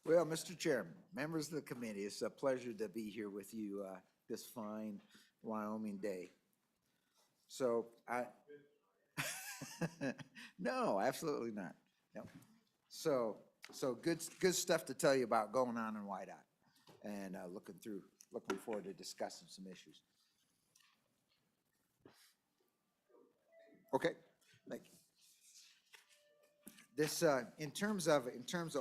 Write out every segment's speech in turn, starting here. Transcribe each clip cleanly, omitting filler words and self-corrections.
Well, Mr. Chairman, members of the committee, it's a pleasure to be here with you this fine Wyoming day. So no, absolutely not. No. So good stuff to tell you about going on in Wyandotte, and looking forward to discussing some issues. Okay, thank you. This, in terms of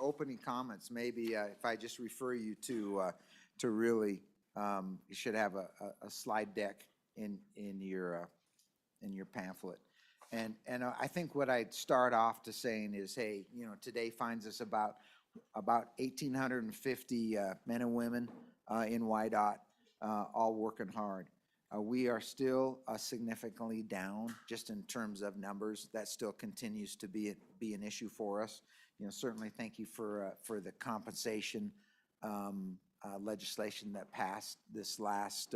opening comments, maybe if I just refer you to really, you should have a slide deck in your pamphlet. And I think what I'd start off to saying is, hey, today finds us about 1,850 men and women in Wyandotte, all working hard. We are still significantly down just in terms of numbers. That still continues to be an issue for us. Certainly thank you for the compensation legislation that passed this last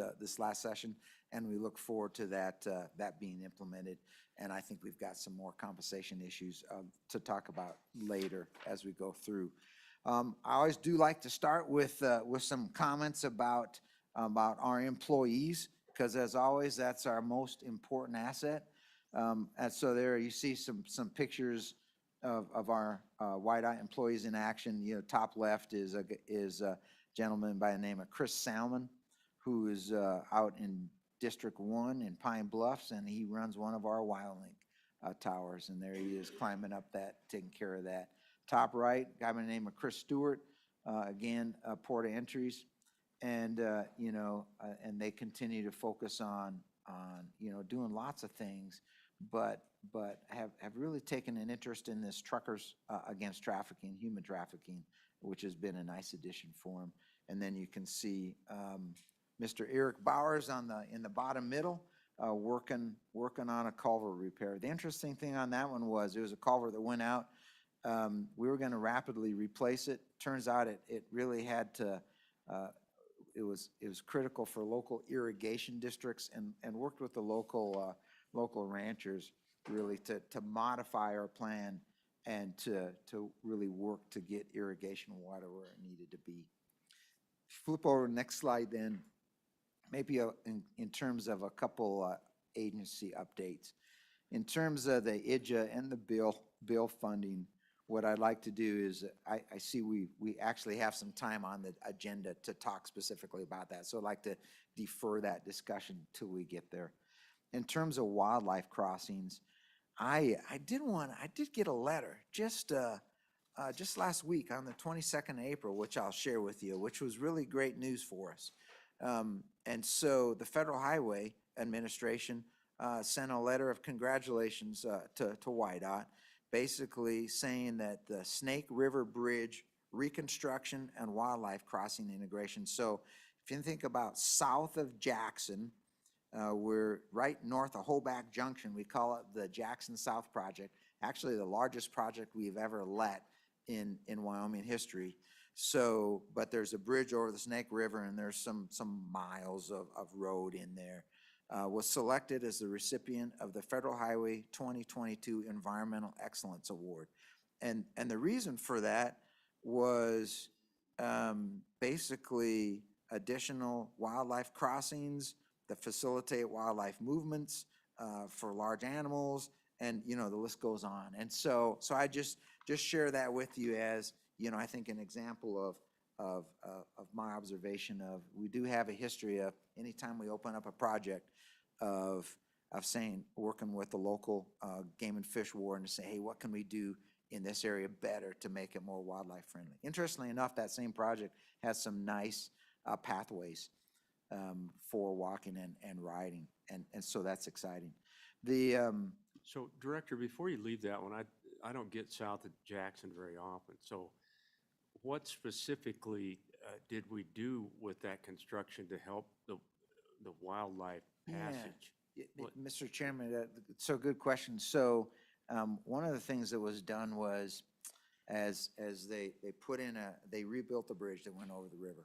session, and we look forward to that being implemented. And I think we've got some more compensation issues to talk about later as we go through. I always do like to start with some comments about our employees, because as always, that's our most important asset. And so there you see some pictures of our Wyandotte employees in action. Top left is a gentleman by the name of Chris Salmon, who is out in District 1 in Pine Bluffs, and he runs one of our WildLink towers, and there he is climbing up that, taking care of that. Top right, guy by the name of Chris Stewart, again, port of entries. And and they continue to focus on doing lots of things, but have really taken an interest in this truckers against trafficking, human trafficking, which has been a nice addition for them. And then you can see Mr. Eric Bowers in the bottom middle, working on a culvert repair. The interesting thing on that one was it was a culvert that went out. We were going to rapidly replace it. Turns out it really had to. It was critical for local irrigation districts, and worked with the local ranchers really to modify our plan and to really work to get irrigation water where it needed to be. Flip over to the next slide then, maybe in terms of a couple agency updates. In terms of the IDJA and the bill funding, what I'd like to do is, I see we actually have some time on the agenda to talk specifically about that. So I'd like to defer that discussion till we get there. In terms of wildlife crossings, I did get a letter just last week on the 22nd of April, which I'll share with you, which was really great news for us. And so the Federal Highway Administration sent a letter of congratulations to Wyandotte, basically saying that the Snake River Bridge reconstruction and wildlife crossing integration. So if you think about south of Jackson, we're right north of Hoback Junction. We call it the Jackson South Project, actually the largest project we've ever let in Wyoming history. So, but there's a bridge over the Snake River, and there's some miles of road in there. Was selected as the recipient of the Federal Highway 2022 Environmental Excellence Award. And the reason for that was basically additional wildlife crossings that facilitate wildlife movements for large animals, and the list goes on. And so I just share that with you as, I think an example of my observation of, we do have a history of anytime we open up a project of working with the local game and fish warden to say, hey, what can we do in this area better to make it more wildlife friendly? Interestingly enough, that same project has some nice pathways for walking and riding, and so that's exciting. So Director, before you leave that one, I don't get south of Jackson very often. So what specifically did we do with that construction to help the wildlife passage? Yeah. Mr. Chairman, so good question. So one of the things that was done was, as they rebuilt the bridge that went over the river,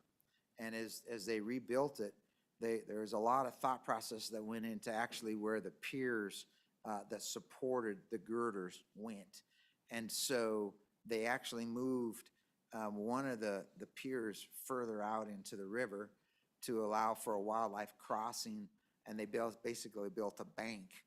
and as they rebuilt it, there was a lot of thought process that went into actually where the piers that supported the girders went. And so they actually moved one of the piers further out into the river to allow for a wildlife crossing, and they basically built a bank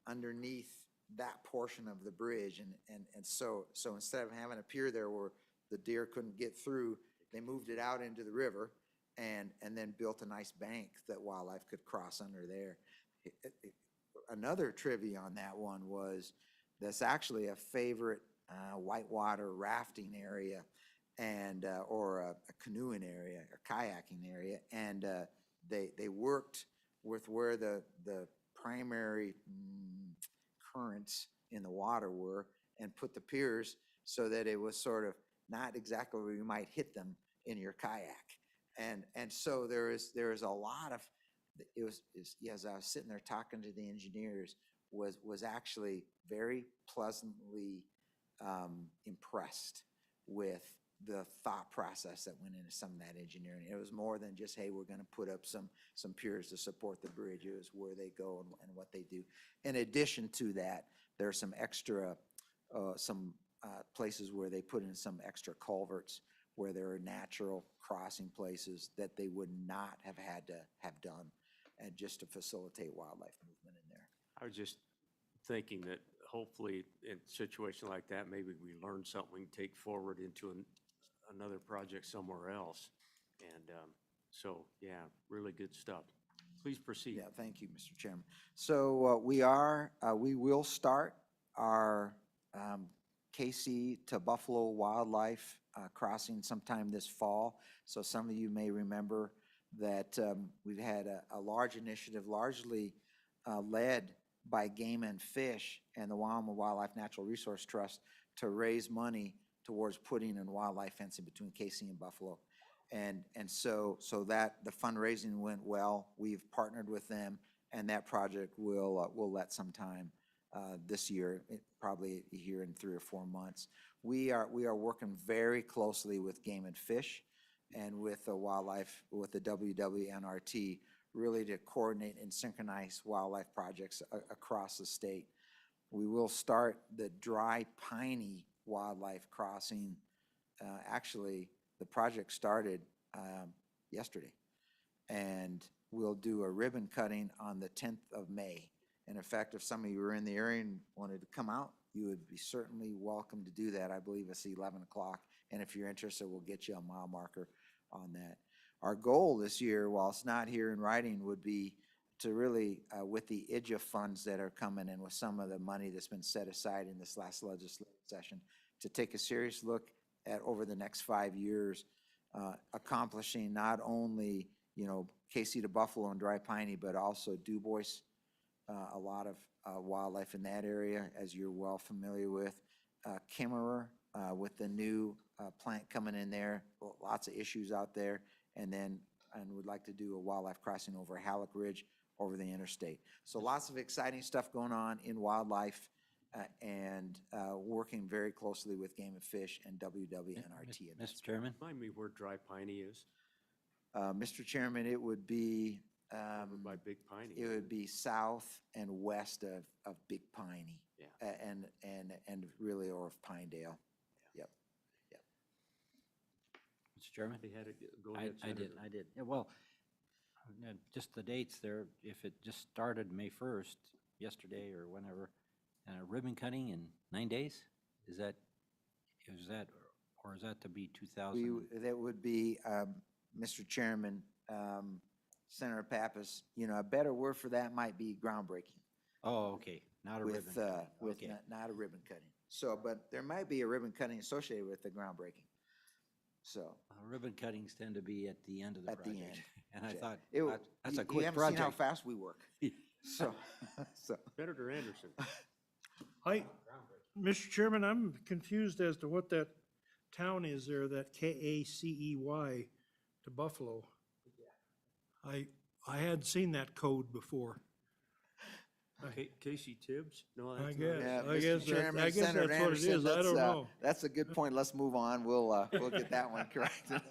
underneath that portion of the bridge, and so instead of having a pier there where the deer couldn't get through, they moved it out into the river and then built a nice bank that wildlife could cross under there. Another trivia on that one was that's actually a favorite whitewater rafting area and or a canoeing area, a kayaking area, and they worked with where the primary currents in the water were and put the piers so that it was sort of not exactly where you might hit them in your kayak. And so there is a lot of, as I was sitting there talking to the engineers, was actually very pleasantly impressed with the thought process that went into some of that engineering. It was more than just, hey, we're going to put up some piers to support the bridge. It was where they go and what they do. In addition to that, there are some extra, places where they put in some extra culverts where there are natural crossing places that they would not have had to have done, and just to facilitate wildlife movement in there. I was just thinking that hopefully in a situation like that, maybe we learn something we can take forward into another project somewhere else. And so, yeah, really good stuff. Please proceed. Yeah, thank you, Mr. Chairman. So we will start our KC to Buffalo wildlife crossing sometime this fall. So some of you may remember that we've had a large initiative, largely led by Game and Fish and the Wyoming Wildlife Natural Resource Trust, to raise money towards putting in wildlife fencing between KC and Buffalo. And so that the fundraising went well. We've partnered with them, and that project will let sometime this year, probably here in 3 or 4 months. We are working very closely with Game and Fish and with the wildlife, with the WWNRT, really to coordinate and synchronize wildlife projects across the state. We will start the Dry Piney wildlife crossing. Actually, the project started yesterday, and we'll do a ribbon cutting on the 10th of May. And in fact, if some of you were in the area and wanted to come out, you would be certainly welcome to do that. I believe it's 11 o'clock. And if you're interested, we'll get you a mile marker on that. Our goal this year, while it's not here in writing, would be to really, with the IDGA funds that are coming in, with some of the money that's been set aside in this last legislative session, to take a serious look at over the next 5 years, accomplishing not only, KC to Buffalo and Dry Piney, but also Du Bois, a lot of wildlife in that area, as you're well familiar with. Kimmerer, with the new plant coming in there, lots of issues out there. And we'd like to do a wildlife crossing over Halleck Ridge over the interstate. So lots of exciting stuff going on in wildlife, and working very closely with Game and Fish and WWNRT. Mr. Chairman? Remind me where Dry Piney is. Mr. Chairman, it would be Over by Big Piney. it would be south and west of Big Piney. Yeah. And really over of Pinedale. Yep. Mr. Chairman? They had it, go ahead, I Senator. did. Yeah, well, just the dates there, if it just started May 1st, yesterday or whenever, ribbon cutting in 9 days, is that to be 2000? That would be, Mr. Chairman, Senator Pappas, a better word for that might be groundbreaking. Oh, okay, not a ribbon cutting. With Okay. not a ribbon cutting. So, but there might be a ribbon cutting associated with the groundbreaking. So. Ribbon cuttings tend to be at the end of the At the project. end. And I Yeah. thought, that's You a quick haven't project. seen how fast we work. So. Senator Anderson. Mr. Chairman, I'm confused as to what that town is there, that KACEY to Buffalo. I hadn't seen that code before. Casey Tibbs? No, I that's not guess. it. Yeah, I guess Mr. that- Chairman, I guess Senator that's what it Anderson, is. I don't know. That's a good point. Let's move on. We'll get that one corrected.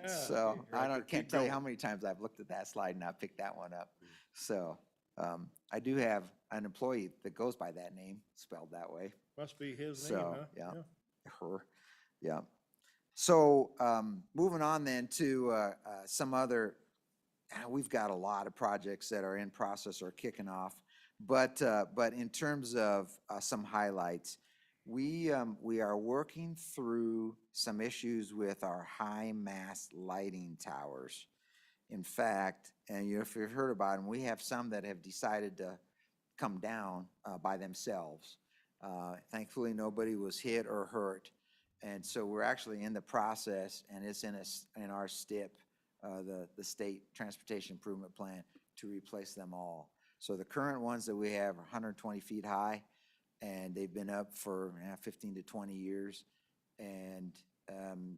So can't tell you how many times I've looked at that slide and I picked that one up. So I do have an employee that goes by that name, spelled that way. Must be his name, huh? So, yeah. Her. Yeah. So, moving on then to some other, we've got a lot of projects that are in process or kicking off. But in terms of some highlights, we are working through some issues with our high mast lighting towers. In fact, and if you've heard about them, we have some that have decided to come down by themselves. Thankfully, nobody was hit or hurt. And so we're actually in the process, and it's in our STIP, the State Transportation Improvement Plan, to replace them all. So the current ones that we have are 120 feet high, and they've been up for 15 to 20 years. And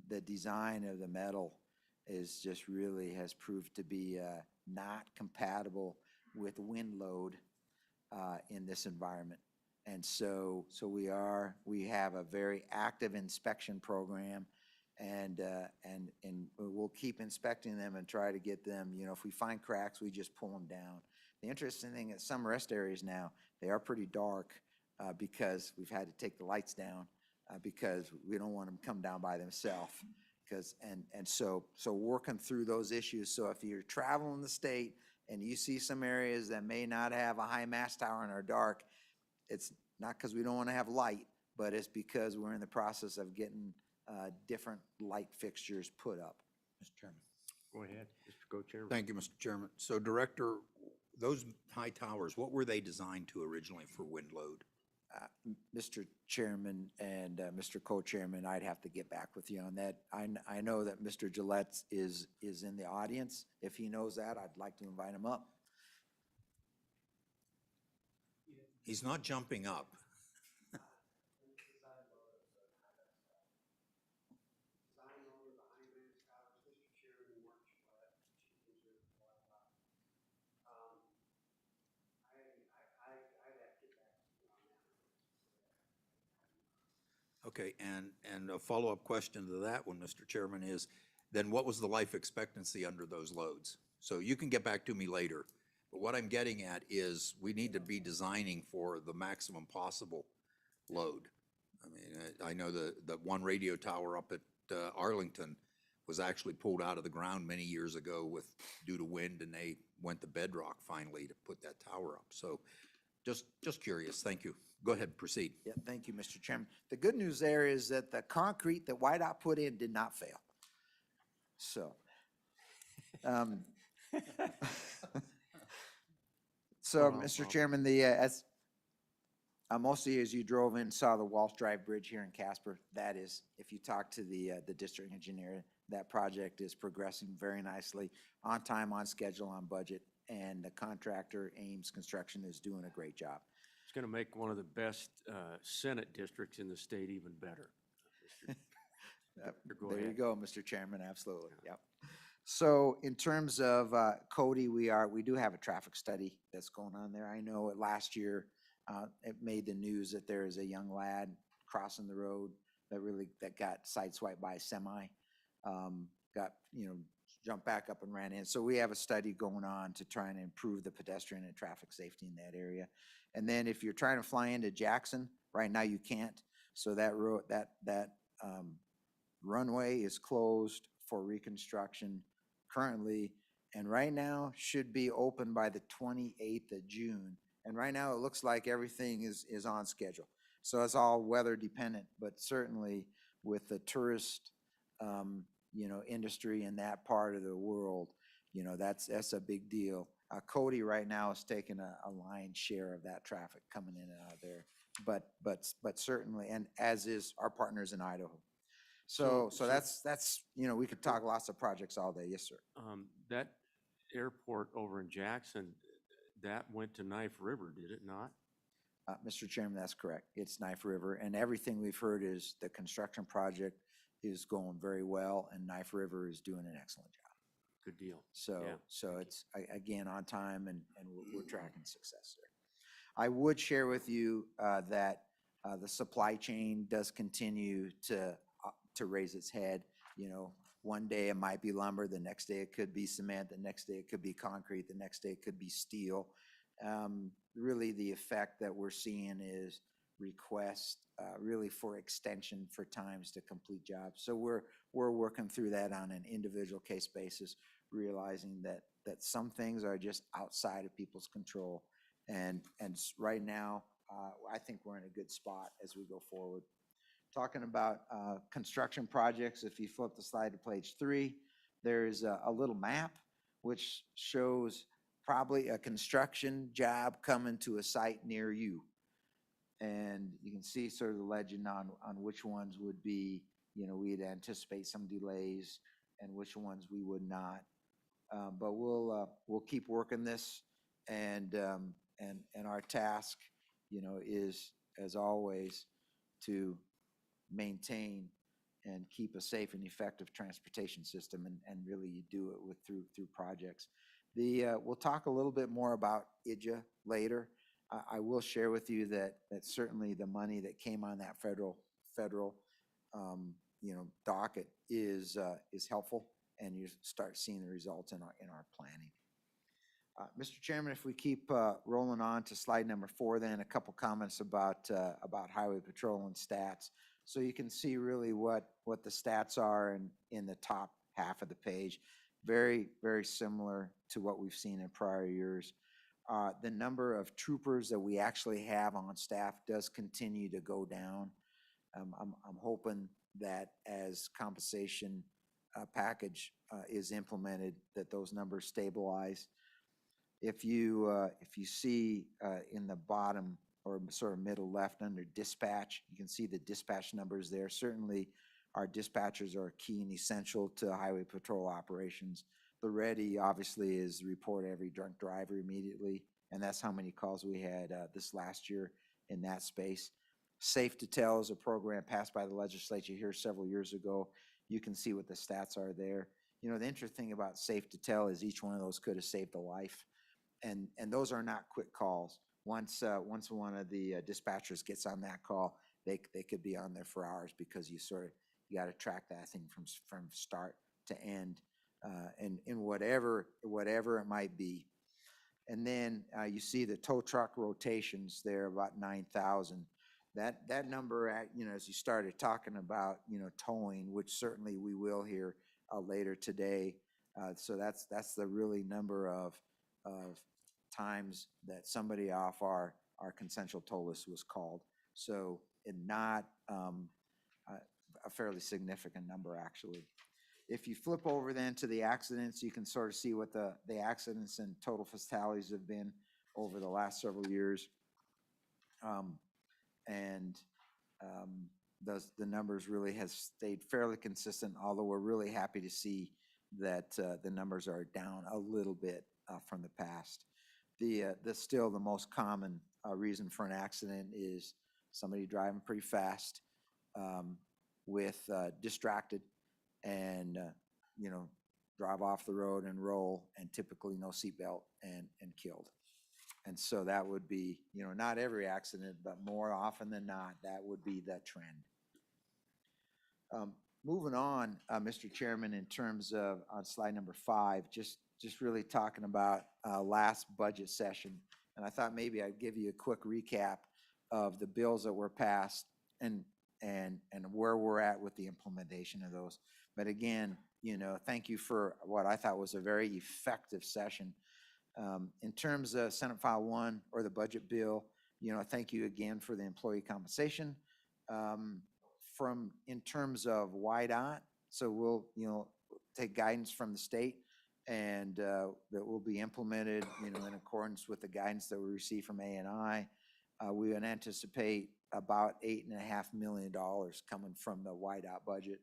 the design of the metal is just really has proved to be not compatible with wind load in this environment. And so we have a very active inspection program, and we'll keep inspecting them and try to get them, if we find cracks, we just pull them down. The interesting thing is some rest areas now, they are pretty dark because we've had to take the lights down because we don't want them to come down by themselves. So working through those issues. So if you're traveling the state and you see some areas that may not have a high mast tower and are dark, it's not because we don't want to have light, but it's because we're in the process of getting different light fixtures put up. Mr. Chairman. Go ahead, Mr. Co-Chairman. Thank you, Mr. Chairman. So Director, those high towers, what were they designed to originally for wind load? Mr. Chairman and Mr. Co-Chairman, I'd have to get back with you on that. I know that Mr. Gillette is in the audience. If he knows that, I'd like to invite him up. He's not jumping up. Okay, and a follow-up question to that one, Mr. Chairman, is then what was the life expectancy under those loads? So you can get back to me later, but what I'm getting at is we need to be designing for the maximum possible load. I mean, I know the one radio tower up at Arlington was actually pulled out of the ground many years ago due to wind, and they went to bedrock finally to put that tower up. So just curious, thank you. Go ahead, proceed. Yeah, thank you, Mr. Chairman. The good news there is that the concrete that Whiteout put in did not fail. So, Mr. Chairman, as most of you, as you drove in, saw the Walsh Drive Bridge here in Casper. That is, if you talk to the district engineer, that project is progressing very nicely, on time, on schedule, on budget, and the contractor, Ames Construction, is doing a great job. It's going to make one of the best Senate districts in the state even better. Go There you ahead. go, Mr. Chairman, absolutely, yep. So in terms of Cody, we do have a traffic study that's going on there. I know last year it made the news that there is a young lad crossing the road that got sideswiped by a semi, jumped back up and ran in. So we have a study going on to try and improve the pedestrian and traffic safety in that area. And then if you're trying to fly into Jackson, right now you can't. So that road, that runway is closed for reconstruction currently, and right now should be open by the 28th of June. And right now it looks like everything is on schedule. So it's all weather dependent, but certainly with the tourist, industry in that part of the world, that's a big deal. Cody right now is taking a lion's share of that traffic coming in and out of there, but certainly, and as is our partners in Idaho. So that's we could talk lots of projects all day. Yes, sir. That airport over in Jackson, that went to Knife River, did it not? Mr. Chairman, that's correct. It's Knife River, and everything we've heard is the construction project is going very well, and Knife River is doing an excellent job. Good deal. So, Yeah. so it's, again, on time, and we're tracking success there. I would share with you that the supply chain does continue to raise its head. One day it might be lumber, the next day it could be cement, the next day it could be concrete, the next day it could be steel. Really the effect that we're seeing is requests really for extension for times to complete jobs. So we're working through that on an individual case basis, realizing that some things are just outside of people's control. And right now, I think we're in a good spot as we go forward. Talking about construction projects, if you flip the slide to page 3, there's a little map which shows probably a construction job coming to a site near you. And you can see sort of the legend on which ones would be, we'd anticipate some delays and which ones we would not. But we'll keep working this, and our task, is, as always, to maintain and keep a safe and effective transportation system, and really you do it through projects. We'll talk a little bit more about IJA later. I will share with you that certainly the money that came on that federal docket is helpful, and you start seeing the results in our planning. Mr. Chairman, if we keep rolling on to slide number 4, then a couple comments about Highway Patrol and stats. So you can see really what the stats are in the top half of the page. Very, very similar to what we've seen in prior years. The number of troopers that we actually have on staff does continue to go down. I'm hoping that as compensation package is implemented, that those numbers stabilize. If you see in the bottom or sort of middle left under dispatch, you can see the dispatch numbers there. Certainly our dispatchers are key and essential to Highway Patrol operations. The ready obviously is report every drunk driver immediately, and that's how many calls we had this last year in that space. Safe to Tell is a program passed by the legislature here several years ago. You can see what the stats are there. The interesting thing about Safe to Tell is each one of those could have saved a life. And those are not quick calls. Once one of the dispatchers gets on that call, they could be on there for hours, because you got to track that thing from start to end, and in whatever it might be. And then you see the tow truck rotations there, about 9,000. That number, as you started talking about, towing, which certainly we will hear later today. So that's the really number of times that somebody off our consensual toll list was called. So not a fairly significant number, actually. If you flip over then to the accidents, you can sort of see what the accidents and total fatalities have been over the last several years. The numbers really has stayed fairly consistent, although we're really happy to see that the numbers are down a little bit from the past. Still the most common reason for an accident is somebody driving pretty fast, with distracted, and drive off the road and roll, and typically no seatbelt, and killed. And so that would be, not every accident, but more often than not, that would be the trend. Moving on, Mr. Chairman, in terms of on slide number 5, just really talking about last budget session. And I thought maybe I'd give you a quick recap of the bills that were passed and where we're at with the implementation of those. But again, thank you for what I thought was a very effective session. In terms of Senate File 1 or the budget bill, thank you again for the employee compensation. In terms of YDOT, so we'll take guidance from the state, and that will be implemented, in accordance with the guidance that we receive from A&I. We would anticipate about $8.5 million coming from the YDOT budget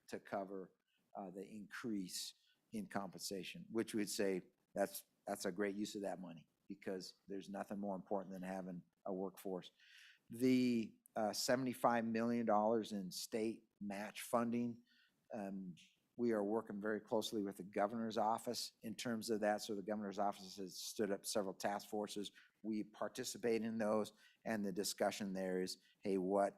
to cover the increase in compensation, which we'd say that's a great use of that money, because there's nothing more important than having a workforce. The $75 million in state match funding, we are working very closely with the governor's office in terms of that. So the governor's office has stood up several task forces. We participate in those, and the discussion there is, hey, what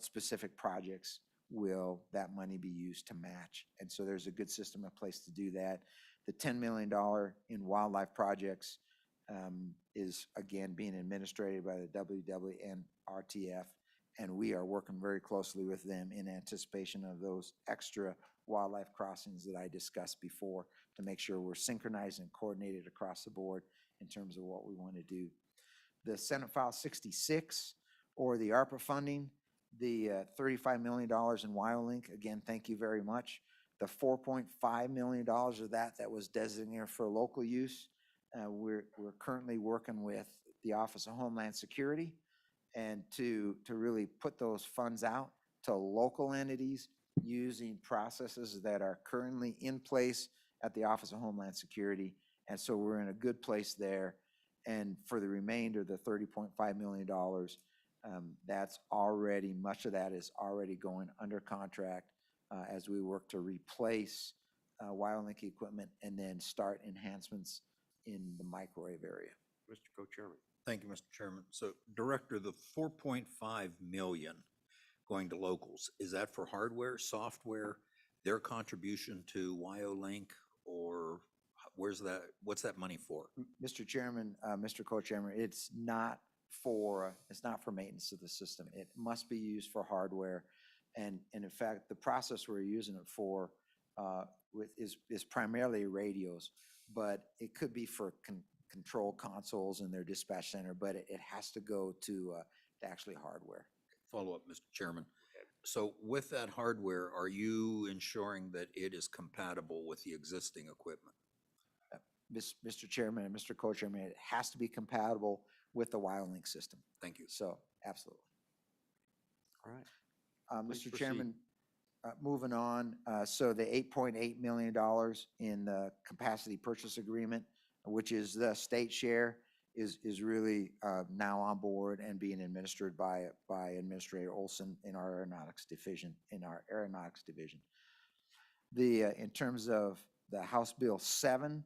specific projects will that money be used to match? And so there's a good system in place to do that. The $10 million in wildlife projects, is again being administrated by the WWNRTF, and we are working very closely with them in anticipation of those extra wildlife crossings that I discussed before to make sure we're synchronized and coordinated across the board in terms of what we want to do. The Senate File 66, or the ARPA funding, the $35 million in WyoLink, again, thank you very much. The $4.5 million of that was designated for local use. We're currently working with the Office of Homeland Security and to really put those funds out to local entities using processes that are currently in place at the Office of Homeland Security. And so we're in a good place there. And for the remainder, the $30.5 million, that's already, much of that is already going under contract as we work to replace WyoLink equipment and then start enhancements in the microwave area. Mr. Co-Chairman. Thank you, Mr. Chairman. So, Director, the 4.5 million going to locals, is that for hardware, software, their contribution to WyoLink, or what's that money for? Mr. Chairman, Mr. Co-Chairman, it's not for maintenance of the system. It must be used for hardware. And in fact, the process we're using it for is primarily radios, but it could be for control consoles in their dispatch center, but it has to go to actually hardware. Follow up, Mr. Chairman. So with that hardware, are you ensuring that it is compatible with the existing equipment? Mr. Chairman and Mr. Co-Chairman, it has to be compatible with the WyoLink system. Thank you. So, absolutely. All right. Please Mr. proceed. Chairman, moving on, so the $8.8 million in the capacity purchase agreement, which is the state share, is really now on board and being administered by Administrator Olson in our aeronautics division. In terms of the House Bill 7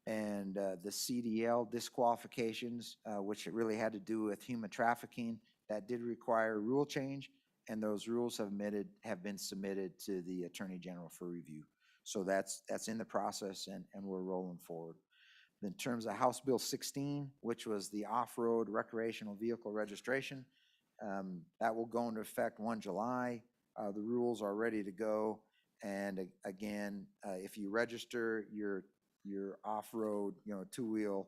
and the CDL disqualifications, which it really had to do with human trafficking, that did require a rule change, and those rules have been submitted to the Attorney General for review. So that's in the process, and we're rolling forward. In terms of House Bill 16, which was the off-road recreational vehicle registration, that will go into effect 1 July. The rules are ready to go. And again, if you register your off-road, two-wheel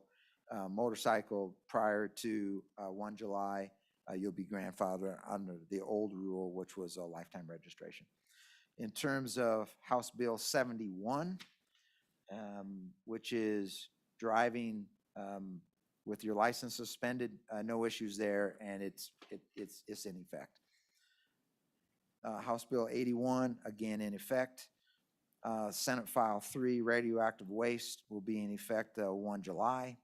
motorcycle prior to 1 July, you'll be grandfathered under the old rule, which was a lifetime registration. In terms of House Bill 71, which is driving with your license suspended, no issues there, and it's in effect. House Bill 81, again in effect. Senate File 3, radioactive waste, will be in effect 1 July,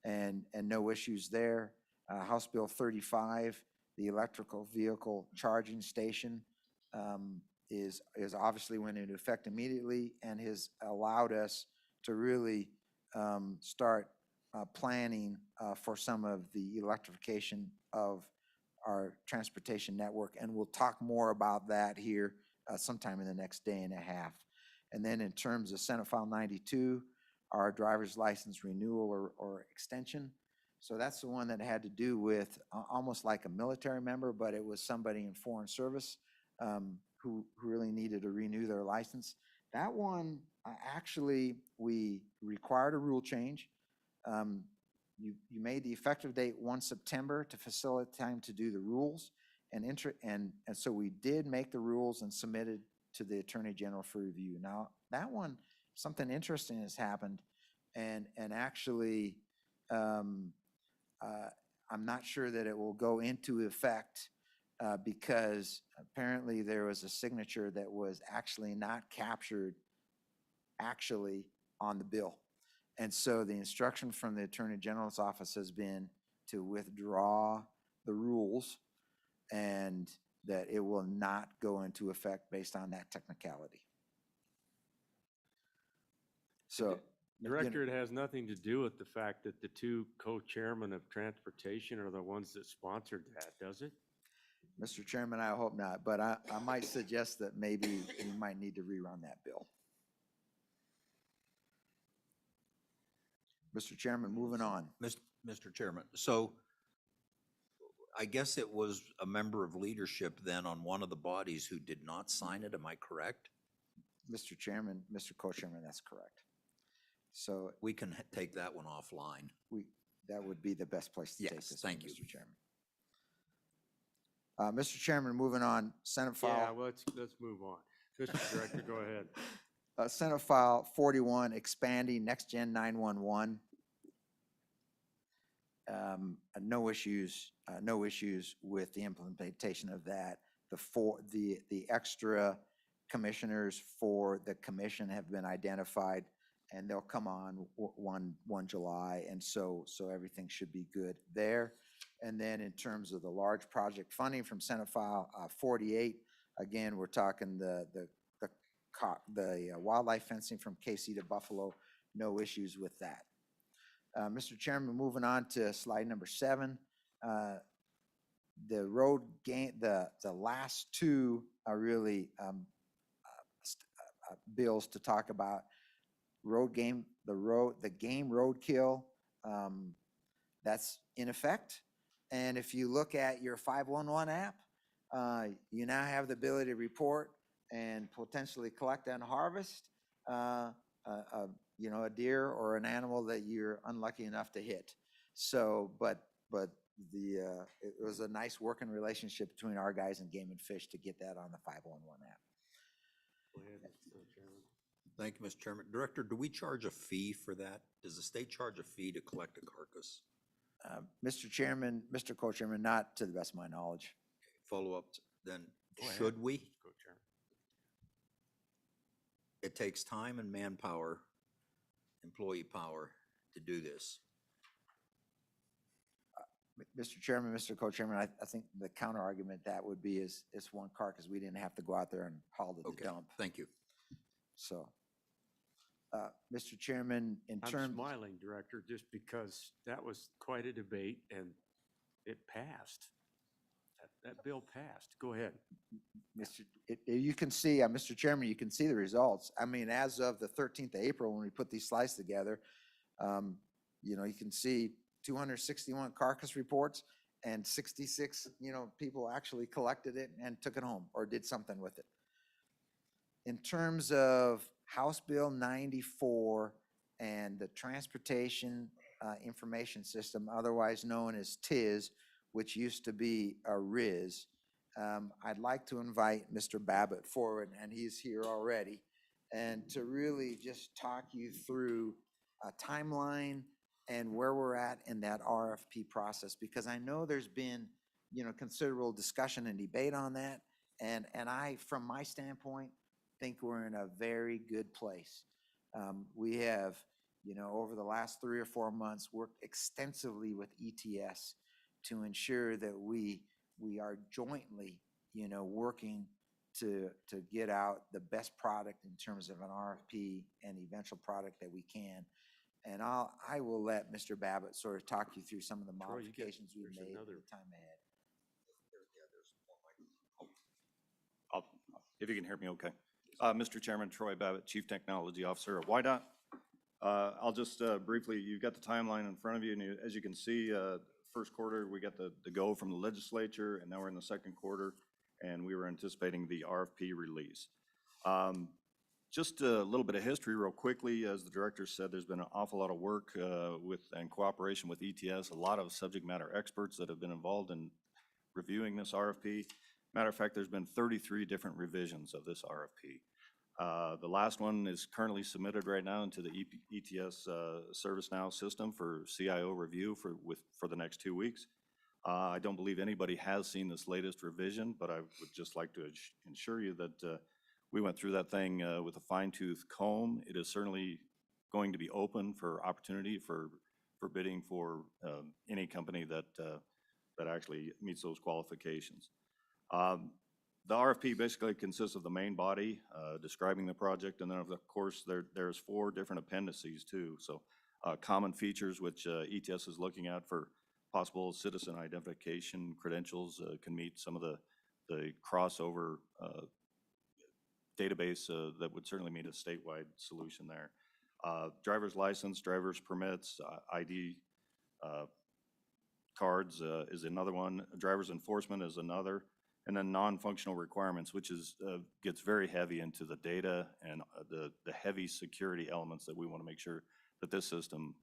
and no issues there. House Bill 35, the electrical vehicle charging station, is obviously went into effect immediately and has allowed us to really start planning for some of the electrification of our transportation network, and we'll talk more about that here sometime in the next day and a half. And then in terms of Senate File 92, our driver's license renewal or extension. So that's the one that had to do with almost like a military member, but it was somebody in foreign service who really needed to renew their license. That one, actually, we required a rule change. You made the effective date 1 September to facilitate time to do the rules, and so we did make the rules and submitted to the Attorney General for review. Now, that one, something interesting has happened, and actually, I'm not sure that it will go into effect because apparently there was a signature that was actually not captured on the bill. And so the instruction from the Attorney General's office has been to withdraw the rules and that it will not go into effect based on that technicality. So, Director, it has nothing to do with the fact that the two co-chairmen of transportation are the ones that sponsored that, does it? Mr. Chairman, I hope not, but I might suggest that maybe we might need to rerun that bill. Mr. Chairman, moving on. Mr. Chairman, so I guess it was a member of leadership then on one of the bodies who did not sign it, am I correct? Mr. Chairman, Mr. Co-Chairman, that's correct. So We can take that one offline. that would be the best place to take Yes, this one, thank you. Mr. Chairman. Mr. Chairman, moving on, Senate Yeah, file, let's move on. Mr. Director, go ahead. Senate file 41, expanding next-gen 911. No issues with the implementation of that. The extra commissioners for the commission have been identified, and they'll come on 1 July, and so everything should be good there. And then in terms of the large project funding from Senate file 48, again, we're talking the wildlife fencing from KC to Buffalo, no issues with that. Mr. Chairman, moving on to slide number 7. The road game, the last two are really bills to talk about. The game roadkill, that's in effect. And if you look at your 511 app, you now have the ability to report and potentially collect and harvest a deer or an animal that you're unlucky enough to hit. So, but it was a nice working relationship between our guys and Game and Fish to get that on the 511 app. Go ahead, Mr. Chairman. Thank you, Mr. Chairman. Director, do we charge a fee for that? Does the state charge a fee to collect a carcass? Mr. Chairman, Mr. Co-Chairman, not to the best of my knowledge. Follow-up, then Go ahead. should we? Go, Chairman. It takes time and manpower, employee power to do this. Mr. Chairman, Mr. Co-Chairman, I think the counter argument that would be is it's one car because we didn't have to go out there and haul to the Okay, dump. thank you. So, Mr. Chairman, in I'm terms, smiling, Director, just because that was quite a debate and it passed. That bill passed. Go ahead. you can see, Mr. Chairman, you can see the results. I mean, as of the 13th of April, when we put these slides together, you can see 261 carcass reports and 66, people actually collected it and took it home or did something with it. In terms of House Bill 94 and the Transportation Information System, otherwise known as TIS, which used to be a RIS, I'd like to invite Mr. Babbitt forward, and he's here already, and to really just talk you through a timeline and where we're at in that RFP process, because I know there's been, considerable discussion and debate on that, and I, from my standpoint, think we're in a very good place. We have, over the last 3 or 4 months, worked extensively with ETS to ensure that we are jointly, working to get out the best product in terms of an RFP and eventual product that we can. And I will let Mr. Babbitt sort of talk you through some of the Troy, you get- modifications we've there's made in another- the time ahead. If you can hear me okay. Mr. Chairman, Troy Babbitt, Chief Technology Officer at WYDOT. I'll just briefly, you've got the timeline in front of you, and as you can see, first quarter, we got the go from the legislature, and now we're in the second quarter, and we were anticipating the RFP release. Just a little bit of history real quickly. As the director said, there's been an awful lot of work and cooperation with ETS, a lot of subject matter experts that have been involved in reviewing this RFP. Matter of fact, there's been 33 different revisions of this RFP. The last one is currently submitted right now into the ETS ServiceNow system for CIO review for the next 2 weeks. I don't believe anybody has seen this latest revision, but I would just like to assure you that we went through that thing with a fine-tooth comb. It is certainly going to be open for opportunity for bidding for any company that actually meets those qualifications. The RFP basically consists of the main body describing the project, and then of course there's 4 different appendices too. So common features which ETS is looking at for possible citizen identification credentials can meet some of the crossover database that would certainly meet a statewide solution there. Driver's license, driver's permits, ID cards is another one. Driver's enforcement is another. And then non-functional requirements, which is, gets very heavy into the data and the heavy security elements that we want to make sure that this system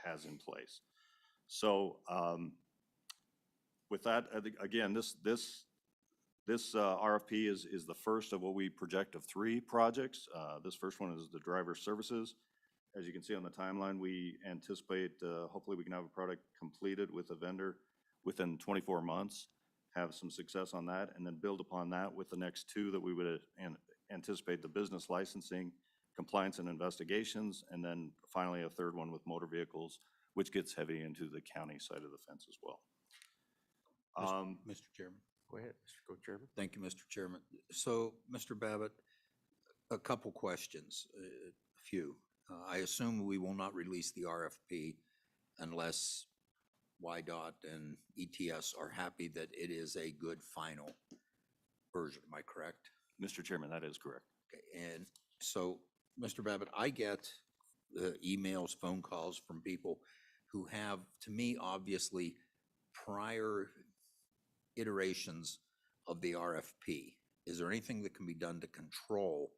has in place. So with that, again, this RFP is the first of what we project of 3 projects. This first one is the driver services. As you can see on the timeline, we anticipate, hopefully we can have a product completed with a vendor within 24 months, have some success on that, and then build upon that with the next 2 that we would anticipate: the business licensing, compliance and investigations, and then finally a 3rd one with motor vehicles, which gets heavy into the county side of the fence as well. Mr. Chairman. Go ahead, Mr. Co-Chairman. Thank you, Mr. Chairman. So, Mr. Babbitt, a couple questions, a few. I assume we will not release the RFP unless YDOT and ETS are happy that it is a good final version. Am I correct? Mr. Chairman, that is correct. Okay, and so, Mr. Babbitt, I get the emails, phone calls from people who have, to me, obviously, prior iterations of the RFP. Is there anything that can be done to control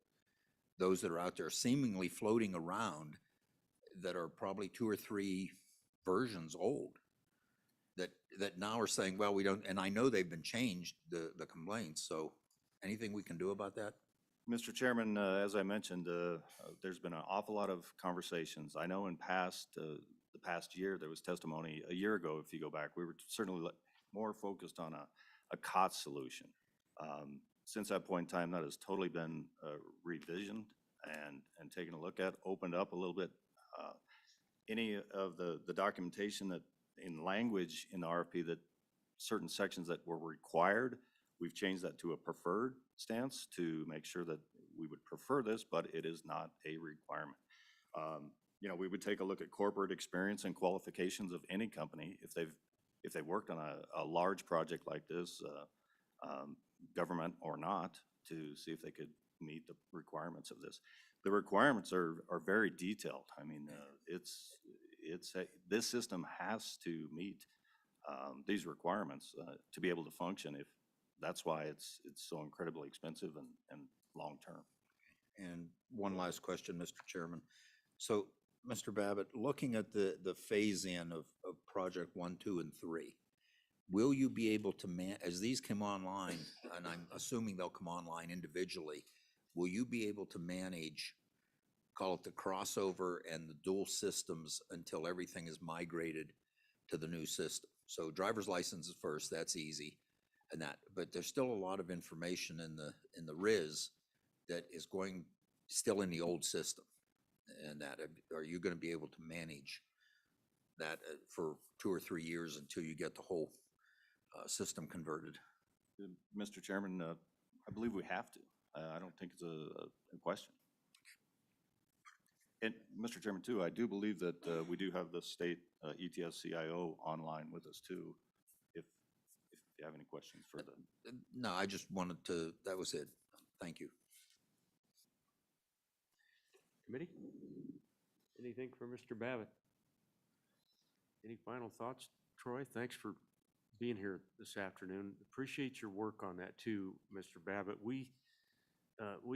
those that are out there seemingly floating around that are probably 2 or 3 versions old that now are saying, well, we don't, and I know they've been changed, the complaints, so anything we can do about that? Mr. Chairman, as I mentioned, there's been an awful lot of conversations. I know in the past year, there was testimony a year ago, if you go back, we were certainly more focused on a COTS solution. Since that point in time, that has totally been revisioned and taken a look at, opened up a little bit. Any of the documentation that in language in the RFP that certain sections that were required, we've changed that to a preferred stance to make sure that we would prefer this, but it is not a requirement. You know, we would take a look at corporate experience and qualifications of any company if they've worked on a large project like this, government or not, to see if they could meet the requirements of this. The requirements are very detailed. I mean, this system has to meet these requirements to be able to function. If that's why it's so incredibly expensive and long-term. And one last question, Mr. Chairman. So, Mr. Babbitt, looking at the phase-in of project 1, 2, and 3, will you be able to as these come online, and I'm assuming they'll come online individually, will you be able to manage, call it the crossover and the dual systems until everything is migrated to the new system? So driver's license is first, that's easy, and that, but there's still a lot of information in the RIS that is going still in the old system. And that, are you going to be able to manage that for 2 or 3 years until you get the whole system converted? Mr. Chairman, I believe we have to. I don't think it's a question. And Mr. Chairman, too, I do believe that we do have the state ETS CIO online with us, too, if you have any questions for them. No, I just wanted to, that was it. Thank you. Committee? Anything for Mr. Babbitt? Any final thoughts, Troy? Thanks for being here this afternoon. Appreciate your work on that too, Mr. Babbitt. We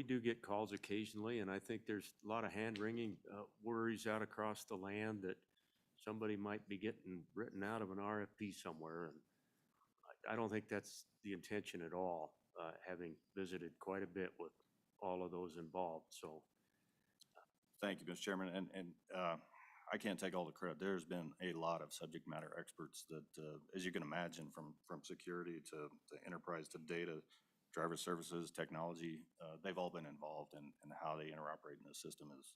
do get calls occasionally, and I think there's a lot of hand-wringing worries out across the land that somebody might be getting written out of an RFP somewhere, and I don't think that's the intention at all, having visited quite a bit with all of those involved, so. Thank you, Mr. Chairman, and I can't take all the credit. There's been a lot of subject matter experts that, as you can imagine, from security to enterprise to data, driver services, technology, they've all been involved in how they interoperate in the system is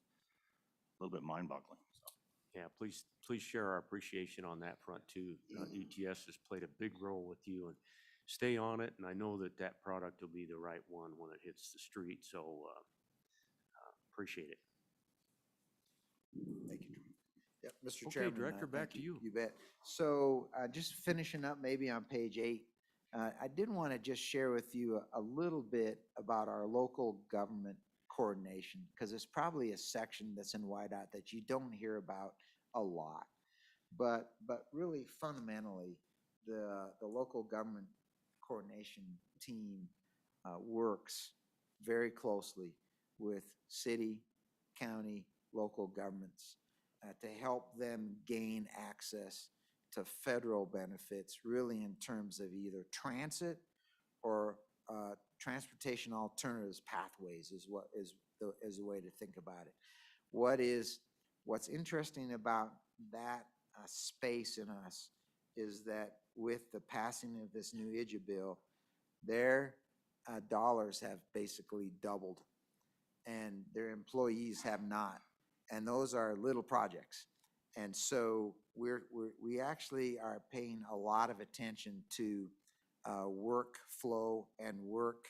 a little bit mind-boggling. So. Yeah, please share our appreciation on that front too. ETS has played a big role with you, and stay on it, and I know that product will be the right one when it hits the street, so appreciate it. Thank you. Yep, Mr. Okay, Chairman. Director, back thank to you. You bet. So just finishing up maybe on page 8, I did want to just share with you a little bit about our local government coordination, because it's probably a section that's in YDOT that you don't hear about a lot. But really fundamentally, the local government coordination team works very closely with city, county, local governments to help them gain access to federal benefits, really in terms of either transit or transportation alternatives pathways is what is the way to think about it. What's interesting about that space in us is that with the passing of this new IDGA bill, their dollars have basically doubled, and their employees have not. And those are little projects. And so we actually are paying a lot of attention to workflow and work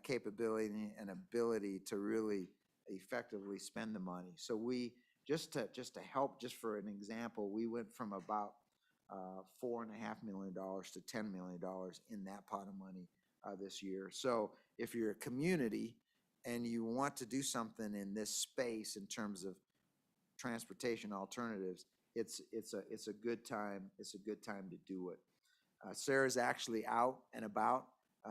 capability and ability to really effectively spend the money. So we, just to help, just for an example, we went from about $4.5 million to $10 million in that pot of money this year. So if you're a community and you want to do something in this space in terms of transportation alternatives, it's a good time. It's a good time to do it. Sarah's actually out and about.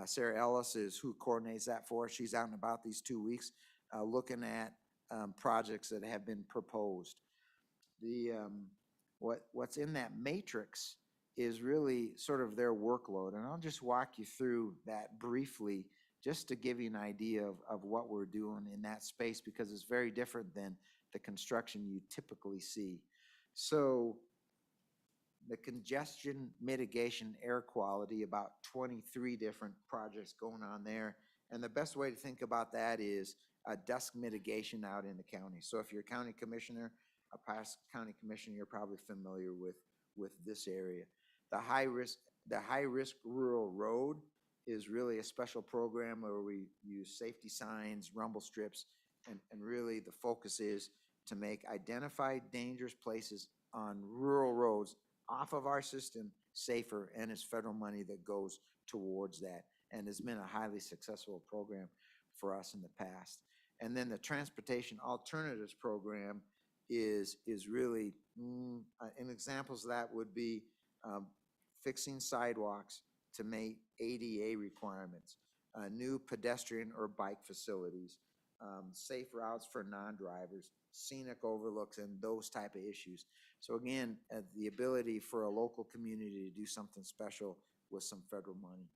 Sarah Ellis is who coordinates that for us. She's out and about these 2 weeks, looking at projects that have been proposed. What's in that matrix is really sort of their workload, and I'll just walk you through that briefly, just to give you an idea of what we're doing in that space, because it's very different than the construction you typically see. So the congestion mitigation, air quality, about 23 different projects going on there. And the best way to think about that is dust mitigation out in the county. So if you're a county commissioner, a past county commissioner, you're probably familiar with this area. The high risk rural road is really a special program where we use safety signs, rumble strips, and really the focus is to make identified dangerous places on rural roads off of our system safer, and it's federal money that goes towards that, and has been a highly successful program for us in the past. And then the transportation alternatives program is really, and examples of that would be fixing sidewalks to meet ADA requirements, new pedestrian or bike facilities, safe routes for non-drivers, scenic overlooks, and those type of issues. So again, the ability for a local community to do something special with some federal money.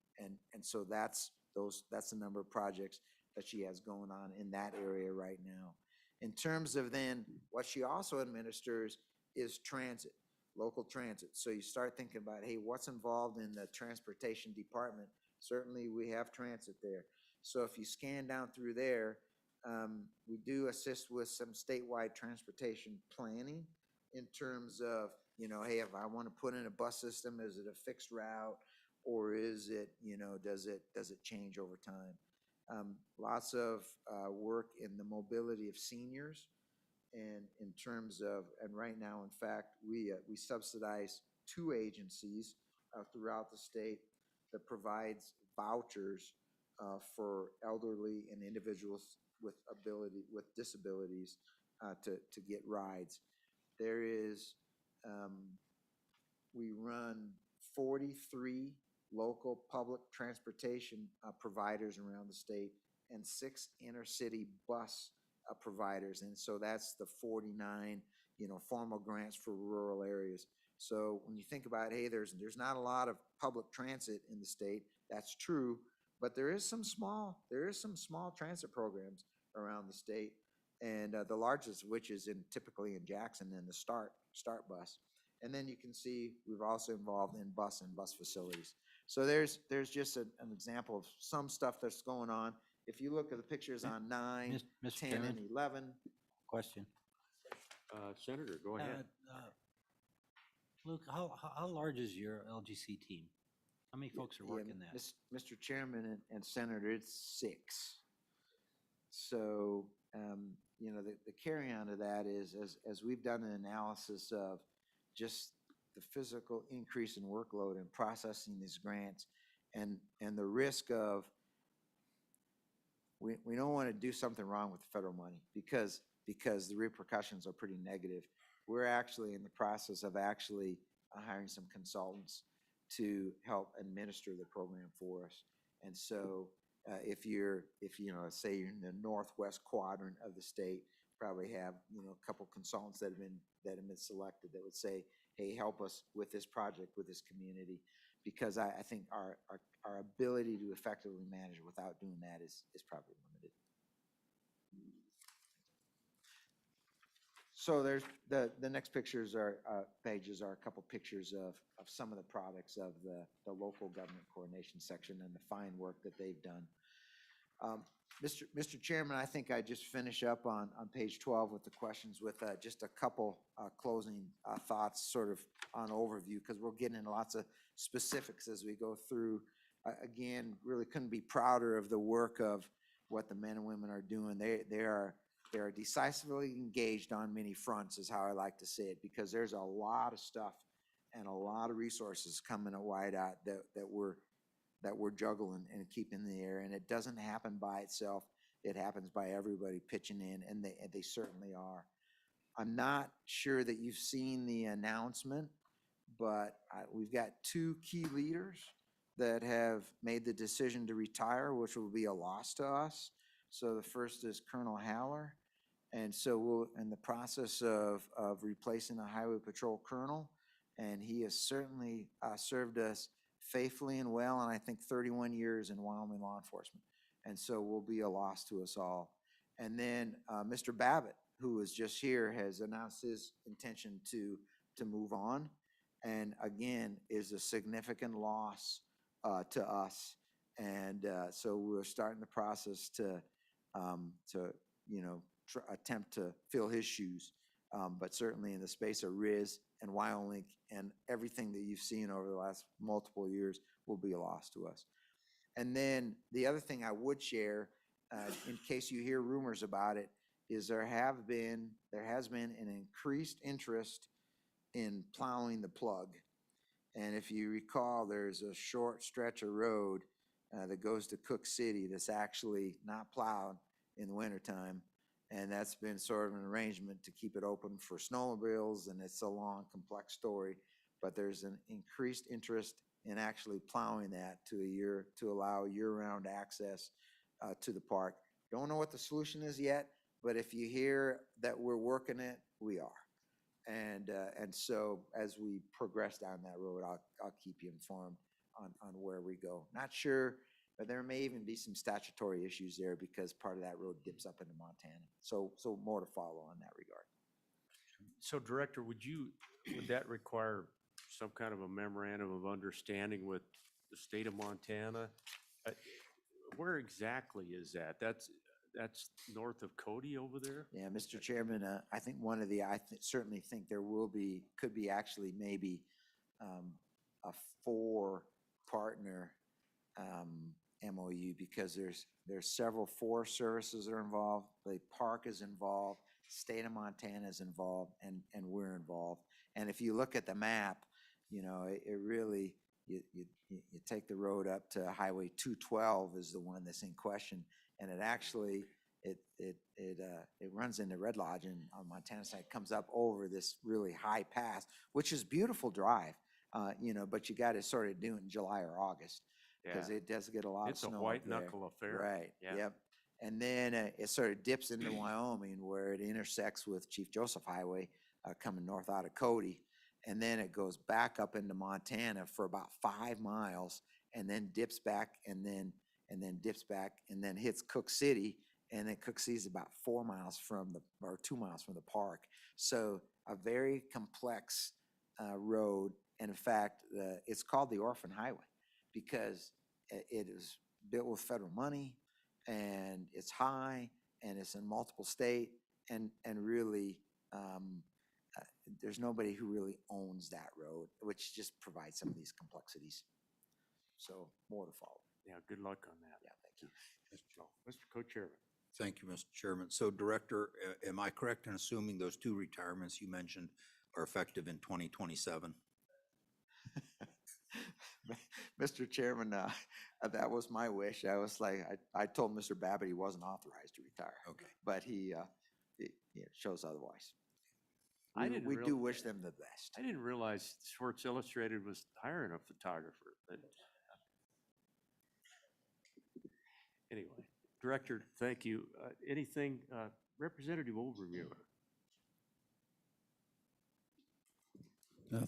And so that's the number of projects that she has going on in that area right now. In terms of then, what she also administers is transit, local transit. So you start thinking about, hey, what's involved in the transportation department? Certainly we have transit there. So if you scan down through there, we do assist with some statewide transportation planning in terms of, hey, if I want to put in a bus system, is it a fixed route, or is it, does it change over time? Lots of work in the mobility of seniors, and in terms of, and right now, in fact, we subsidize 2 agencies throughout the state that provides vouchers for elderly and individuals with disabilities to get rides. There is, we run 43 local public transportation providers around the state and 6 intercity bus providers. And so that's the 49, formal grants for rural areas. So when you think about, hey, there's not a lot of public transit in the state, that's true, but there is some small transit programs around the state, and the largest of which is typically in Jackson in the START bus. And then you can see we've also involved in bus facilities. So there's just an example of some stuff that's going on. If you look at the pictures on 9, Mr. 10, Chairman? and 11. Question. Senator, go ahead. Luke, how large is your LGC team? How many folks are working that? Mr. Chairman and Senator, it's 6. So, the carry-on to that is, as we've done an analysis of just the physical increase in workload and processing these grants, and the risk of we don't want to do something wrong with the federal money because the repercussions are pretty negative. We're actually in the process of actually hiring some consultants to help administer the program for us. And so if you know, say you're in the northwest quadrant of the state, probably have, you know, a couple consultants that have been selected that would say, hey, help us with this project, with this community, because I think our ability to effectively manage it without doing that is probably limited. So there's the next pictures are pages are a couple pictures of some of the products of the local government coordination section and the fine work that they've done. Mr. Chairman, I think I just finish up on page 12 with the questions with just a couple closing thoughts sort of on overview, because we'll get into lots of specifics as we go through. Again, really couldn't be prouder of the work of what the men and women are doing. They are decisively engaged on many fronts, is how I like to say it, because there's a lot of stuff and a lot of resources coming at YDOT that we're juggling and keeping in the air. And it doesn't happen by itself. It happens by everybody pitching in, and they certainly are. I'm not sure that you've seen the announcement, but we've got two key leaders that have made the decision to retire, which will be a loss to us. So the first is Colonel Haller. And so we're in the process of replacing a highway patrol colonel. And he has certainly served us faithfully and well, and I think 31 years in Wyoming law enforcement. And so will be a loss to us all. And then Mr. Babbitt, who was just here, has announced his intention to move on. And again, is a significant loss to us. And so we're starting the process to you know, attempt to fill his shoes. But certainly in the space of RIS and Wyoming and everything that you've seen over the last multiple years will be a loss to us. And then the other thing I would share, in case you hear rumors about it, is there has been an increased interest in plowing the plug. And if you recall, there's a short stretch of road that goes to Cook City that's actually not plowed in the wintertime. And that's been sort of an arrangement to keep it open for snowmobiles, and it's a long, complex story. But there's an increased interest in actually plowing that to allow year-round access to the park. Don't know what the solution is yet, but if you hear that we're working it, we are. And so as we progress down that road, I'll keep you informed on where we go. Not sure, but there may even be some statutory issues there because part of that road dips up into Montana. So more to follow on that regard. So Director, would that require some kind of a memorandum of understanding with the state of Montana? Where exactly is that? That's north of Cody over there? Yeah, Mr. Chairman, I think certainly think there could be actually maybe a 4-partner MOU, because there's several Forest Services that are involved, the park is involved, state of Montana is involved, and we're involved. And if you look at the map, you know, it really, you take the road up to Highway 212 is the one that's in question, and it actually it runs into Red Lodge, and on Montana side comes up over this really high pass, which is beautiful drive, you know, but you got to sort of do it in July or August. Because it does get a lot of snow. It's a white up there. knuckle affair. Right, Yeah. yep. And then it sort of dips into Wyoming where it intersects with Chief Joseph Highway coming north out of Cody. And then it goes back up into Montana for about 5 miles and then dips back and then dips back and then hits Cook City. And then Cook City is about 4 miles or 2 miles from the park. So a very complex road. And in fact, it's called the Orphan Highway, because it is built with federal money, and it's high, and it's in multiple state, and really there's nobody who really owns that road, which just provides some of these complexities. So more to follow. Yeah, good luck on that. Yeah, thank you. Mr. Co-Chairman. Thank you, Mr. Chairman. So Director, am I correct in assuming those 2 retirements you mentioned are effective in 2027? Mr. Chairman, that was my wish. I was like, I told Mr. Babbitt he wasn't authorized to retire. Okay. But he shows otherwise. I didn't We do real- wish them the best. I didn't realize Sports Illustrated was hiring a photographer, but anyway, Director, thank you. Anything, Representative Overmure?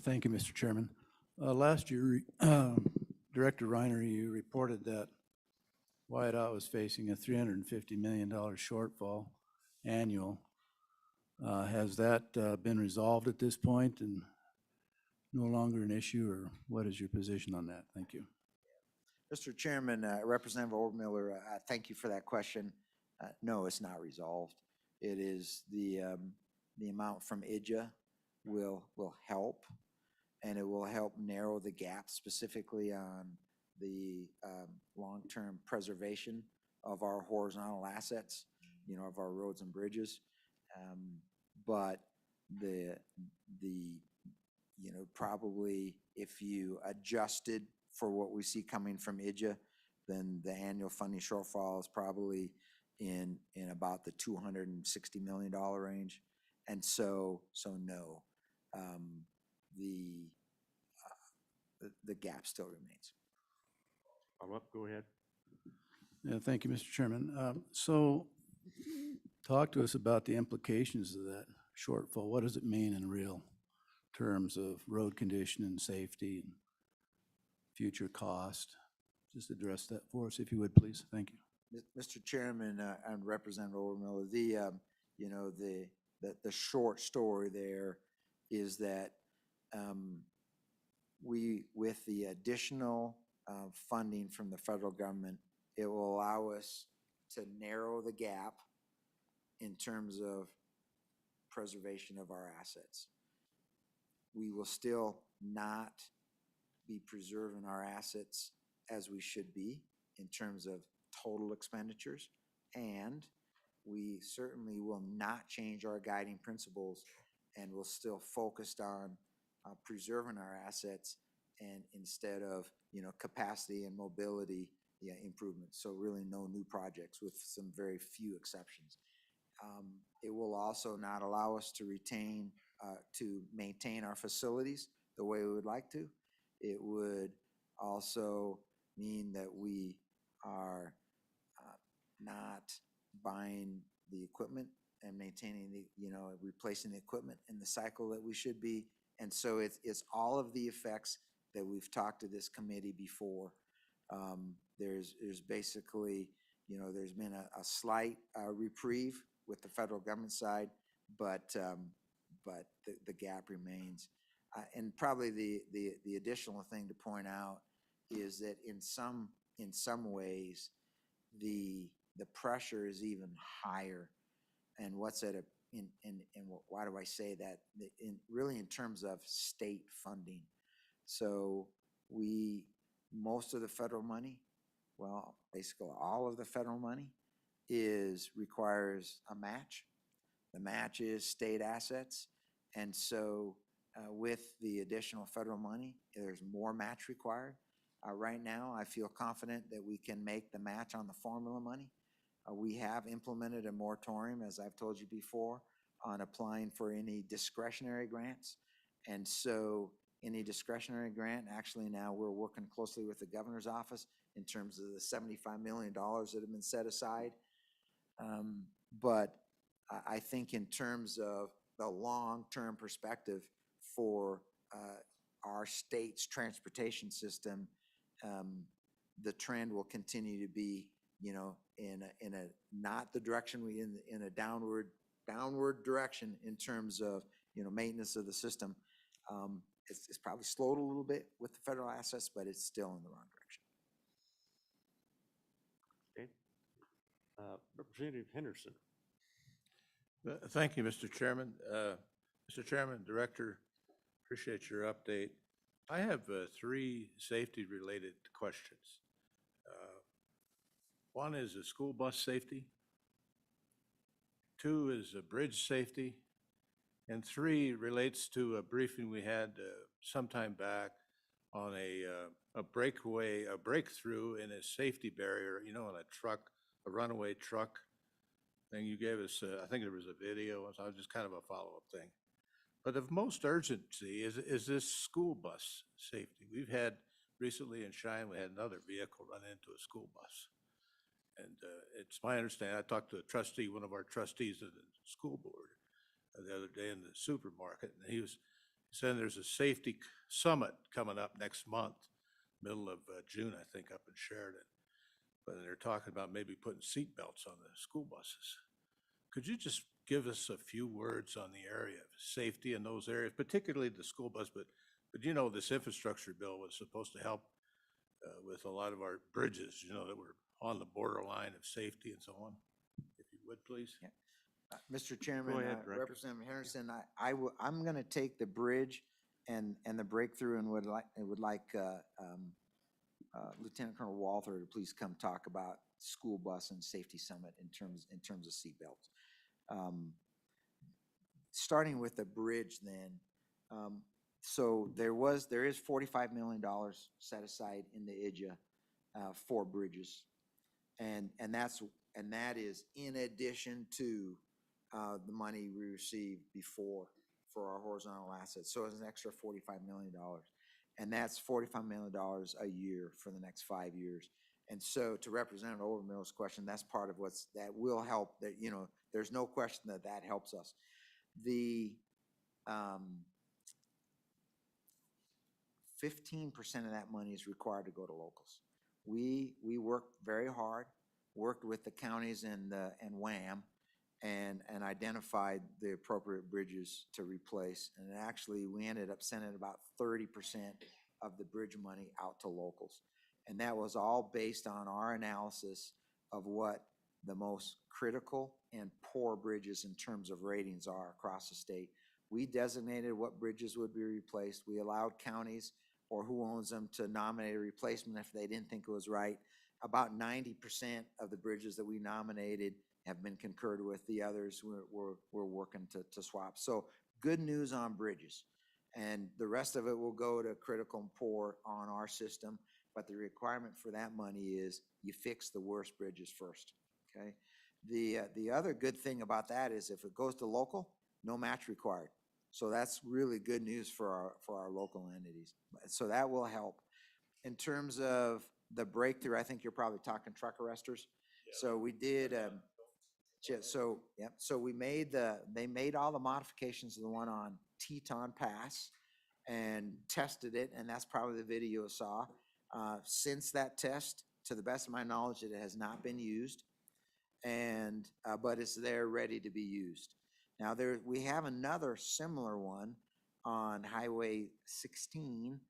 Thank you, Mr. Chairman. Last year, Director Reiner, you reported that Wyandotte was facing a $350 million shortfall annual. Has that been resolved at this point and no longer an issue, or what is your position on that? Thank you. Mr. Chairman, Representative Overmiller, thank you for that question. No, it's not resolved. It is the amount from IJA will help, and it will help narrow the gap specifically on the long-term preservation of our horizontal assets, of our roads and bridges. But probably if you adjusted for what we see coming from IJA, then the annual funding shortfall is probably in about the $260 million range. And so no, the gap still remains. Follow-up, go ahead. Yeah, thank you, Mr. Chairman. So talk to us about the implications of that shortfall. What does it mean in real terms of road condition and safety and future cost? Just address that for us, if you would, please. Thank you. Mr. Chairman and Representative Overmiller, the short story there is that with the additional funding from the federal government, it will allow us to narrow the gap in terms of preservation of our assets. We will still not be preserving our assets as we should be in terms of total expenditures, and we certainly will not change our guiding principles, and we'll still focused on preserving our assets and instead of capacity and mobility improvements. So really no new projects with some very few exceptions. It will also not allow us to maintain our facilities the way we would like to. It would also mean that we are not buying the equipment and maintaining replacing the equipment in the cycle that we should be. And so it's all of the effects that we've talked to this committee before. There's basically, there's been a slight reprieve with the federal government side, but the gap remains. And probably the additional thing to point out is that in some ways the pressure is even higher. And what's at why do I say that? Really in terms of state funding. So most of the federal money, well, basically all of the federal money requires a match. The match is state assets. And so with the additional federal money, there's more match required. Right now, I feel confident that we can make the match on the formula money. We have implemented a moratorium, as I've told you before, on applying for any discretionary grants. And so any discretionary grant, actually now we're working closely with the governor's office in terms of the $75 million that have been set aside. But I think in terms of the long-term perspective for our state's transportation system, the trend will continue to be, in a not the direction in a downward direction in terms of maintenance of the system. It's probably slowed a little bit with the federal assets, but it's still in the wrong direction. Okay. Representative Henderson. Thank you, Mr. Chairman. Mr. Chairman, Director, appreciate your update. I have 3 safety-related questions. One is a school bus safety, 2 is a bridge safety, and 3 relates to a briefing we had some time back on a breakaway, a breakthrough in a safety barrier, you know, in a truck, a runaway truck thing. You gave us, I think there was a video, so it was just kind of a follow-up thing. But of most urgency is this school bus safety. We've had recently in Cheyenne, we had another vehicle run into a school bus. And it's my understanding, I talked to a trustee, one of our trustees of the school board the other day in the supermarket, and he was saying there's a safety summit coming up next month, middle of June, I think, up in Sheridan. But they're talking about maybe putting seat belts on the school buses. Could you just give us a few words on the area of safety in those areas, particularly the school bus, but you know, this infrastructure bill was supposed to help with a lot of our bridges, you know, that were on the borderline of safety and so on. If you would, please. Yeah. Mr. Chairman, ahead, Director. Representative Henderson, I'm going to take the bridge and the breakthrough and would like Lieutenant Colonel Walther to please come talk about school bus and safety summit in terms of seatbelts. Starting with the bridge then, so there is $45 million set aside in the IJA for bridges, and that is in addition to the money we received before for our horizontal assets. So it's an extra $45 million, and that's $45 million a year for the next 5 years. And so, to Representative Overmill's question, that's part of that will help. That, you know, there's no question that helps us. The 15% of that money is required to go to locals. We worked very hard, worked with the counties and WAM, and identified the appropriate bridges to replace. And actually, we ended up sending about 30% of the bridge money out to locals. And that was all based on our analysis of what the most critical and poor bridges in terms of ratings are across the state. We designated what bridges would be replaced. We allowed counties or who owns them to nominate a replacement if they didn't think it was right. About 90% of the bridges that we nominated have been concurred with. The others we're working to swap. So good news on bridges. And the rest of it will go to critical and poor on our system. But the requirement for that money is you fix the worst bridges first, okay? The other good thing about that is if it goes to local, no match required. So that's really good news for our local entities. So that will help. In terms of the breakthrough, I think you're probably talking truck arresters. Yeah. So we did, so we made they made all the modifications of the one on Teton Pass and tested it, and that's probably the video you saw. Since that test, to the best of my knowledge, it has not been used, and but it's there ready to be used. Now we have another similar one on Highway 16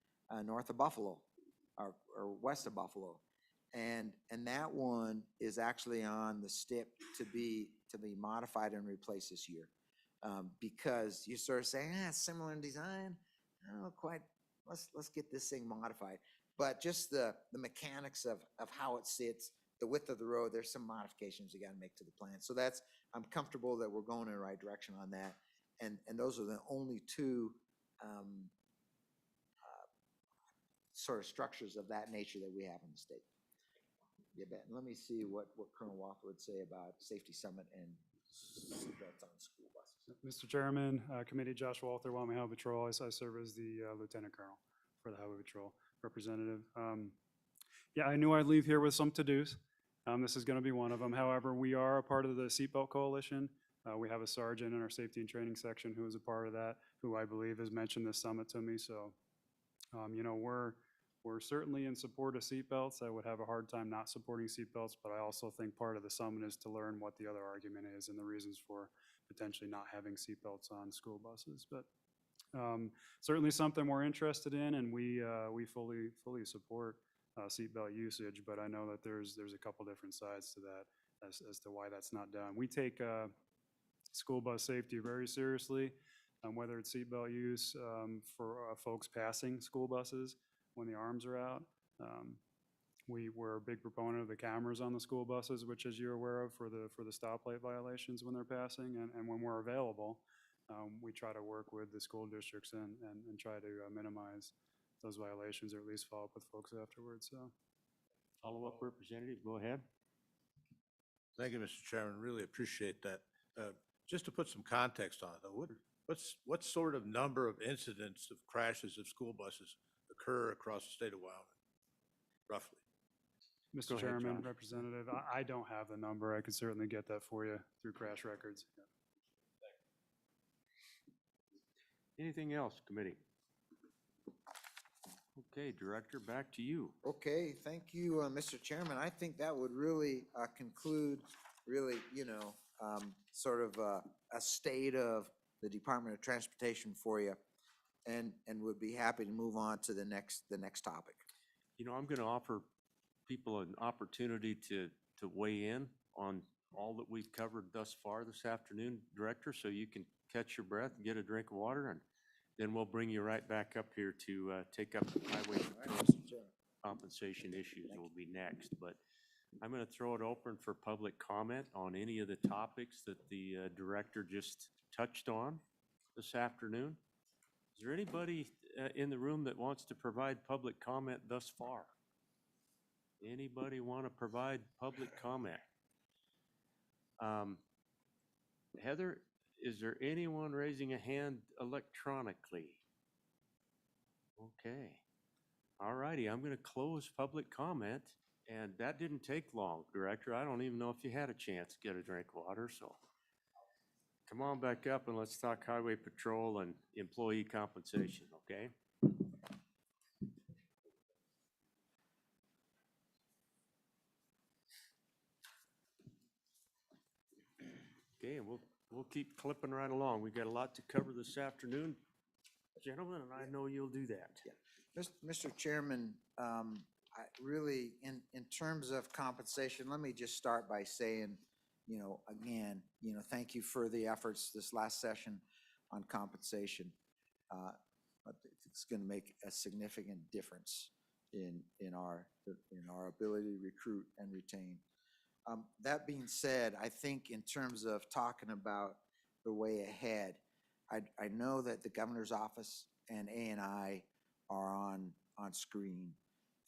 north of Buffalo, or west of Buffalo, and that one is actually on the STIP to be modified and replaced this year, because you sort of say, it's similar in design. I don't know quite. Let's get this thing modified. But just the mechanics of how it sits, the width of the road, there's some modifications you got to make to the plan. So I'm comfortable that we're going in the right direction on that. And those are the only two sort of structures of that nature that we have in the state. You bet. And let me see what Colonel Walker would say about Safety Summit and seatbelts on school buses. Mr. Chairman, Committee, Josh Walther, Wyoming Highway Patrol. I serve as the Lieutenant Colonel for the Highway Patrol representative. Yeah, I knew I'd leave here with some to-dos. This is going to be one of them. However, we are a part of the Seatbelt Coalition. We have a sergeant in our safety and training section who is a part of that, who I believe has mentioned this summit to me. So, you know, we're certainly in support of seatbelts. I would have a hard time not supporting seatbelts, but I also think part of the summit is to learn what the other argument is and the reasons for potentially not having seatbelts on school buses. But certainly something we're interested in, and we fully support seatbelt usage. But I know that there's a couple different sides to that as to why that's not done. We take school bus safety very seriously, whether it's seatbelt use for folks passing school buses when the arms are out. We're a big proponent of the cameras on the school buses, which, as you're aware of, for the stoplight violations when they're passing, and when we're available, we try to work with the school districts and try to minimize those violations, or at least follow up with folks afterwards, so. Follow-up representative, go ahead. Thank you, Mr. Chairman. Really appreciate that. Just to put some context on it, though, what sort of number of incidents of crashes of school buses occur across the state of Wyoming, roughly? Mr. Go ahead, Chairman, Josh. Representative, I don't have the number. I could certainly get that for you through crash records. Yeah. Anything else, committee? Okay, Director, back to you. Okay, thank you, Mr. Chairman. I think that would really conclude, really, sort of a state of the Department of Transportation for you, and would be happy to move on to the next topic. You know, I'm going to offer people an opportunity to weigh in on all that we've covered thus far this afternoon, Director, so you can catch your breath and get a drink of water, and then we'll bring you right back up here to take up the highway compensation issues will be next. But I'm going to throw it open for public comment on any of the topics that the Director just touched on this afternoon. Is there anybody in the room that wants to provide public comment thus far? Anybody want to provide public comment? Heather, is there anyone raising a hand electronically? Okay. All righty, I'm going to close public comment, and that didn't take long, Director. I don't even know if you had a chance to get a drink of water, so come on back up and let's talk highway patrol and employee compensation, okay? Okay, and we'll keep clipping right along. We've got a lot to cover this afternoon, gentlemen, and I know you'll do that. Yeah. Mr. Chairman, I really, in terms of compensation, let me just start by saying, again, thank you for the efforts this last session on compensation. It's going to make a significant difference in our ability to recruit and retain. That being said, I think in terms of talking about the way ahead, I know that the governor's office and A&I are on screen,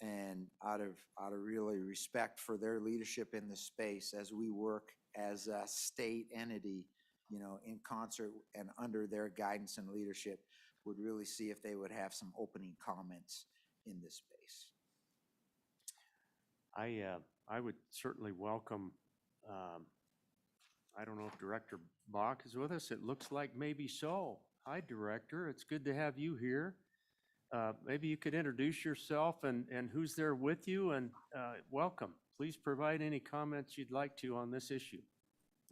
and out of really respect for their leadership in this space as we work as a state entity, in concert and under their guidance and leadership, would really see if they would have some opening comments in this space. I would certainly welcome, I don't know if Director Bach is with us. It looks like maybe so. Hi, Director. It's good to have you here. Maybe you could introduce yourself and who's there with you, and welcome. Please provide any comments you'd like to on this issue.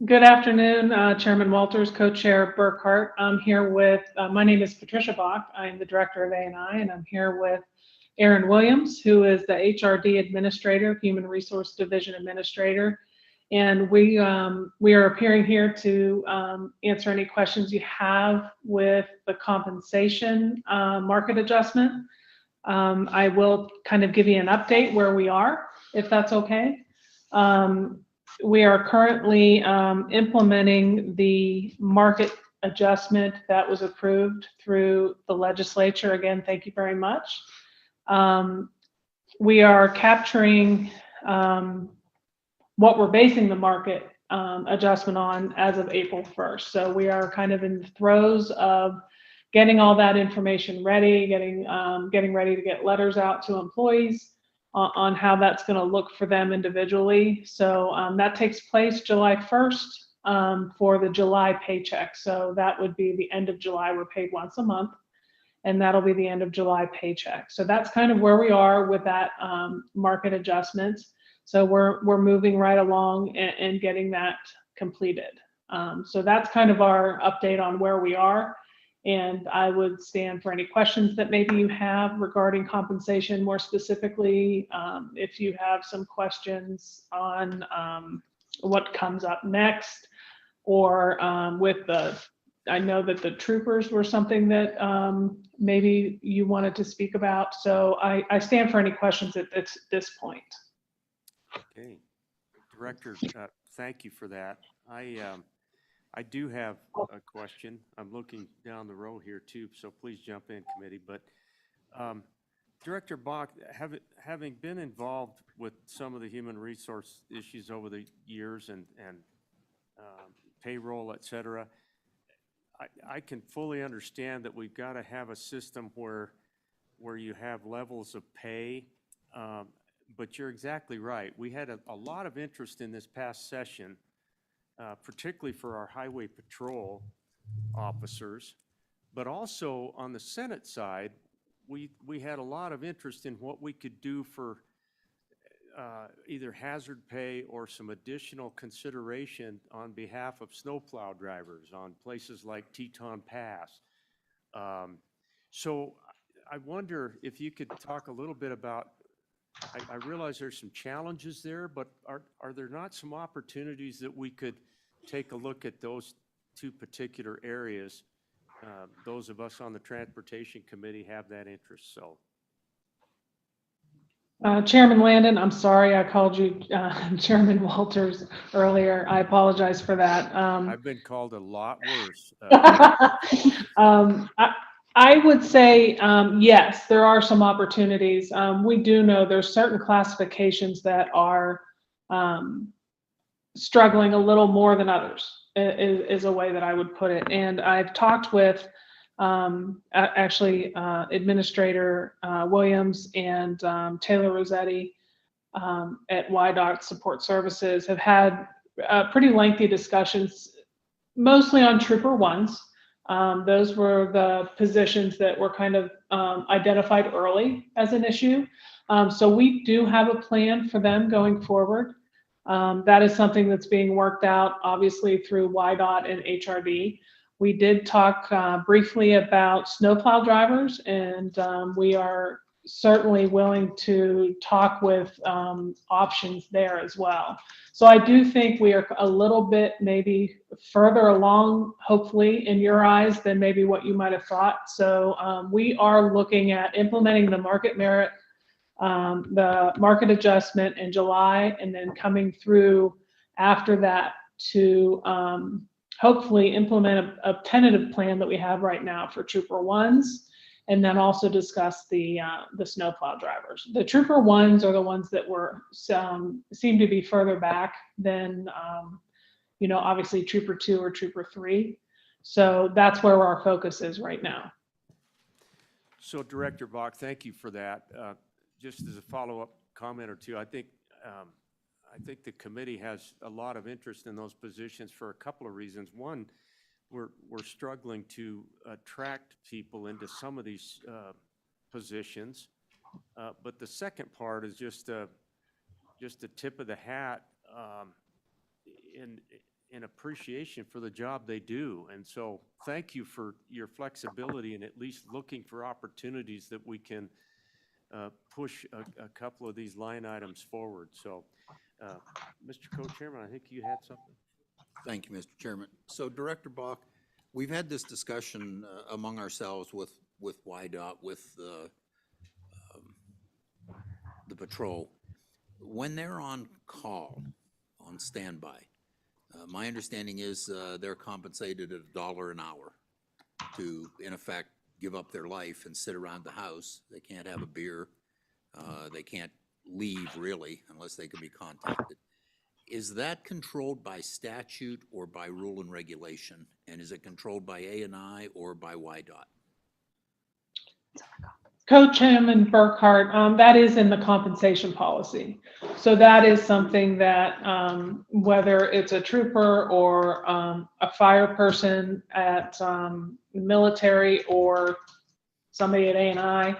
Good afternoon, Chairman Walters, Co-Chair Burkhart. I'm here with, my name is Patricia Bach. I'm the Director of A&I, and I'm here with Aaron Williams, who is the HRD Administrator, Human Resource Division Administrator. And we are appearing here to answer any questions you have with the compensation market adjustment. I will kind of give you an update where we are, if that's okay. We are currently implementing the market adjustment that was approved through the legislature. Again, thank you very much. We are capturing what we're basing the market adjustment on as of April 1st. So we are kind of in the throes of getting all that information ready, getting ready to get letters out to employees on how that's going to look for them individually. So that takes place July 1st for the July paycheck. So that would be the end of July. We're paid once a month, and that'll be the end of July paycheck. So that's kind of where we are with that market adjustment. So we're moving right along and getting that completed. So that's kind of our update on where we are. And I would stand for any questions that maybe you have regarding compensation more specifically. If you have some questions on what comes up next, or with I know that the troopers were something that maybe you wanted to speak about. So I stand for any questions at this point. Okay. Director, thank you for that. I do have a question. I'm looking down the row here too, so please jump in, committee. But Director Bach, having been involved with some of the human resource issues over the years and payroll, et cetera, I can fully understand that we've got to have a system where you have levels of pay, but you're exactly right. We had a lot of interest in this past session, particularly for our highway patrol officers, but also on the Senate side, we had a lot of interest in what we could do for either hazard pay or some additional consideration on behalf of snowplow drivers on places like Teton Pass. So I wonder if you could talk a little bit about, I realize there's some challenges there, but are there not some opportunities that we could take a look at those two particular areas? Those of us on the Transportation Committee have that interest, so. Chairman Landon, I'm sorry I called you Chairman Walters earlier. I apologize for that. I've been called a lot worse. I would say, yes, there are some opportunities. We do know there's certain classifications that are struggling a little more than others, is a way that I would put it. And I've talked with Administrator Williams and Taylor Rossetti at YDOT Support Services have had pretty lengthy discussions, mostly on Trooper 1s. Those were the positions that were kind of identified early as an issue. So we do have a plan for them going forward. That is something that's being worked out, obviously, through YDOT and HRD. We did talk briefly about snowplow drivers, and we are certainly willing to talk with options there as well. So I do think we are a little bit maybe further along, hopefully, in your eyes than maybe what you might have thought. So we are looking at implementing the market merit, the market adjustment in July, and then coming through after that to hopefully implement a tentative plan that we have right now for Trooper 1s, and then also discuss the snowplow drivers. The Trooper 1s are the ones that were seem to be further back than obviously Trooper 2 or Trooper 3. So that's where our focus is right now. So Director Bach, thank you for that. Just as a follow-up comment or two, I think the committee has a lot of interest in those positions for a couple of reasons. One, we're struggling to attract people into some of these positions, but the second part is just a tip of the hat in appreciation for the job they do. And so thank you for your flexibility and at least looking for opportunities that we can push a couple of these line items forward. So, Mr. Co-Chairman, I think you had something. Thank you, Mr. Chairman. So Director Bach, we've had this discussion among ourselves with YDOT, with the patrol. When they're on call, on standby, my understanding is they're compensated at $1 an hour to, in effect, give up their life and sit around the house. They can't have a beer. They can't leave, really, unless they can be contacted. Is that controlled by statute or by rule and regulation? And is it controlled by A&I or by YDOT? Co-Chairman Burkhart, that is in the compensation policy. So that is something that whether it's a trooper or a fire person at military or somebody at A&I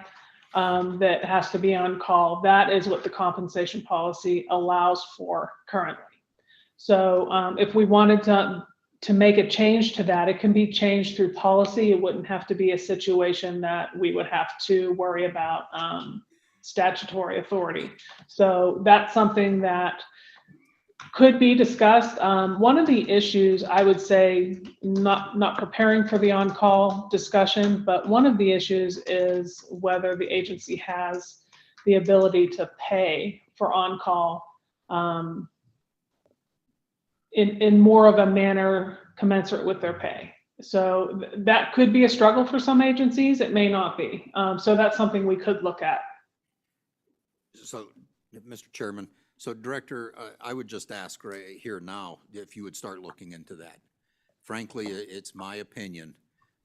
that has to be on call, that is what the compensation policy allows for currently. So if we wanted to make a change to that, it can be changed through policy. It wouldn't have to be a situation that we would have to worry about statutory authority. So that's something that could be discussed. One of the issues, I would say, not preparing for the on-call discussion, but one of the issues is whether the agency has the ability to pay for on-call in more of a manner commensurate with their pay. So that could be a struggle for some agencies. It may not be. So that's something we could look at So, Mr. Chairman, so Director, I would just ask right here now if you would start looking into that. Frankly, it's my opinion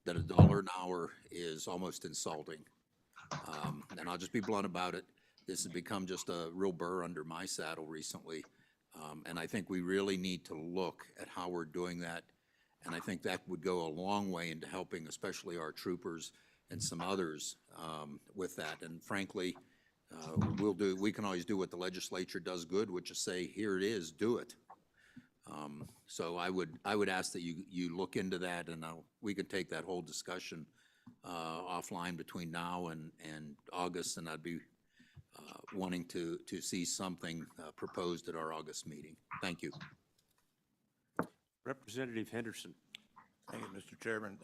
that $1 an hour is almost insulting. And I'll just be blunt about it. This has become just a real burr under my saddle recently. And I think we really need to look at how we're doing that. And I think that would go a long way into helping, especially our troopers and some others with that. And frankly, we can always do what the legislature does good, which is say, here it is, do it. So I would ask that you look into that, and we could take that whole discussion offline between now and August, and I'd be wanting to see something proposed at our August meeting. Thank you. Representative Henderson. Thank you, Mr. Chairman.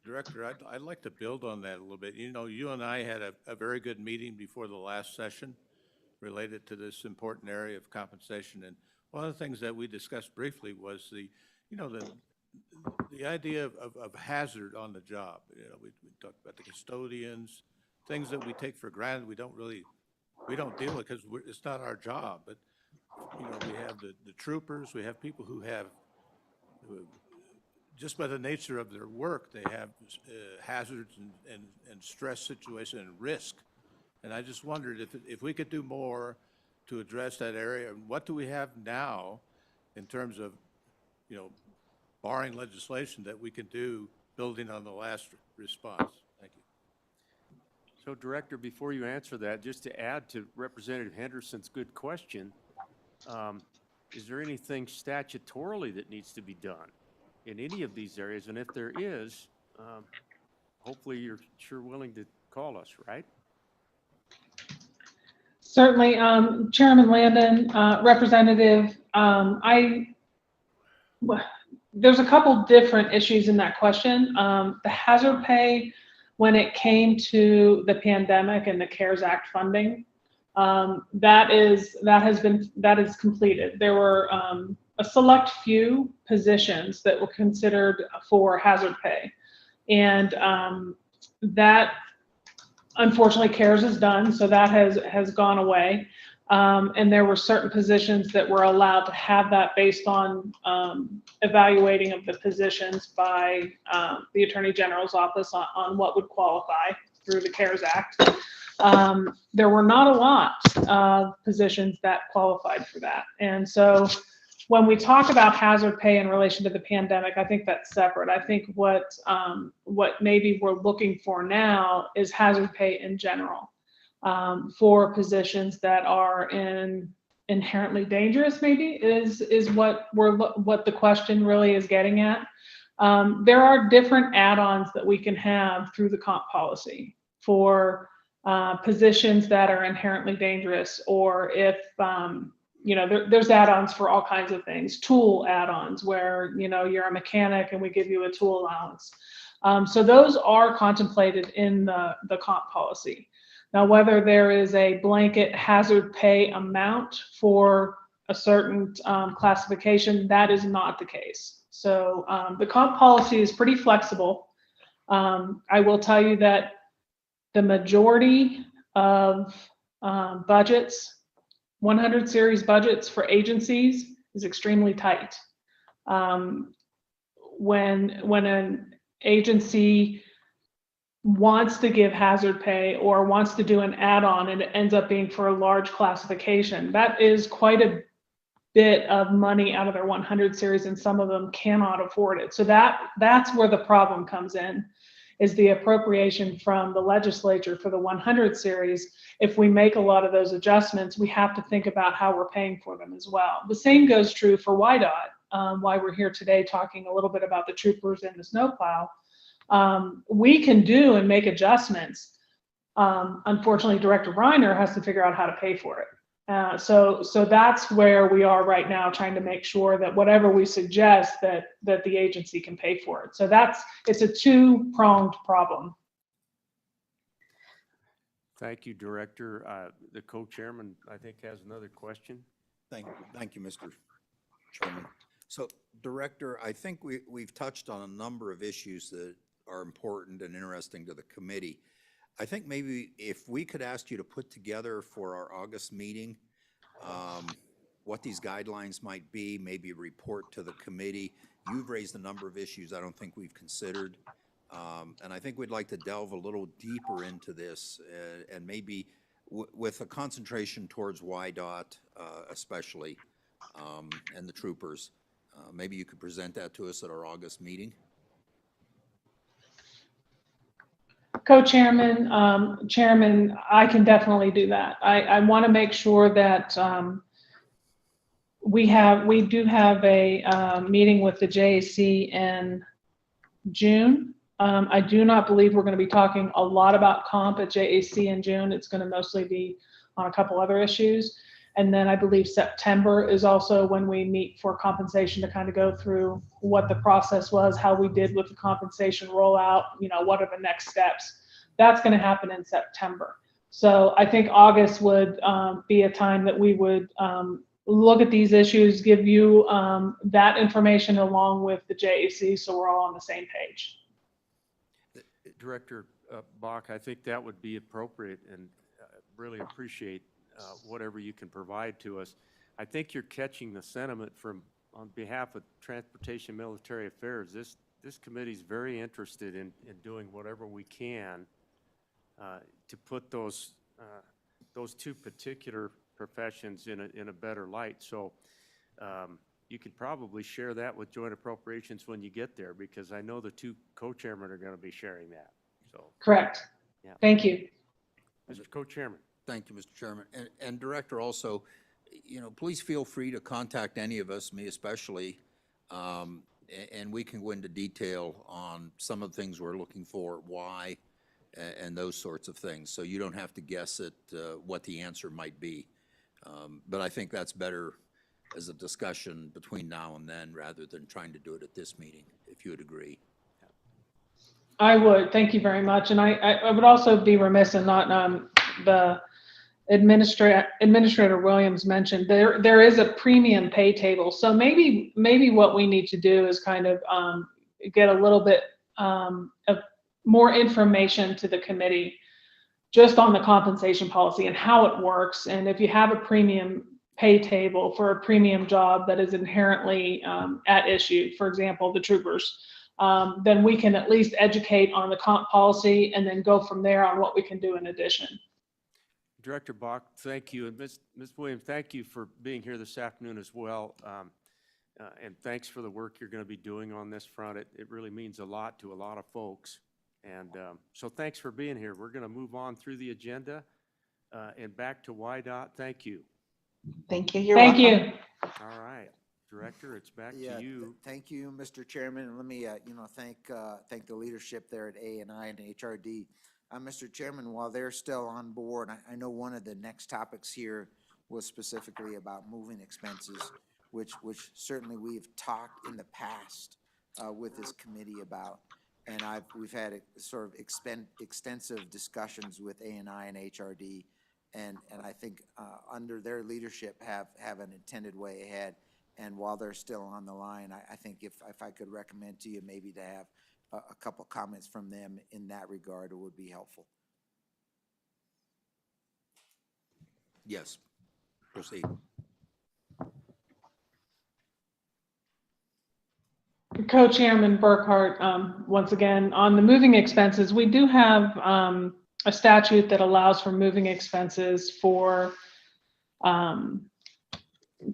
Director, I'd like to build on that a little bit. You know, you and I had a very good meeting before the last session related to this important area of compensation. And one of the things that we discussed briefly was the idea of hazard on the job. You know, we talked about the custodians, things that we take for granted. We don't deal with because it's not our job. But, you know, we have the troopers, we have people who have, just by the nature of their work, they have hazards and stress situation and risk. And I just wondered if we could do more to address that area. And what do we have now in terms of, you know, barring legislation that we can do building on the last response? Thank you. So Director, before you answer that, just to add to Representative Henderson's good question, is there anything statutorily that needs to be done in any of these areas? And if there is, hopefully you're sure willing to call us, right? Certainly, Chairman Landon, Representative, there's a couple different issues in that question. The hazard pay, when it came to the pandemic and the CARES Act funding, that is completed. There were a select few positions that were considered for hazard pay, and that unfortunately CARES is done, so that has gone away. And there were certain positions that were allowed to have that based on evaluating of the positions by the Attorney General's office on what would qualify through the CARES Act. There were not a lot of positions that qualified for that. And so when we talk about hazard pay in relation to the pandemic, I think that's separate. I think what maybe we're looking for now is hazard pay in general for positions that are inherently dangerous, maybe is what the question really is getting at. There are different add-ons that we can have through the comp policy for positions that are inherently dangerous, or if you know, there's add-ons for all kinds of things, tool add-ons where, you know, you're a mechanic and we give you a tool allowance. So those are contemplated in the comp policy. Now, whether there is a blanket hazard pay amount for a certain classification, that is not the case. So the comp policy is pretty flexible. I will tell you that the majority of budgets, 100 series budgets for agencies, is extremely tight. When an agency wants to give hazard pay or wants to do an add-on and it ends up being for a large classification, that is quite a bit of money out of their 100 series, and some of them cannot afford it. So that's where the problem comes in, is the appropriation from the legislature for the 100 series. If we make a lot of those adjustments, we have to think about how we're paying for them as well. The same goes true for YDOT, why we're here today talking a little bit about the troopers and the snowplow. We can do and make adjustments. Unfortunately, Director Reiner has to figure out how to pay for it. So that's where we are right now, trying to make sure that whatever we suggest that the agency can pay for it. So it's a two-pronged problem. Thank you, Director. The co-chairman, I think, has another question. Thank you, Mr. Chairman. So, Director, I think we've touched on a number of issues that are important and interesting to the committee. I think maybe if we could ask you to put together for our August meeting, what these guidelines might be, maybe a report to the committee. You've raised a number of issues I don't think we've considered. And I think we'd like to delve a little deeper into this and maybe with a concentration towards YDOT especially, and the troopers. Maybe you could present that to us at our August meeting. Co-chairman, chairman, I can definitely do that. I want to make sure that we do have a meeting with the JAC in June. I do not believe we're going to be talking a lot about comp at JAC in June. It's going to mostly be on a couple other issues. And then I believe September is also when we meet for compensation to kind of go through what the process was, how we did with the compensation rollout, what are the next steps. That's going to happen in September. So I think August would be a time that we would look at these issues, give you that information along with the JAC so we're all on the same page. Director Bach, I think that would be appropriate, and really appreciate whatever you can provide to us. I think you're catching the sentiment from, on behalf of Transportation Military Affairs, this committee's very interested in doing whatever we can to put those two particular professions in a better light. So you could probably share that with joint appropriations when you get there, because I know the two co-chairmen are going to be sharing that. So Correct. yeah. Thank you. Mr. Co-chairman. Thank you, Mr. Chairman. And Director, also, please feel free to contact any of us, me especially, and we can go into detail on some of the things we're looking for, why, and those sorts of things. So you don't have to guess at what the answer might be. But I think that's better as a discussion between now and then rather than trying to do it at this meeting, if you would agree. I would. Thank you very much. And I would also be remiss in not, the Administrator Williams mentioned there is a premium pay table. So maybe what we need to do is kind of get a little bit of more information to the committee just on the compensation policy and how it works. And if you have a premium pay table for a premium job that is inherently at issue, for example, the troopers, then we can at least educate on the comp policy and then go from there on what we can do in addition. Director Bach, thank you. And Ms. Williams, thank you for being here this afternoon as well. And thanks for the work you're going to be doing on this front. It really means a lot to a lot of folks. And so thanks for being here. We're going to move on through the agenda and back to YDOT. Thank you. Thank you. You're Thank welcome. you. All right. Director, it's back Yeah, to you. thank you, Mr. Chairman, and let me, thank the leadership there at A&I and HRD. Mr. Chairman, while they're still on board, I know one of the next topics here was specifically about moving expenses, which certainly we've talked in the past with this committee about, and we've had sort of extensive discussions with A&I and HRD, and I think under their leadership have an intended way ahead. And while they're still on the line, I think if I could recommend to you maybe to have a couple comments from them in that regard, it would be helpful. Yes, proceed. Co-Chairman Burkhart, once again, on the moving expenses, we do have a statute that allows for moving expenses for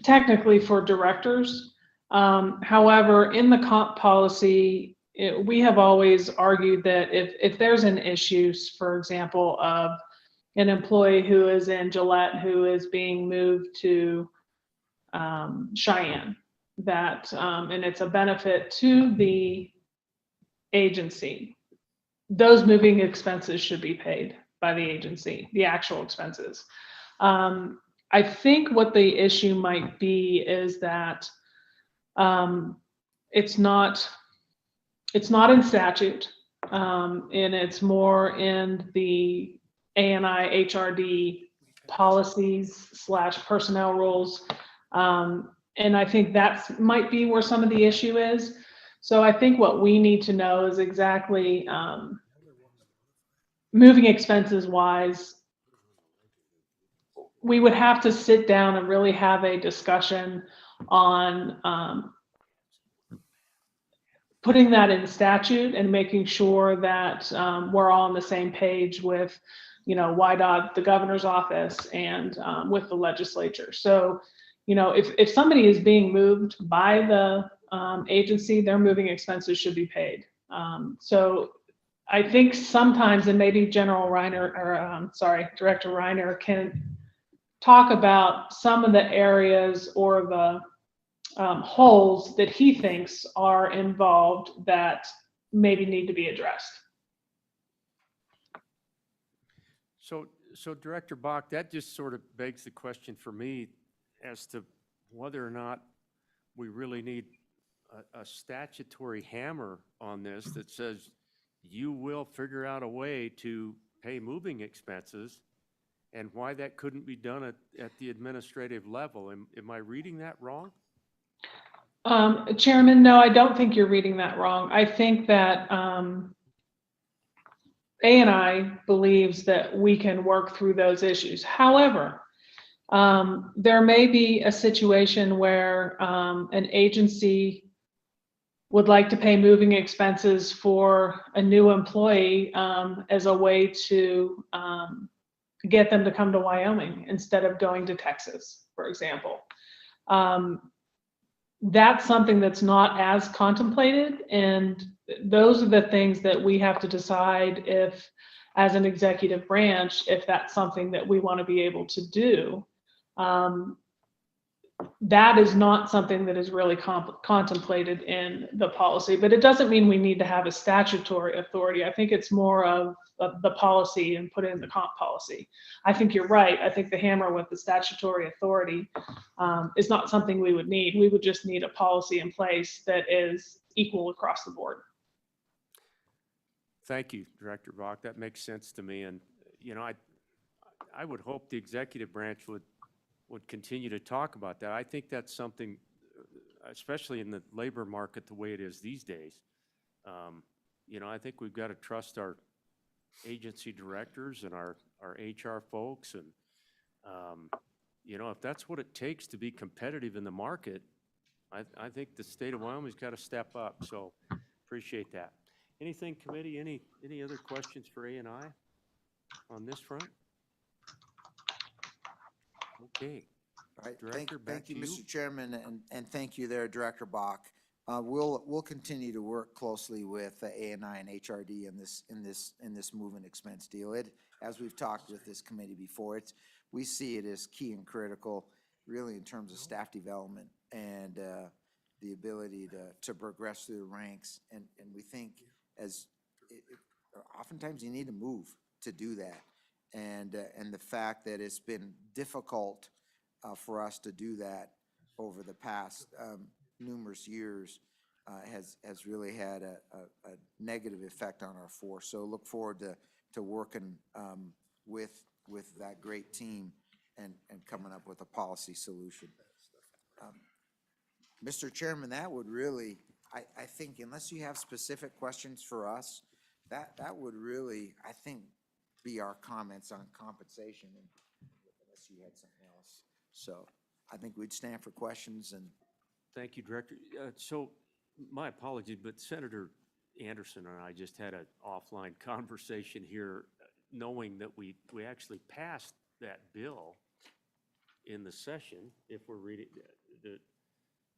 technically for directors. However, in the comp policy, we have always argued that if there's an issue, for example, of an employee who is in Gillette who is being moved to Cheyenne, that and it's a benefit to the agency, those moving expenses should be paid by the agency, the actual expenses. I think what the issue might be is that it's not in statute, and it's more in the A&I HRD policies / personnel rules. And I think that might be where some of the issue is. So I think what we need to know is exactly moving expenses wise, we would have to sit down and really have a discussion on putting that in statute and making sure that we're all on the same page with, YDOT, the governor's office, and with the legislature. So, if somebody is being moved by the agency, their moving expenses should be paid. So I think sometimes, and maybe Director Reiner can talk about some of the areas or the holes that he thinks are involved that maybe need to be addressed. So Director Bach, that just sort of begs the question for me as to whether or not we really need a statutory hammer on this that says you will figure out a way to pay moving expenses, and why that couldn't be done at the administrative level. Am I reading that wrong? Chairman, no, I don't think you're reading that wrong. I think that A&I believes that we can work through those issues. However, there may be a situation where an agency would like to pay moving expenses for a new employee as a way to get them to come to Wyoming instead of going to Texas, for example. That's something that's not as contemplated, and those are the things that we have to decide if, as an executive branch, if that's something that we want to be able to do. That is not something that is really contemplated in the policy, but it doesn't mean we need to have a statutory authority. I think it's more of the policy and put it in the comp policy. I think you're right. I think the hammer with the statutory authority is not something we would need. We would just need a policy in place that is equal across the board. Thank you, Director Bach. That makes sense to me. And, I would hope the executive branch would continue to talk about that. I think that's something, especially in the labor market the way it is these days. I think we've got to trust our agency directors and our HR folks. And, if that's what it takes to be competitive in the market, I think the state of Wyoming's got to step up. So appreciate that. Anything, committee, any other questions for A&I on this front? Okay. All right, Director, back thank you, to you. Mr. Chairman, and thank you there, Director Bach. We'll continue to work closely with A&I and HRD in this moving expense deal. As we've talked with this committee before, we see it as key and critical, really, in terms of staff development and the ability to progress through the ranks. And we think oftentimes you need to move to do that. And the fact that it's been difficult for us to do that over the past numerous years has really had a negative effect on our force. So look forward to working with that great team and coming up with a policy solution. Mr. Chairman, that would really, I think, unless you have specific questions for us, that would really, I think, be our comments on compensation, and unless you had something else. So I think we'd stand for questions. And Thank you, Director. So my apologies, but Senator Anderson and I just had an offline conversation here, knowing that we actually passed that bill in the session, if we're reading the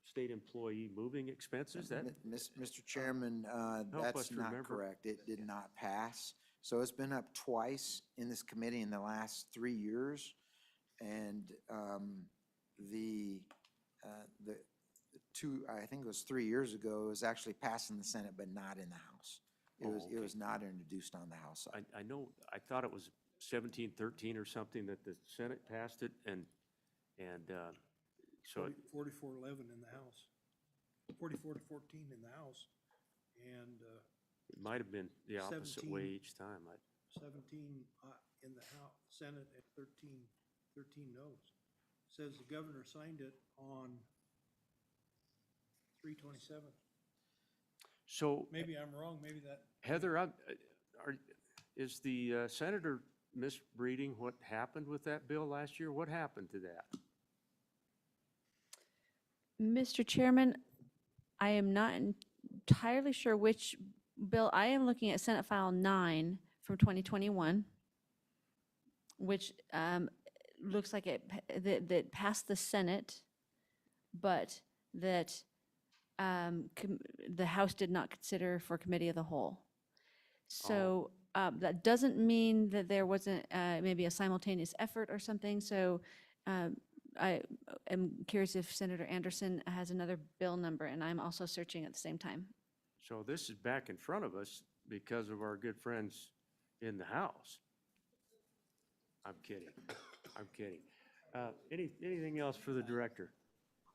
state employee moving expenses. That Mr. Chairman, that's not remember. correct. It did not pass. So it's been up twice in this committee in the last 3 years. And the two, I think it was 3 years ago, it was actually passed in the Senate, but not in the House. It was not introduced on the House side. I know, I thought it was 1713 or something that the Senate passed it, and so. 4411 in the House, 44 to 14 in the House, and It might have been the opposite 17 way each time. 17 in the House, Senate, and 13 noes. Says the governor signed it on 3/27. So Maybe I'm wrong, maybe that. Heather, is the senator misreading what happened with that bill last year? What happened to that? Mr. Chairman, I am not entirely sure which bill. I am looking at Senate File 9 from 2021, which looks like that passed the Senate, but that the House did not consider for committee of the whole. So that doesn't mean that there wasn't maybe a simultaneous effort or something. So I am curious if Senator Anderson has another bill number, and I'm also searching at the same time. So this is back in front of us because of our good friends in the House. I'm kidding. I'm kidding. Anything else for the director?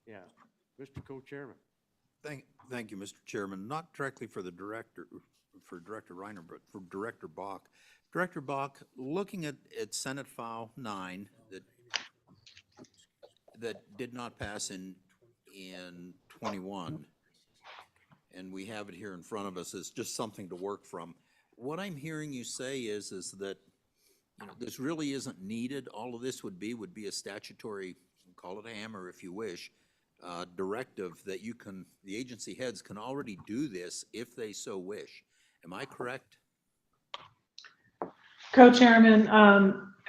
Yeah, Mr. Co-Chairman. Thank you, Mr. Chairman. Not directly for the director, for Director Reiner, but for Director Bach. Director Bach, looking at Senate File 9 that did not pass in 21, and we have it here in front of us as just something to work from. What I'm hearing you say is that this really isn't needed. All of this would be a statutory, call it a hammer if you wish, directive that the agency heads can already do this if they so wish. Am I correct? Co-chairman,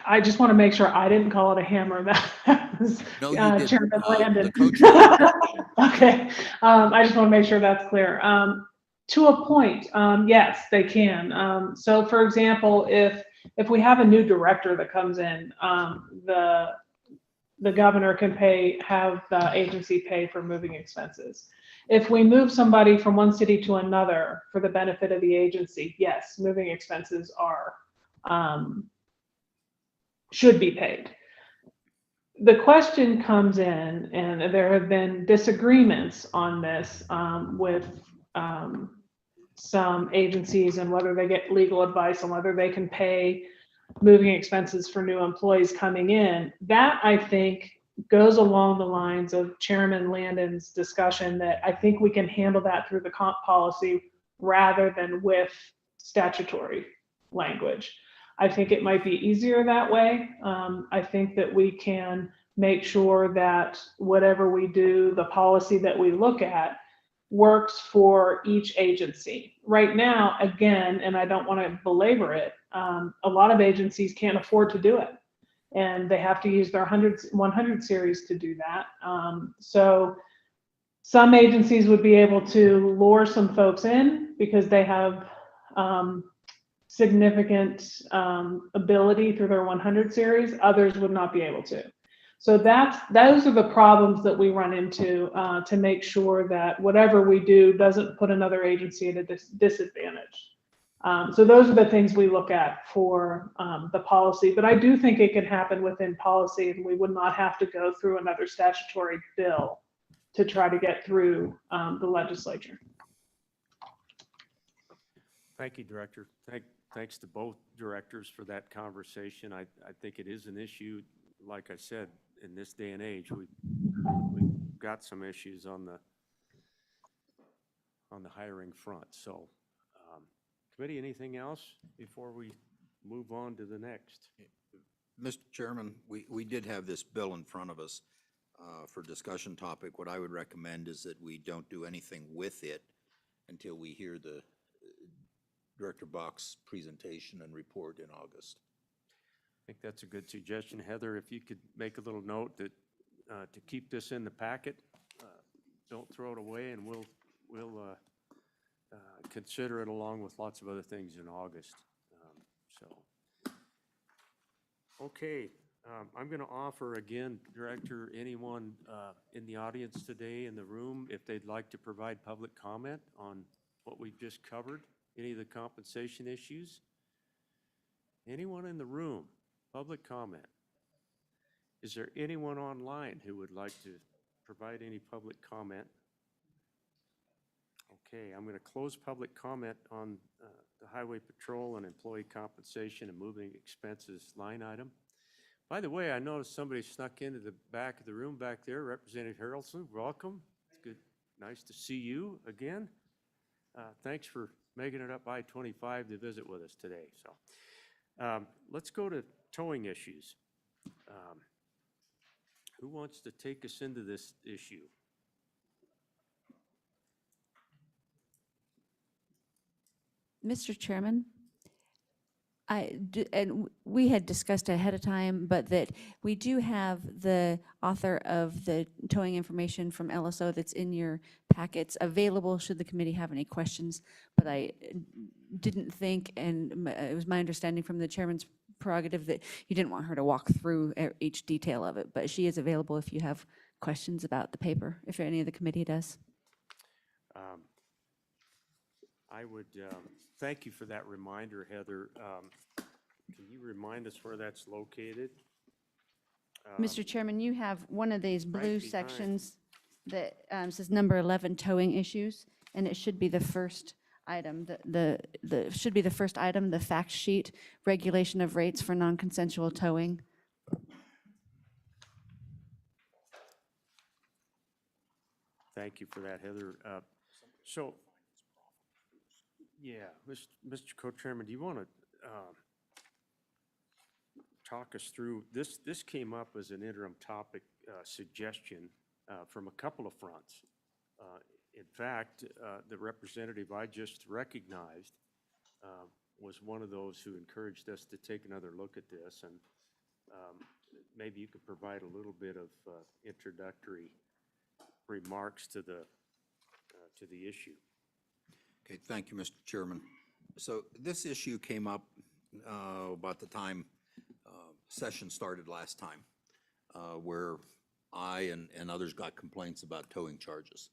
I just want to make sure I didn't call it a hammer. That was No, you didn't. Chairman Landon. The co-chairman. Okay, I just want to make sure that's clear. To a point, yes, they can. So for example, if we have a new director that comes in, the governor can have the agency pay for moving expenses. If we move somebody from one city to another for the benefit of the agency, yes, moving expenses should be paid. The question comes in, and there have been disagreements on this with some agencies and whether they get legal advice on whether they can pay moving expenses for new employees coming in. That, I think, goes along the lines of Chairman Landon's discussion that I think we can handle that through the comp policy rather than with statutory language. I think it might be easier that way. I think that we can make sure that whatever we do, the policy that we look at, works for each agency. Right now, again, and I don't want to belabor it, a lot of agencies can't afford to do it. And they have to use their 100 series to do that. So some agencies would be able to lure some folks in because they have significant ability through their 100 series. Others would not be able to. So those are the problems that we run into to make sure that whatever we do doesn't put another agency at a disadvantage. So those are the things we look at for the policy. But I do think it can happen within policy, and we would not have to go through another statutory bill to try to get through the legislature. Thank you, Director. Thanks to both directors for that conversation. I think it is an issue, like I said, in this day and age. We've got some issues on the hiring front. So, committee, anything else before we move on to the next? Mr. Chairman, we did have this bill in front of us for discussion topic. What I would recommend is that we don't do anything with it until we hear the Director Bach's presentation and report in August. I think that's a good suggestion. Heather, if you could make a little note that to keep this in the packet, don't throw it away, and we'll consider it along with lots of other things in August. Okay, I'm going to offer again, Director, anyone in the audience today in the room, if they'd like to provide public comment on what we've just covered, any of the compensation issues. Anyone in the room? Public comment. Is there anyone online who would like to provide any public comment? Okay, I'm going to close public comment on the Highway Patrol and employee compensation and moving expenses line item. By the way, I noticed somebody snuck into the back of the room back there. Representative Harrelson, welcome. It's good, nice to see you again. Thanks for making it up I-25 to visit with us today, so. Let's go to towing issues. Who wants to take us into this issue? Mr. Chairman, we had discussed ahead of time, but that we do have the author of the towing information from LSO that's in your packets available should the committee have any questions. But I didn't think, and it was my understanding from the chairman's prerogative that you didn't want her to walk through each detail of it, but she is available if you have questions about the paper, if any of the committee does. I would thank you for that reminder, Heather. Can you remind us where that's located? Mr. Chairman, you have one of these right blue behind. sections that says number 11, towing issues, and it should be the first item, should be the first item, the fact sheet, regulation of rates for non-consensual towing. Thank you for that, Heather. So, yeah, Mr. Co-Chairman, do you want to talk us through, this came up as an interim topic suggestion from a couple of fronts. In fact, the representative I just recognized was one of those who encouraged us to take another look at this, and maybe you could provide a little bit of introductory remarks to the issue. Okay, thank you, Mr. Chairman. So this issue came up about the time session started last time, where I and others got complaints about towing charges.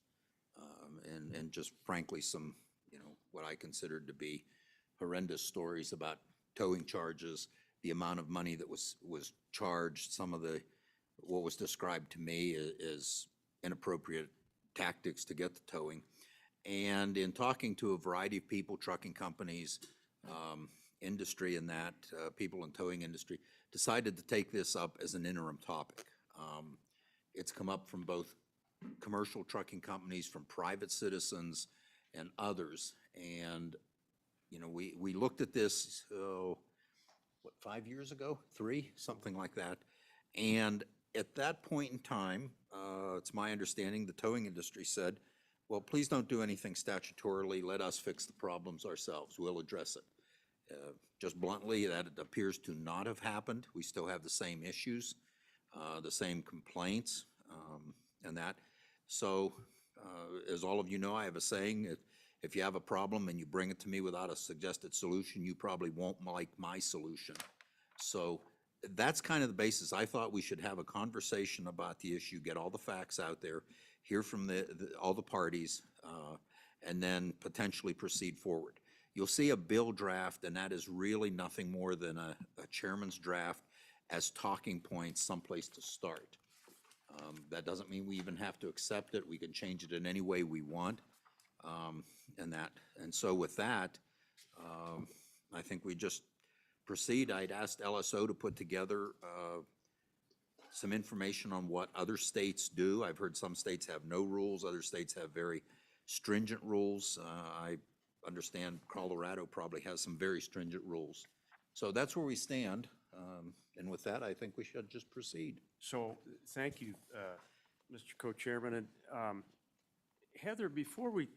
And just frankly, some, what I considered to be horrendous stories about towing charges, the amount of money that was charged, some of what was described to me as inappropriate tactics to get the towing. And in talking to a variety of people, trucking companies, industry and that, people in towing industry, decided to take this up as an interim topic. It's come up from both commercial trucking companies, from private citizens and others. And, we looked at this, 5 years ago? 3? Something like that. And at that point in time, it's my understanding, the towing industry said, well, please don't do anything statutorily. Let us fix the problems ourselves. We'll address it. Just bluntly, that appears to not have happened. We still have the same issues, the same complaints, and that. So, as all of you know, I have a saying, if you have a problem and you bring it to me without a suggested solution, you probably won't like my solution. So that's kind of the basis. I thought we should have a conversation about the issue, get all the facts out there, hear from all the parties, and then potentially proceed forward. You'll see a bill draft, and that is really nothing more than a chairman's draft as talking points, someplace to start. That doesn't mean we even have to accept it. We can change it in any way we want, and so with that, I think we just proceed. I'd asked LSO to put together some information on what other states do. I've heard some states have no rules, other states have very stringent rules. I understand Colorado probably has some very stringent rules. So that's where we stand, and with that, I think we should just proceed. So, thank you, Mr. Co-Chairman. And Heather, before we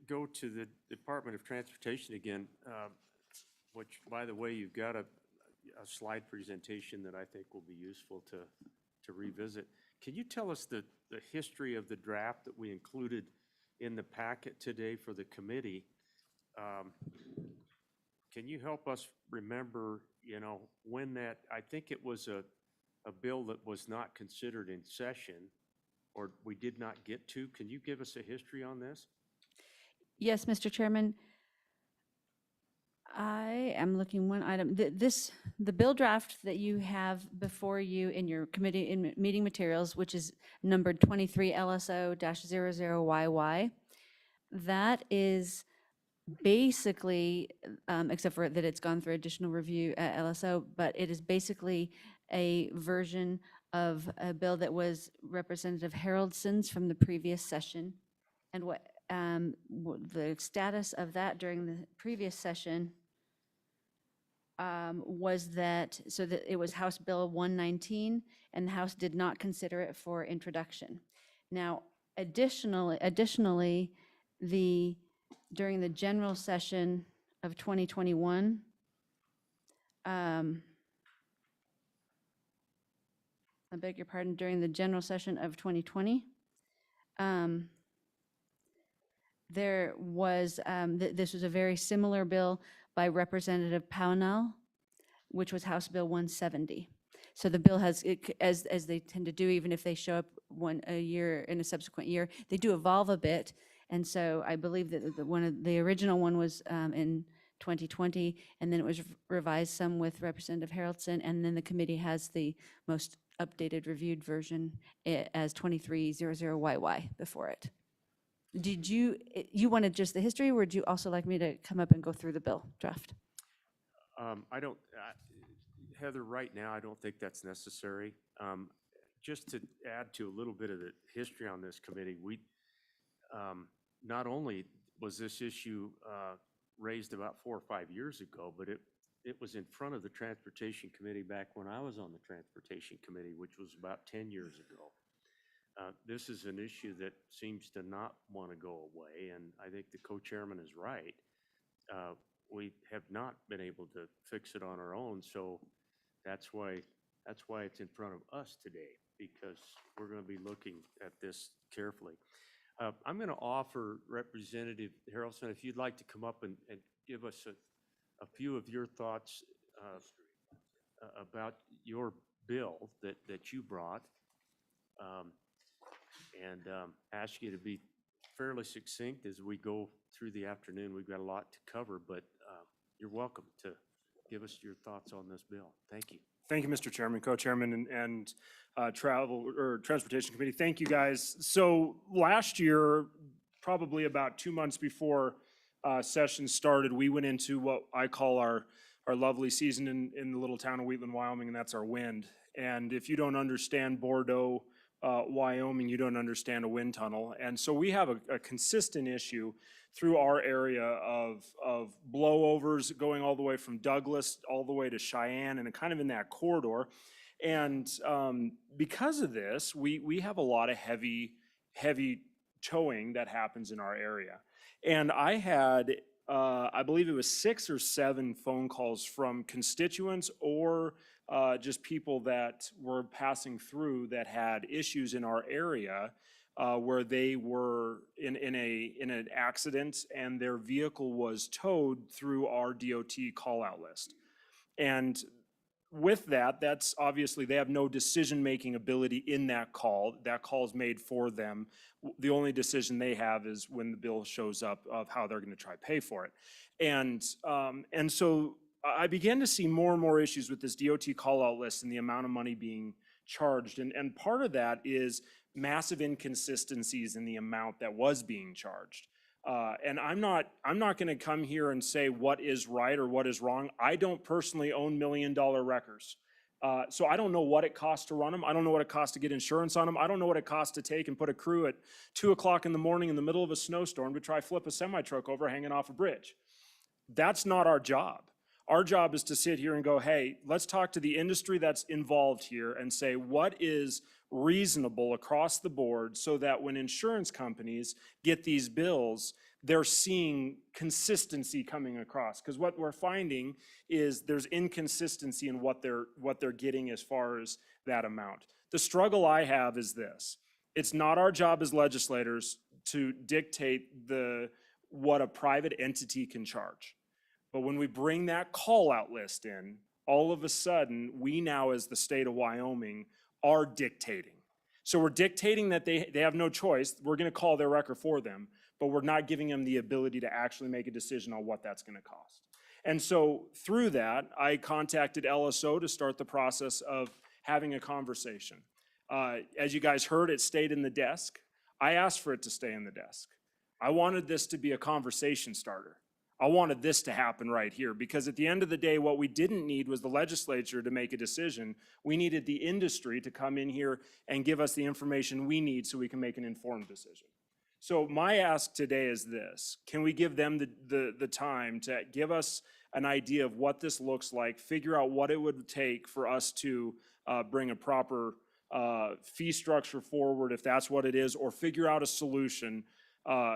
go to the Department of Transportation again, which, by the way, you've got a slide presentation that I think will be useful to revisit. Can you tell us the history of the draft that we included in the packet today for the committee? Can you help us remember, when that, I think it was a bill that was not considered in session, or we did not get to. Can you give us a history on this? Yes, Mr. Chairman. I am looking one item. The bill draft that you have before you in your committee in meeting materials, which is numbered 23 LSO-00YY, that is basically, except for that it's gone through additional review at LSO, but it is basically a version of a bill that was Representative Haraldson's from the previous session. And what the status of that during the previous session was that, so that it was House Bill 119, and the House did not consider it for introduction. Now, additionally, during the general session of 2021, I beg your pardon, during the general session of 2020, there was, this was a very similar bill by Representative Pownell, which was House Bill 170. So the bill has, as they tend to do, even if they show up a year in a subsequent year, they do evolve a bit. And so I believe that the original one was in 2020, and then it was revised some with Representative Haraldson, and then the committee has the most updated reviewed version as 2300YY before it. Did you wanted just the history, or would you also like me to come up and go through the bill draft? Heather, right now, I don't think that's necessary. Just to add to a little bit of the history on this committee, we, not only was this issue raised about 4 or 5 years ago, but it was in front of the Transportation Committee back when I was on the Transportation Committee, which was about 10 years ago. This is an issue that seems to not want to go away, and I think the co-chairman is right. We have not been able to fix it on our own, so that's why it's in front of us today, because we're going to be looking at this carefully. I'm going to offer Representative Haraldson, if you'd like to come up and give us a few of your thoughts about your bill that you brought, and ask you to be fairly succinct as we go through the afternoon. We've got a lot to cover, but you're welcome to give us your thoughts on this bill. Thank you. Thank you, Mr. Chairman, Co-Chairman, and Transportation Committee. Thank you, guys. So last year, probably about 2 months before session started, we went into what I call our lovely season in the little town of Wheatland, Wyoming, and that's our wind. And if you don't understand Bordeaux, Wyoming, you don't understand a wind tunnel. And so we have a consistent issue through our area of blowovers going all the way from Douglas all the way to Cheyenne, and kind of in that corridor. And because of this, we have a lot of heavy towing that happens in our area. And I had, I believe it was 6 or 7 phone calls from constituents or just people that were passing through that had issues in our area where they were in an accident and their vehicle was towed through our DOT call-out list. And with that, that's obviously they have no decision-making ability in that call. That call is made for them. The only decision they have is when the bill shows up of how they're going to try to pay for it. And so I began to see more and more issues with this DOT call-out list and the amount of money being charged. And part of that is massive inconsistencies in the amount that was being charged. And I'm not going to come here and say what is right or what is wrong. I don't personally own $1 million wreckers. So I don't know what it costs to run them. I don't know what it costs to get insurance on them. I don't know what it costs to take and put a crew at 2 o'clock in the morning in the middle of a snowstorm to try flip a semi-truck over hanging off a bridge. That's not our job. Our job is to sit here and go, hey, let's talk to the industry that's involved here and say what is reasonable across the board so that when insurance companies get these bills, they're seeing consistency coming across. Because what we're finding is there's inconsistency in what they're getting as far as that amount. The struggle I have is this. It's not our job as legislators to dictate what a private entity can charge. But when we bring that call-out list in, all of a sudden, we now as the state of Wyoming are dictating. So we're dictating that they have no choice. We're going to call their wrecker for them, but we're not giving them the ability to actually make a decision on what that's going to cost. And so through that, I contacted LSO to start the process of having a conversation. As you guys heard, it stayed in the desk. I asked for it to stay in the desk. I wanted this to be a conversation starter. I wanted this to happen right here because at the end of the day, what we didn't need was the legislature to make a decision. We needed the industry to come in here and give us the information we need so we can make an informed decision. So my ask today is this: can we give them the time to give us an idea of what this looks like, figure out what it would take for us to bring a proper fee structure forward, if that's what it is, or figure out a solution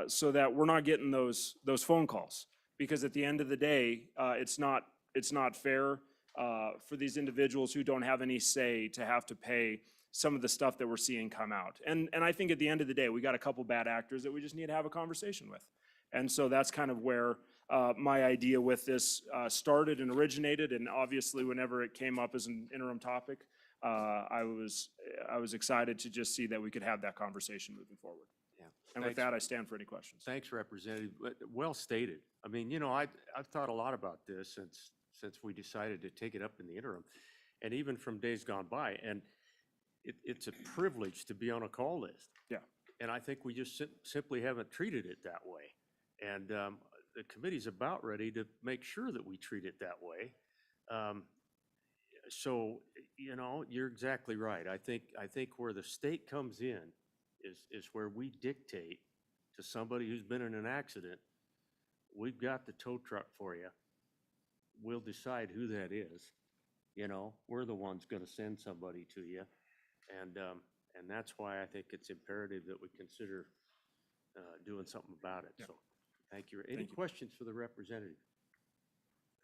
so that we're not getting those phone calls. Because at the end of the day, it's not fair for these individuals who don't have any say to have to pay some of the stuff that we're seeing come out. And I think at the end of the day, we got a couple bad actors that we just need to have a conversation with. And so that's kind of where my idea with this started and originated. And obviously, whenever it came up as an interim topic, I was excited to just see that we could have that conversation moving forward. Yeah. And with Thanks. that, I stand for any questions. Thanks, Representative. Well stated. I mean, you know, I've thought a lot about this since we decided to take it up in the interim, and even from days gone by. And it's a privilege to be on a call list. Yeah. And I think we just simply haven't treated it that way. And the committee's about ready to make sure that we treat it that way. So, you know, you're exactly right. I think where the state comes in is where we dictate to somebody who's been in an accident, we've got the tow truck for you. We'll decide who that is. You know, we're the ones going to send somebody to you. And that's why I think it's imperative that we consider doing something about it. Yeah. So, thank you. Any Thank you. questions for the representative?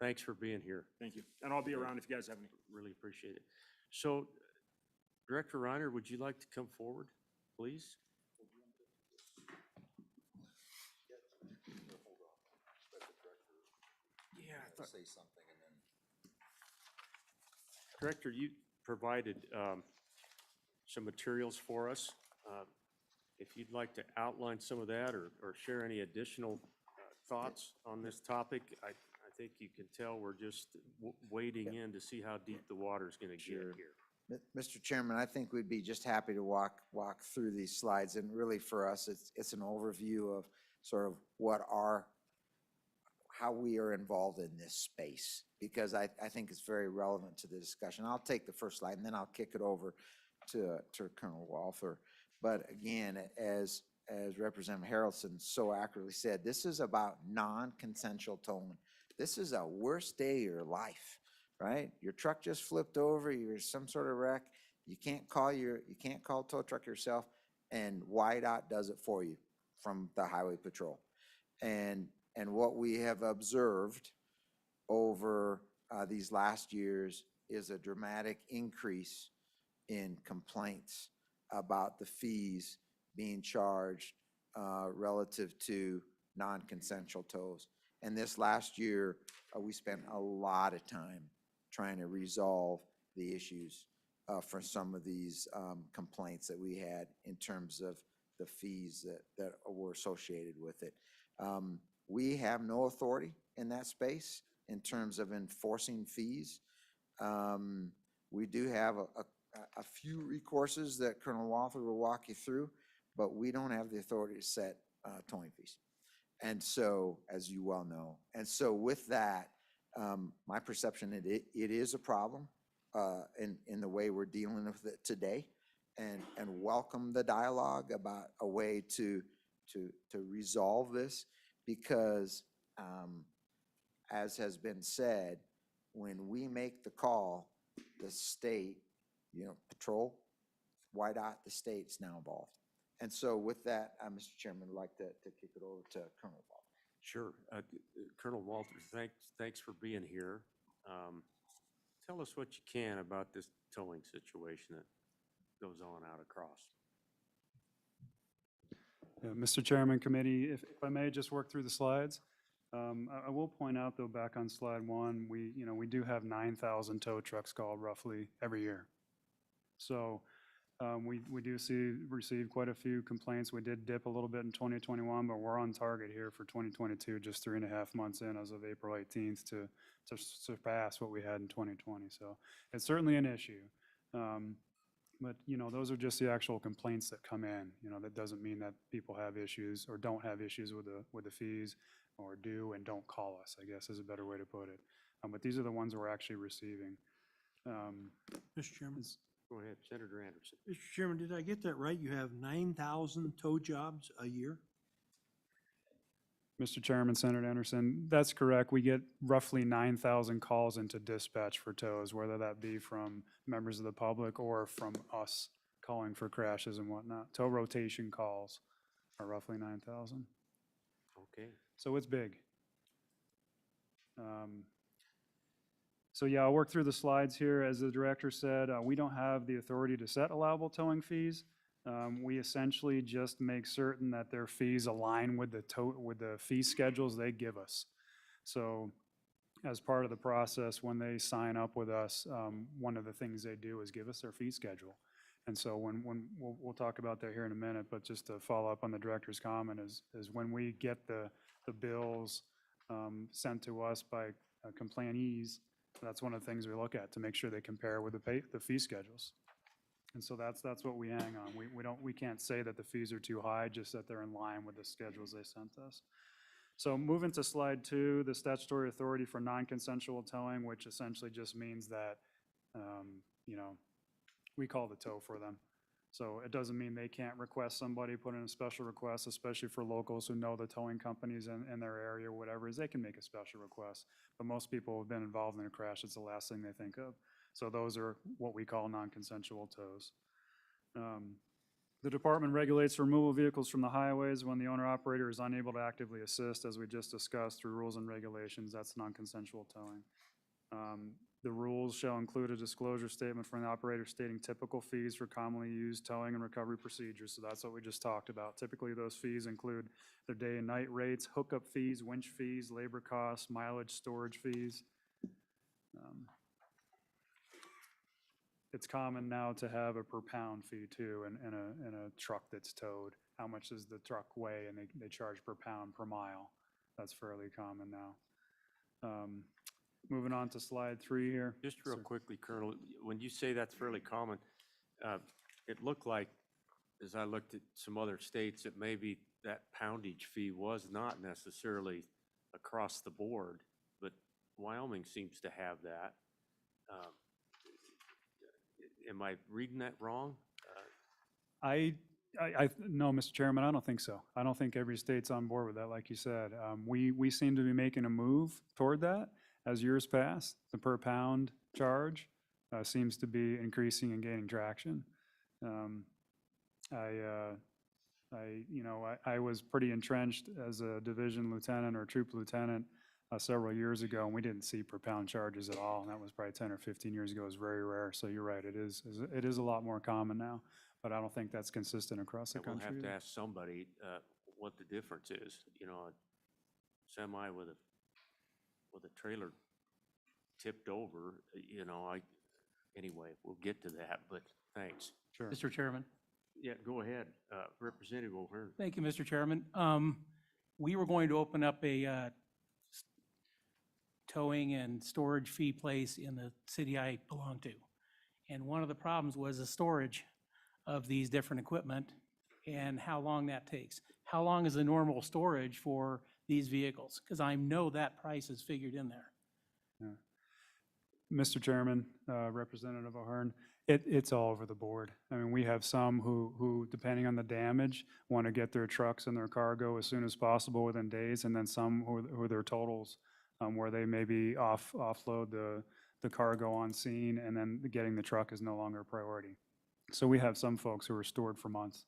Thanks for being here. Thank you. And I'll be around if you guys have any. Really appreciate it. So, Director Reiner, would you like to come forward, please? Yeah, say something and then. Director, you provided some materials for us. If you'd like to outline some of that or share any additional thoughts on this topic, I think you can tell we're just wading in to see how deep the water's going to get Sure. here. Mr. Chairman, I think we'd be just happy to walk through these slides, and really for us, it's an overview of sort of how we are involved in this space, because I think it's very relevant to the discussion. I'll take the first slide, and then I'll kick it over to Colonel Walther. But again, as Representative Harrelson so accurately said, this is about non-consensual towing. This is a worst day of your life, right? Your truck just flipped over, you're some sort of wreck, you can't call a tow truck yourself, and YDOT does it for you from the Highway Patrol. And what we have observed over these last years is a dramatic increase in complaints about the fees being charged relative to non-consensual tows. And this last year, we spent a lot of time trying to resolve the issues for some of these complaints that we had in terms of the fees that were associated with it. We have no authority in that space in terms of enforcing fees. We do have a few recourses that Colonel Walther will walk you through, but we don't have the authority to set towing fees. And so, as you well know, and so with that, my perception it is a problem in the way we're dealing with it today, and welcome the dialogue about a way to resolve this, because as has been said, when we make the call, the state, patrol, YDOT, the state's now involved. And so with that, Mr. Chairman, I'd like to kick it over to Colonel Walther. Sure. Colonel Walter, thanks for being here. Tell us what you can about this towing situation that goes on out across. Yeah, Mr. Chairman, committee, if I may just work through the slides. I will point out, though, back on slide 1, we do have 9,000 tow trucks called roughly every year. So we do receive quite a few complaints. We did dip a little bit in 2021, but we're on target here for 2022, just 3.5 months in as of April 18th to surpass what we had in 2020. So it's certainly an issue. But, those are just the actual complaints that come in. That doesn't mean that people have issues or don't have issues with the fees, or do and don't call us, I guess is a better way to put it. But these are the ones we're actually receiving. Mr. Chairman, Go ahead, Senator Anderson. Mr. Chairman, did I get that right? You have 9,000 tow jobs a year? Mr. Chairman, Senator Anderson, that's correct. We get roughly 9,000 calls into dispatch for tows, whether that be from members of the public or from us calling for crashes and whatnot. Tow rotation calls are roughly 9,000. Okay. So it's big. So yeah, I'll work through the slides here. As the director said, we don't have the authority to set allowable towing fees. We essentially just make certain that their fees align with the fee schedules they give us. So as part of the process, when they sign up with us, one of the things they do is give us their fee schedule. And so when we'll talk about that here in a minute, but just to follow up on the director's comment is when we get the bills sent to us by complaintees, that's one of the things we look at to make sure they compare with the fee schedules. And so that's what we hang on. We can't say that the fees are too high, just that they're in line with the schedules they sent us. So moving to slide 2, the statutory authority for non-consensual towing, which essentially just means that, you know, we call the tow for them. So it doesn't mean they can't request somebody, put in a special request, especially for locals who know the towing companies in their area or whatever, is they can make a special request. But most people who have been involved in a crash, it's the last thing they think of. So those are what we call non-consensual tows. The department regulates removal of vehicles from the highways when the owner-operator is unable to actively assist, as we just discussed, through rules and regulations. That's non-consensual towing. The rules shall include a disclosure statement from the operator stating typical fees for commonly used towing and recovery procedures. So that's what we just talked about. Typically, those fees include their day and night rates, hookup fees, winch fees, labor costs, mileage, storage fees. It's common now to have a per pound fee too in a truck that's towed. How much does the truck weigh? And they charge per pound per mile. That's fairly common now. Moving on to slide 3 here. Just real Sir. quickly, Colonel, when you say that's fairly common, it looked like, as I looked at some other states, that maybe that poundage fee was not necessarily across the board, but Wyoming seems to have that. Am I reading that wrong? No, Mr. Chairman, I don't think so. I don't think every state's on board with that, like you said. We seem to be making a move toward that as years pass. The per pound charge seems to be increasing and gaining traction. I was pretty entrenched as a division lieutenant or troop lieutenant several years ago, and we didn't see per pound charges at all. And that was probably 10 or 15 years ago. It was very rare. So you're right. It is a lot more common now, but I don't think that's consistent across the We'll country. have to either. ask somebody what the difference is. You know, a semi with a trailer tipped over, you know, anyway, we'll get to that, but thanks. Sure. Mr. Chairman. Yeah, go ahead. Representative O'Hearn. Thank you, Mr. Chairman. We were going to open up a towing and storage fee place in the city I belong to. And one of the problems was the storage of these different equipment and how long that takes. How long is the normal storage for these vehicles? Because I know that price is figured in there. Mr. Chairman, Representative O'Hearn, it's all over the board. I mean, we have some who, depending on the damage, want to get their trucks and their cargo as soon as possible within days, and then some who are their totals, where they maybe offload the cargo on scene, and then getting the truck is no longer a priority. So we have some folks who are stored for months.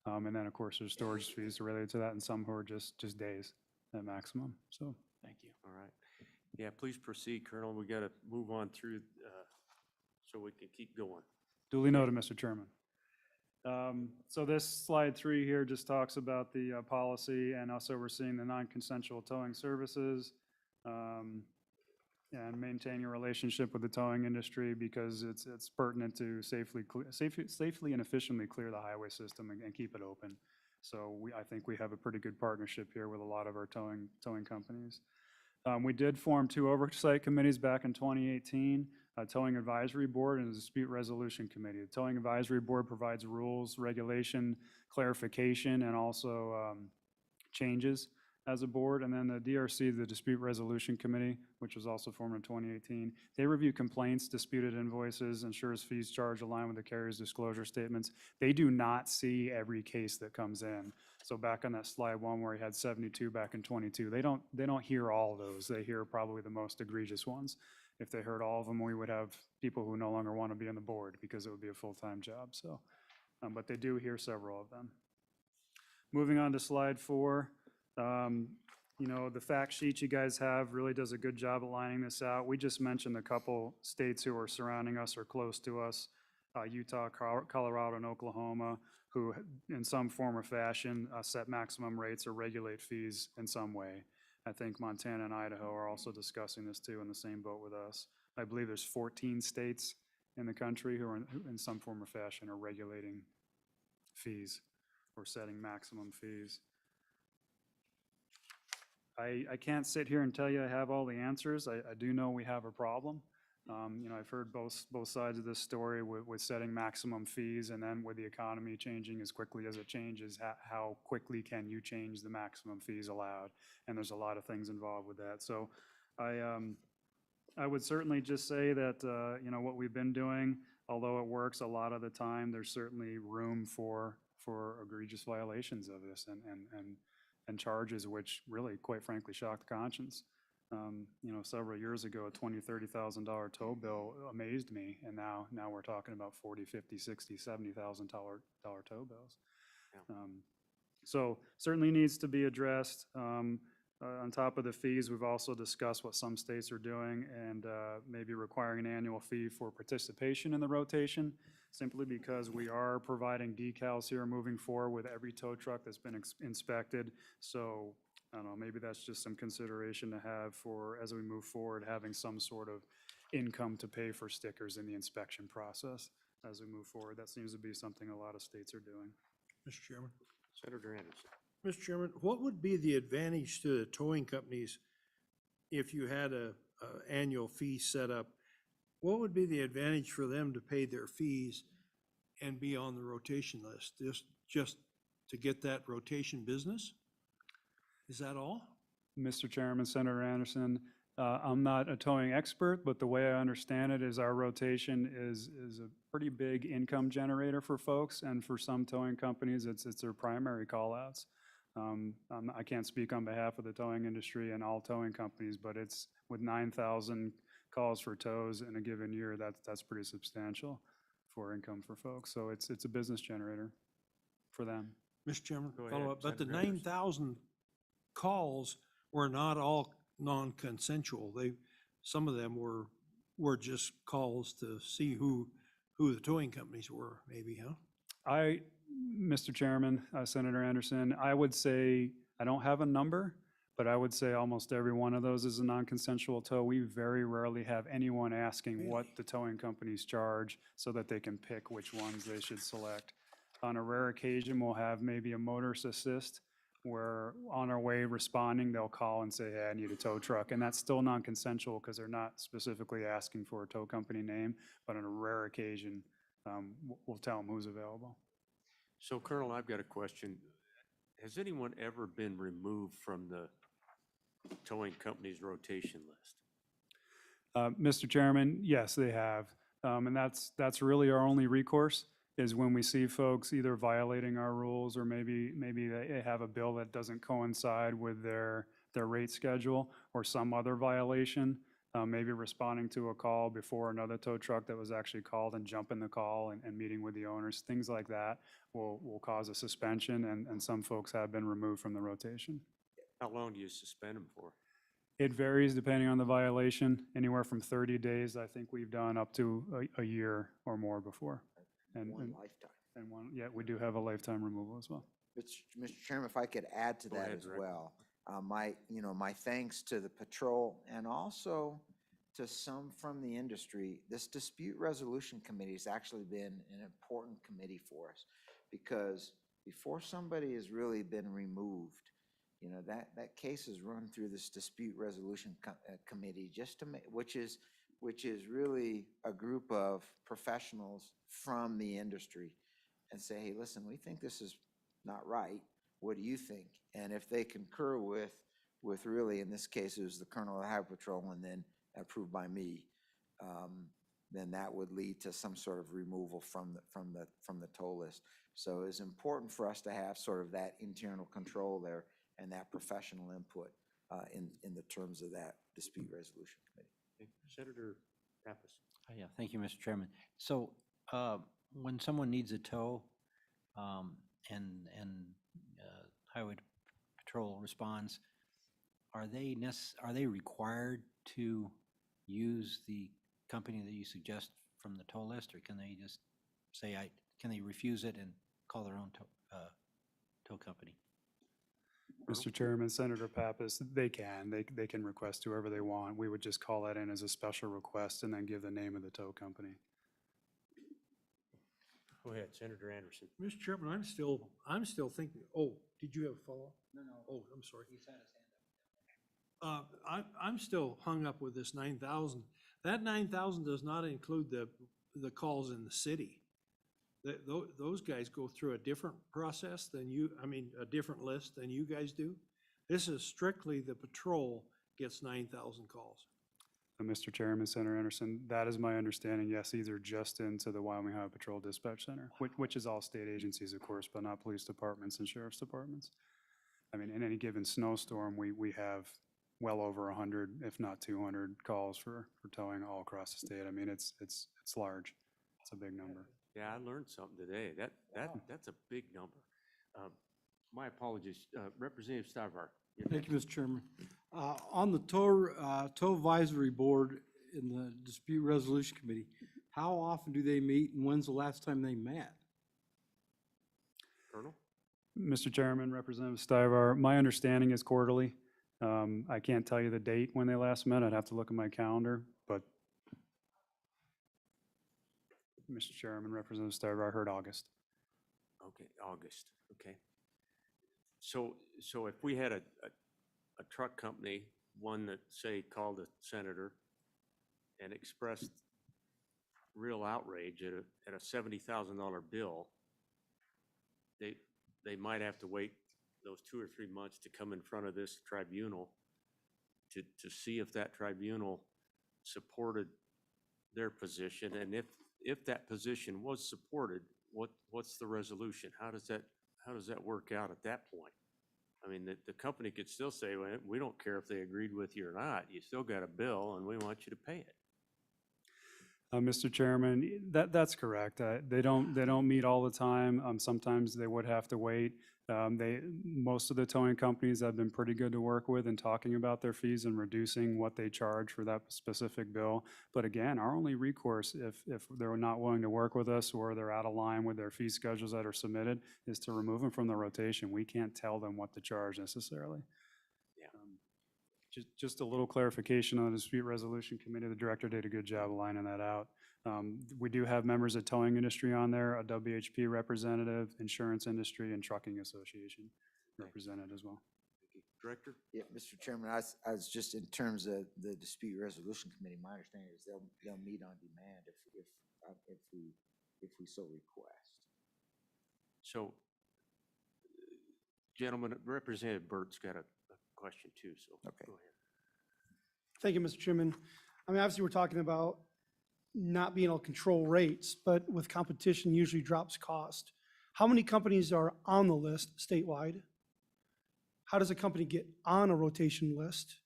And then, of course, there's storage fees related to that, and some who are just days at maximum, so. Thank you. All right. Yeah, please proceed, Colonel. We got to move on through so we can keep going. Duly noted, Mr. Chairman. So this slide 3 here just talks about the policy and also overseeing the non-consensual towing services and maintaining a relationship with the towing industry because it's pertinent to safely and efficiently clear the highway system and keep it open. So I think we have a pretty good partnership here with a lot of our towing companies. We did form 2 oversight committees back in 2018, a Towing Advisory Board and a Dispute Resolution Committee. The Towing Advisory Board provides rules, regulation, clarification, and also changes as a board, and then the DRC, the Dispute Resolution Committee, which was also formed in 2018. They review complaints, disputed invoices, ensures fees charged align with the carrier's disclosure statements. They do not see every case that comes in. So back on that slide one where he had 72 back in 22, they don't hear all of those. They hear probably the most egregious ones. If they heard all of them, we would have people who no longer want to be on the board because it would be a full-time job. So, but they do hear several of them. Moving on to slide 4. The fact sheet you guys have really does a good job of lining this out. We just mentioned a couple states who are surrounding us or close to us, Utah, Colorado, and Oklahoma, who in some form or fashion set maximum rates or regulate fees in some way. I think Montana and Idaho are also discussing this too, in the same boat with us. I believe there's 14 states in the country who are in some form or fashion are regulating fees or setting maximum fees. I can't sit here and tell you I have all the answers. I do know we have a problem. I've heard both sides of this story with setting maximum fees, and then with the economy changing as quickly as it changes, how quickly can you change the maximum fees allowed? And there's a lot of things involved with that. So I would certainly just say that, what we've been doing, although it works a lot of the time, there's certainly room for egregious violations of this and charges which really, quite frankly, shock the conscience. Several years ago, a $20,000, $30,000 tow bill amazed me, and now we're talking about $40,000, $50,000, $60,000, $70,000 tow bills. Yeah. So certainly needs to be addressed. On top of the fees, we've also discussed what some states are doing and maybe requiring an annual fee for participation in the rotation, simply because we are providing decals here moving forward with every tow truck that's been inspected. So I don't know, maybe that's just some consideration to have for, as we move forward, having some sort of income to pay for stickers in the inspection process as we move forward. That seems to be something a lot of states are doing. Mr. Chairman. Senator Anderson. Mr. Chairman, what would be the advantage to the towing companies if you had a annual fee set up? What would be the advantage for them to pay their fees and be on the rotation list, just to get that rotation business? Is that all? Mr. Chairman, Senator Anderson, I'm not a towing expert, but the way I understand it is our rotation is a pretty big income generator for folks, and for some towing companies, it's their primary call-outs. I can't speak on behalf of the towing industry and all towing companies, but it's with 9,000 calls for tows in a given year, that's pretty substantial for income for folks. So it's a business generator for them. Mr. Chairman, Go ahead, follow up, but the Senator Anderson. 9,000 calls were not all non-consensual. Some of them were just calls to see who the towing companies were, maybe, huh? Mr. Chairman, Senator Anderson, I would say, I don't have a number, but I would say almost every one of those is a non-consensual tow. We very rarely have anyone asking what the towing companies charge so that they can pick which ones they should select. On a rare occasion, we'll have maybe a motorist assist where on our way responding, they'll call and say, hey, I need a tow truck. And that's still non-consensual because they're not specifically asking for a tow company name, but on a rare occasion, we'll tell them who's available. So Colonel, I've got a question. Has anyone ever been removed from the towing company's rotation list? Mr. Chairman, yes, they have. And that's really our only recourse, is when we see folks either violating our rules or maybe they have a bill that doesn't coincide with their rate schedule or some other violation, maybe responding to a call before another tow truck that was actually called and jumping the call and meeting with the owners. Things like that will cause a suspension, and some folks have been removed from the rotation. How long do you suspend them for? It varies depending on the violation, anywhere from 30 days, I think we've done, up to a year or more before. And Lifetime. yeah, we do have a lifetime removal as well. Mr. Chairman, if I could add to Go that ahead, as Director. well. My thanks to the patrol and also to some from the industry. This dispute resolution committee has actually been an important committee for us, because before somebody has really been removed, that case is run through this dispute resolution committee, just to make, which is really a group of professionals from the industry, and say, hey, listen, we think this is not right. what do you think? And if they concur with really, in this case, it was the colonel of the highway patrol and then approved by me, then that would lead to some sort of removal from the toll list. So it's important for us to have sort of that internal control there and that professional input in the terms of that dispute resolution committee. Okay, Senator Pappas. Yeah, thank you, Mr. Chairman. So, when someone needs a tow, and Highway Patrol responds, are they required to use the company that you suggest from the tow list, or can they just say, can they refuse it and call their own tow company? Mr. Chairman, Senator Pappas, they can request whoever they want. We would just call that in as a special request and then give the name of the tow company. Go ahead, Senator Anderson. Mr. Chairman, I'm still thinking, oh, did you have a follow-up? No. Oh, I'm sorry. He's had his hand up. I'm still hung up with this 9,000. That 9,000 does not include the calls in the city. Those guys go through a different process than a different list than you guys do. This is strictly the patrol gets 9,000 calls. Mr. Chairman, Senator Anderson, that is my understanding. Yes, these are just into the Wyoming Highway Patrol Dispatch Center, which is all state agencies, of course, but not police departments and sheriff's departments. I mean, in any given snowstorm, we have well over 100, if not 200 calls for towing all across the state. I mean, it's large. It's a big number. Yeah, I learned something today. That's a big number. My apologies. Representative Stivar. Thank you, Mr. Chairman. On the tow advisory board in the dispute resolution committee, how often do they meet and when's the last time they met? Colonel? Mr. Chairman, Representative Stivar, my understanding is quarterly. I can't tell you the date when they last met. I'd have to look at my calendar, but Mr. Chairman, Representative Stivar, I heard August. Okay, August, okay. So if we had a truck company, one that, say, called a senator and expressed real outrage at a $70,000 bill, they might have to wait those 2 or 3 months to come in front of this tribunal to see if that tribunal supported their position. And if that position was supported, what's the resolution? How does that work out at that point? I mean, the company could still say, well, we don't care if they agreed with you or not. You still got a bill and we want you to pay it. Mr. Chairman, that's correct. They don't meet all the time. Sometimes they would have to wait. Most of the towing companies have been pretty good to work with in talking about their fees and reducing what they charge for that specific bill. But again, our only recourse, if they're not willing to work with us or they're out of line with their fee schedules that are submitted, is to remove them from the rotation. We can't tell them what to charge necessarily. Just a little clarification on the dispute resolution committee. The director did a good job lining that out. We do have members of towing industry on there, a WHP representative, insurance industry, and trucking association represented as well. Director? Yeah, Mr. Chairman, I was just in terms of the dispute resolution committee, my understanding is they'll meet on demand if we so request. So, gentlemen, Representative Burt's got a question too, so Okay. go ahead. Thank you, Mr. Chairman. I mean, obviously, we're talking about not being able to control rates, but with competition usually drops cost. How many companies are on the list statewide? How does a company get on a rotation list?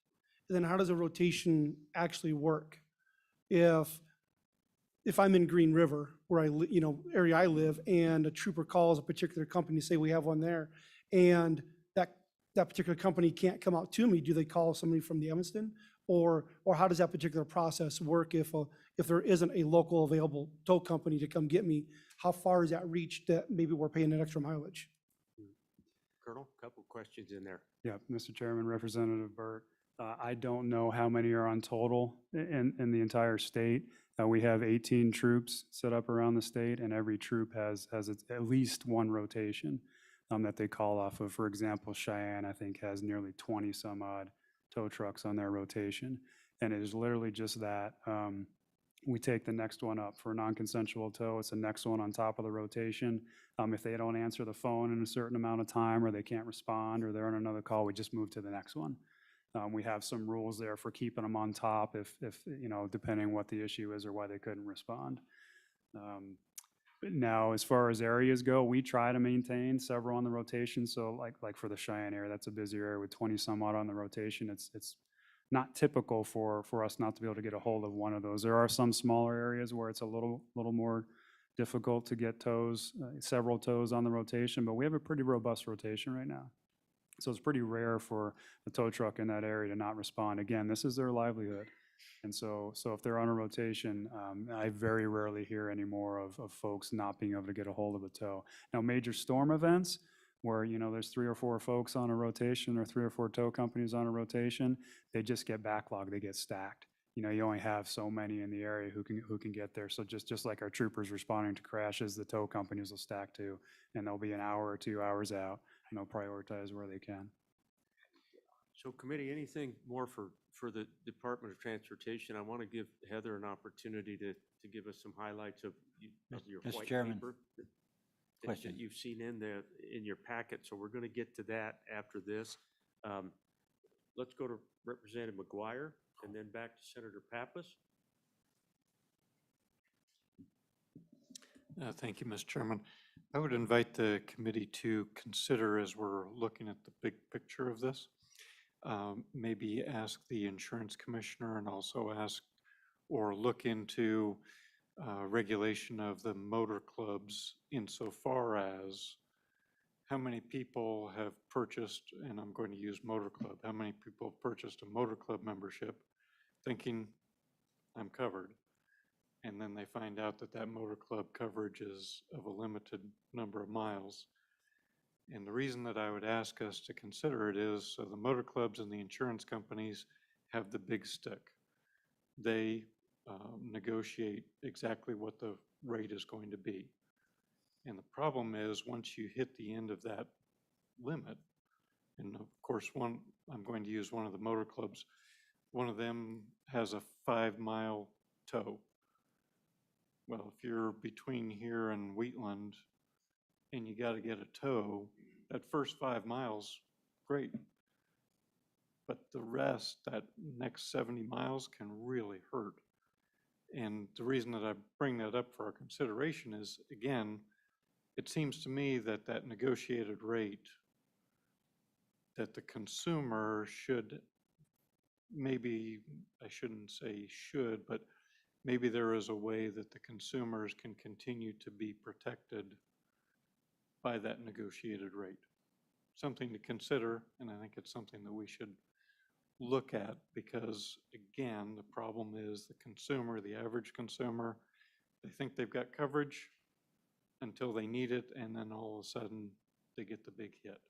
And then how does a rotation actually work? If I'm in Green River, where area I live, and a trooper calls a particular company, say we have one there, and that particular company can't come out to me, do they call somebody from the Evanston? Or how does that particular process work if there isn't a local available tow company to come get me? How far is that reach that maybe we're paying an extra mileage? Colonel, a couple questions in there. Yeah, Mr. Chairman, Representative Burt, I don't know how many are on total in the entire state. We have 18 troops set up around the state, and every troop has at least one rotation that they call off of. For example, Cheyenne, I think, has nearly 20 some odd tow trucks on their rotation. And it is literally just that. we take the next one up. For a non-consensual tow, it's the next one on top of the rotation. If they don't answer the phone in a certain amount of time, or they can't respond, or they're on another call, we just move to the next one. We have some rules there for keeping them on top if, depending what the issue is or why they couldn't respond. Now, as far as areas go, we try to maintain several on the rotation. So like for the Cheyenne area, that's a busy area with 20 some odd on the rotation. It's not typical for us not to be able to get a hold of one of those. There are some smaller areas where it's a little more difficult to get tows, several tows on the rotation, but we have a pretty robust rotation right now. So it's pretty rare for a tow truck in that area to not respond. Again, this is their livelihood. And so if they're on a rotation, I very rarely hear any more of folks not being able to get a hold of a tow. Now, major storm events where, there's 3 or 4 folks on a rotation or 3 or 4 tow companies on a rotation, they just get backlogged, they get stacked. You only have so many in the area who can get there. So just like our troopers responding to crashes, the tow companies will stack too, and they'll be an hour or 2 hours out, and they'll prioritize where they can. So committee, anything more for the Department of Transportation? I want to give Heather an opportunity to give us some highlights of your Mr. white Chairman, paper question. that you've seen in your packet. So we're going to get to that after this. Let's go to Representative McGuire and then back to Senator Pappas. Thank you, Mr. Chairman. I would invite the committee to consider, as we're looking at the big picture of this, maybe ask the insurance commissioner and also ask or look into regulation of the motor clubs insofar as how many people have purchased, and I'm going to use motor club, how many people have purchased a motor club membership thinking I'm covered, and then they find out that that motor club coverage is of a limited number of miles. And the reason that I would ask us to consider it is so the motor clubs and the insurance companies have the big stick. They negotiate exactly what the rate is going to be. And the problem is once you hit the end of that limit, and of course I'm going to use one of the motor clubs, one of them has a 5-mile tow. Well, if you're between here and Wheatland and you got to get a tow, that first 5 miles, great. But the rest, that next 70 miles can really hurt. And the reason that I bring that up for our consideration is, again, it seems to me that that negotiated rate that the consumer should, maybe, I shouldn't say should, but maybe there is a way that the consumers can continue to be protected by that negotiated rate. Something to consider, and I think it's something that we should look at because, again, the problem is the consumer, the average consumer, they think they've got coverage until they need it, and then all of a sudden they get the big hit.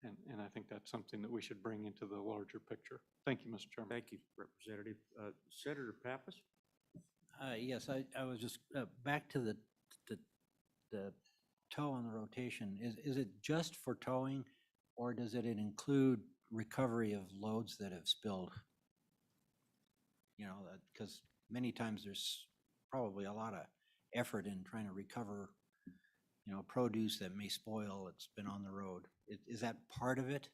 And I think that's something that we should bring into the larger picture. Thank you, Mr. Chairman. Thank you, Representative. Senator Pappas? Yes, I was just, back to the tow on the rotation. Is it just for towing, or does it include recovery of loads that have spilled? Because many times there's probably a lot of effort in trying to recover, produce that may spoil, it's been on the road. Is that part of it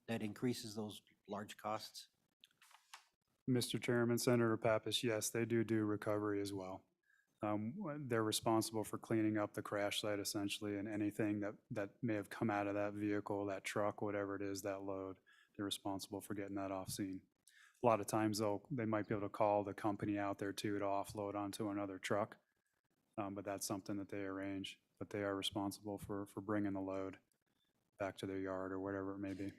that increases those large costs? Mr. Chairman, Senator Pappas, yes, they do recovery as well. They're responsible for cleaning up the crash site essentially, and anything that may have come out of that vehicle, that truck, whatever it is, that load, they're responsible for getting that off scene. A lot of times they might be able to call the company out there too to offload onto another truck, but that's something that they arrange. But they are responsible for bringing the load back to their yard or whatever it may be.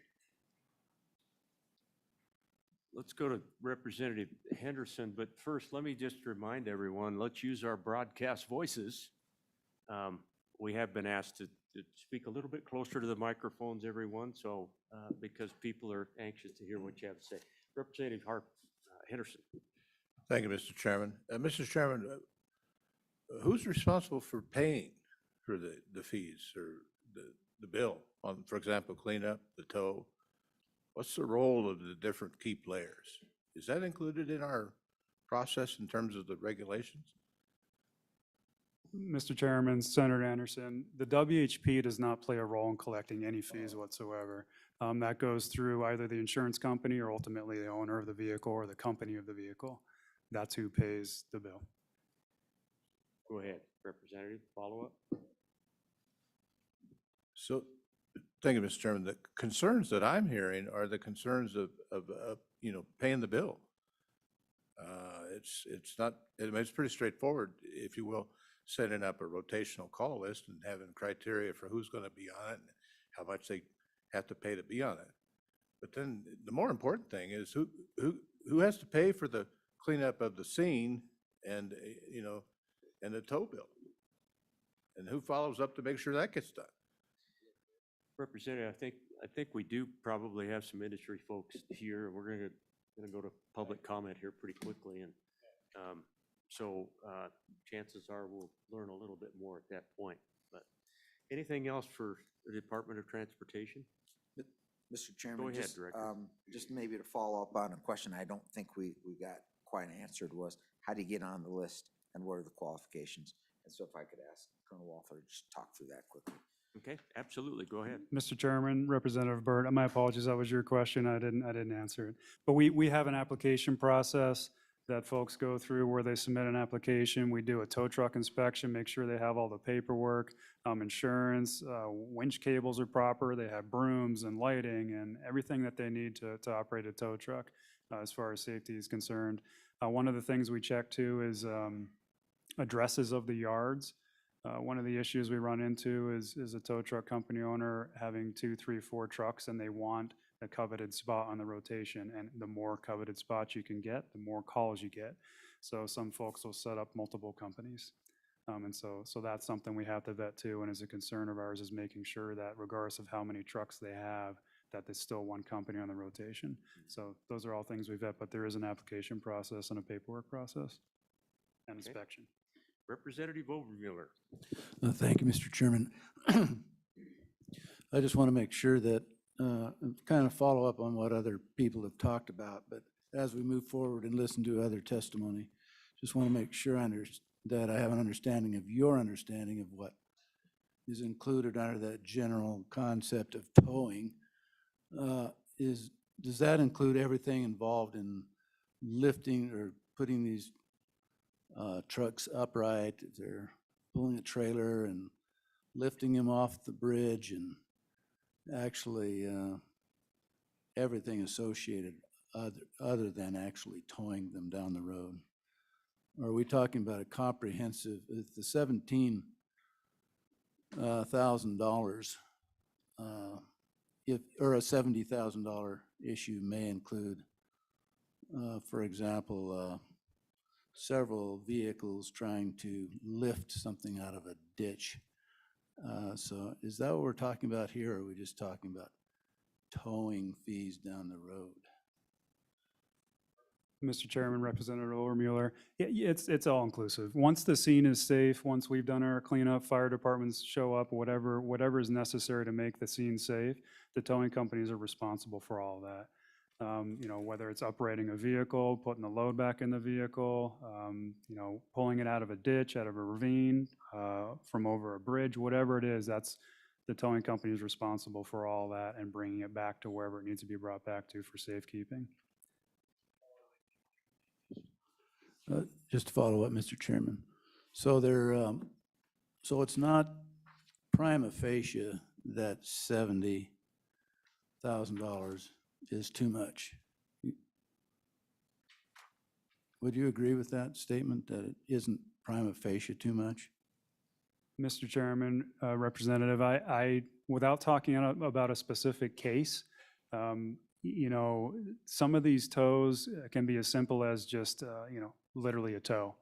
Let's go to Representative Henderson, but first, let me just remind everyone, let's use our broadcast voices. We have been asked to speak a little bit closer to the microphones, everyone, so because people are anxious to hear what you have to say. Representative Henderson. Thank you, Mr. Chairman. Mr. Chairman, who's responsible for paying for the fees or the bill on, for example, cleanup, the tow? What's the role of the different key players? Is that included in our process in terms of the regulations? Mr. Chairman, Senator Anderson, the WHP does not play a role in collecting any fees whatsoever. That goes through either the insurance company or ultimately the owner of the vehicle or the company of the vehicle. That's who pays the bill. Go ahead, Representative, follow up. So, thank you, Mr. Chairman. The concerns that I'm hearing are the concerns of you know, paying the bill. It's not, I mean, it's pretty straightforward, if you will, setting up a rotational call list and having criteria for who's going to be on it and how much they have to pay to be on it. But then the more important thing is who has to pay for the cleanup of the scene and, you know, and the tow bill? And who follows up to make sure that gets done? Representative, I think we do probably have some industry folks here. We're gonna go to public comment here pretty quickly, and so chances are we'll learn a little bit more at that point. But anything else for the Department of Transportation? Mr. Chairman, Go ahead, just, Director. just maybe to follow up on a question I don't think we got quite answered was, how do you get on the list and what are the qualifications? And so if I could ask Colonel Walther to just talk through that quickly. Okay, absolutely, go ahead. Mr. Chairman, Representative Byrd, my apologies, that was your question. I didn't answer it. But we have an application process that folks go through where they submit an application. We do a tow truck inspection, make sure they have all the paperwork, insurance, winch cables are proper, they have brooms and lighting and everything that they need to operate a tow truck as far as safety is concerned. One of the things we check too is addresses of the yards. One of the issues we run into is a tow truck company owner having 2, 3, 4 trucks and they want a coveted spot on the rotation. And the more coveted spots you can get, the more calls you get. So some folks will set up multiple companies. And so that's something we have to vet too. And is a concern of ours is making sure that regardless of how many trucks they have, that there's still one company on the rotation. So those are all things we vet, but there is an application process and a paperwork process and inspection. Representative Overmuller. Thank you, Mr. Chairman. I just want to make sure that, kind of follow up on what other people have talked about, but as we move forward and listen to other testimony, just want to make sure that I have an understanding of your understanding of what is included under that general concept of towing. Does that include everything involved in lifting or putting these trucks upright, if they're pulling a trailer and lifting them off the bridge and actually everything associated other than actually towing them down the road? Or are we talking about a comprehensive, if the $17,000 or a $70,000 issue may include, for example, several vehicles trying to lift something out of a ditch. So is that what we're talking about here, or are we just talking about towing fees down the road? Mr. Chairman, Representative Overmuller, it's all inclusive. Once the scene is safe, once we've done our cleanup, fire departments show up, whatever is necessary to make the scene safe, the towing companies are responsible for all of that. You know, whether it's uprating a vehicle, putting the load back in the vehicle, you know, pulling it out of a ditch, out of a ravine, from over a bridge, whatever it is, that's the towing company is responsible for all that and bringing it back to wherever it needs to be brought back to for safekeeping. Just to follow up, Mr. Chairman. So so it's not prima facie that $70,000 is too much. Would you agree with that statement, that it isn't prima facie too much? Mr. Chairman, Representative, I without talking about a specific case, you know, some of these tows can be as simple as just, you know, literally a tow.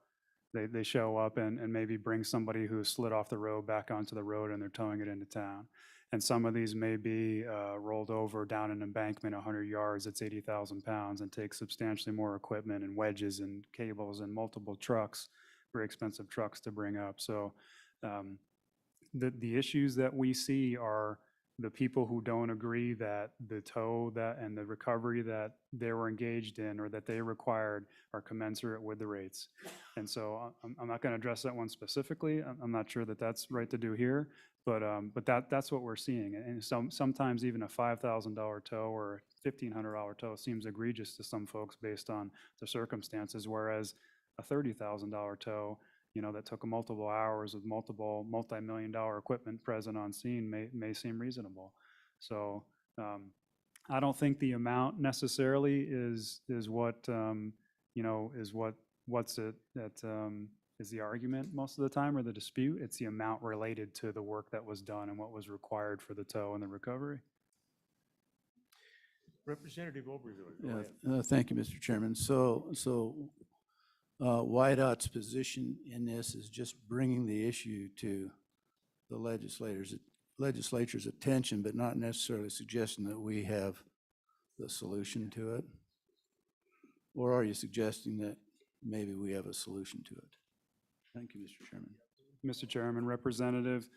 They show up and maybe bring somebody who slid off the road back onto the road and they're towing it into town. And some of these may be rolled over down an embankment 100 yards, it's 80,000 pounds and takes substantially more equipment and wedges and cables and multiple trucks, very expensive trucks to bring up. So the issues that we see are the people who don't agree that the tow that and the recovery that they were engaged in or that they required are commensurate with the rates. And so I'm not going to address that one specifically. I'm not sure that that's right to do here, but that's what we're seeing. And sometimes even a $5,000 tow or a $1,500 tow seems egregious to some folks based on the circumstances, whereas a $30,000 tow, that took multiple hours with multiple multi-million-dollar equipment present on scene may seem reasonable. So I don't think the amount necessarily is what is the argument most of the time or the dispute. It's the amount related to the work that was done and what was required for the tow and the recovery. Representative Oberville, go Yeah, ahead. thank you, Mr. Chairman. So YDOT's position in this is just bringing the issue to the legislature's attention, but not necessarily suggesting that we have the solution to it? Or are you suggesting that maybe we have a solution to it? Thank you, Mr. Chairman. Mr. Chairman, Representative,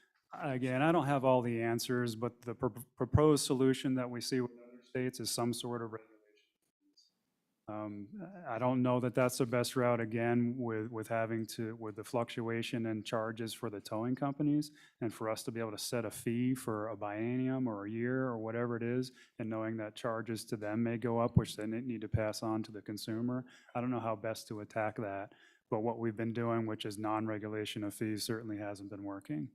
again, I don't have all the answers, but the proposed solution that we see with other states is some sort of regulation. I don't know that that's the best route, again, with the fluctuation in charges for the towing companies, and for us to be able to set a fee for a biennium or a year or whatever it is, and knowing that charges to them may go up, which they need to pass on to the consumer. I don't know how best to attack that, but what we've been doing, which is non-regulation of fees, certainly hasn't been working.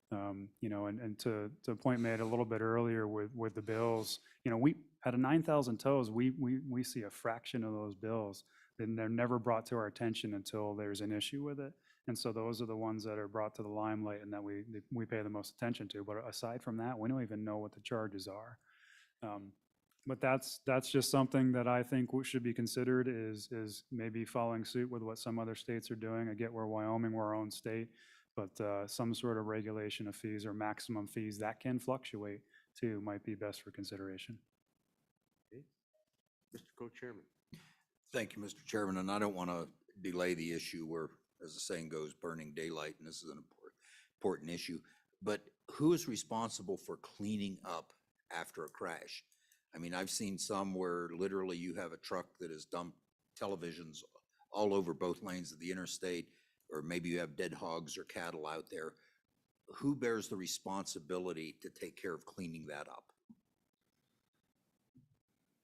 And to a point made a little bit earlier with the bills, we out of 9,000 tows, we see a fraction of those bills, and they're never brought to our attention until there's an issue with it. And so those are the ones that are brought to the limelight and that we pay the most attention to. But aside from that, we don't even know what the charges are. But that's just something that I think should be considered is maybe following suit with what some other states are doing. I get where Wyoming, we're our own state, but some sort of regulation of fees or maximum fees that can fluctuate too might be best for consideration. Okay. Mr. Co-Chairman. Thank you, Mr. Chairman, and I don't want to delay the issue where, as the saying goes, burning daylight, and this is an important issue. But who is responsible for cleaning up after a crash? I mean, I've seen some where literally you have a truck that has dumped televisions all over both lanes of the interstate, or maybe you have dead hogs or cattle out there. Who bears the responsibility to take care of cleaning that up?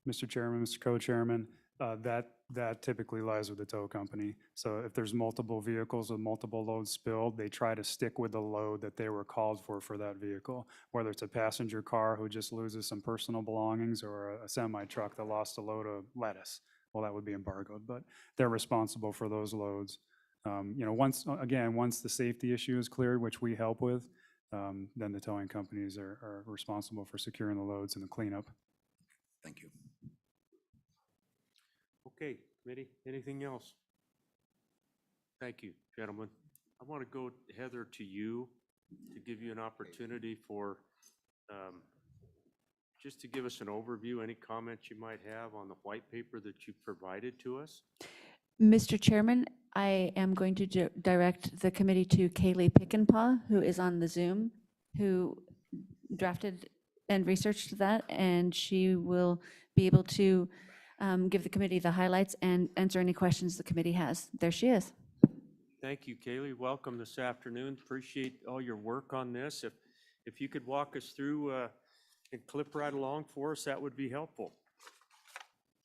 Mr. Chairman, Mr. Co-Chairman, that typically lies with the tow company. So if there's multiple vehicles with multiple loads spilled, they try to stick with the load that they were called for that vehicle, whether it's a passenger car who just loses some personal belongings or a semi-truck that lost a load of lettuce. Well, that would be embargoed, but they're responsible for those loads. Once the safety issue is cleared, which we help with, then the towing companies are responsible for securing the loads and the cleanup. Thank you. Okay, committee, anything else? Thank you, gentlemen. I want to go, Heather, to you to give you an opportunity for just to give us an overview, any comments you might have on the white paper that you provided to us. Mr. Chairman, I am going to direct the committee to Kaylee Pickenpaw, who is on the Zoom, who drafted and researched that, and she will be able to give the committee the highlights and answer any questions the committee has. There she is. Thank you, Kaylee. Welcome this afternoon. Appreciate all your work on this. If you could walk us through and clip right along for us, that would be helpful.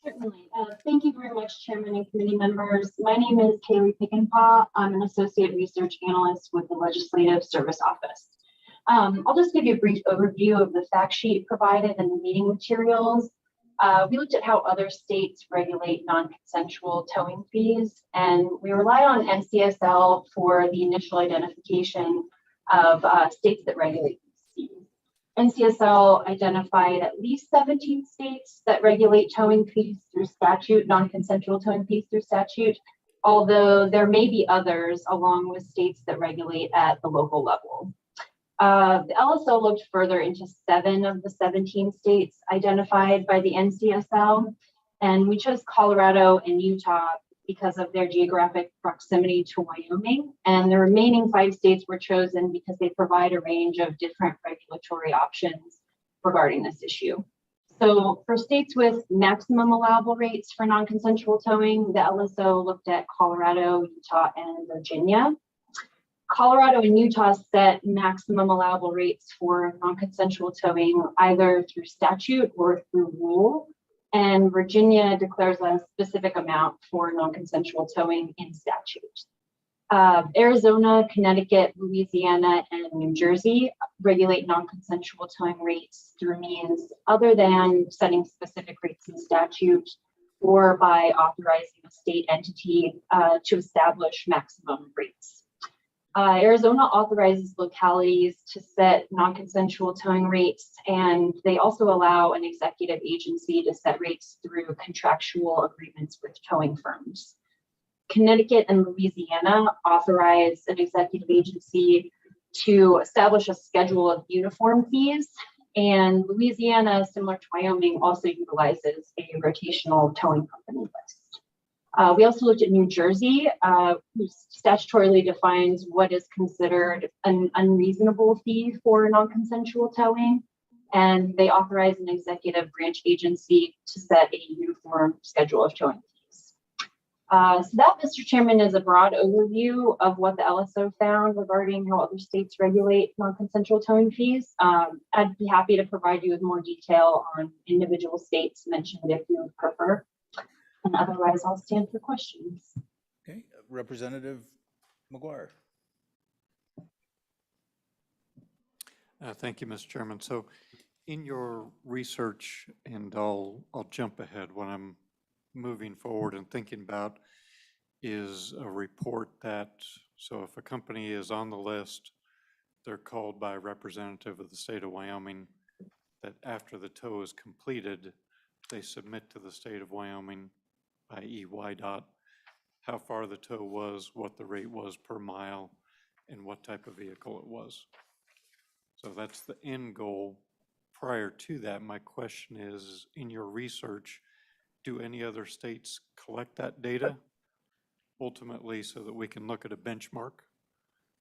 Certainly. Thank you very much, Chairman and committee members. My name is Kaylee Pickenpaw. I'm an associate research analyst with the Legislative Service Office. I'll just give you a brief overview of the fact sheet provided in the meeting materials. We looked at how other states regulate non-consensual towing fees, and we rely on NCSL for the initial identification of states that regulate these fees. NCSL identified at least 17 states that regulate towing fees through statute, non-consensual towing fees through statute, although there may be others along with states that regulate at the local level. The LSO looked further into 7 of the 17 states identified by the NCSL, and we chose Colorado and Utah because of their geographic proximity to Wyoming, and the remaining 5 states were chosen because they provide a range of different regulatory options regarding this issue. So for states with maximum allowable rates for non-consensual towing, the LSO looked at Colorado, Utah, and Virginia. Colorado and Utah set maximum allowable rates for non-consensual towing either through statute or through rule. And Virginia declares a specific amount for non-consensual towing in statute. Arizona, Connecticut, Louisiana, and New Jersey regulate non-consensual towing rates through means other than setting specific rates in statute or by authorizing a state entity to establish maximum rates. Arizona authorizes localities to set non-consensual towing rates, and they also allow an executive agency to set rates through contractual agreements with towing firms. Connecticut and Louisiana authorize an executive agency to establish a schedule of uniform fees, and Louisiana, similar to Wyoming, also utilizes a rotational towing company list. We also looked at New Jersey, who statutorily defines what is considered an unreasonable fee for non-consensual towing, and they authorize an executive branch agency to set a uniform schedule of towing fees. So that, Mr. Chairman, is a broad overview of what the LSO found regarding how other states regulate non-consensual towing fees. I'd be happy to provide you with more detail on individual states mentioned if you would prefer. And otherwise, I'll stand for questions. Okay, Representative McGuire. Thank you, Mr. Chairman. So in your research, and I'll jump ahead, what I'm moving forward and thinking about is a report that, so if a company is on the list, they're called by a representative of the state of Wyoming, that after the tow is completed, they submit to the state of Wyoming, i.e. YDOT, how far the tow was, what the rate was per mile, and what type of vehicle it was. So that's the end goal. Prior to that, my question is, in your research, do any other states collect that data ultimately so that we can look at a benchmark?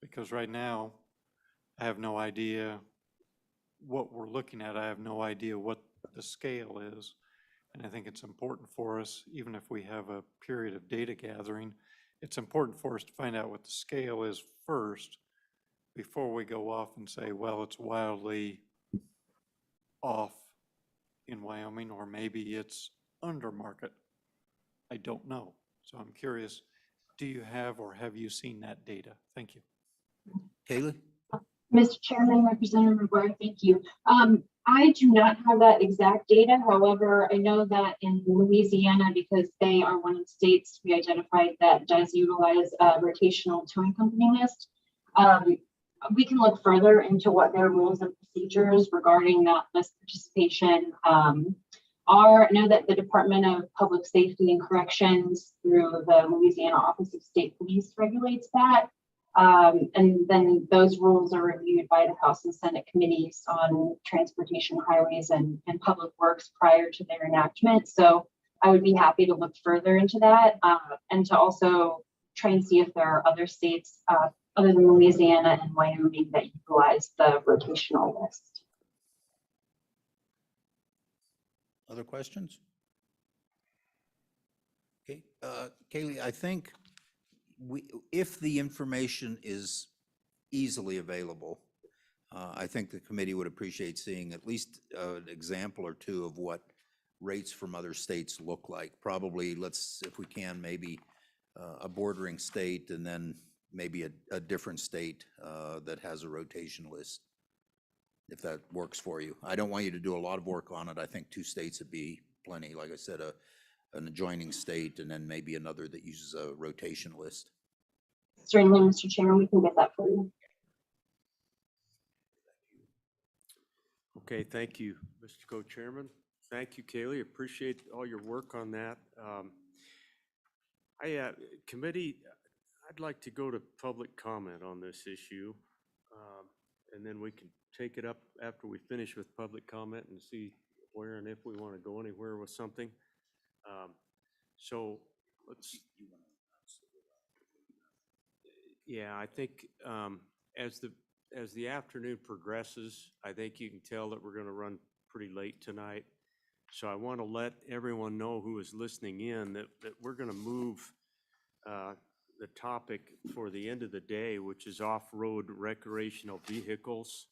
Because right now, I have no idea what we're looking at. I have no idea what the scale is. And I think it's important for us, even if we have a period of data gathering, it's important for us to find out what the scale is first before we go off and say, well, it's wildly off in Wyoming, or maybe it's under market. I don't know. So I'm curious, do you have or have you seen that data? Thank you. Kaylee? Mr. Chairman, Representative McGuire, thank you. I do not have that exact data. However, I know that in Louisiana, because they are one of the states we identified that does utilize a rotational towing company list, we can look further into what their rules and procedures regarding that list participation are. I know that the Department of Public Safety and Corrections through the Louisiana Office of State Police regulates that. And then those rules are reviewed by the House and Senate committees on transportation, highways, and public works prior to their enactment. So I would be happy to look further into that and to also try and see if there are other states other than Louisiana and Wyoming that utilize the rotational list. Other questions? Okay, Kaylee, I think if the information is easily available, I think the committee would appreciate seeing at least an example or two of what rates from other states look like. Probably, if we can, maybe a bordering state and then maybe a different state that has a rotation list, if that works for you. I don't want you to do a lot of work on it. I think 2 states would be plenty. Like I said, an adjoining state and then maybe another that uses a rotation list. Certainly, Mr. Chairman, we can get that for you. Okay, thank you, Mr. Co-Chairman. Thank you, Kaylee. Appreciate all your work on that. Committee, I'd like to go to public comment on this issue, and then we can take it up after we finish with public comment and see where and if we want to go anywhere with something. So let's. Yeah, I think as the afternoon progresses, I think you can tell that we're going to run pretty late tonight. So I want to let everyone know who is listening in that we're going to move the topic for the end of the day, which is off-road recreational vehicles,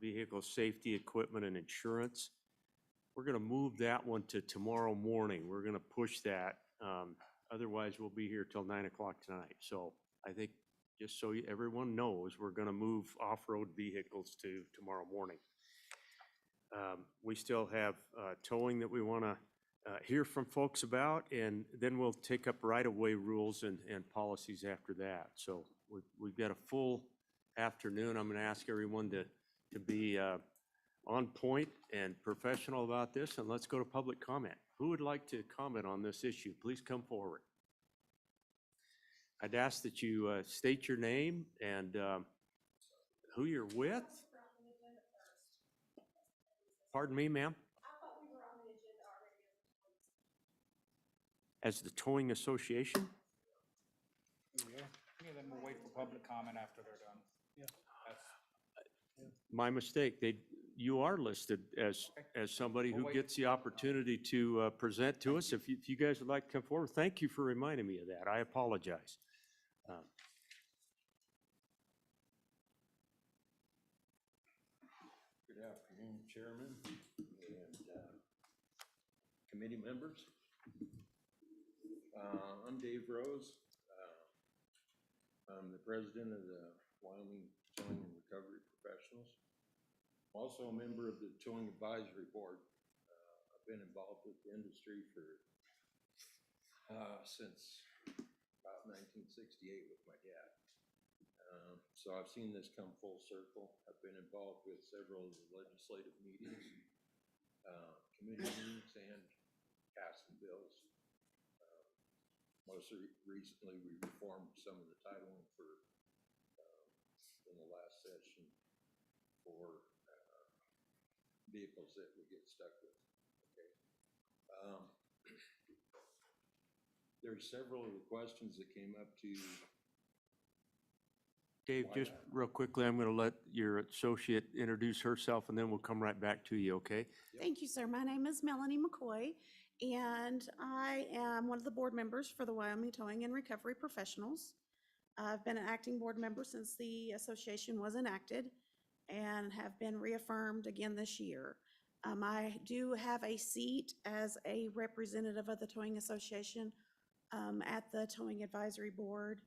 vehicle safety equipment and insurance. We're going to move that one to tomorrow morning. We're going to push that. Otherwise, we'll be here till 9 o'clock tonight. So I think just so everyone knows, we're going to move off-road vehicles to tomorrow morning. We still have towing that we want to hear from folks about, and then we'll take up right-of-way rules and policies after that. So we've got a full afternoon. I'm going to ask everyone to be on point and professional about this, and let's go to public comment. Who would like to comment on this issue? Please come forward. I'd ask that you state your name and who you're with. Pardon me, ma'am? As the Towing Association? Yeah, then we'll wait for public comment after they're done. Yeah. My mistake. You are listed as somebody who gets the opportunity to present to us. If you guys would like to come forward, thank you for reminding me of that. I apologize. Good afternoon, Chairman and committee members. I'm Dave Rose. I'm the president of the Wyoming Towing and Recovery Professionals. I'm also a member of the Towing Advisory Board. I've been involved with the industry for since about 1968 with my dad. So I've seen this come full circle. I've been involved with several of the legislative meetings, committee meetings, and passing bills. Most recently, we reformed some of the titling for in the last session for vehicles that we get stuck with. Okay. There's several of the questions that came up to. Dave, just real quickly, I'm going to let your associate introduce herself, and then we'll come right back to you, okay? Thank you, sir. My name is Melanie McCoy, and I am one of the board members for the Wyoming Towing and Recovery Professionals. I've been an acting board member since the association was enacted and have been reaffirmed again this year. I do have a seat as a representative of the Towing Association at the Towing Advisory Board,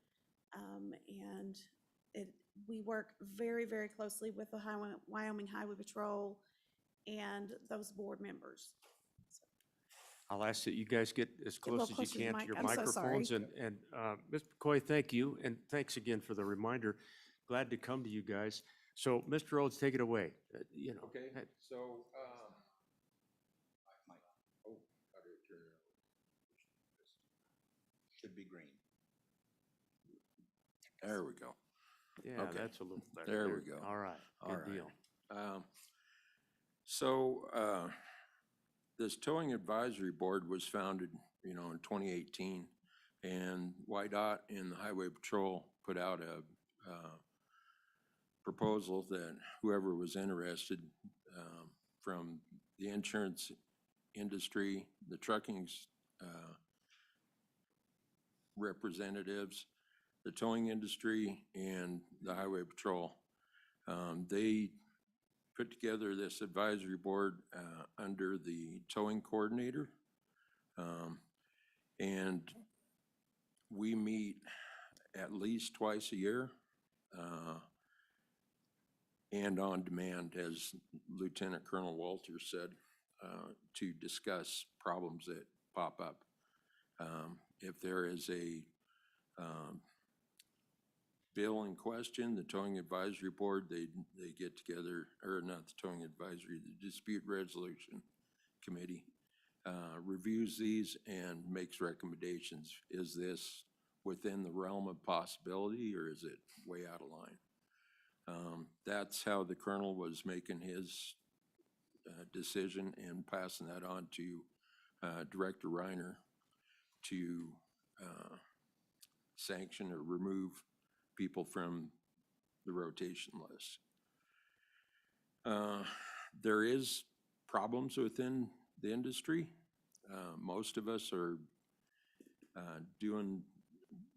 and we work very, very closely with the Wyoming Highway Patrol and those board members. I'll ask that you guys get as Get a little close as closer to you the can to mic. your I'm so microphones. sorry. And Mr. McCoy, thank you, and thanks again for the reminder. Glad to come to you guys. So, Mr. Rhodes, take it away. Okay, so, oh, how do I turn it on? Should be green. There we go. Yeah, Okay. that's a little better. There we go. All right, All good right. deal. This Towing Advisory Board was founded, in 2018, and YDOT and the Highway Patrol put out a proposal that whoever was interested, from the insurance industry, the trucking representatives, the towing industry, and the Highway Patrol, they put together this advisory board under the towing coordinator. And we meet at least twice a year and on demand, as Lieutenant Colonel Walter said, to discuss problems that pop up. If there is a bill in question, the Towing Advisory Board, they get together, or not the Towing Advisory, the Dispute Resolution Committee, reviews these and makes recommendations. Is this within the realm of possibility, or is it way out of line? That's how the Colonel was making his decision and passing that on to Director Reiner to sanction or remove people from the rotation list. There is problems within the industry. Most of us are doing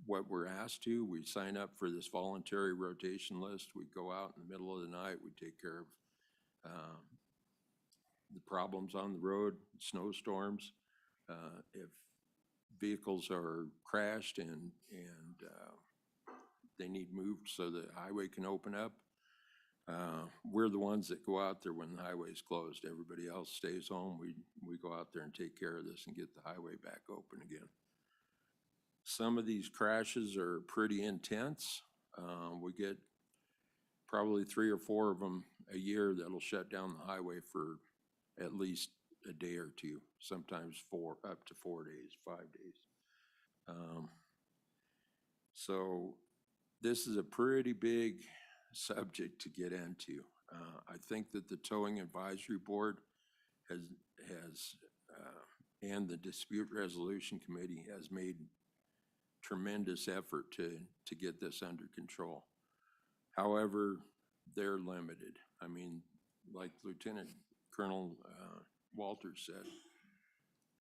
what we're asked to. We sign up for this voluntary rotation list. We go out in the middle of the night. We take care of the problems on the road, snowstorms. If vehicles are crashed and they need moved so the highway can open up, we're the ones that go out there when the highway's closed. Everybody else stays home. We go out there and take care of this and get the highway back open again. Some of these crashes are pretty intense. We get probably 3 or 4 of them a year that'll shut down the highway for at least a day or two, sometimes up to 4 days, 5 days. So this is a pretty big subject to get into. I think that the Towing Advisory Board has and the Dispute Resolution Committee has made tremendous effort to get this under control. However, they're limited. I mean, like Lieutenant Colonel Walters said,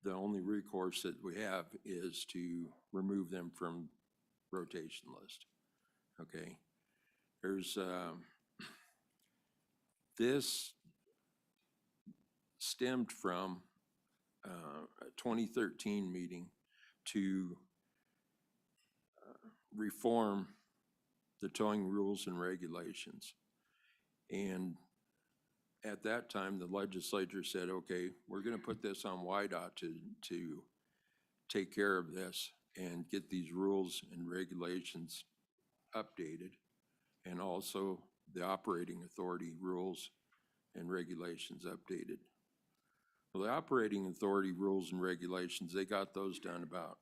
the only recourse that we have is to remove them from rotation list. Okay, there's this stemmed from a 2013 meeting to reform the towing rules and regulations. And at that time, the legislature said, okay, we're going to put this on YDOT to take care of this and get these rules and regulations updated, and also the operating authority rules and regulations updated. Well, the operating authority rules and regulations, they got those done about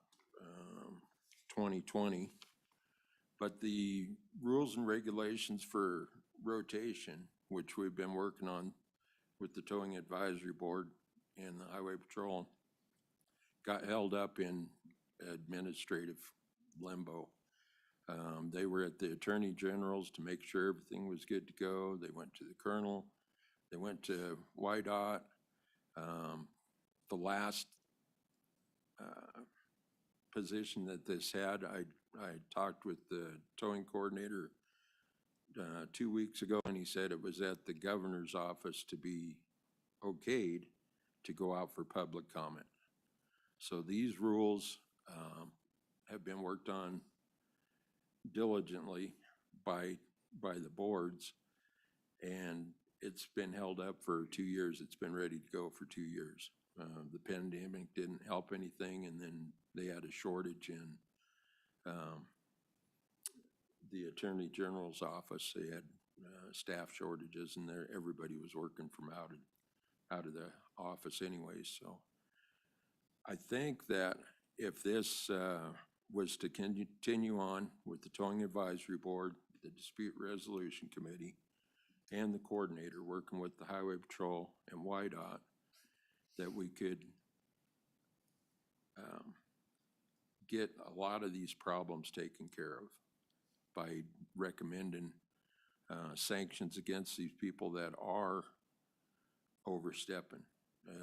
2020. But the rules and regulations for rotation, which we've been working on with the Towing Advisory Board and the Highway Patrol, got held up in administrative limbo. They were at the Attorney General's to make sure everything was good to go. They went to the Colonel. They went to YDOT. The last position that this had, I talked with the towing coordinator 2 weeks ago, and he said it was at the governor's office to be okayed to go out for public comment. So these rules have been worked on diligently by the boards, and it's been held up for 2 years. It's been ready to go for 2 years. The pandemic didn't help anything, and then they had a shortage in the Attorney General's office. They had staff shortages, and everybody was working from out of the office anyways. So I think that if this was to continue on with the Towing Advisory Board, the Dispute Resolution Committee, and the coordinator working with the Highway Patrol and YDOT, that we could get a lot of these problems taken care of by recommending sanctions against these people that are overstepping.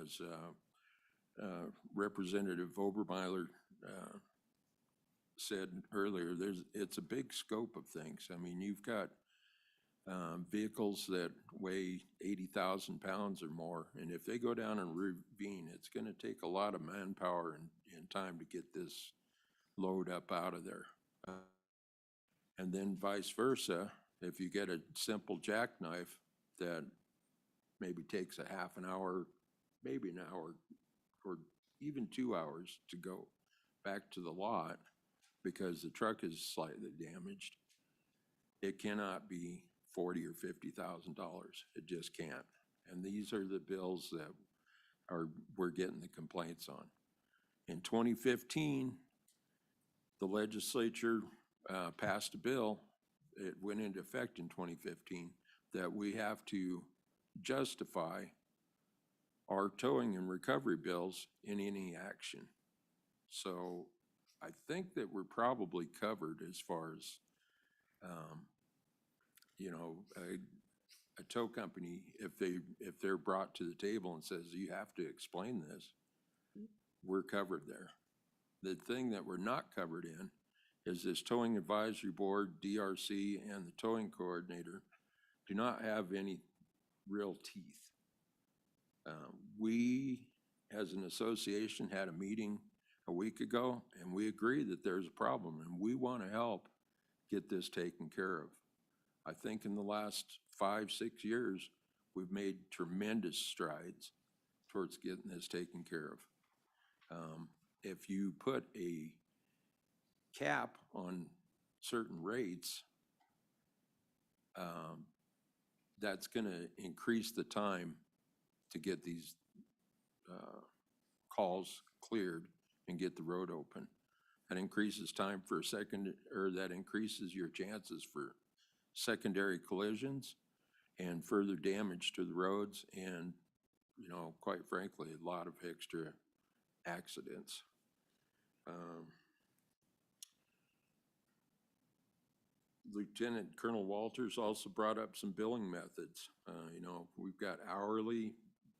As Representative Obermeiler said earlier, it's a big scope of things. I mean, you've got vehicles that weigh 80,000 pounds or more, and if they go down and ravine, it's going to take a lot of manpower and time to get this load up out of there. And then vice versa, if you get a simple jackknife that maybe takes a half an hour, maybe an hour, or even 2 hours to go back to the lot because the truck is slightly damaged, it cannot be $40,000 or $50,000. It just can't. And these are the bills that we're getting the complaints on. In 2015, the legislature passed a bill. It went into effect in 2015 that we have to justify our towing and recovery bills in any action. So I think that we're probably covered as far as, a tow company, if they're brought to the table and says, you have to explain this, we're covered there. The thing that we're not covered in is this towing advisory board, DRC, and the towing coordinator do not have any real teeth. We, as an association, had a meeting a week ago, and we agree that there's a problem, and we want to help get this taken care of. I think in the last 5, 6 years, we've made tremendous strides towards getting this taken care of. If you put a cap on certain rates, that's going to increase the time to get these calls cleared and get the road open. That increases time for that increases your chances for secondary collisions and further damage to the roads and, you know, quite frankly, a lot of extra accidents. Lieutenant Colonel Walters also brought up some billing methods. You know, we've got hourly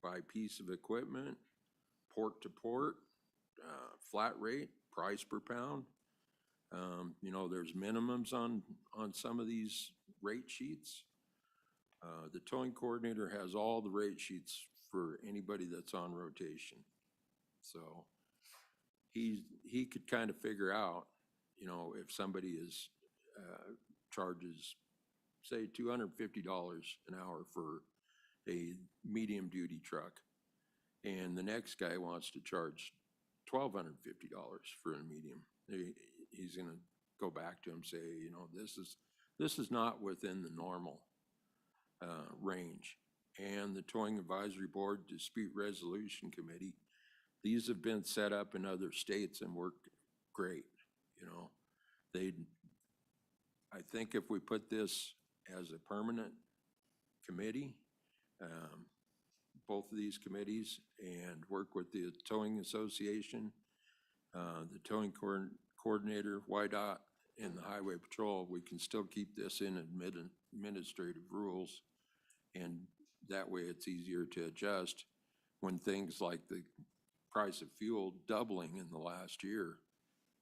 by piece of equipment, port to port, flat rate, price per pound. You know, there's minimums on some of these rate sheets. The towing coordinator has all the rate sheets for anybody that's on rotation. So he could kind of figure out, you know, if somebody is charges, say, $250 an hour for a medium duty truck, and the next guy wants to charge $1,250 for a medium. He's going to go back to him and say, you know, this is not within the normal range. And the Towing Advisory Board Dispute Resolution Committee, these have been set up in other states and work great. You know, I think if we put this as a permanent committee, both of these committees, and work with the Towing Association, the Towing Coordinator, YDOT, and the Highway Patrol, we can still keep this in administrative rules, and that way it's easier to adjust when things like the price of fuel doubling in the last year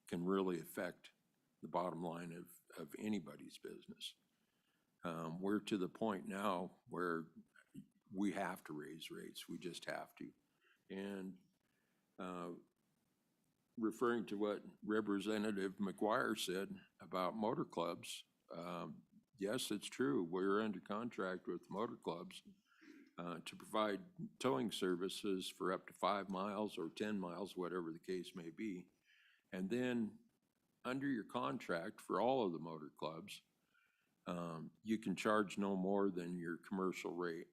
can really affect the bottom line of anybody's business. We're to the point now where we have to raise rates. We just have to. And referring to what Representative McGuire said about motor clubs, yes, it's true. We're under contract with motor clubs to provide towing services for up to 5 miles or 10 miles, whatever the case may be. And then under your contract for all of the motor clubs, you can charge no more than your commercial rate,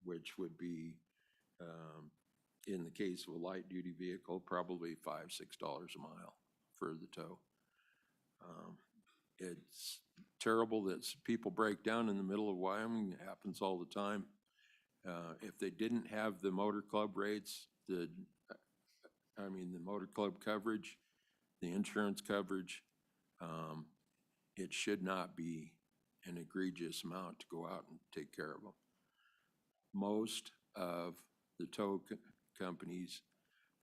which would be, in the case of a light duty vehicle, probably $5, $6 a mile for the tow. It's terrible that people break down in the middle of Wyoming. It happens all the time. If they didn't have the motor club rates, the motor club coverage, the insurance coverage, it should not be an egregious amount to go out and take care of them. Most of the tow companies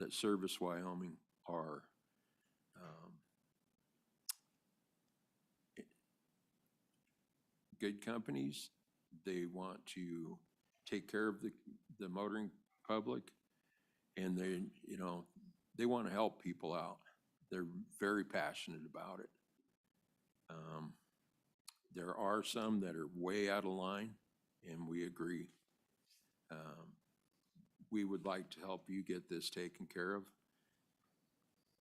that service Wyoming are good companies. They want to take care of the motoring public, and they want to help people out. They're very passionate about it. There are some that are way out of line, and we agree. We would like to help you get this taken care of,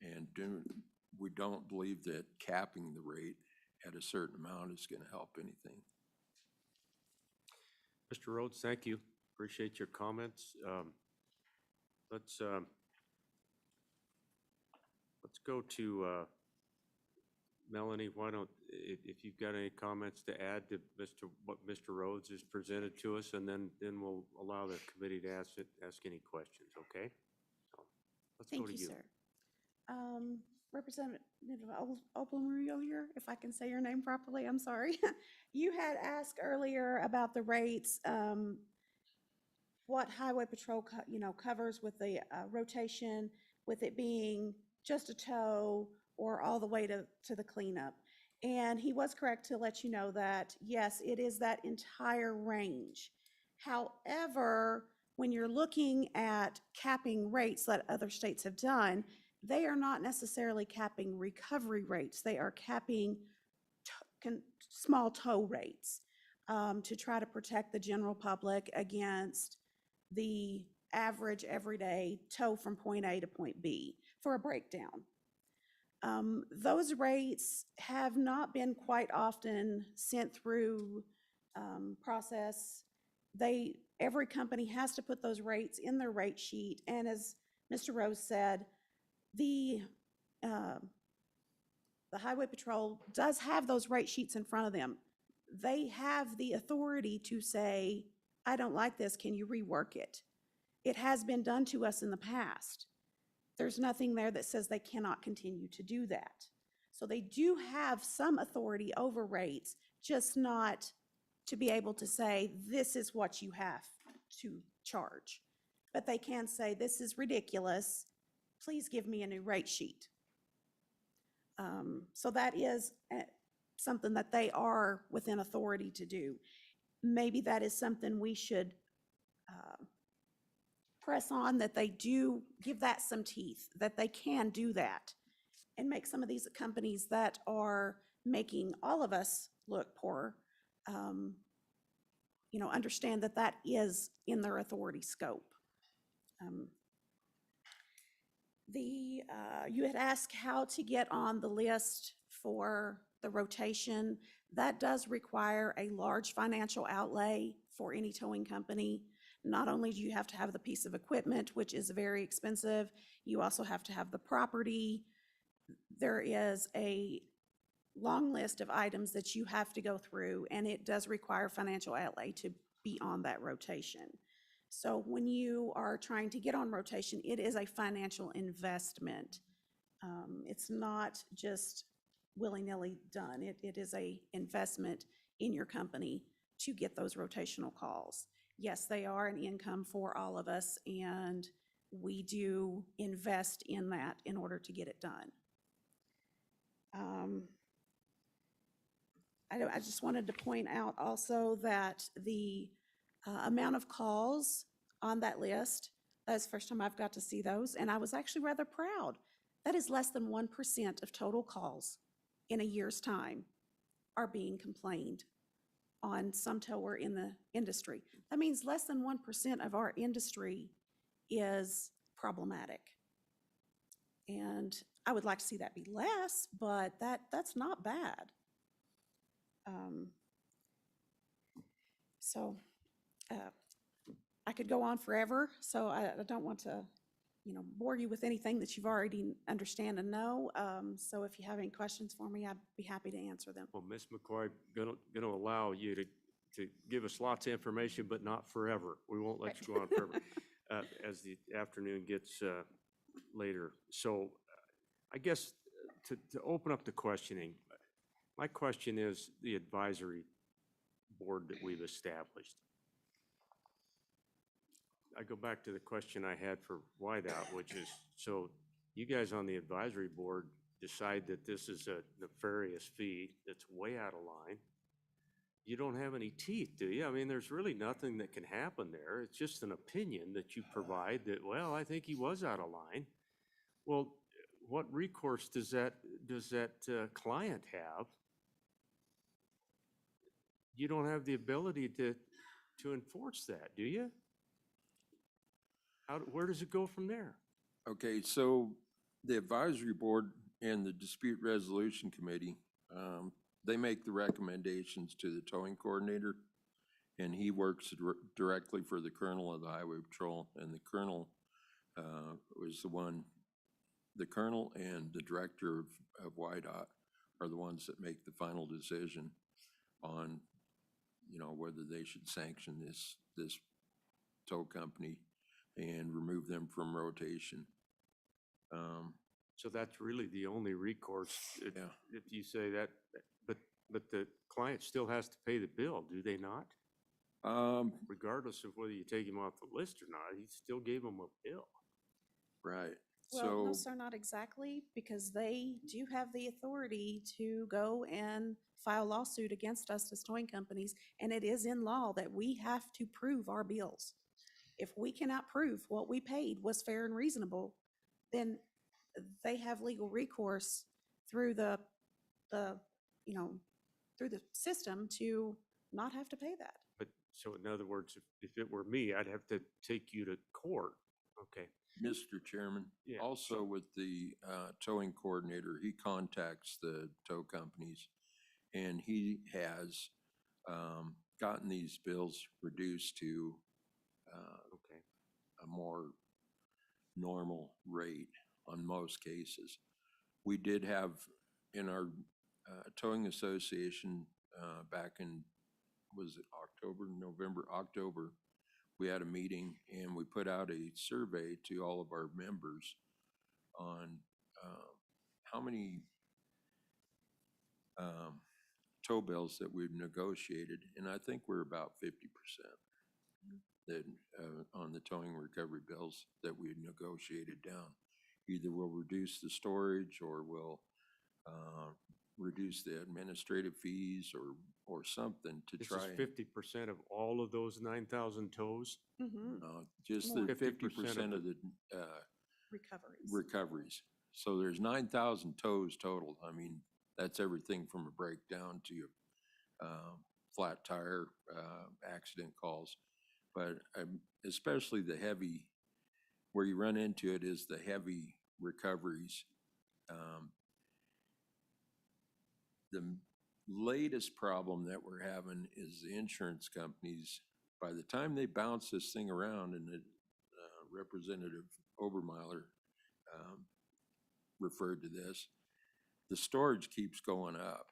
and we don't believe that capping the rate at a certain amount is going to help anything. Mr. Rhodes, thank you. Appreciate your comments. Let's go to Melanie. Why don't, if you've got any comments to add to what Mr. Rhodes has presented to us, and then we'll allow the committee to ask any questions, okay? So let's go to you. Thank you, sir. Representative Oblmuller, if I can say your name properly, I'm sorry. You had asked earlier about the rates, what Highway Patrol, covers with the rotation, with it being just a tow or all the way to the cleanup. And he was correct to let you know that, yes, it is that entire range. However, when you're looking at capping rates that other states have done, they are not necessarily capping recovery rates. They are capping small tow rates to try to protect the general public against the average everyday tow from point A to point B for a breakdown. Those rates have not been quite often sent through process. Every company has to put those rates in their rate sheet, and as Mr. Rose said, the Highway Patrol does have those rate sheets in front of them. They have the authority to say, I don't like this, can you rework it? It has been done to us in the past. There's nothing there that says they cannot continue to do that. So they do have some authority over rates, just not to be able to say, this is what you have to charge. But they can say, this is ridiculous, please give me a new rate sheet. So that is something that they are within authority to do. Maybe that is something we should press on, that they do give that some teeth, that they can do that and make some of these companies that are making all of us look poor, understand that that is in their authority scope. You had asked how to get on the list for the rotation. That does require a large financial outlay for any towing company. Not only do you have to have the piece of equipment, which is very expensive, you also have to have the property. There is a long list of items that you have to go through, and it does require financial outlay to be on that rotation. So when you are trying to get on rotation, it is a financial investment. It's not just willy-nilly done. It is a investment in your company to get those rotational calls. Yes, they are an income for all of us, and we do invest in that in order to get it done. I just wanted to point out also that the amount of calls on that list, that's the first time I've got to see those, and I was actually rather proud. That is less than 1% of total calls in a year's time are being complained on some tower in the industry. That means less than 1% of our industry is problematic. And I would like to see that be less, but that's not bad. I could go on forever, so I don't want to, bore you with anything that you've already understand and know. So if you have any questions for me, I'd be happy to answer them. Well, Ms. McCoy, gonna allow you to give us lots of information, but not forever. We won't let you go on forever as the afternoon gets later. So I guess to open up the questioning, my question is the advisory board that we've established. I go back to the question I had for Whiteout, which is, so you guys on the advisory board decide that this is a nefarious fee that's way out of line. You don't have any teeth, do you? I mean, there's really nothing that can happen there. It's just an opinion that you provide that, well, I think he was out of line. Well, what recourse does that client have? You don't have the ability to enforce that, do you? Where does it go from there? Okay, so the advisory board and the dispute resolution committee, they make the recommendations to the towing coordinator, and he works directly for the colonel of the highway patrol, and the colonel was the colonel and the director of YDOT are the ones that make the final decision on, whether they should sanction this tow company and remove them from rotation. So that's really the only recourse. Yeah. If you say that, but the client still has to pay the bill, do they not? Regardless of whether you take him off the list or not, he still gave him a bill. Right. Well, no, So, sir, not exactly, because they do have the authority to go and file lawsuit against us as towing companies, and it is in law that we have to prove our bills. If we cannot prove what we paid was fair and reasonable, then they have legal recourse through the, you know, through the system to not have to pay that. But, so in other words, if it were me, I'd have to take you to court. Okay. Mr. Chairman, Yeah, also with the towing coordinator, he contacts the tow companies, and he has gotten these bills reduced to Okay. a more normal rate on most cases. We did have in our towing association back in, was it October, November, October, we had a meeting and we put out a survey to all of our members on how many tow bills that we've negotiated, and I think we're about 50% that on the towing recovery bills that we negotiated down. Either we'll reduce the storage or we'll reduce the administrative fees or something to This try. is 50% of all of those 9,000 tows? Just More. the 50% 50% of the Recoveries. recoveries. So there's 9,000 tows total. I mean, that's everything from a breakdown to flat tire accident calls. But especially the heavy, where you run into it is the heavy recoveries. The latest problem that we're having is the insurance companies. By the time they bounce this thing around, and Representative Obermeiler referred to this, the storage keeps going up,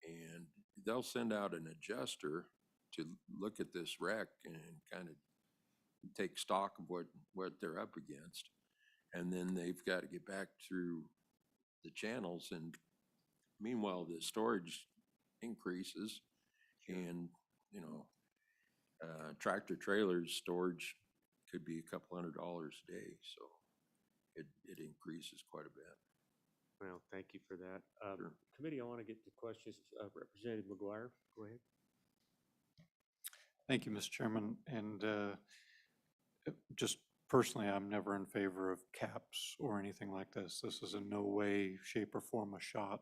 and they'll send out an adjuster to look at this wreck and kind of take stock of what they're up against. And then they've got to get back through the channels, and meanwhile, the storage increases, and, you know, tractor trailers storage could be a couple $100 a day, so it increases quite a bit. Well, thank you for that. Sure. Committee, I want to get to questions. Representative McGuire, go ahead. Thank you, Mr. Chairman. And just personally, I'm never in favor of caps or anything like this. This is in no way, shape, or form a shot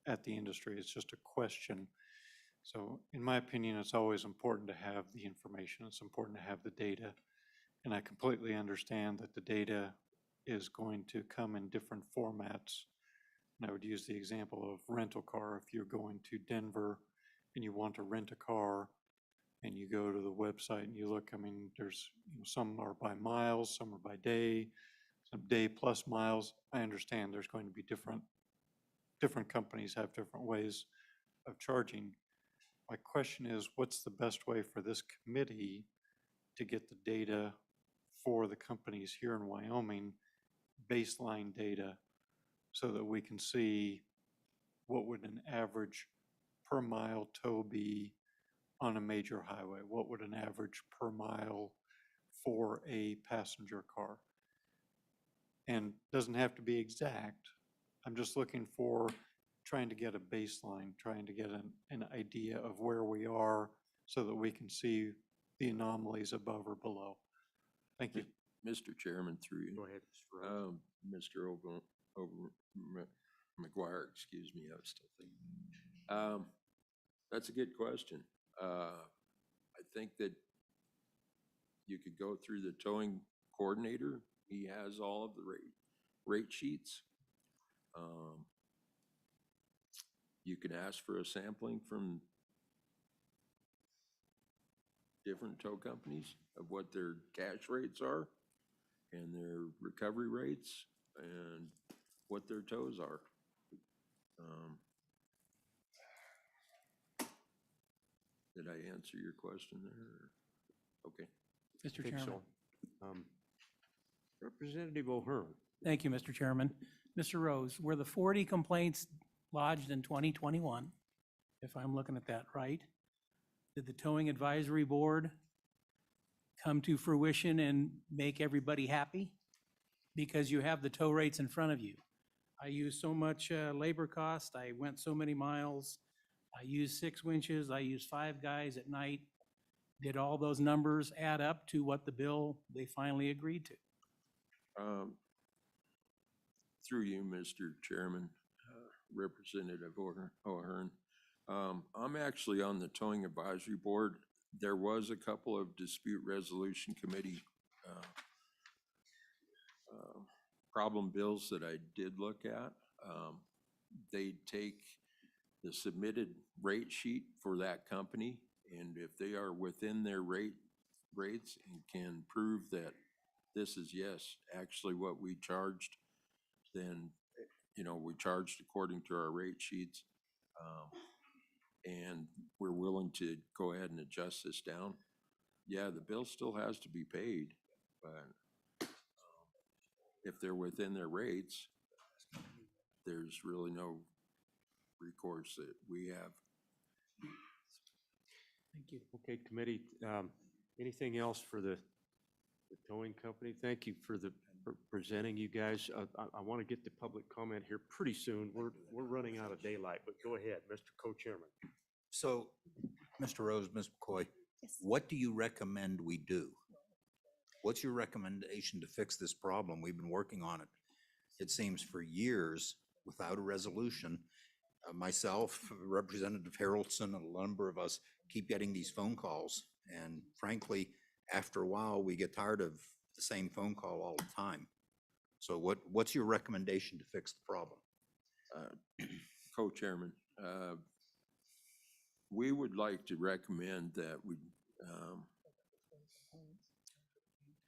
at the industry. It's just a question. So in my opinion, it's always important to have the information. It's important to have the data. And I completely understand that the data is going to come in different formats. And I would use the example of rental car. If you're going to Denver and you want to rent a car and you go to the website and you look, I mean, there's, you know, some are by miles, some are by day, some day plus miles. I understand there's going to be different companies have different ways of charging. My question is, what's the best way for this committee to get the data for the companies here in Wyoming, baseline data, so that we can see what would an average per mile tow be on a major highway? What would an average per mile for a passenger car? And doesn't have to be exact. I'm just looking for trying to get a baseline, trying to get an idea of where we are so that we can see the anomalies above or below. Thank you. Mr. Chairman, through you. Go ahead, Mr. Rose. Mr. McGuire, excuse me, I was still thinking. That's a good question. I think that you could go through the towing coordinator. He has all of the rate sheets. You can ask for a sampling from different tow companies of what their cash rates are and their recovery rates and what their tows are. Did I answer your question there? Okay. Mr. Think Chairman. so. Representative O'Hearn. Thank you, Mr. Chairman. Mr. Rose, were the 40 complaints lodged in 2021, if I'm looking at that right? Did the towing advisory board come to fruition and make everybody happy? Because you have the tow rates in front of you. I used so much labor cost, I went so many miles, I used 6 winches, I used 5 guys at night. Did all those numbers add up to what the bill they finally agreed to? Through you, Mr. Chairman, Representative O'Hearn. I'm actually on the towing advisory board. There was a couple of dispute resolution committee problem bills that I did look at. They take the submitted rate sheet for that company, and if they are within their rates and can prove that this is, yes, actually what we charged, then, you know, we charged according to our rate sheets. And we're willing to go ahead and adjust this down. Yeah, the bill still has to be paid, but if they're within their rates, there's really no recourse that we have. Thank you. Okay, committee, anything else for the towing company? Thank you for presenting, you guys. I want to get the public comment here pretty soon. We're running out of daylight, but go ahead, Mr. Co-Chairman. So, Mr. Rose, Ms. McCoy, Yes. what do you recommend we do? What's your recommendation to fix this problem? We've been working on it, it seems, for years without a resolution. Myself, Representative Harrelson, and a number of us keep getting these phone calls. And frankly, after a while, we get tired of the same phone call all the time. So what's your recommendation to fix the problem? Co-Chairman, we would like to recommend that we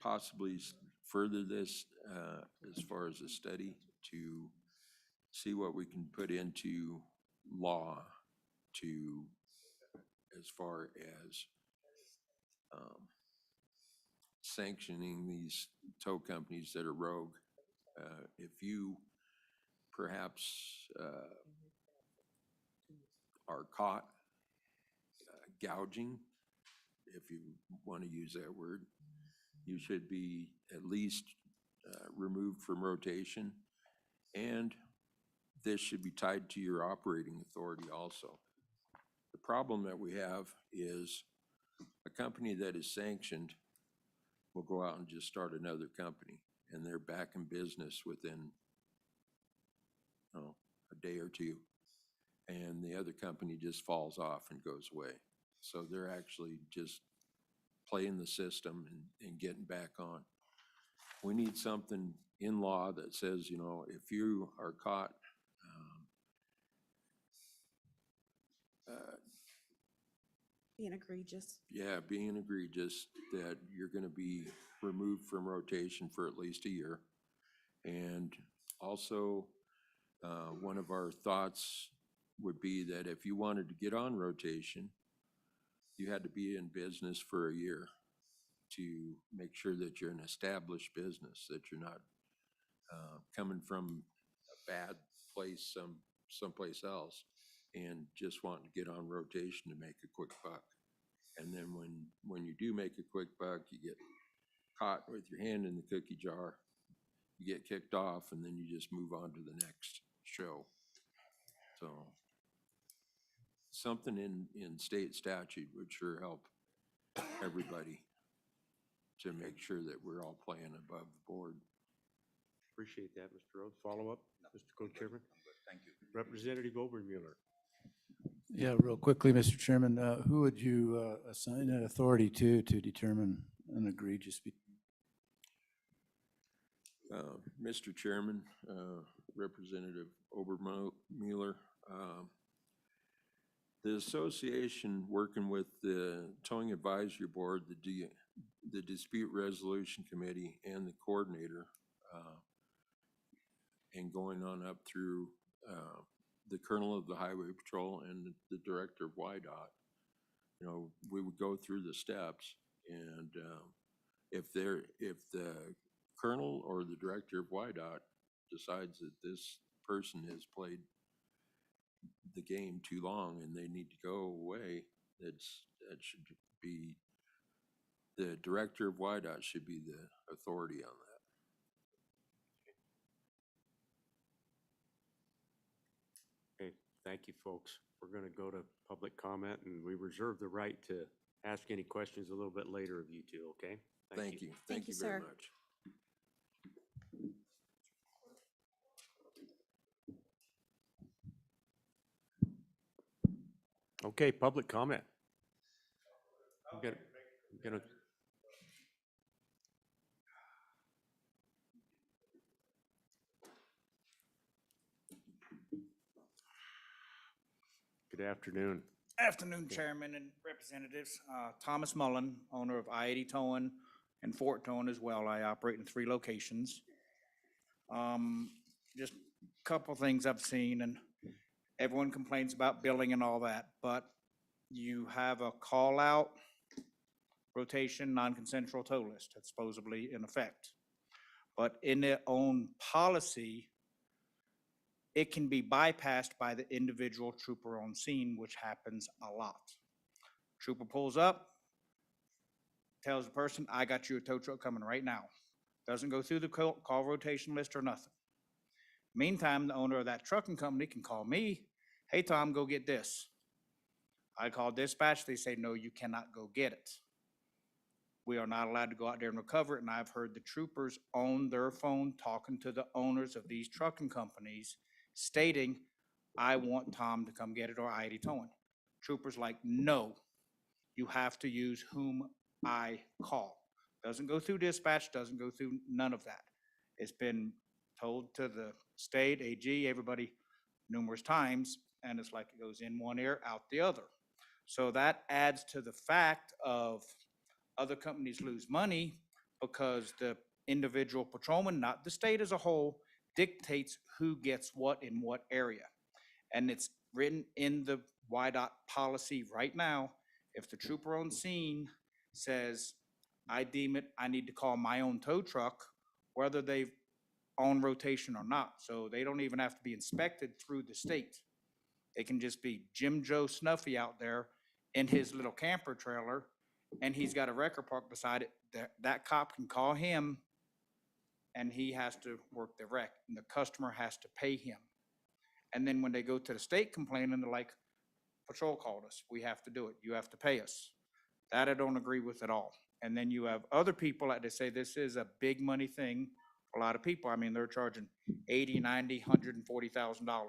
possibly further this as far as a study to see what we can put into law to, as far as sanctioning these tow companies that are rogue. If you perhaps are caught gouging, if you want to use that word, you should be at least removed from rotation, and this should be tied to your operating authority also. The problem that we have is a company that is sanctioned will go out and just start another company, and they're back in business within a day or two, and the other company just falls off and goes away. So they're actually just playing the system and getting back on. We need something in law that says, you know, if you are caught Being egregious. yeah, being egregious, that you're going to be removed from rotation for at least a year. And also, one of our thoughts would be that if you wanted to get on rotation, you had to be in business for a year to make sure that you're an established business, that you're not coming from a bad place someplace else and just wanting to get on rotation to make a quick buck. And then when you do make a quick buck, you get caught with your hand in the cookie jar, you get kicked off, and then you just move on to the next show. So something in state statute would sure help everybody to make sure that we're all playing above the board. Appreciate that, Mr. Rhodes. Follow up, Mr. Co-Chairman? Thank you. Representative Obermueller. Yeah, real quickly, Mr. Chairman, who would you assign that authority to determine an egregious? Mr. Chairman, Representative Obermueller, the association working with the Towing Advisory Board, the Dispute Resolution Committee, and the coordinator, and going on up through the Colonel of the Highway Patrol and the Director of YDOT, you know, we would go through the steps, and if the colonel or the director of YDOT decides that this person has played the game too long and they need to go away, that should be, the director of YDOT should be the authority on that. Okay, thank you, folks. We're going to go to public comment, and we reserve the right to ask any questions a little bit later of you two, okay? Thank you. Thank you very much. Okay, public comment. I'm gonna Good afternoon. Afternoon, Chairman and Representatives. Thomas Mullen, owner of I-80 Towing and Fort Towing as well. I operate in 3 locations. Just a couple things I've seen, and everyone complains about billing and all that, but you have a call-out rotation, non-consensual tow list that's supposedly in effect. But in their own policy, it can be bypassed by the individual trooper on scene, which happens a lot. Trooper pulls up, tells the person, I got you a tow truck coming right now. Doesn't go through the call rotation list or nothing. Meantime, the owner of that trucking company can call me, hey, Tom, go get this. I call dispatch, they say, no, you cannot go get it. We are not allowed to go out there and recover it, and I've heard the troopers on their phone talking to the owners of these trucking companies stating, I want Tom to come get it or I-80 Towing. Troopers like, no, you have to use whom I call. Doesn't go through dispatch, doesn't go through none of that. It's been told to the state, AG, everybody numerous times, and it's like it goes in one ear, out the other. So that adds to the fact of other companies lose money because the individual patrolman, not the state as a whole, dictates who gets what in what area. And it's written in the YDOT policy right now. If the trooper on scene says, I deem it, I need to call my own tow truck, whether they've on rotation or not. So they don't even have to be inspected through the state. They can just be Jim Joe Snuffy out there in his little camper trailer, and he's got a record park beside it. That cop can call him, and he has to work the wreck, and the customer has to pay him. And then when they go to the state complaining, they're like, patrol called us, we have to do it, you have to pay us. That I don't agree with at all. And then you have other people that they say this is a big money thing for a lot of people. I mean, they're charging $80, $90, $140,000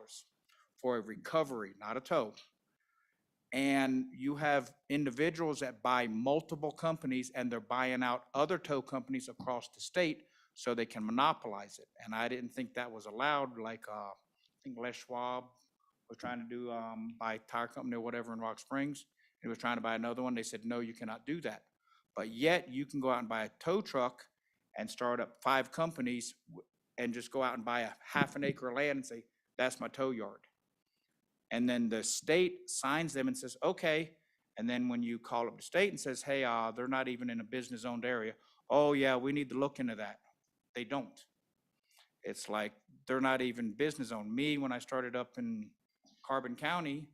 for a recovery, not a tow. And you have individuals that buy multiple companies, and they're buying out other tow companies across the state so they can monopolize it. And I didn't think that was allowed, like I think Les Schwab was trying to do, buy a tire company or whatever in Rock Springs. He was trying to buy another one. They said, no, you cannot do that. But yet you can go out and buy a tow truck and start up 5 companies and just go out and buy a half an acre of land and say, that's my tow yard. And then the state signs them and says, okay. And then when you call up the state and says, hey, they're not even in a business owned area. Oh yeah, we need to look into that. They don't. It's like, they're not even business owned. Me, when I started up in Carbon County,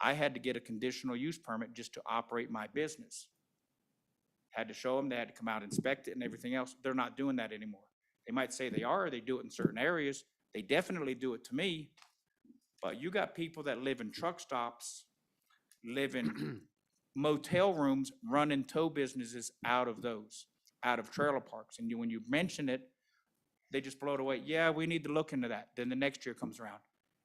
I had to get a conditional use permit just to operate my business. Had to show them, they had to come out, inspect it and everything else. They're not doing that anymore. They might say they are, they do it in certain areas. They definitely do it to me. But you got people that live in truck stops, live in motel rooms, running tow businesses out of those, out of trailer parks. And when you mention it, they just blow it away. Yeah, we need to look into that. Then the next year comes around.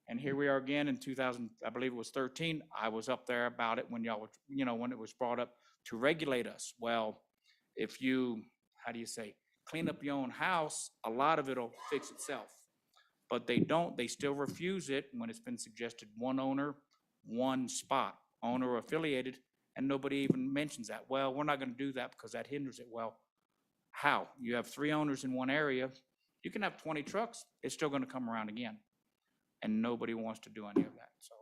And here we are again in 2000, I believe it was 13. I was up there about it when y'all were, you know, when it was brought up to regulate us. Well, if you, how do you say, clean up your own house, a lot of it'll fix itself. But they don't, they still refuse it when it's been suggested one owner, one spot, owner affiliated, and nobody even mentions that. Well, we're not gonna do that because that hinders it. Well, how? You have 3 owners in one area, you can have 20 trucks, it's still gonna come around again. And nobody wants to do any of that, so.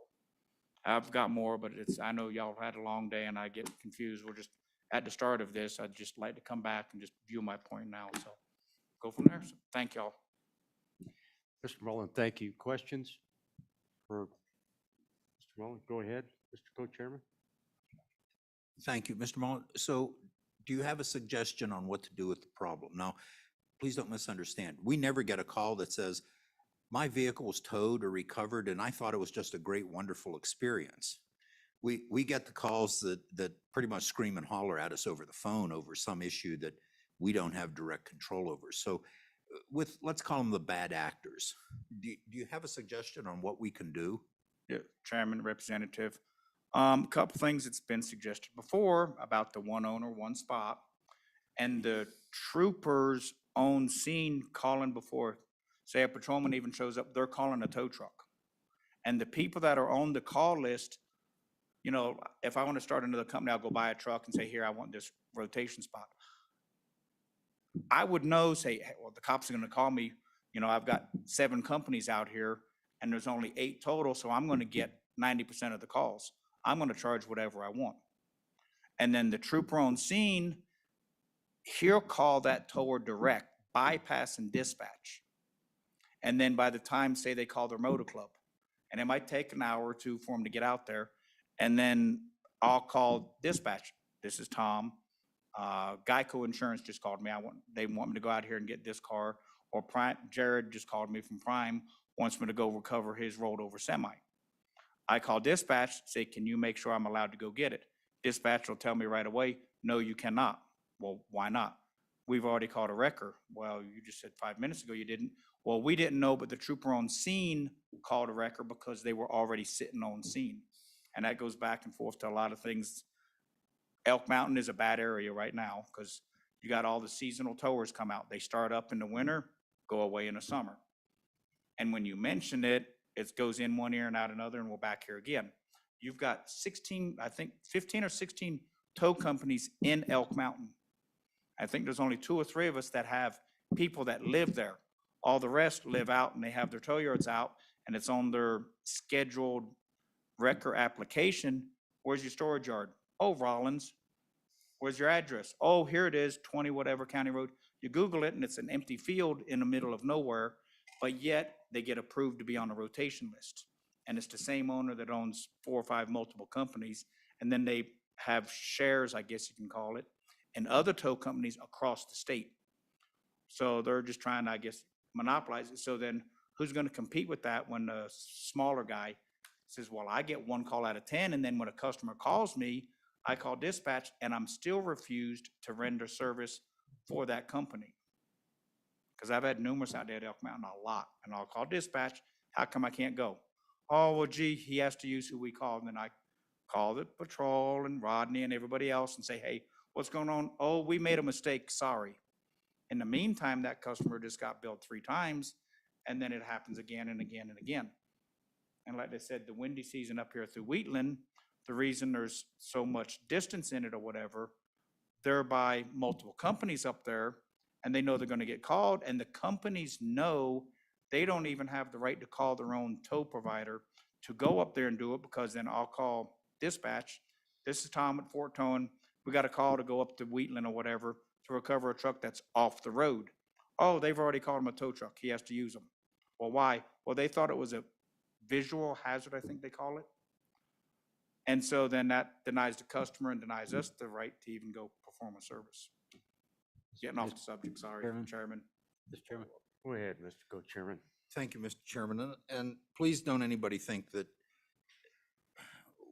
I've got more, but it's, I know y'all had a long day and I get confused. We're just at the start of this. I'd just like to come back and just view my point now, so. go from there. So thank y'all. Mr. Mullen, thank you. Questions for Mr. Mullen? Go ahead, Mr. Co-Chairman. Thank you, Mr. Mullen. So do you have a suggestion on what to do with the problem? Now, please don't misunderstand. We never get a call that says, my vehicle was towed or recovered, and I thought it was just a great, wonderful experience. We get the calls that pretty much scream and holler at us over the phone over some issue that we don't have direct control over. So let's call them the bad actors. Do you have a suggestion on what we can do? Yeah, Chairman, Representative. Couple things that's been suggested before about the one owner, one spot, and the troopers on scene calling before, say a patrolman even shows up, they're calling a tow truck. And the people that are on the call list, you know, if I want to start another company, I'll go buy a truck and say, here, I want this rotation spot. I would know, say, hey, well, the cops are going to call me, you know, I've got 7 companies out here and there's only 8 total, so I'm going to get 90% of the calls. I'm going to charge whatever I want. And then the trooper on scene, he'll call that tower direct, bypass and dispatch. And then by the time, say they call their motor club, and it might take an hour or 2 for them to get out there, and then I'll call dispatch. This is Tom. Geico Insurance just called me. They want me to go out here and get this car. Or Jared just called me from Prime, wants me to go recover his rolled over semi. I call dispatch, say, can you make sure I'm allowed to go get it? Dispatch will tell me right away, no, you cannot. Well, why not? We've already called a wrecker. Well, you just said 5 minutes ago you didn't. Well, we didn't know, but the trooper on scene called a wrecker because they were already sitting on scene. And that goes back and forth to a lot of things. Elk Mountain is a bad area right now because you got all the seasonal towers come out. They start up in the winter, go away in the summer. And when you mention it, it goes in one ear and out another, and we're back here again. You've got 16, I think 15 or 16 tow companies in Elk Mountain. I think there's only 2 or 3 of us that have people that live there. All the rest live out and they have their tow yards out, and it's on their scheduled wrecker application. Where's your storage yard? Oh, Rollins. Where's your address? Oh, here it is, 20 whatever county road. You Google it and it's an empty field in the middle of nowhere, but yet they get approved to be on a rotation list. And it's the same owner that owns 4 or 5 multiple companies. And then they have shares, I guess you can call it, in other tow companies across the state. So they're just trying to, I guess, monopolize it. So then who's going to compete with that when the smaller guy says, well, I get 1 call out of 10, and then when a customer calls me, I call dispatch, and I'm still refused to render service for that company. Because I've had numerous out there at Elk Mountain, a lot, and I'll call dispatch, how come I can't go? Oh, well, gee, he has to use who we called, and then I call the patrol and Rodney and everybody else and say, hey, what's going on? Oh, we made a mistake, sorry. In the meantime, that customer just got billed 3 times, and then it happens again and again and again. And like I said, the windy season up here through Wheatland, the reason there's so much distance in it or whatever, they're by multiple companies up there, and they know they're going to get called, and the companies know they don't even have the right to call their own tow provider to go up there and do it, because then I'll call dispatch. This is Tom at Fort Towing. We got a call to go up to Wheatland or whatever to recover a truck that's off the road. Oh, they've already called him a tow truck. He has to use them. Well, why? Well, they thought it was a visual hazard, I think they call it. And so then that denies the customer and denies us the right to even go perform a service. Getting off the subject, sorry, Chairman. Mr. Chairman. Go ahead, Mr. Co-Chairman. Thank you, Mr. Chairman. And please don't anybody think that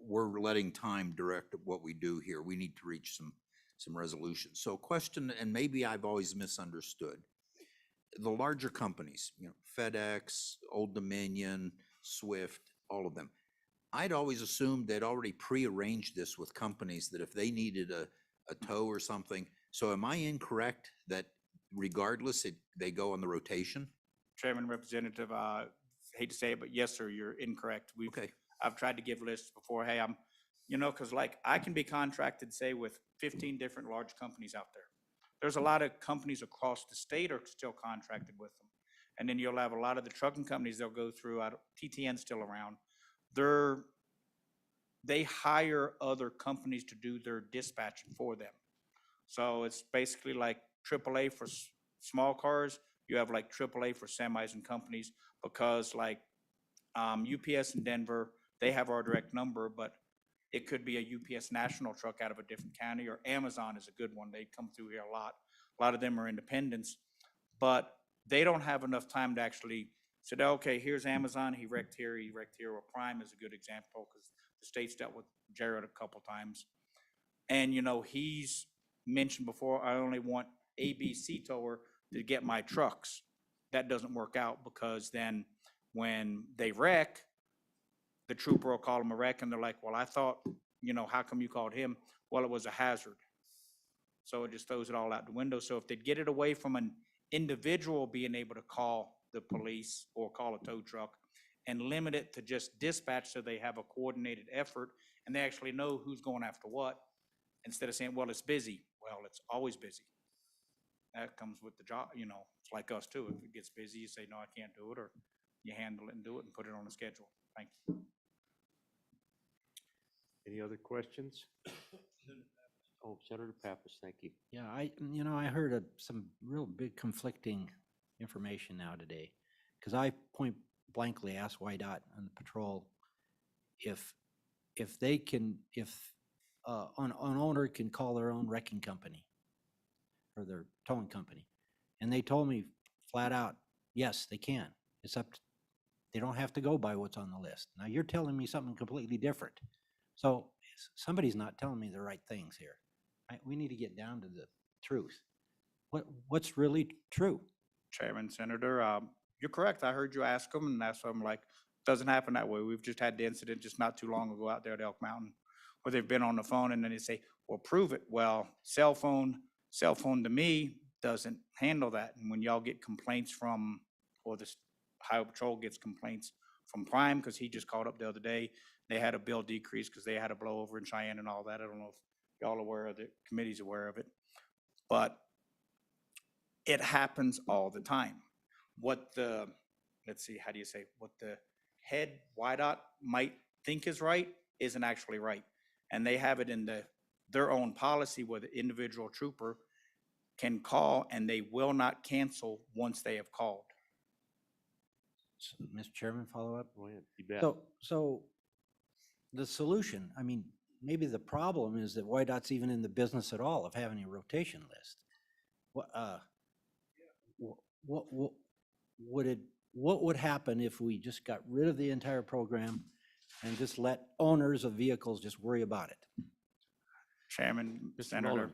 we're letting time direct what we do here. We need to reach some resolution. So question, and maybe I've always misunderstood. The larger companies, you know, FedEx, Old Dominion, Swift, all of them. I'd always assumed they'd already prearranged this with companies that if they needed a tow or something. So am I incorrect that regardless, they go on the rotation? Chairman, Representative, hate to say it, but yes, sir, you're incorrect. I've tried to give lists before. Hey, because like I can be contracted, say, with 15 different large companies out there. There's a lot of companies across the state are still contracted with them. And then you'll have a lot of the trucking companies they'll go through, TTN's still around. They hire other companies to do their dispatching for them. So it's basically like AAA for small cars, you have like AAA for semis and companies, because like UPS in Denver, they have our direct number, but it could be a UPS national truck out of a different county, or Amazon is a good one. They come through here a lot. A lot of them are independents, but they don't have enough time to actually say, okay, here's Amazon, he wrecked here, or Prime is a good example, because the state's dealt with Jared a couple times. And, you know, he's mentioned before, I only want ABC tower to get my trucks. That doesn't work out, because then when they wreck, the trooper will call them a wreck, and they're like, well, I thought, you know, how come you called him? Well, it was a hazard. So it just throws it all out the window. So if they'd get it away from an individual being able to call the police or call a tow truck, and limit it to just dispatch, so they have a coordinated effort and they actually know who's going after what, instead of saying, well, it's busy. Well, it's always busy. That comes with the job, you know, it's like us too. If it gets busy, you say, no, I can't do it, or you handle it and do it and put it on the schedule. Thank you. Any other questions? Oh, Senator Pappas, thank you. Yeah, I heard some real big conflicting information now today, because I point blankly asked YDOT on the patrol if they can, if an owner can call their own wrecking company or their towing company, and they told me flat out, yes, they can. It's up to, they don't have to go by what's on the list. Now you're telling me something completely different. So somebody's not telling me the right things here. We need to get down to the truth. What's really true? Chairman, Senator, you're correct. I heard you ask them, and that's why I'm like, doesn't happen that way. We've just had the incident just not too long ago out there at Elk Mountain, where they've been on the phone and then they say, well, prove it. Well, cell phone to me doesn't handle that. And when y'all get complaints from, or the Highway Patrol gets complaints from Prime, because he just called up the other day, they had a bill decrease because they had a blowover in Cheyenne and all that. I don't know if y'all are aware of it, committee's aware of it, but it happens all the time. What the, let's see, how do you say, what the head YDOT might think is right isn't actually right. And they have it in their own policy where the individual trooper can call and they will not cancel once they have called. So, Mr. Chairman, follow up? Go ahead, you bet. So the solution, I mean, maybe the problem is that YDOT's even in the business at all of having a rotation list. What would happen if we just got rid of the entire program and just let owners of vehicles just worry about it? Chairman, Senator,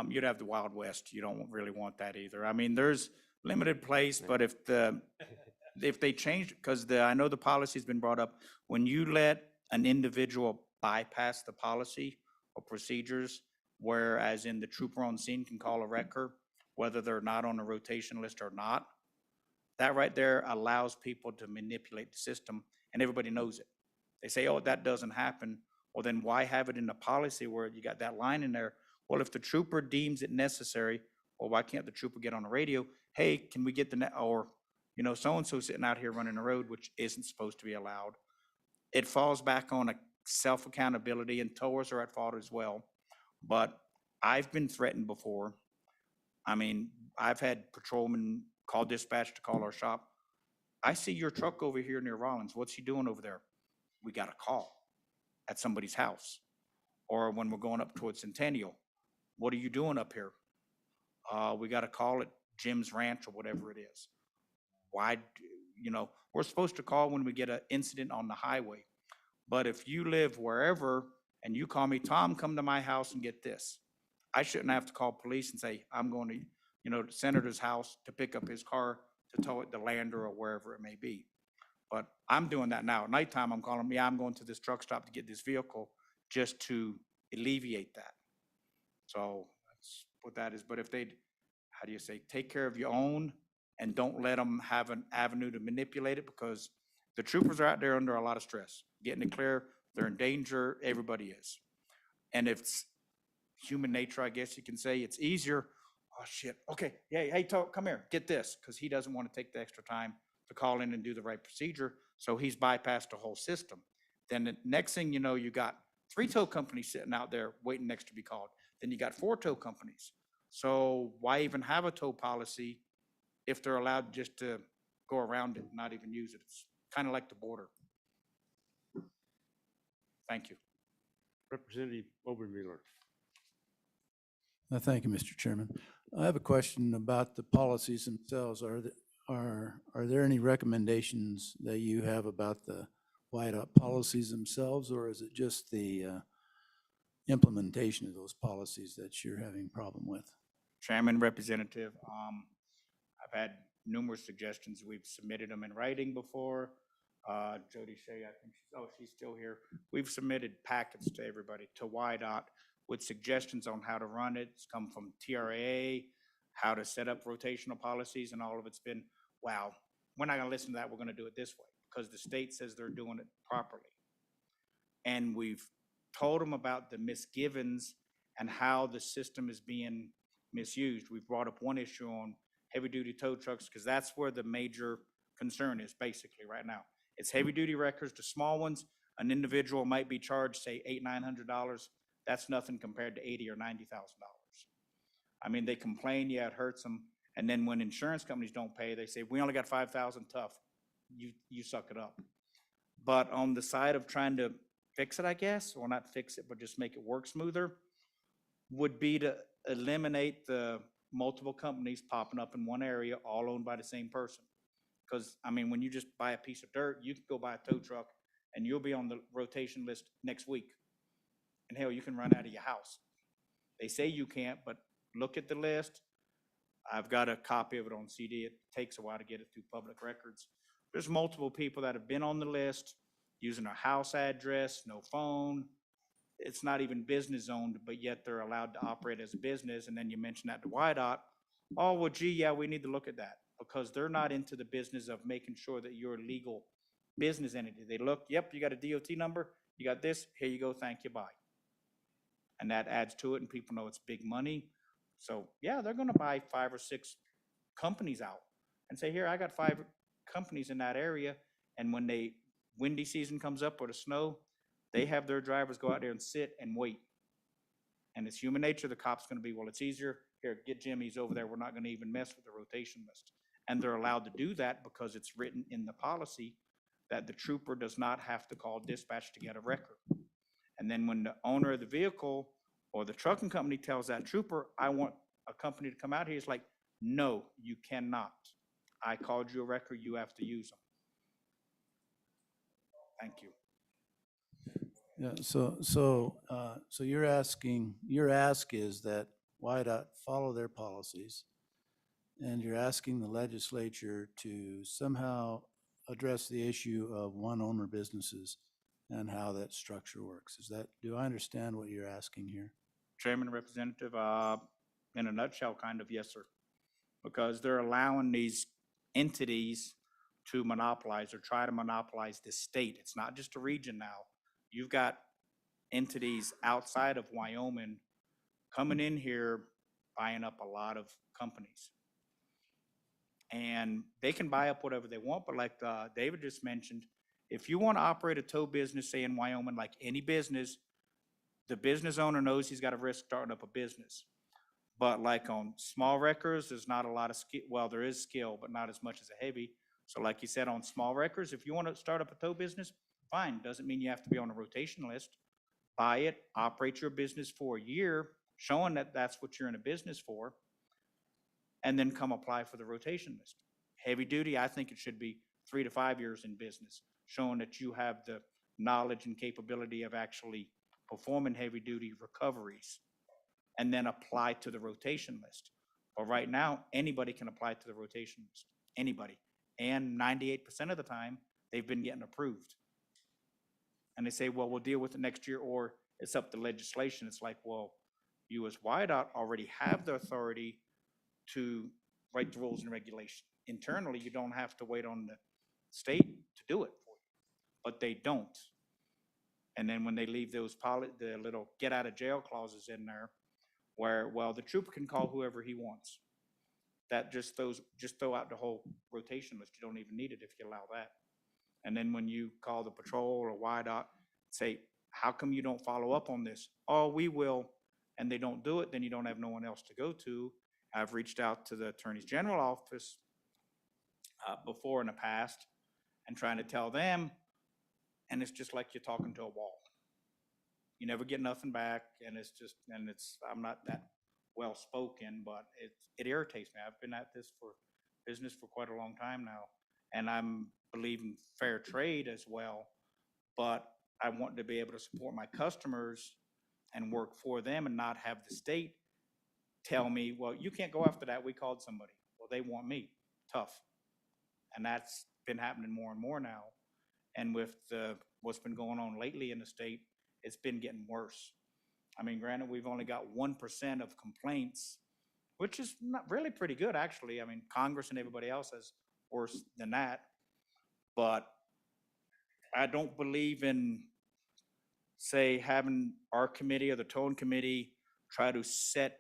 you'd have the Wild West. You don't really want that either. I mean, there's limited place, but if they change, because I know the policy's been brought up, when you let an individual bypass the policy or procedures, whereas in the trooper on scene can call a wrecker, whether they're not on the rotation list or not, that right there allows people to manipulate the system, and everybody knows it. They say, oh, that doesn't happen. Well, then why have it in the policy where you got that line in there? Well, if the trooper deems it necessary, well, why can't the trooper get on the radio? Hey, can we get or, you know, so-and-so sitting out here running the road, which isn't supposed to be allowed. It falls back on a self-accountability, and towers are at fault as well. But I've been threatened before. I mean, I've had patrolmen call dispatch to call our shop. I see your truck over here near Rollins. What's he doing over there? We got a call at somebody's house. Or when we're going up towards Centennial, what are you doing up here? We got a call at Jim's Ranch or whatever it is. Why, you know, we're supposed to call when we get an incident on the highway. But if you live wherever and you call me, Tom, come to my house and get this, I shouldn't have to call police and say, I'm going to, you know, the senator's house to pick up his car to tow it to Lander or wherever it may be. But I'm doing that now. At nighttime, I'm calling, yeah, I'm going to this truck stop to get this vehicle just to alleviate that. So that's what that is. But if they'd, how do you say, take care of your own and don't let them have an avenue to manipulate it, because the troopers are out there under a lot of stress. Getting it clear, they're in danger, everybody is. And if it's human nature, I guess you can say, it's easier. Oh, shit, okay, yeah, hey, come here, get this, because he doesn't want to take the extra time to call in and do the right procedure, so he's bypassed the whole system. Then the next thing you know, you got 3 tow companies sitting out there waiting next to be called. Then you got 4 tow companies. So why even have a tow policy if they're allowed just to go around it and not even use it? It's kind of like the border. Thank you. Representative Obermueller. Thank you, Mr. Chairman. I have a question about the policies themselves. Are there any recommendations that you have about the whiteout policies themselves, or is it just the implementation of those policies that you're having a problem with? Chairman, Representative, I've had numerous suggestions. We've submitted them in writing before. Jody Shea, I think she's still here. We've submitted packets to everybody, to YDOT, with suggestions on how to run it. It's come from TRA, how to set up rotational policies, and all of it's been, wow, we're not gonna listen to that, we're gonna do it this way, because the state says they're doing it properly. And we've told them about the misgivings and how the system is being misused. We've brought up one issue on heavy-duty tow trucks, because that's where the major concern is basically right now. It's heavy-duty wreckers, the small ones. An individual might be charged, say, $800-900. That's nothing compared to $80,000 or $90,000. I mean, they complain, yeah, it hurts them. And then when insurance companies don't pay, they say, we only got $5,000, tough. You suck it up. But on the side of trying to fix it, I guess, or not fix it, but just make it work smoother, would be to eliminate the multiple companies popping up in one area, all owned by the same person. Because, I mean, when you just buy a piece of dirt, you can go buy a tow truck and you'll be on the rotation list next week. And hell, you can run out of your house. They say you can't, but look at the list. I've got a copy of it on CD. It takes a while to get it through public records. There's multiple people that have been on the list using a house address, no phone. It's not even business owned, but yet they're allowed to operate as a business. And then you mention that to YDOT. Oh, well, gee, yeah, we need to look at that, because they're not into the business of making sure that you're a legal business entity. They look, yep, you got a DOT number, you got this, here you go, thank you, bye. And that adds to it, and people know it's big money. So yeah, they're gonna buy 5 or 6 companies out and say, here, I got 5 companies in that area. And when windy season comes up or the snow, they have their drivers go out there and sit and wait. And it's human nature. The cop's gonna be, well, it's easier. Here, get Jimmy's over there. We're not gonna even mess with the rotation list. And they're allowed to do that because it's written in the policy that the trooper does not have to call dispatch to get a record. And then when the owner of the vehicle or the trucking company tells that trooper, I want a company to come out here, it's like, no, you cannot. I called you a record, you have to use them. Thank you. Yeah, so your ask is that YDOT follow their policies, and you're asking the legislature to somehow address the issue of one-owner businesses and how that structure works. Do I understand what you're asking here? Chairman, Representative, in a nutshell, kind of, yes, sir. Because they're allowing these entities to monopolize or try to monopolize the state. It's not just a region now. You've got entities outside of Wyoming coming in here, buying up a lot of companies. And they can buy up whatever they want, but like David just mentioned, if you want to operate a tow business, say in Wyoming, like any business, the business owner knows he's got a risk starting up a business. But like on small wreckers, there's not a lot of skill. Well, there is skill, but not as much as a heavy. So like you said, on small wreckers, if you want to start up a tow business, fine. Doesn't mean you have to be on a rotation list. Buy it, operate your business for a year, showing that that's what you're in a business for, and then come apply for the rotation list. Heavy duty, I think it should be 3 to 5 years in business, showing that you have the knowledge and capability of actually performing heavy duty recoveries, and then apply to the rotation list. But right now, anybody can apply to the rotation list, anybody. And 98% of the time, they've been getting approved. And they say, well, we'll deal with it next year, or it's up to legislation. It's like, well, you as YDOT already have the authority to write the rules and regulations. Internally, you don't have to wait on the state to do it for you, but they don't. And then when they leave those the little get out of jail clauses in there, where, well, the trooper can call whoever he wants. That just throw out the whole rotation list. You don't even need it if you allow that. And then when you call the patrol or YDOT, say, how come you don't follow up on this? Oh, we will. and they don't do it, then you don't have no one else to go to. I've reached out to the Attorney's General office before in the past and trying to tell them, and it's just like you're talking to a wall. You never get nothing back, and I'm not that well-spoken, but it irritates me. I've been at this for business for quite a long time now, and I'm believing fair trade as well, but I want to be able to support my customers and work for them and not have the state tell me, well, you can't go after that, we called somebody. Well, they want me, tough. And that's been happening more and more now. And with what's been going on lately in the state, it's been getting worse. I mean, granted, we've only got 1% of complaints, which is not really pretty good, actually. I mean, Congress and everybody else has worse than that. But I don't believe in, say, having our committee or the towing committee try to set,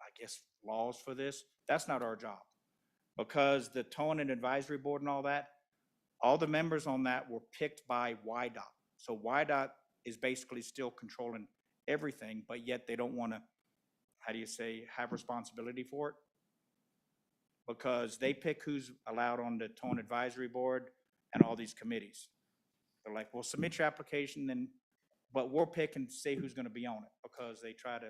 I guess, laws for this. That's not our job. Because the towing and advisory board and all the members on that were picked by YDOT. So YDOT is basically still controlling everything, but yet they don't want to, how do you say, have responsibility for it? Because they pick who's allowed on the towing advisory board and all these committees. They're like, well, submit your application, but we'll pick and say who's going to be on it, because they try to,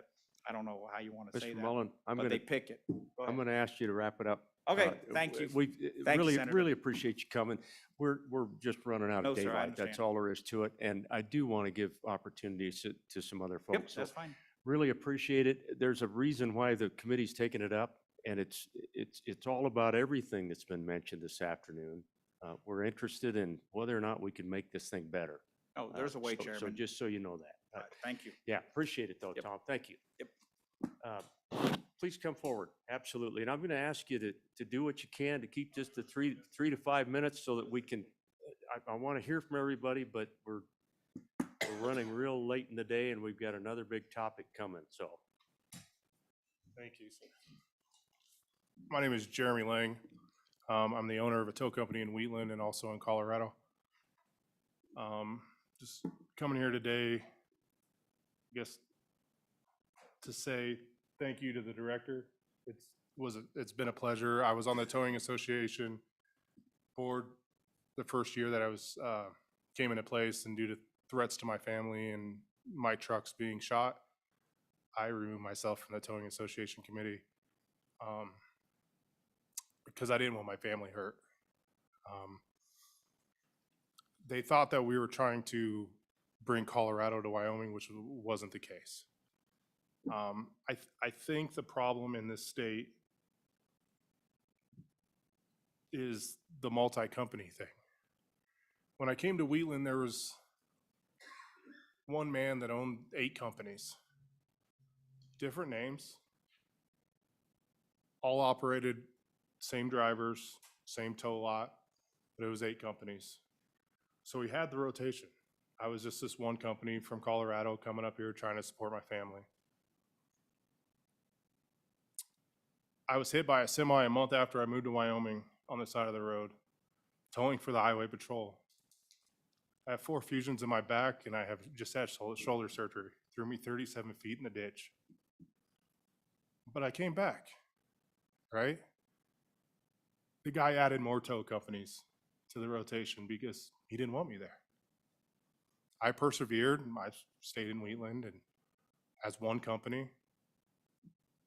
I don't know how you want to say Mr. that, Mullen, but they pick it. Go I'm ahead. going to ask you to wrap it up. Okay, thank you. We Thank you, really, Senator. really appreciate you coming. We're just running out No, of sir, I daylight. understand. That's all there is to it. And I do want to give opportunities to some other Yep, folks. So that's fine. really appreciate it. There's a reason why the committee's taking it up, and it's all about everything that's been mentioned this afternoon. We're interested in whether or not we can make this thing better. Oh, there's a way, So Chairman. just so you know that. All right, thank you. Yeah, appreciate it though, Tom. Thank you. Yep. Please come forward. Absolutely. And I'm going to ask you to do what you can to keep just the 3 to 5 minutes so that we can, I want to hear from everybody, but we're running real late in the day and we've got another big topic coming, so. Thank you, sir. My name is Jeremy Lang. I'm the owner of a tow company in Wheatland and also in Colorado. Just coming here today, I guess, to say thank you to the director. It's been a pleasure. I was on the Towing Association board the first year that I came into place, and due to threats to my family and my trucks being shot, I removed myself from the Towing Association committee because I didn't want my family hurt. They thought that we were trying to bring Colorado to Wyoming, which wasn't the case. I think the problem in this state is the multi-company thing. When I came to Wheatland, there was one man that owned 8 companies, different names, all operated same drivers, same tow lot, but it was 8 companies. So we had the rotation. I was just this one company from Colorado coming up here trying to support my family. I was hit by a semi a month after I moved to Wyoming on the side of the road, towing for the highway patrol. I have 4 fusions in my back, and I have just had shoulder surgery. Threw me 37 feet in the ditch. But I came back, right? The guy added more tow companies to the rotation because he didn't want me there. I persevered. I stayed in Wheatland and as one company,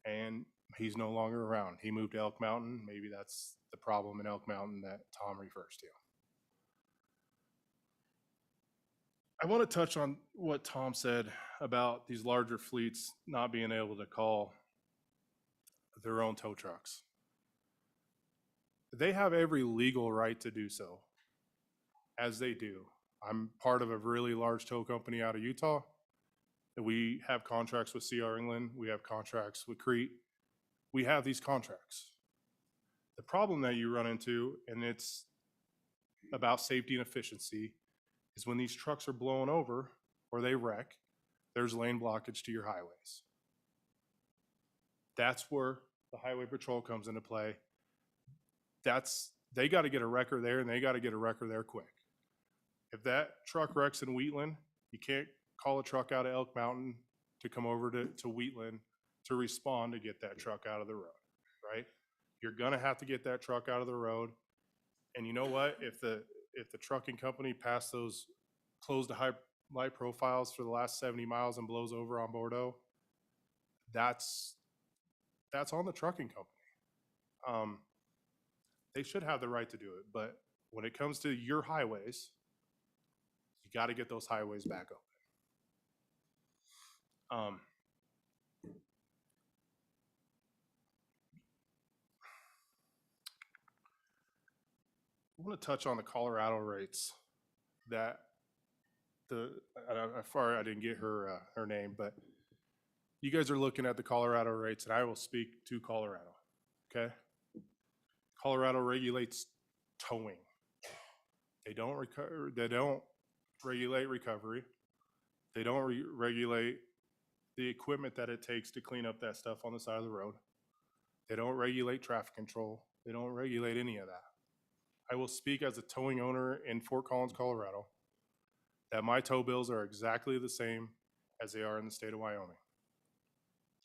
and he's no longer around. He moved to Elk Mountain. Maybe that's the problem in Elk Mountain that Tom refers to. I want to touch on what Tom said about these larger fleets not being able to call their own tow trucks. They have every legal right to do so, as they do. I'm part of a really large tow company out of Utah. We have contracts with CR England. We have contracts with Crete. We have these contracts. The problem that you run into, and it's about safety and efficiency, is when these trucks are blown over or they wreck, there's lane blockage to your highways. That's where the highway patrol comes into play. They got to get a wrecker there, and they got to get a wrecker there quick. If that truck wrecks in Wheatland, you can't call a truck out of Elk Mountain to come over to Wheatland to respond to get that truck out of the road, right? You're gonna have to get that truck out of the road. And you know what? If the trucking company passed those closed to high light profiles for the last 70 miles and blows over on Bordeaux, that's on the trucking company. They should have the right to do it, but when it comes to your highways, you got to get those highways back open. I want to touch on the Colorado rates that I didn't get her name, but you guys are looking at the Colorado rates, and I will speak to Colorado, okay? Colorado regulates towing. They don't regulate recovery. They don't regulate the equipment that it takes to clean up that stuff on the side of the road. They don't regulate traffic control. They don't regulate any of that. I will speak as a towing owner in Fort Collins, Colorado, that my tow bills are exactly the same as they are in the state of Wyoming.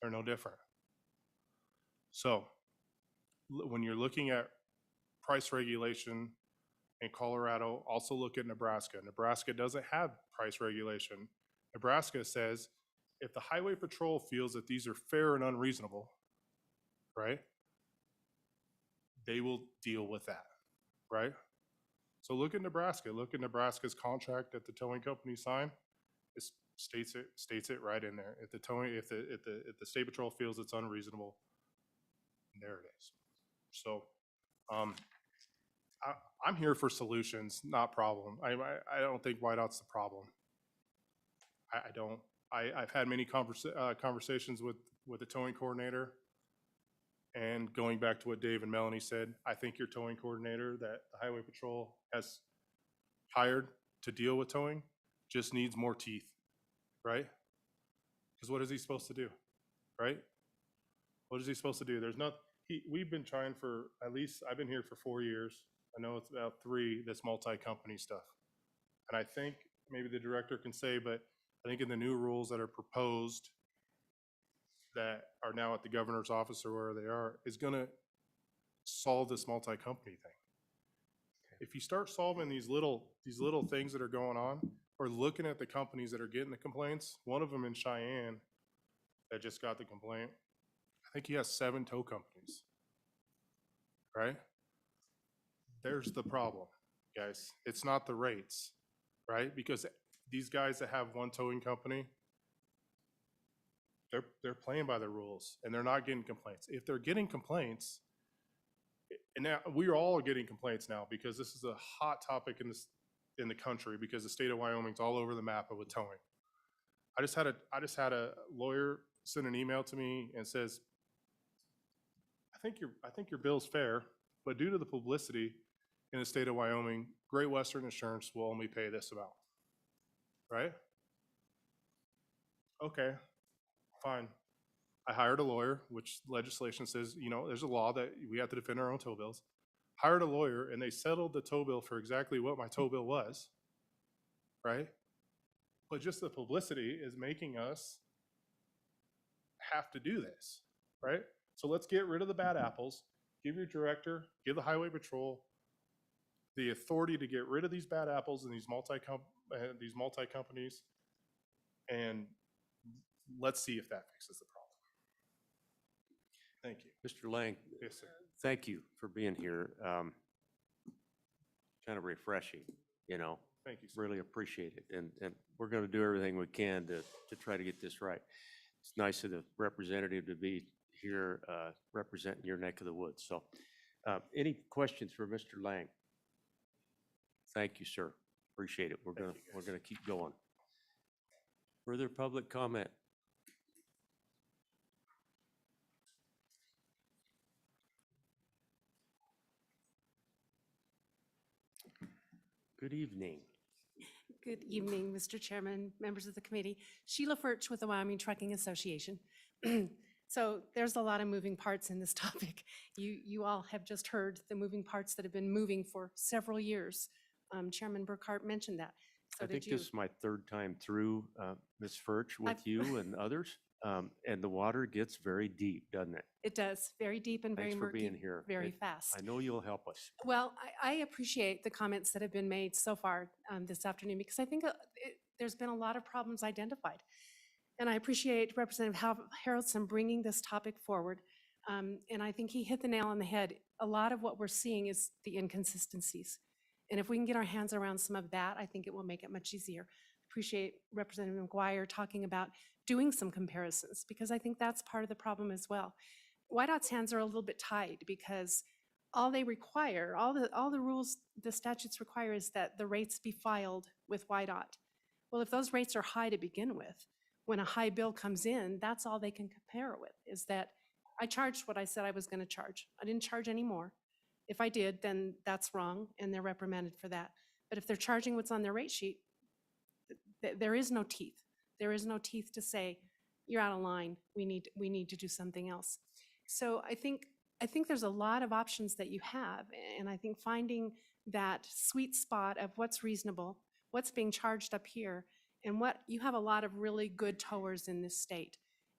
They're no different. So when you're looking at price regulation in Colorado, also look at Nebraska. Nebraska doesn't have price regulation. Nebraska says if the Highway Patrol feels that these are fair and unreasonable, right, they will deal with that, right? So look at Nebraska. Look at Nebraska's contract that the towing company signed. It states it right in there. If the State Patrol feels it's unreasonable, there it is. So I'm here for solutions, not problem. I don't think whiteout's the problem. I don't. I've had many conversations with the towing coordinator, and going back to what Dave and Melanie said, I think your towing coordinator that the Highway Patrol has hired to deal with towing just needs more teeth, right? Because what is he supposed to do, right? What is he supposed to do? We've been trying for, at least, I've been here for 4 years. I know it's about 3, this multi-company stuff. And I think, maybe the director can say, but I think in the new rules that are proposed that are now at the governor's office or where they are, is gonna solve this multi-company thing. If you start solving these little things that are going on, or looking at the companies that are getting the complaints, one of them in Cheyenne that just got the complaint, I think he has 7 tow companies, right? There's the problem, guys. It's not the rates, right? Because these guys that have one towing company, they're playing by the rules and they're not getting complaints. If they're getting complaints, and now we're all getting complaints now because this is a hot topic in the country because the state of Wyoming's all over the map with towing. I just had a lawyer send an email to me and says, I think your bill's fair, but due to the publicity in the state of Wyoming, Great Western Insurance will only pay this amount, right? Okay, fine. I hired a lawyer, which legislation says, there's a law that we have to defend our own tow bills. Hired a lawyer, and they settled the tow bill for exactly what my tow bill was, right? But just the publicity is making us have to do this, right? So let's get rid of the bad apples. Give your director, give the Highway Patrol the authority to get rid of these bad apples and these multi-companies, and let's see if that fixes the problem. Thank you. Mr. Lang, Yes, sir. thank you for being here. Kind of refreshing, Thank you, sir. Really appreciate it. And we're going to do everything we can to try to get this right. It's nice of the representative to be here representing your neck of the woods. So any questions for Mr. Lang? Thank you, sir. Appreciate it. We're gonna keep going. Further public comment? Good evening. Good evening, Mr. Chairman, members of the committee. Sheila Furch with the Wyoming Trucking Association. So there's a lot of moving parts in this topic. You all have just heard the moving parts that have been moving for several years. Chairman Burkhart mentioned that. So I did think you. this is my third time through, Ms. Furch, with I've- you and others. And the water gets very deep, doesn't it? It does, very deep and very Thanks for murky, being here. very fast. I know you'll help us. Well, I appreciate the comments that have been made so far this afternoon, because I think there's been a lot of problems identified. And I appreciate Representative Haraldson bringing this topic forward. And I think he hit the nail on the head. A lot of what we're seeing is the inconsistencies. And if we can get our hands around some of that, I think it will make it much easier. Appreciate Representative McGuire talking about doing some comparisons, because I think that's part of the problem as well. YDOT's hands are a little bit tied, because all they require, all the rules, the statutes require is that the rates be filed with YDOT. Well, if those rates are high to begin with, when a high bill comes in, that's all they can compare it with, is that I charged what I said I was going to charge. I didn't charge any more. If I did, then that's wrong, and they're reprimanded for that. But if they're charging what's on their rate sheet, there is no teeth. There is no teeth to say, you're out of line, we need to do something else. So I think there's a lot of options that you have, and I think finding that sweet spot of what's reasonable, what's being charged up here, and what, you have a lot of really good towers in this state.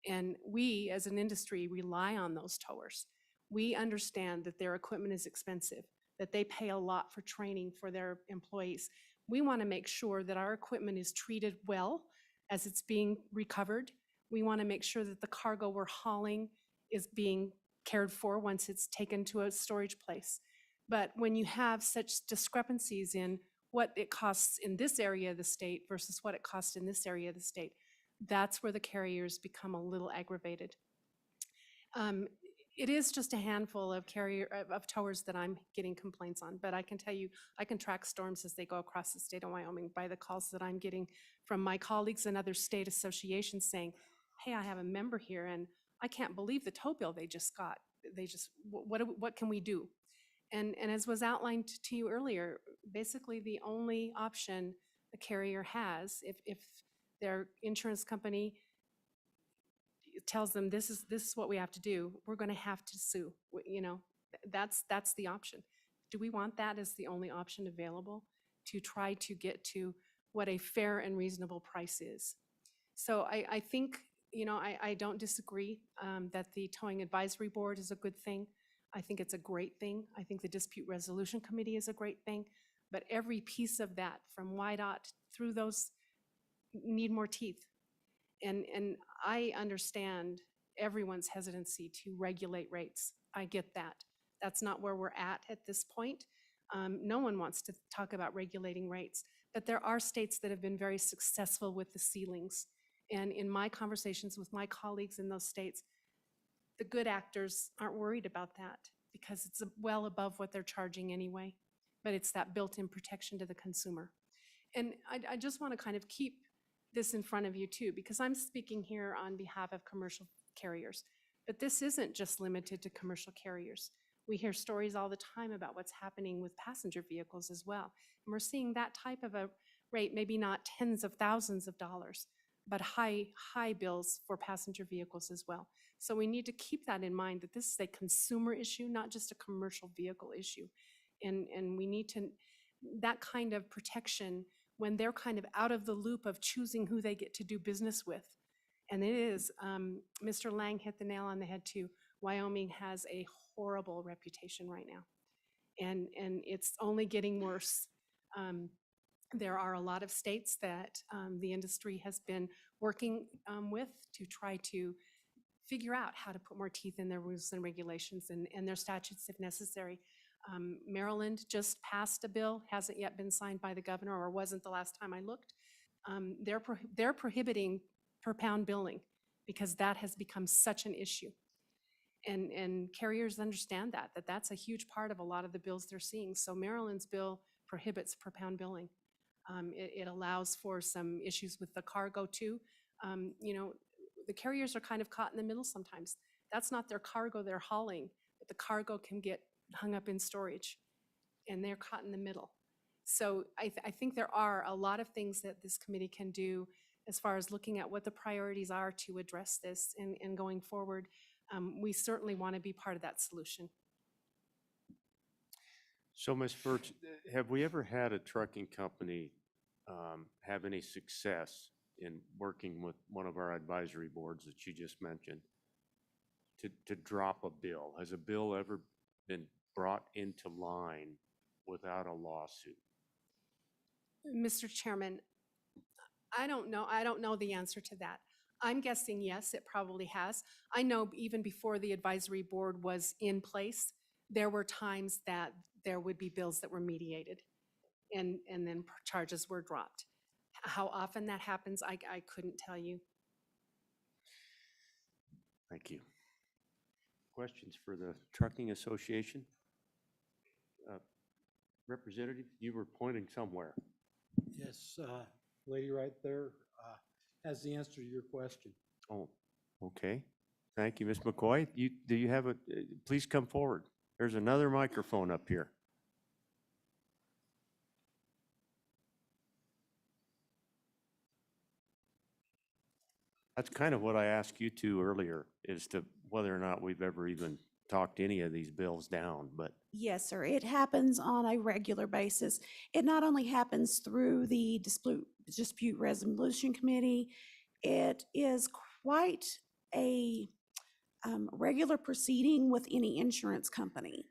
And we, as an industry, rely on those towers. We understand that their equipment is expensive, that they pay a lot for training for their employees. We want to make sure that our equipment is treated well as it's being recovered. We want to make sure that the cargo we're hauling is being cared for once it's taken to a storage place. But when you have such discrepancies in what it costs in this area of the state versus what it costs in this area of the state, that's where the carriers become a little aggravated. It is just a handful of towers that I'm getting complaints on, but I can tell you, I can track storms as they go across the state of Wyoming by the calls that I'm getting from my colleagues and other state associations saying, hey, I have a member here and I can't believe the tow bill they just got. What can we do? And as was outlined to you earlier, basically the only option a carrier has, if their insurance company tells them this is what we have to do, we're going to have to sue. That's the option. Do we want that as the only option available to try to get to what a fair and reasonable price is? So I think, I don't disagree that the Towing Advisory Board is a good thing. I think it's a great thing. I think the Dispute Resolution Committee is a great thing. But every piece of that, from YDOT through those, need more teeth. And I understand everyone's hesitancy to regulate rates. I get that. That's not where we're at this point. No one wants to talk about regulating rates, but there are states that have been very successful with the ceilings. And in my conversations with my colleagues in those states, the good actors aren't worried about that because it's well above what they're charging anyway. But it's that built-in protection to the consumer. And I just want to kind of keep this in front of you too, because I'm speaking here on behalf of commercial carriers. But this isn't just limited to commercial carriers. We hear stories all the time about what's happening with passenger vehicles as well. And we're seeing that type of a rate, maybe not tens of thousands of dollars, but high bills for passenger vehicles as well. So we need to keep that in mind, that this is a consumer issue, not just a commercial vehicle issue. And we need to, that kind of protection when they're kind of out of the loop of choosing who they get to do business with. And it is, Mr. Lang hit the nail on the head too. Wyoming has a horrible reputation right now. And it's only getting worse. There are a lot of states that the industry has been working with to try to figure out how to put more teeth in their rules and regulations and their statutes if necessary. Maryland just passed a bill, hasn't yet been signed by the governor, or wasn't the last time I looked. They're prohibiting per pound billing because that has become such an issue. And carriers understand that that's a huge part of a lot of the bills they're seeing. So Maryland's bill prohibits per pound billing. It allows for some issues with the cargo too. The carriers are kind of caught in the middle sometimes. That's not their cargo they're hauling, but the cargo can get hung up in storage and they're caught in the middle. So I think there are a lot of things that this committee can do as far as looking at what the priorities are to address this and going forward. We certainly want to be part of that solution. So, Ms. Birch, have we ever had a trucking company have any success in working with one of our advisory boards that you just mentioned to drop a bill? Has a bill ever been brought into line without a lawsuit? Mr. Chairman, I don't know the answer to that. I'm guessing yes, it probably has. I know even before the advisory board was in place, there were times that there would be bills that were mediated and then charges were dropped. How often that happens, I couldn't tell you. Thank you. Questions for the Trucking Association? Representative, you were pointing somewhere. Yes, lady right there has the answer to your question. Oh, okay. Thank you, Ms. McCoy. Do you have please come forward. There's another microphone up here. That's kind of what I asked you to earlier, as to whether or not we've ever even talked any of these bills down, but Yes, sir. It happens on a regular basis. It not only happens through the dispute resolution committee, it is quite a regular proceeding with any insurance company.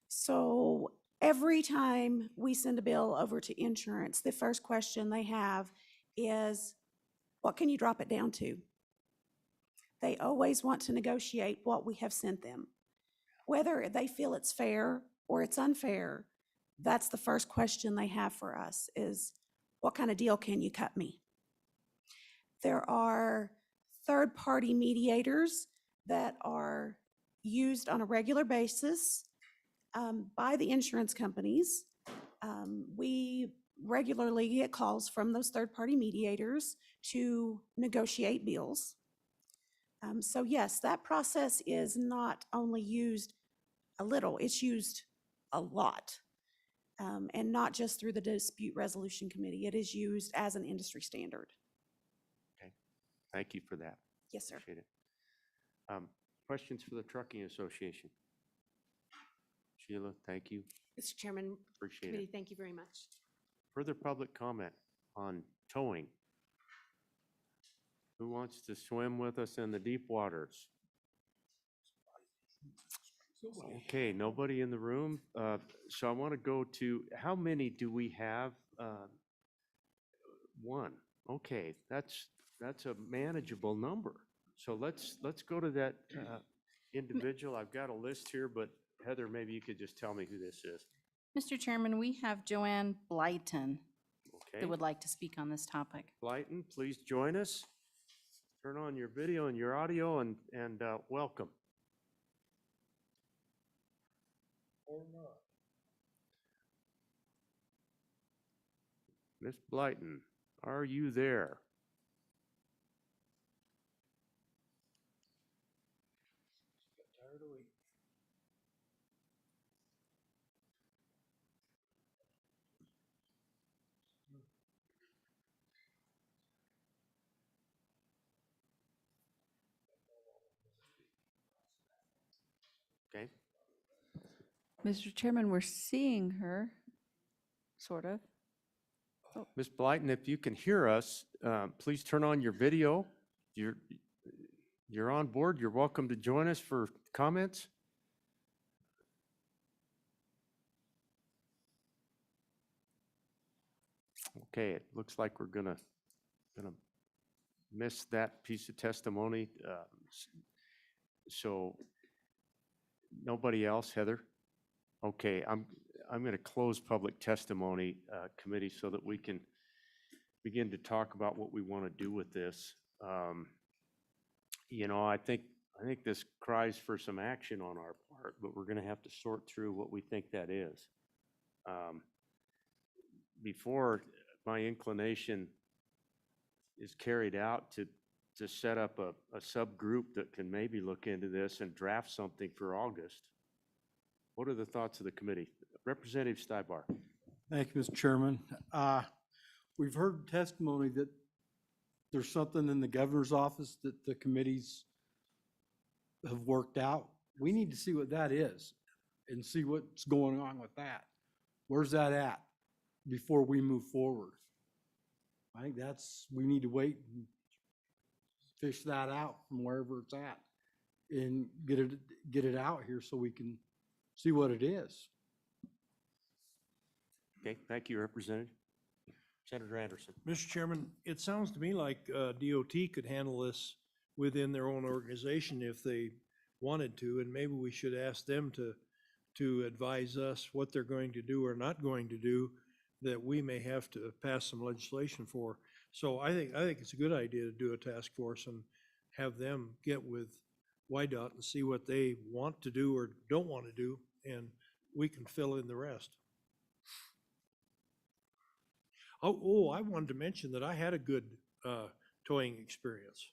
So every time we send a bill over to insurance, the first question they have is, what can you drop it down to? They always want to negotiate what we have sent them. Whether they feel it's fair or it's unfair, that's the first question they have for us is, what kind of deal can you cut me? There are third-party mediators that are used on a regular basis by the insurance companies. We regularly get calls from those third-party mediators to negotiate bills. So yes, that process is not only used a little, it's used a lot. And not just through the dispute resolution committee, it is used as an industry standard. okay. Thank you for that. Yes, sir. Appreciate it. Questions for the Trucking Association? Sheila, thank you. Mr. Chairman, Appreciate committee, it. thank you very much. Further public comment on towing? Who wants to swim with us in the deep waters? Okay, nobody in the room. So I want to go to, how many do we have? One. Okay, that's a manageable number. So let's go to that individual. I've got a list here, but Heather, maybe you could just tell me who this is. Mr. Chairman, we have Joanne Blyton Okay. that would like to speak on this topic. Blyton, please join us. Turn on your video and your audio and welcome. Or not. Miss Blyton, are you there? Tired of waiting. Okay. Mr. Chairman, we're seeing her, sort of. Miss Blyton, if you can hear us, please turn on your video. You're on board. You're welcome to join us for comments. Okay, it looks like we're gonna miss that piece of testimony. So nobody else, Heather? Okay, I'm going to close public testimony committee so that we can begin to talk about what we want to do with this. You know, I think this cries for some action on our part, but we're going to have to sort through what we think that is. Before my inclination is carried out to set up a subgroup that can maybe look into this and draft something for August. What are the thoughts of the committee? Representative Stibar. Thank you, Mr. Chairman. We've heard testimony that there's something in the governor's office that the committees have worked out. We need to see what that is and see what's going on with that. Where's that at before we move forward? I think we need to wait and fish that out from wherever it's at and get it out here so we can see what it is. Okay, thank you, Representative. Senator Anderson. Mr. Chairman, it sounds to me like DOT could handle this within their own organization if they wanted to, and maybe we should ask them to advise us what they're going to do or not going to do that we may have to pass some legislation for. So I think it's a good idea to do a task force and have them get with YDOT and see what they want to do or don't want to do, and we can fill in the rest. Oh, I wanted to mention that I had a good towing experience.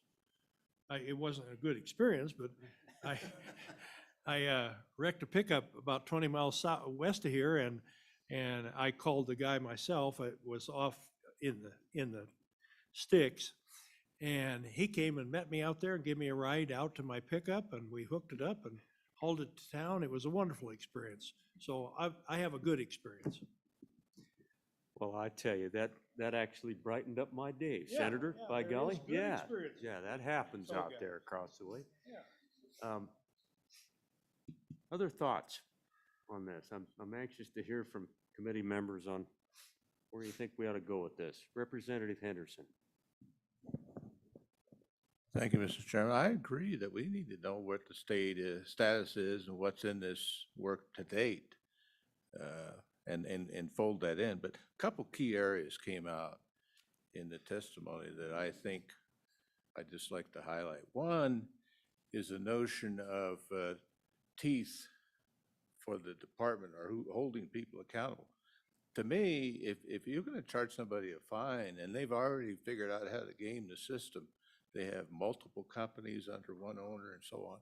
It wasn't a good experience, but I wrecked a pickup about 20 miles west of here, and I called the guy myself. It was off in the sticks, and he came and met me out there and gave me a ride out to my pickup, and we hooked it up and hauled it to town. It was a wonderful experience. So I have a good experience. Well, I tell you, that actually brightened up my day, Yeah, Senator, yeah, by there is golly. good Yeah, experience. yeah, that happens Okay. out there across the way. Yeah. Other thoughts on this? I'm anxious to hear from committee members on where you think we ought to go with this. Representative Henderson. Thank you, Mr. Chairman. I agree that we need to know what the status is and what's in this work to date, and fold that in. But a couple key areas came out in the testimony that I think I'd just like to highlight. One is the notion of teeth for the department or holding people accountable. To me, if you're going to charge somebody a fine and they've already figured out how to game the system, they have multiple companies under one owner and so on,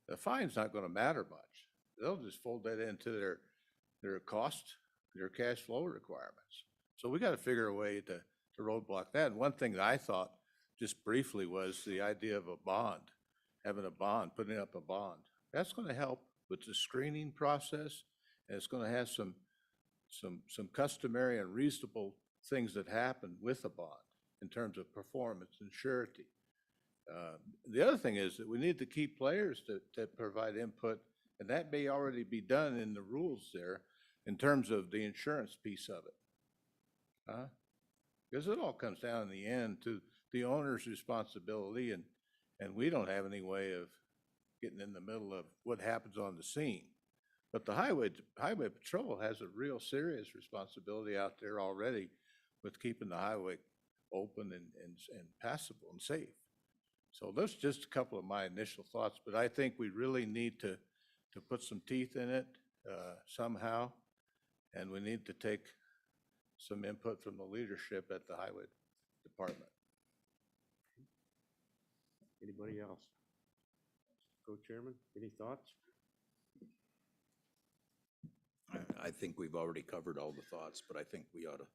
the fine's not going to matter much. They'll just fold that into their cost, their cash flow requirements. So we got to figure a way to roadblock that. And one thing that I thought just briefly was the idea of a bond, having a bond, putting up a bond. That's going to help with the screening process, and it's going to have some customary and reasonable things that happen with a bond in terms of performance and surety. The other thing is that we need the key players to provide input, and that may already be done in the rules there in terms of the insurance piece of it. Because it all comes down in the end to the owner's responsibility, and we don't have any way of getting in the middle of what happens on the scene. But the highway patrol has a real serious responsibility out there already with keeping the highway open and passable and safe. So those are just a couple of my initial thoughts, but I think we really need to put some teeth in it somehow, and we need to take some input from the leadership at the highway department. Anybody else? Co-chairman, any thoughts? I think we've already covered all the thoughts, but I think we ought to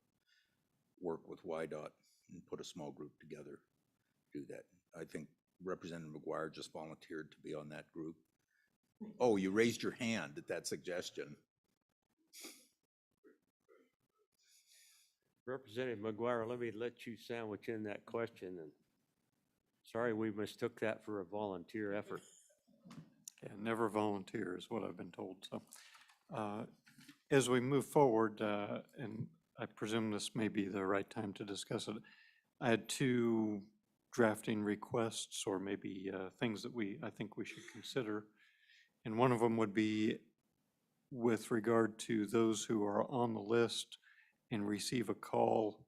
work with YDOT and put a small group together, do that. I think Representative McGuire just volunteered to be on that group. Oh, you raised your hand at that suggestion. Representative McGuire, let me let you sandwich in that question, and sorry we mistook that for a volunteer effort. Yeah, never volunteer is what I've been told. So as we move forward, and I presume this may be the right time to discuss it, I had two drafting requests or maybe things that I think we should consider. And one of them would be with regard to those who are on the list and receive a call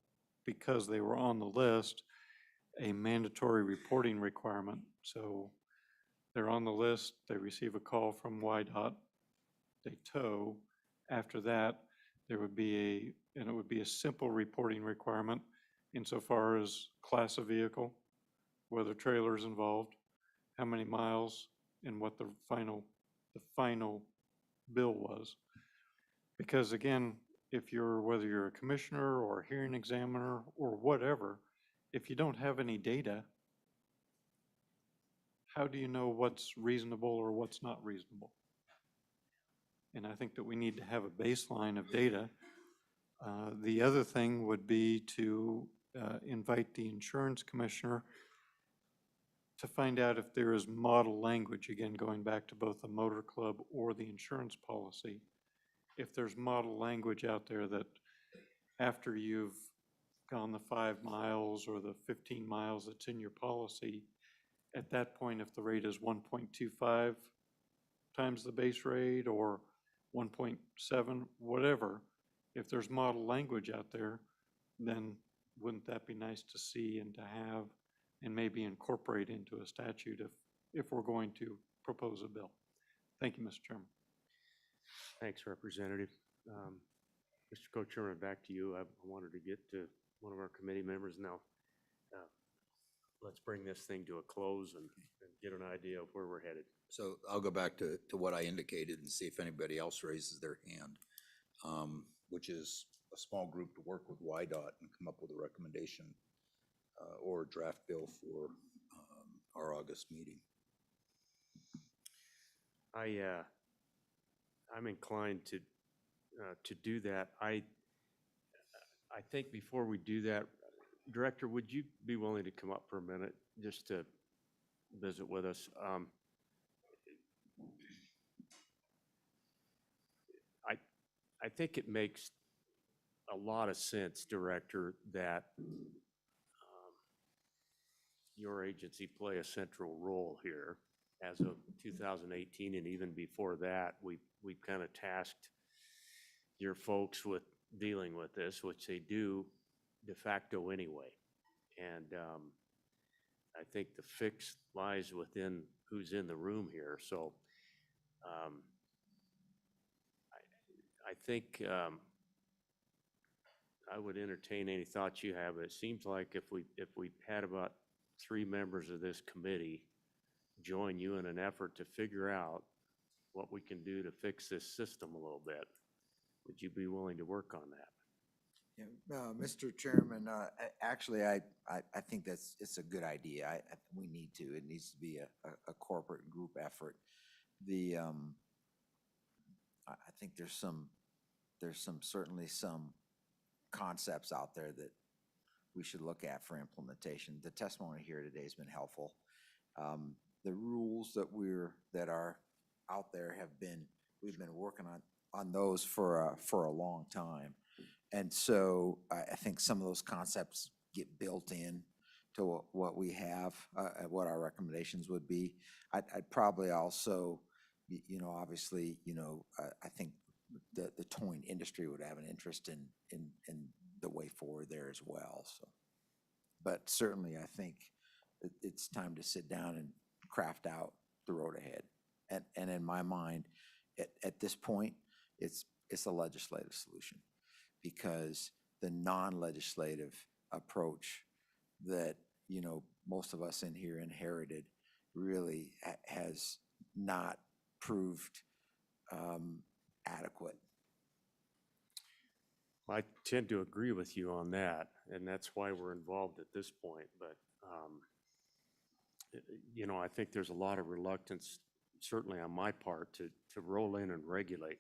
because they were on the list, a mandatory reporting requirement. So they're on the list, they receive a call from YDOT, they tow. After that, there would be and it would be a simple reporting requirement insofar as class of vehicle, whether trailer is involved, how many miles, and what the final bill was. Because again, whether you're a commissioner or a hearing examiner or whatever, if you don't have any data, how do you know what's reasonable or what's not reasonable? And I think that we need to have a baseline of data. The other thing would be to invite the insurance commissioner to find out if there is model language, again, going back to both the motor club or the insurance policy. If there's model language out there that after you've gone the 5 miles or the 15 miles that's in your policy, at that point, if the rate is 1.25 times the base rate or 1.7, whatever, if there's model language out there, then wouldn't that be nice to see and to have and maybe incorporate into a statute if we're going to propose a bill? Thank you, Mr. Chairman. Thanks, Representative. Mr. Co-Chairman, back to you. I wanted to get to one of our committee members now. Let's bring this thing to a close and get an idea of where we're headed. So I'll go back to what I indicated and see if anybody else raises their hand, which is a small group to work with YDOT and come up with a recommendation or a draft bill for our August meeting. I'm inclined to do that. I think before we do that, Director, would you be willing to come up for a minute just to visit with us? I think it makes a lot of sense, Director, that your agency play a central role here. As of 2018 and even before that, we've kind of tasked your folks with dealing with this, which they do de facto anyway. And I think the fix lies within who's in the room here. So I think I would entertain any thoughts you have. It seems like if we had about 3 members of this committee join you in an effort to figure out what we can do to fix this system a little bit, would you be willing to work on that? Yeah, Mr. Chairman, actually, I think it's a good idea. We need to. It needs to be a corporate group effort. I think there's certainly some concepts out there that we should look at for implementation. The testimony here today has been helpful. The rules that are out there we've been working on those for a long time. And so I think some of those concepts get built in to what we have, what our recommendations would be. I'd probably also, obviously, I think the towing industry would have an interest in the way forward there as well. So, but certainly I think it's time to sit down and craft out the road ahead. And in my mind, at this point, it's a legislative solution, because the non-legislative approach that, most of us in here inherited really has not proved adequate. I tend to agree with you on that, and that's why we're involved at this point. But, I think there's a lot of reluctance, certainly on my part, to roll in and regulate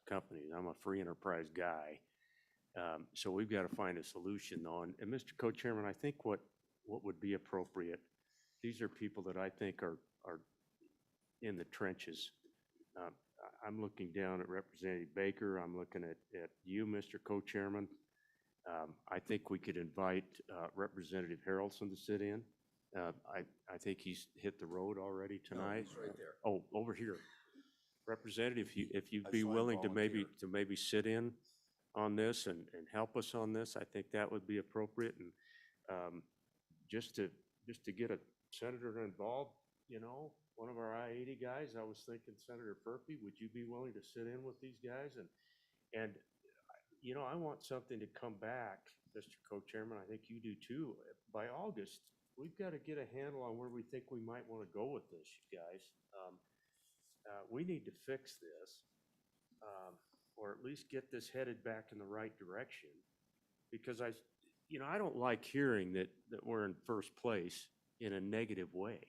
companies. I'm a free enterprise guy. So we've got to find a solution, though. And Mr. Co-Chairman, I think what would be appropriate, these are people that I think are in the trenches. I'm looking down at Representative Baker. I'm looking at you, Mr. Co-Chairman. I think we could invite Representative Harrelson to sit in. I think he's hit the road already tonight. No, he's right there. Oh, over here. Representative, if you'd I be saw him willing to volunteer. maybe sit in on this and help us on this, I think that would be appropriate. And just to get a senator involved, one of our I-80 guys, I was thinking Senator Purpey, would you be willing to sit in with these guys? And I want something to come back, Mr. Co-Chairman, I think you do too. By August, we've got to get a handle on where we think we might want to go with this, you guys. We need to fix this, or at least get this headed back in the right direction, because I don't like hearing that we're in first place in a negative way,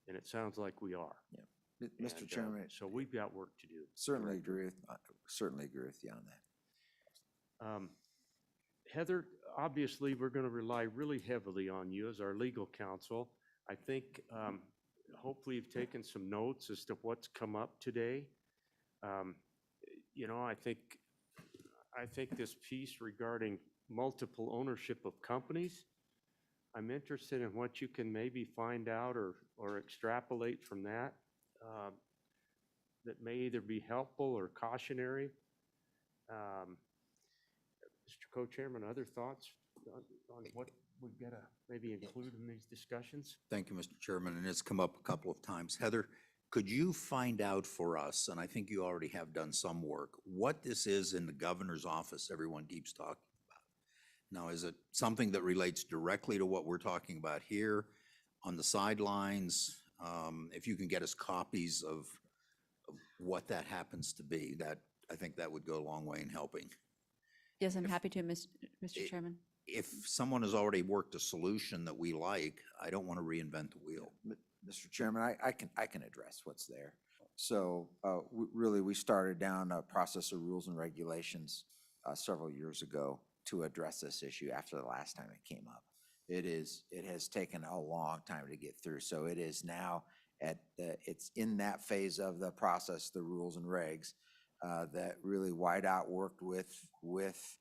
and it sounds like we are. Yeah, Mr. Chairman. So we've got work to do. Certainly agree with you on that. Heather, obviously, we're going to rely really heavily on you as our legal counsel. I think hopefully you've taken some notes as to what's come up today. You know, I think this piece regarding multiple ownership of companies, I'm interested in what you can maybe find out or extrapolate from that that may either be helpful or cautionary. Mr. Co-Chairman, other thoughts on what we've got to maybe include in these discussions? Thank you, Mr. Chairman, and it's come up a couple of times. Heather, could you find out for us, and I think you already have done some work, what this is in the governor's office everyone keeps talking about? Now, is it something that relates directly to what we're talking about here on the sidelines? If you can get us copies of what that happens to be, that, I think that would go a long way in helping. Yes, I'm happy to, Mr. Chairman. If someone has already worked a solution that we like, I don't want to reinvent the wheel. Mr. Chairman, I can address what's there. So really, we started down a process of rules and regulations several years ago to address this issue after the last time it came up. It has taken a long time to get through. So it is now it's in that phase of the process, the rules and regs, that really Whiteout worked with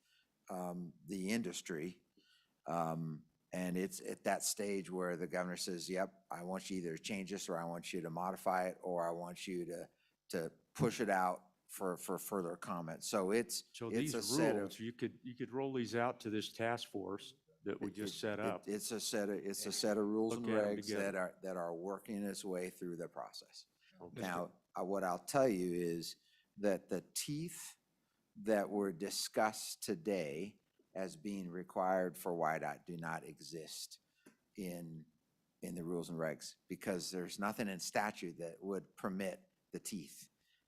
the industry. And it's at that stage where the governor says, yep, I want you either to change this, or I want you to modify it, or I want you to push it out for further comment. So it's these a set of, rules, you could roll these out to this task force that we just set up. It's a set of rules and Look at 'em regs together. that are working its way through the process. Okay. Now, what I'll tell you is that the teeth that were discussed today as being required for Whiteout do not exist in the rules and regs, because there's nothing in statute that would permit the teeth.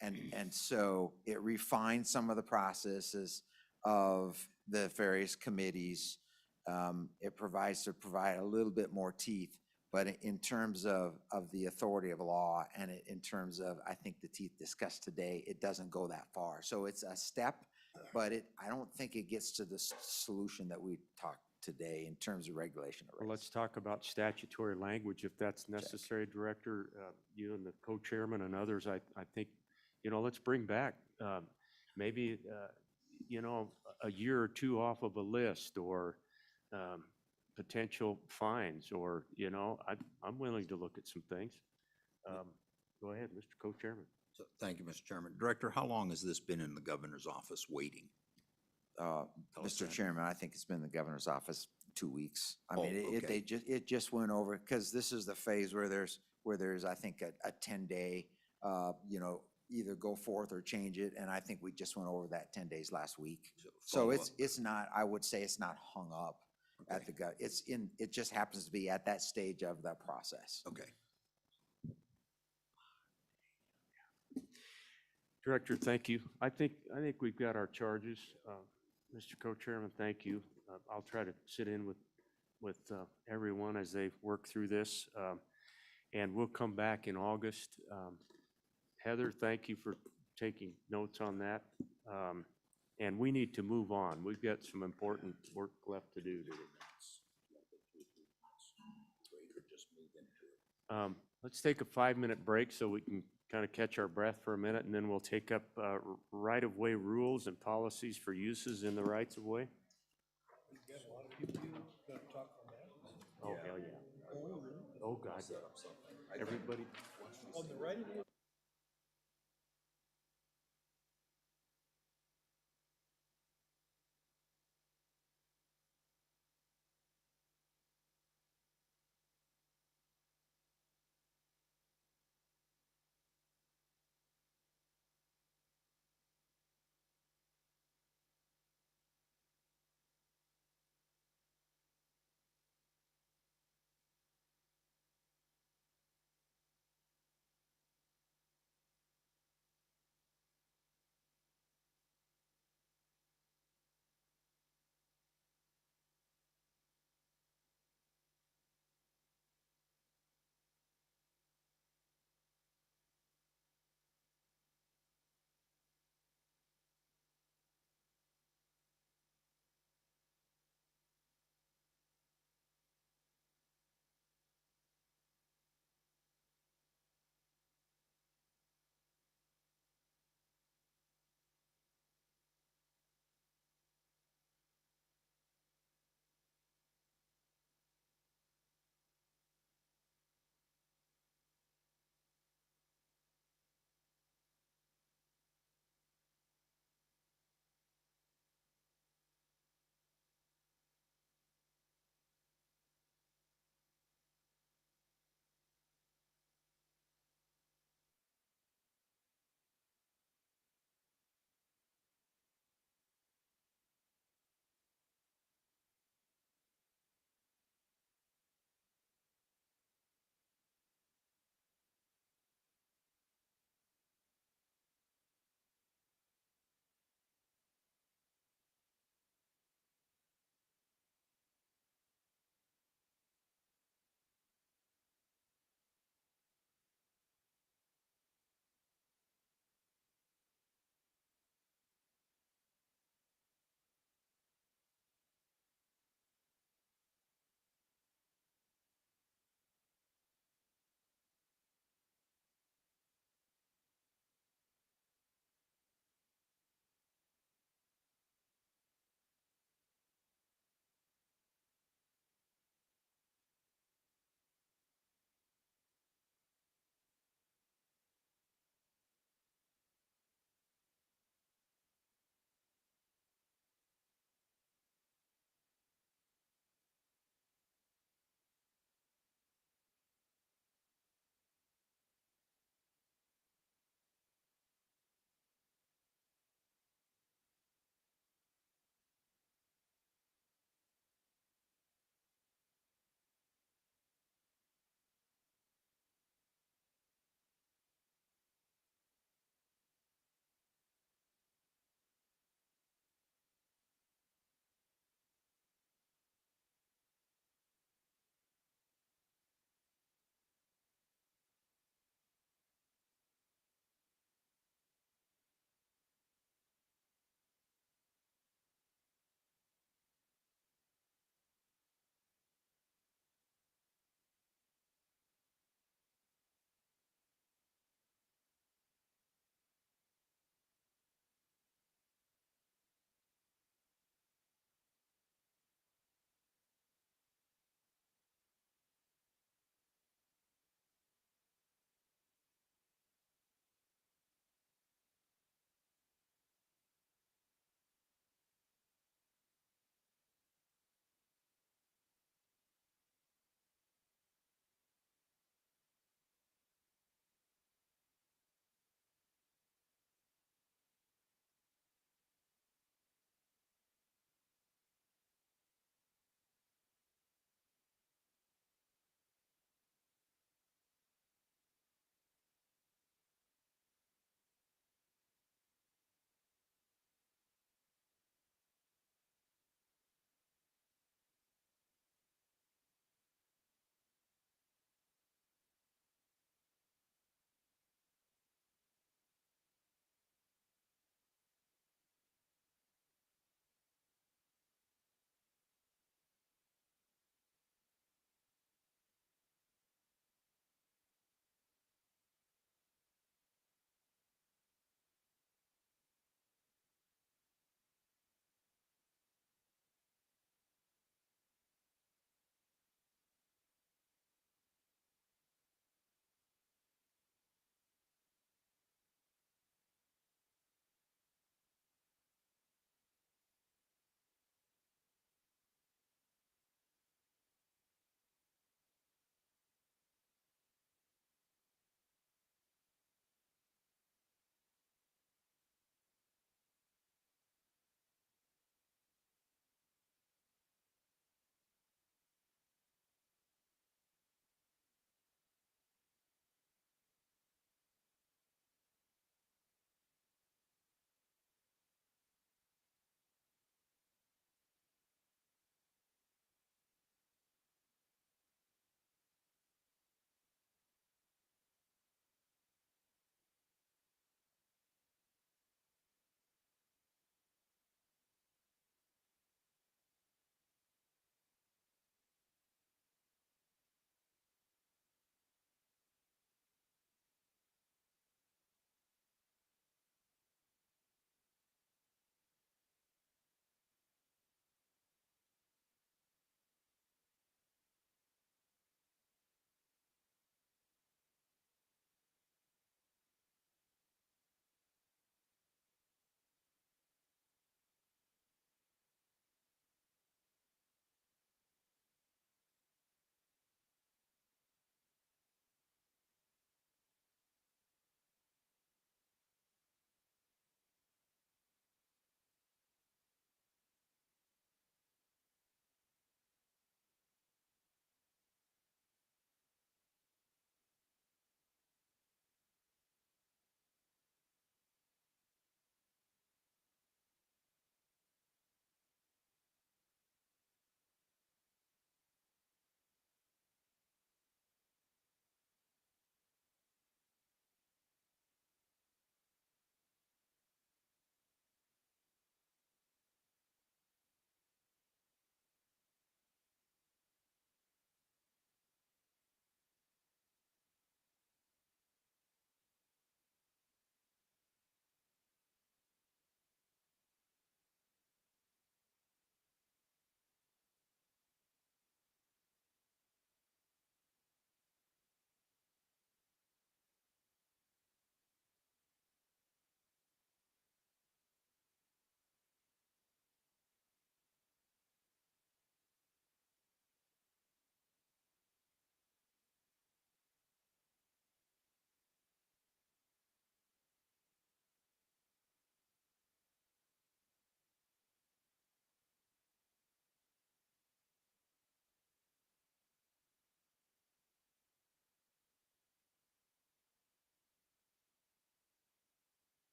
And so it refines some of the processes of the various committees. It provides a little bit more teeth, but in terms of the authority of law and in terms of, I think, the teeth discussed today, it doesn't go that far. So it's a step, but I don't think it gets to the solution that we talked today in terms of regulation. Well, let's talk about statutory language if that's necessary, Director. You and the co-chairman and others, I think, let's bring back maybe, a year or two off of a list, or potential fines, or, I'm willing to look at some things. Go ahead, Mr. Co-Chairman. So, thank you, Mr. Chairman. Director, how long has this been in the governor's office waiting? Mr. Chairman, I think it's been in the governor's office 2 weeks. I mean, okay. it just went over, because this is the phase where there's I think a 10-day, either go forth or change it, and I think we just went over that 10 days last week. So it's not, I would say it's not hung up at the it just happens to be at that stage of the process. Okay. Director, thank you. I think we've got our charges. Mr. Co-Chairman, thank you. I'll try to sit in with everyone as they work through this, and we'll come back in August. Heather, thank you for taking notes on that. And we need to move on. We've got some important work left to do today. Let's take a 5-minute break so we can kind of catch our breath for a minute, and then we'll take up right-of-way rules and policies for uses in the rights-of-way. Oh, hell yeah. Oh, God. Everybody. On the right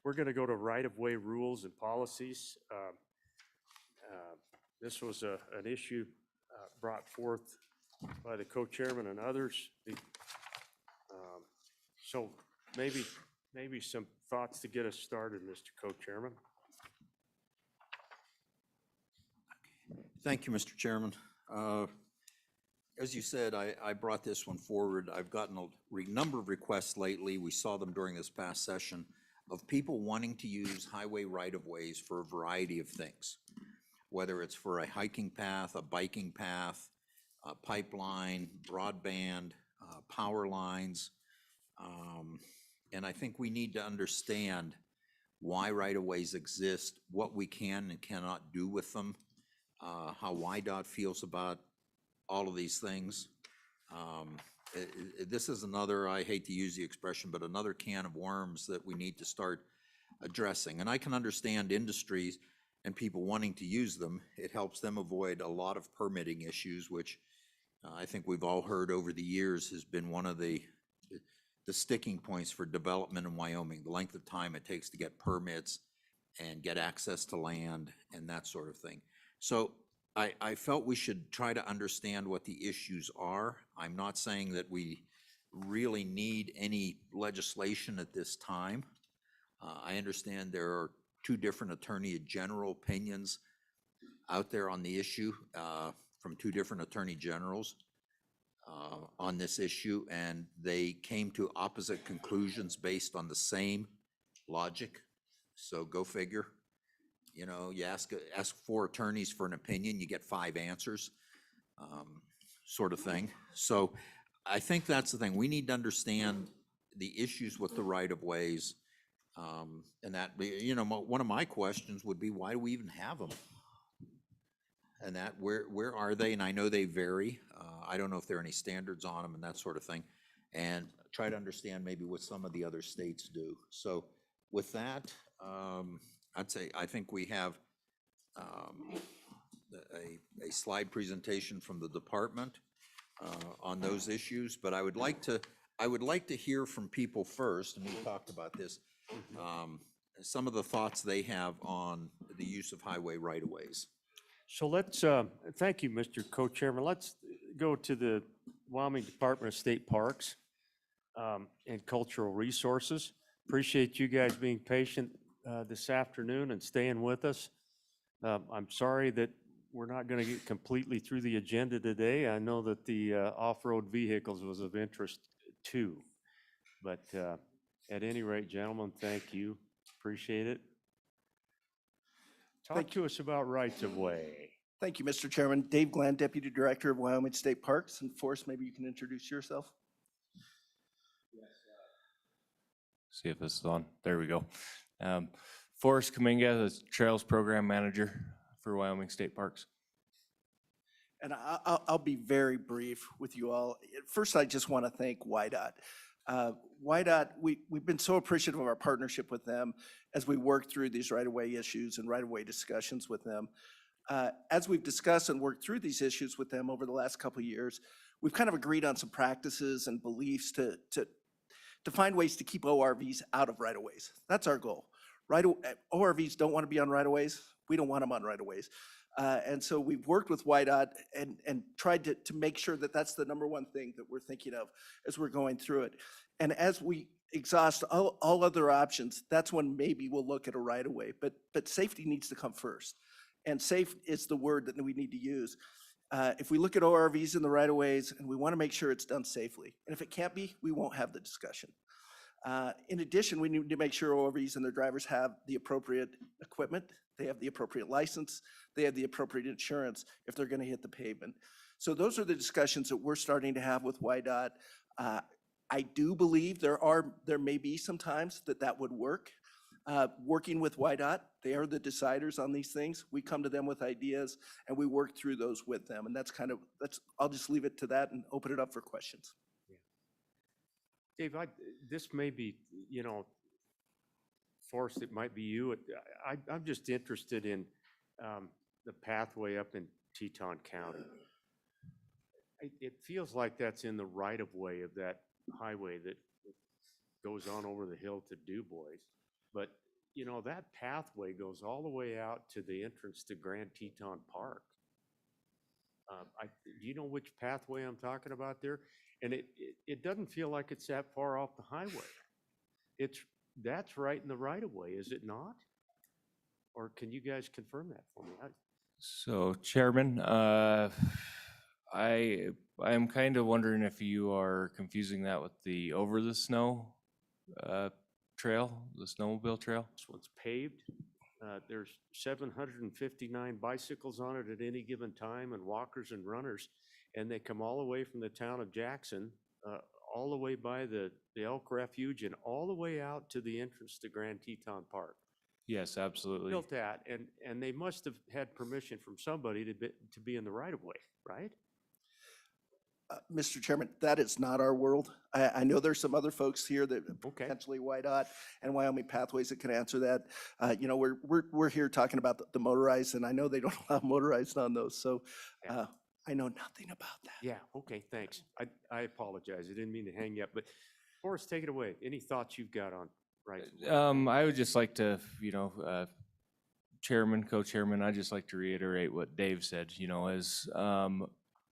We're going to go to right-of-way rules and policies. This was an issue brought forth by the co-chairman and others. So maybe some thoughts to get us started, Mr. Co-chairman. Thank you, Mr. Chairman. As you said, I brought this one forward. I've gotten a number of requests lately. We saw them during this past session of people wanting to use highway right-of-ways for a variety of things, whether it's for a hiking path, a biking path, a pipeline, broadband, power lines. And I think we need to understand why right-of-ways exist, what we can and cannot do with them, how YDOT feels about all of these things. This is another, I hate to use the expression, but another can of worms that we need to start addressing. And I can understand industries and people wanting to use them. It helps them avoid a lot of permitting issues, which I think we've all heard over the years has been one of the sticking points for development in Wyoming, the length of time it takes to get permits and get access to land and that sort of thing. So I felt we should try to understand what the issues are. I'm not saying that we really need any legislation at this time. I understand there are two different Attorney General opinions out there on the issue from two different Attorney Generals on this issue, and they came to opposite conclusions based on the same logic. So go figure. You know, you ask 4 attorneys for an opinion, you get 5 answers, sort of thing. So I think that's the thing. We need to understand the issues with the right-of-ways. And that, you know, one of my questions would be, why do we even have them? And that, where are they? And I know they vary. I don't know if there are any standards on them and that sort of thing. And try to understand maybe what some of the other states do. So with that, I'd say, I think we have a slide presentation from the department on those issues, but I would like to hear from people first, and we talked about this, some of the thoughts they have on the use of highway right-of-ways. So let's, thank you, Mr. Co-Chairman. Let's go to the Wyoming Department of State Parks and Cultural Resources. Appreciate you guys being patient this afternoon and staying with us. I'm sorry that we're not going to get completely through the agenda today. I know that the off-road vehicles was of interest too. But at any rate, gentlemen, thank you. Appreciate it. Talk to us about rights of way. Thank you, Mr. Chairman. Dave Glenn, Deputy Director of Wyoming State Parks. And Forrest, maybe you can introduce yourself. See if this is on. There we go. Forrest Kaminga, the Trails Program Manager for Wyoming State Parks. And I'll be very brief with you all. First, I just want to thank YDOT. YDOT, we've been so appreciative of our partnership with them as we work through these right-of-way issues and right-of-way discussions with them. As we've discussed and worked through these issues with them over the last couple of years, we've kind of agreed on some practices and beliefs to find ways to keep ORVs out of right-of-ways. That's our goal. ORVs don't want to be on right-of-ways. We don't want them on right-of-ways. And so we've worked with YDOT and tried to make sure that that's the number one thing that we're thinking of as we're going through it. And as we exhaust all other options, that's when maybe we'll look at a right-of-way. But safety needs to come first. And safe is the word that we need to use. If we look at ORVs in the right-of-ways, and we want to make sure it's done safely. And if it can't be, we won't have the discussion. In addition, we need to make sure ORVs and their drivers have the appropriate equipment, they have the appropriate license, they have the appropriate insurance if they're going to hit the pavement. So those are the discussions that we're starting to have with YDOT. I do believe there may be some times that would work. Working with YDOT, they are the deciders on these things. We come to them with ideas and we work through those with them. And I'll just leave it to that and open it up for questions. Dave, this may be, you know, Forrest, it might be you. I'm just interested in the pathway up in Teton County. It feels like that's in the right of way of that highway that goes on over the hill to Du Bois. but, you know, that pathway goes all the way out to the entrance to Grand Teton Park. Do you know which pathway I'm talking about there? And it doesn't feel like it's that far off the highway. That's right in the right of way, is it not? Or can you guys confirm that for me? So Chairman, I'm kind of wondering if you are confusing that with the over the snow trail, the snowmobile trail? This one's paved. There's 759 bicycles on it at any given time, and walkers and runners. And they come all the way from the town of Jackson, all the way by the Elk Refuge, and all the way out to the entrance to Grand Teton Park. Yes, absolutely. Built that, and they must have had permission from somebody to be in the right of way, right? Mr. Chairman, that is not our world. I know there's some other folks here that potentially YDOT and Wyoming Pathways that can answer that. You know, we're here talking about the motorized, and I know they don't allow motorized on those, so I know nothing about that. Yeah, okay, thanks. I apologize. I didn't mean to hang you up, but Forrest, take it away. Any thoughts you've got on rights of way? I would just like to, you know, Chairman, Co-Chairman, I'd just like to reiterate what Dave said, you know, as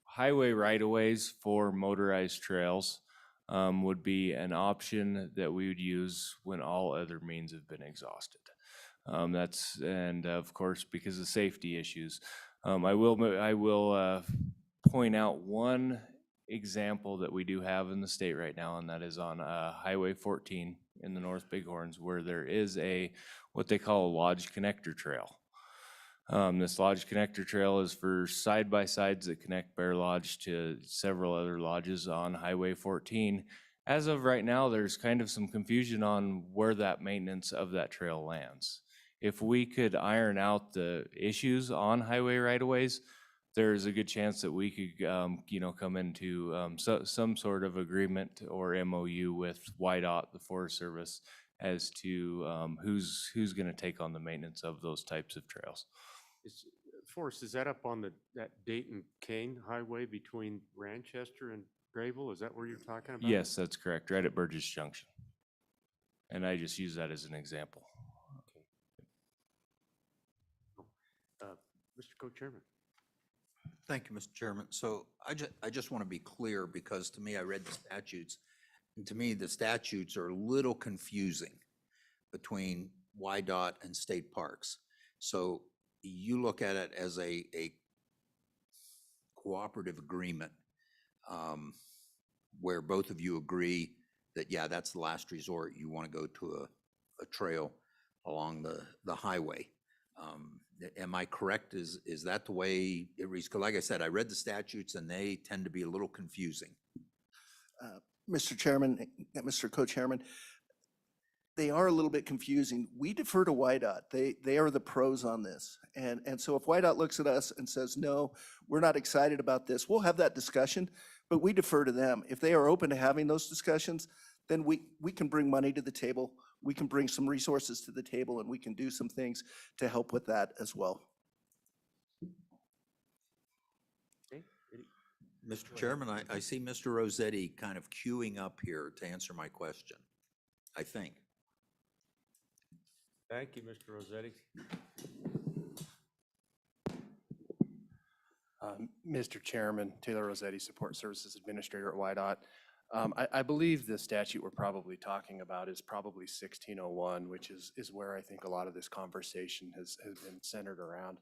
highway right-of-ways for motorized trails would be an option that we would use when all other means have been exhausted. And of course, because of safety issues. I will point out one example that we do have in the state right now, and that is on Highway 14 in the North Bighorns, where there is what they call a lodge connector trail. This lodge connector trail is for side-by-sides that connect Bear Lodge to several other lodges on Highway 14. As of right now, there's kind of some confusion on where that maintenance of that trail lands. If we could iron out the issues on highway right-of-ways, there's a good chance that we could, you know, come into some sort of agreement or MOU with YDOT, the Forest Service, as to who's going to take on the maintenance of those types of trails. Forrest, is that up on that Dayton-Kane highway between Ranchester and Grayville? Is that where you're talking about? Yes, that's correct, right at Burgess Junction. And I just use that as an example. Mr. Co-Chairman. Thank you, Mr. Chairman. So I just want to be clear, because to me, I read the statutes, and to me, the statutes are a little confusing between YDOT and state parks. So you look at it as a cooperative agreement where both of you agree that, yeah, that's the last resort. You want to go to a trail along the highway. Am I correct? Is that the way it reads? Because like I said, I read the statutes and they tend to be a little confusing. Mr. Chairman, Mr. Co-Chairman, they are a little bit confusing. We defer to YDOT. They are the pros on this. And so if YDOT looks at us and says, no, we're not excited about this, we'll have that discussion, but we defer to them. If they are open to having those discussions, then we can bring money to the table. We can bring some resources to the table, and we can do some things to help with that as well. Mr. Chairman, I see Mr. Rossetti kind of queuing up here to answer my question, I think. Thank you, Mr. Rossetti. Mr. Chairman, Taylor Rossetti, Support Services Administrator at YDOT. I believe the statute we're probably talking about is probably 1601, which is where I think a lot of this conversation has been centered around.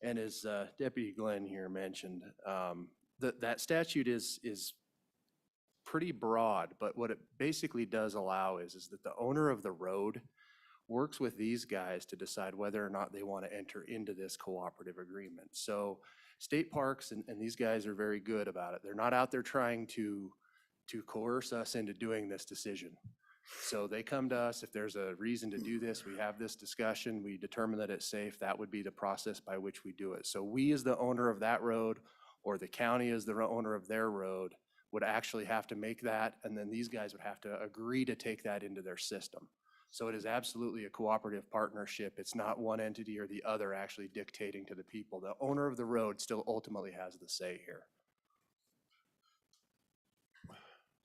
And as Deputy Glenn here mentioned, that statute is pretty broad, but what it basically does allow is that the owner of the road works with these guys to decide whether or not they want to enter into this cooperative agreement. So state parks and these guys are very good about it. They're not out there trying to coerce us into doing this decision. So they come to us, if there's a reason to do this, we have this discussion, we determine that it's safe, that would be the process by which we do it. So we as the owner of that road, or the county as the owner of their road, would actually have to make that, and then these guys would have to agree to take that into their system. So it is absolutely a cooperative partnership. It's not one entity or the other actually dictating to the people. The owner of the road still ultimately has the say here.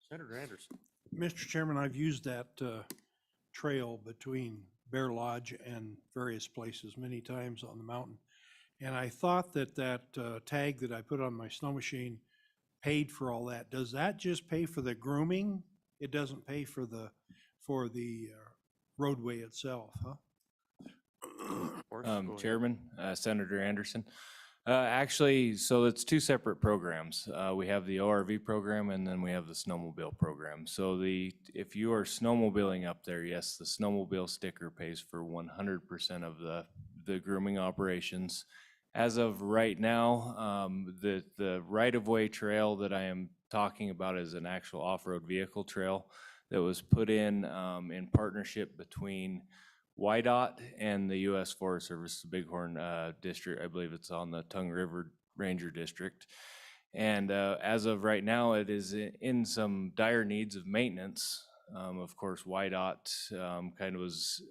Senator Anderson. Mr. Chairman, I've used that trail between Bear Lodge and various places many times on the mountain. And I thought that tag that I put on my snow machine paid for all that. Does that just pay for the grooming? It doesn't pay for the roadway itself, huh? Chairman, Senator Anderson. Actually, so it's two separate programs. We have the ORV program and then we have the snowmobile program. So if you are snowmobiling up there, yes, the snowmobile sticker pays for 100% of the grooming operations. As of right now, the right-of-way trail that I am talking about is an actual off-road vehicle trail that was put in partnership between YDOT and the U.S. Forest Service, the Bighorn District. I believe it's on the Tongue River Ranger District. And as of right now, it is in some dire needs of maintenance. Of course, YDOT kind of was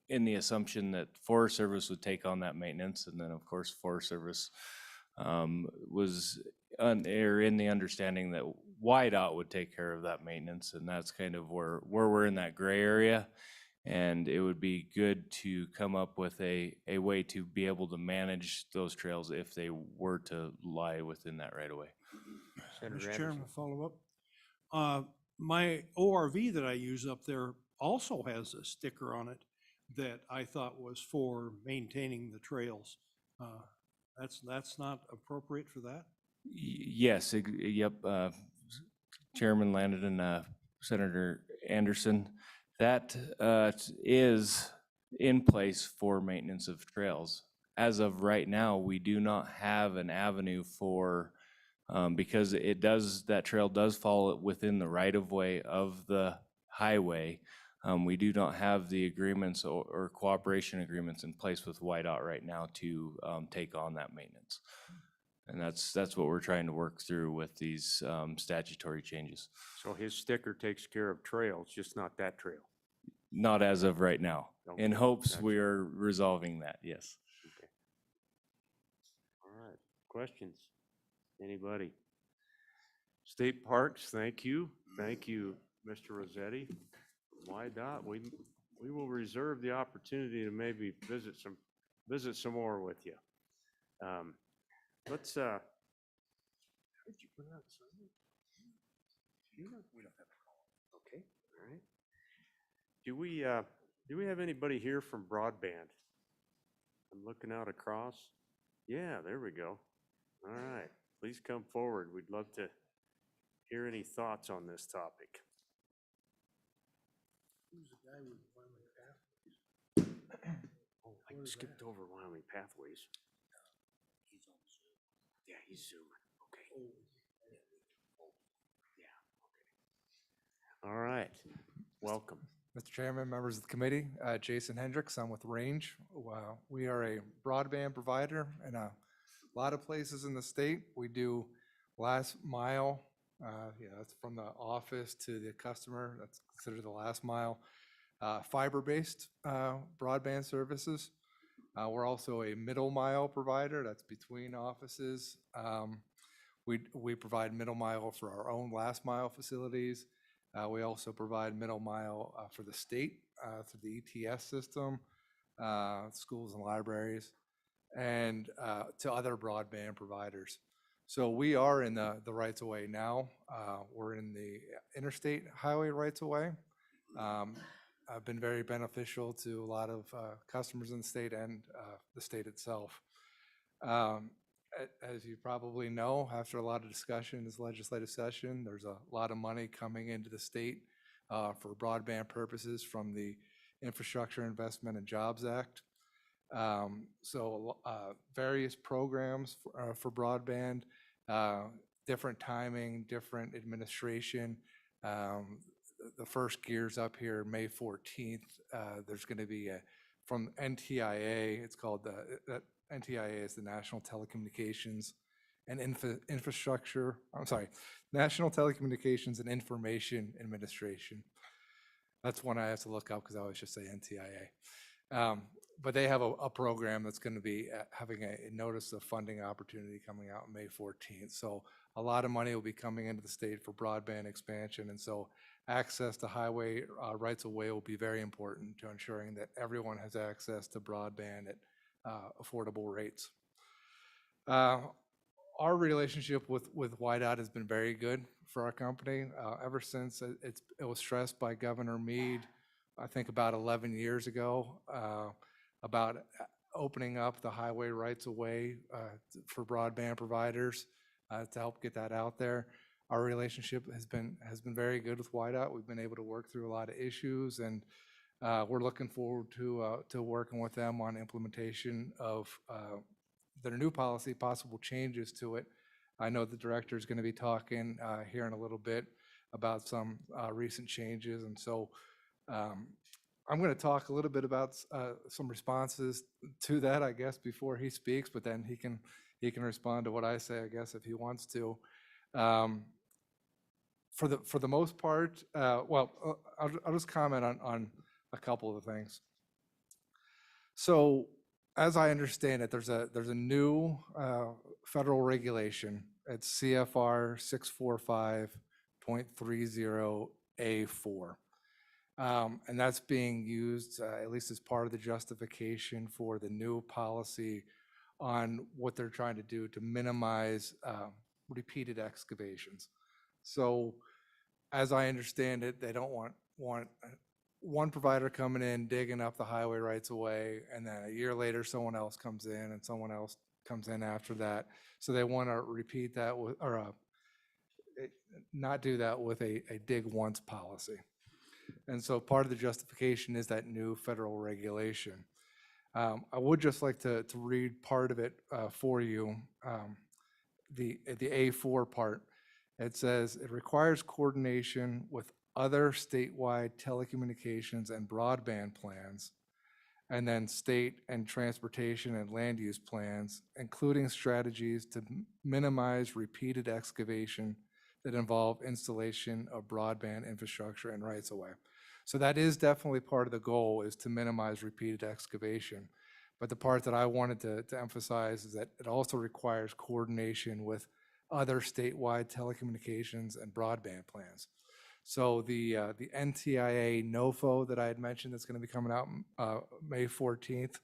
in the assumption that Forest Service would take on that maintenance. And then, of course, Forest Service was in the understanding that YDOT would take care of that maintenance. And that's kind of where we're in that gray area. And it would be good to come up with a way to be able to manage those trails if they were to lie within that right of way. Mr. Chairman, follow up. My ORV that I use up there also has a sticker on it that I thought was for maintaining the trails. That's not appropriate for that? Yes, yep. Chairman Landon and Senator Anderson, that is in place for maintenance of trails. As of right now, we do not have an avenue for, because that trail does fall within the right-of-way of the highway. We do not have the agreements or cooperation agreements in place with YDOT right now to take on that maintenance. And that's what we're trying to work through with these statutory changes. So his sticker takes care of trails, just not that trail. Not as of right now. Okay, In hopes gotcha. we are resolving that, yes. Okay. All right, questions? Anybody? State Parks, thank you. Thank you, Mr. Rossetti. YDOT, we will reserve the opportunity to maybe visit some more with you. Let's, how did you put out something? We don't have a call. Okay, all right. Do we have anybody here from Broadband? I'm looking out across. Yeah, there we go. All right, please come forward. We'd love to hear any thoughts on this topic. Who's the guy with Wyoming Pathways? Oh, I skipped over Wyoming Pathways. He's on Zoom. Yeah, he's Zooming. Okay. Yeah, okay. All right, welcome. Mr. Chairman, members of the committee, Jason Hendricks, I'm with Range. We are a broadband provider in a lot of places in the state. We do last mile, that's from the office to the customer, that's considered the last mile. Fiber-based broadband services. We're also a middle mile provider, that's between offices. We provide middle mile for our own last mile facilities. We also provide middle mile for the state through the ETS system, schools and libraries, and to other broadband providers. So we are in the rights of way now. We're in the interstate highway rights of way. I've been very beneficial to a lot of customers in the state and the state itself. As you probably know, after a lot of discussion in this legislative session, there's a lot of money coming into the state for broadband purposes from the Infrastructure Investment and Jobs Act. Various programs for broadband, different timing, different administration. The first gear's up here May 14th. There's going to be from NTIA, it's called NTIA is the National Telecommunications and National Telecommunications and Information Administration. That's one I have to look up because I always just say NTIA. But they have a program that's going to be having a notice of funding opportunity coming out May 14th. So a lot of money will be coming into the state for broadband expansion. And so access to highway rights of way will be very important to ensuring that everyone has access to broadband at affordable rates. Our relationship with YDOT has been very good for our company ever since it was stressed by Governor Meade, I think about 11 years ago, about opening up the highway rights of way for broadband providers to help get that out there. Our relationship has been very good with YDOT. We've been able to work through a lot of issues, and we're looking forward to working with them on implementation of their new policy, possible changes to it. I know the director is going to be talking here in a little bit about some recent changes, and so I'm going to talk a little bit about some responses to that, I guess, before he speaks, but then he can respond to what I say, I guess, if he wants to. For the most part, well, I'll just comment on a couple of things. So, as I understand it, there's a new federal regulation. It's CFR 645.30A4. And that's being used, at least as part of the justification for the new policy on what they're trying to do to minimize repeated excavations. So, as I understand it, they don't want one provider coming in, digging up the highway rights of way, and then a year later, someone else comes in, and someone else comes in after that. So they want to repeat that with, or not do that with a dig once policy. And so part of the justification is that new federal regulation. I would just like to read part of it for you, the A4 part. It says, it requires coordination with other statewide telecommunications and broadband plans, and then state and transportation and land use plans, including strategies to minimize repeated excavation that involve installation of broadband infrastructure and rights of way. So that is definitely part of the goal, is to minimize repeated excavation. But the part that I wanted to emphasize is that it also requires coordination with other statewide telecommunications and broadband plans. So the NTIA NOFO that I had mentioned that's going to be coming out May 14th,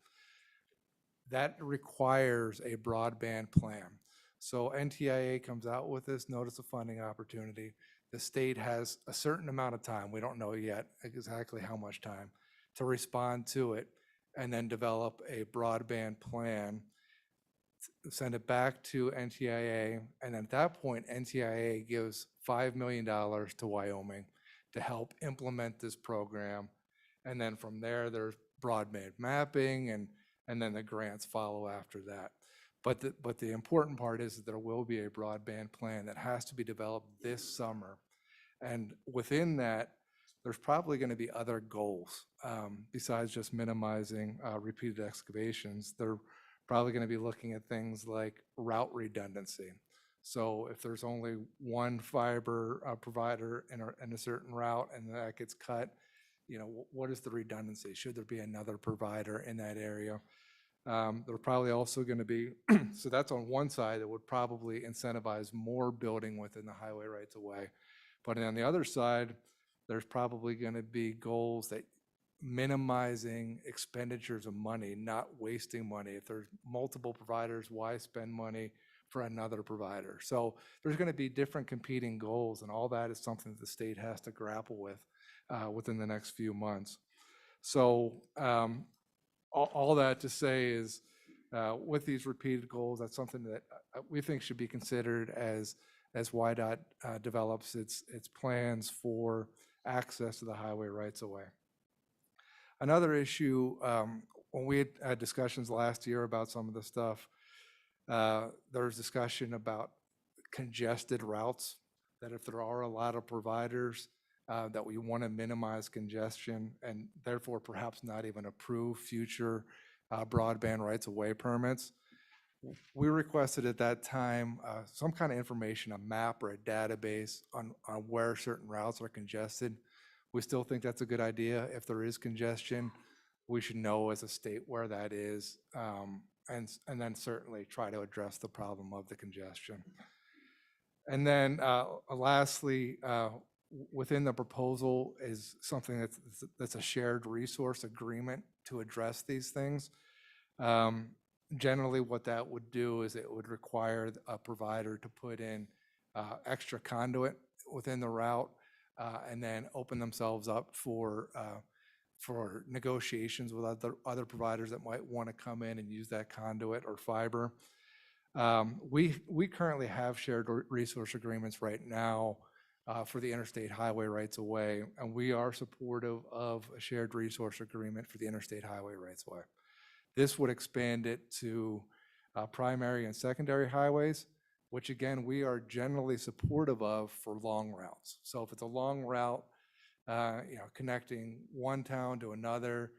that requires a broadband plan. So NTIA comes out with this notice of funding opportunity. The state has a certain amount of time, we don't know yet exactly how much time, to respond to it and then develop a broadband plan, send it back to NTIA, and at that point, NTIA gives $5 million to Wyoming to help implement this program. And then from there, there's broadband mapping, and then the grants follow after that. But the important part is that there will be a broadband plan that has to be developed this summer. And within that, there's probably going to be other goals besides just minimizing repeated excavations. They're probably going to be looking at things like route redundancy. So if there's only one fiber provider in a certain route and that gets cut, you know, what is the redundancy? Should there be another provider in that area? There are probably also going to be, so that's on one side that would probably incentivize more building within the highway rights of way. But on the other side, there's probably going to be goals that minimizing expenditures of money, not wasting money. If there's multiple providers, why spend money for another provider? So there's going to be different competing goals, and all that is something that the state has to grapple with within the next few months. So all that to say is with these repeated goals, that's something that we think should be considered as YDOT develops its plans for access to the highway rights of way. Another issue, when we had discussions last year about some of the stuff, there was discussion about congested routes, that if there are a lot of providers, that we want to minimize congestion and therefore perhaps not even approve future broadband rights of way permits. We requested at that time some kind of information, a map or a database on where certain routes are congested. We still think that's a good idea. If there is congestion, we should know as a state where that is, and then certainly try to address the problem of the congestion. And then lastly, within the proposal is something that's a shared resource agreement to address these things. Generally, what that would do is it would require a provider to put in extra conduit within the route and then open themselves up for negotiations with other providers that might want to come in and use that conduit or fiber. We currently have shared resource agreements right now for the interstate highway rights of way, and we are supportive of a shared resource agreement for the interstate highway rights of way. This would expand it to primary and secondary highways, which again, we are generally supportive of for long routes. So if it's a long route, connecting one town to another,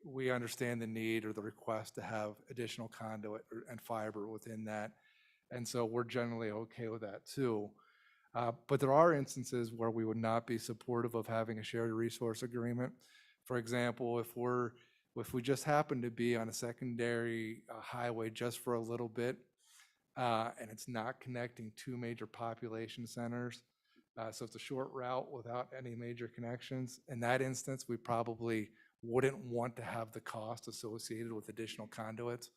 we understand the need or the request to have additional conduit and fiber within that. And so we're generally okay with that too. But there are instances where we would not be supportive of having a shared resource agreement. For example, if we just happen to be on a secondary highway just for a little bit, and it's not connecting two major population centers, so it's a short route without any major connections. In that instance, we probably wouldn't want to have the cost associated with additional conduits.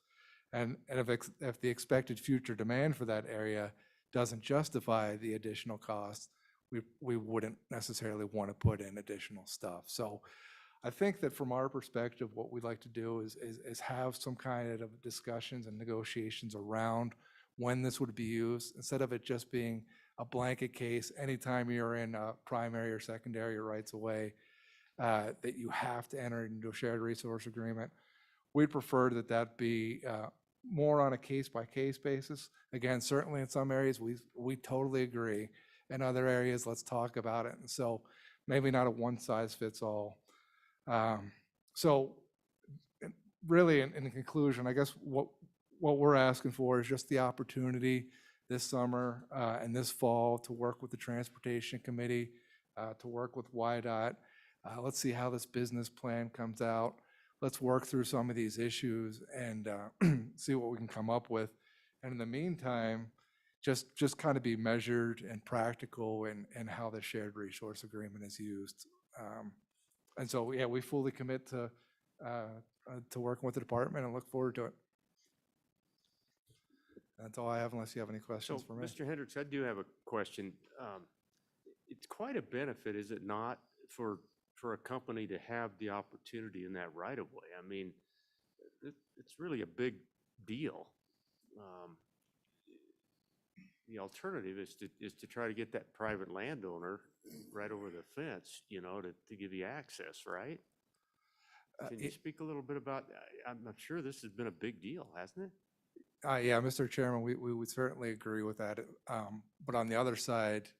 And if the expected future demand for that area doesn't justify the additional costs, we wouldn't necessarily want to put in additional stuff. So I think that from our perspective, what we'd like to do is have some kind of discussions and negotiations around when this would be used, instead of it just being a blanket case anytime you're in a primary or secondary rights of way, that you have to enter into a shared resource agreement. We'd prefer that be more on a case-by-case basis. Again, certainly in some areas, we totally agree. In other areas, let's talk about it. And so maybe not a one-size-fits-all. So really, in conclusion, I guess what we're asking for is just the opportunity this summer and this fall to work with the Transportation Committee, to work with WYDOT. Let's see how this business plan comes out. Let's work through some of these issues and see what we can come up with. And in the meantime, just kind of be measured and practical in how the shared resource agreement is used. And so, yeah, we fully commit to working with the department and look forward to it. That's all I have, unless you have any questions So, for me. Mr. Hendricks, I do have a question. It's quite a benefit, is it not, for a company to have the opportunity in that right of way? I mean, it's really a big deal. The alternative is to try to get that private landowner right over the fence, to give you access, right? Can you speak a little bit about, I'm not sure this has been a big deal, hasn't it? Yeah, Mr. Chairman, we would certainly agree with that. But on the other side,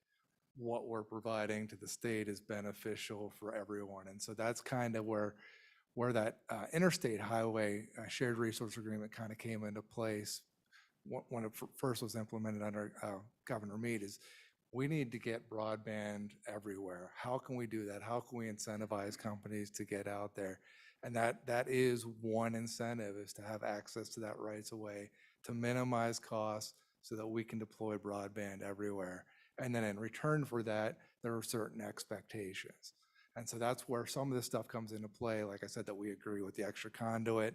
what we're providing to the state is beneficial for everyone. And so that's kind of where that interstate highway shared resource agreement kind of came into place when it first was implemented under Governor Meade. Is we need to get broadband everywhere. How can we do that? How can we incentivize companies to get out there? And that is one incentive, is to have access to that rights of way, to minimize costs so that we can deploy broadband everywhere. And then in return for that, there are certain expectations. And so that's where some of this stuff comes into play. Like I said, that we agree with the extra conduit.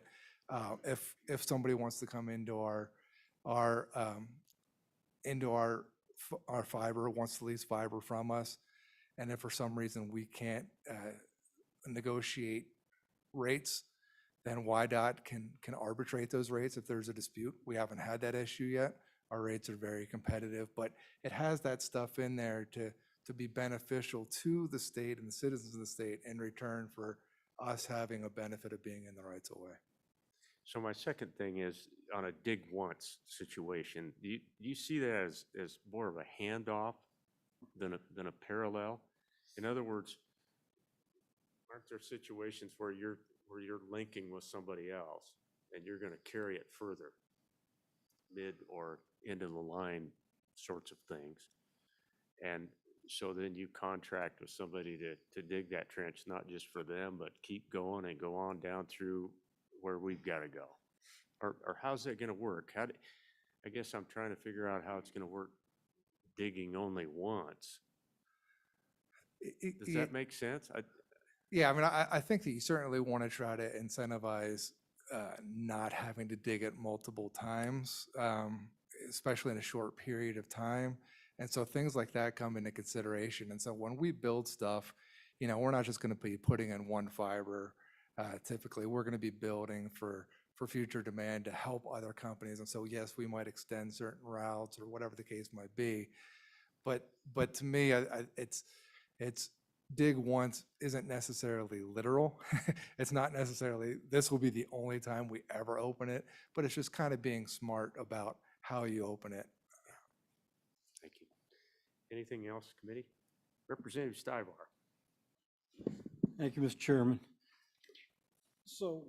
If somebody wants to come into our fiber, wants to lease fiber from us, and if for some reason we can't negotiate rates, then WYDOT can arbitrate those rates if there's a dispute. We haven't had that issue yet. Our rates are very competitive, but it has that stuff in there to be beneficial to the state and the citizens of the state in return for us having a benefit of being in the rights of way. So my second thing is, on a dig once situation, do you see that as more of a handoff than a parallel? In other words, aren't there situations where you're linking with somebody else and you're going to carry it further, mid or end of the line sorts of things? And so then you contract with somebody to dig that trench, not just for them, but keep going and go on down through where we've got to go. Or how's that going to work? I guess I'm trying to figure out how it's gonna work digging only once. Does that make sense? Yeah, I mean, I think that you certainly want to try to incentivize not having to dig it multiple times, especially in a short period of time. And so things like that come into consideration. And so when we build stuff, we're not just going to be putting in one fiber. Typically, we're going to be building for future demand to help other companies. And so, yes, we might extend certain routes or whatever the case might be. But to me, it's dig once isn't necessarily literal. It's not necessarily, this will be the only time we ever open it, but it's just kind of being smart about how you open it. Thank you. Anything else, committee? Representative Stivar. Thank you, Mr. Chairman. So,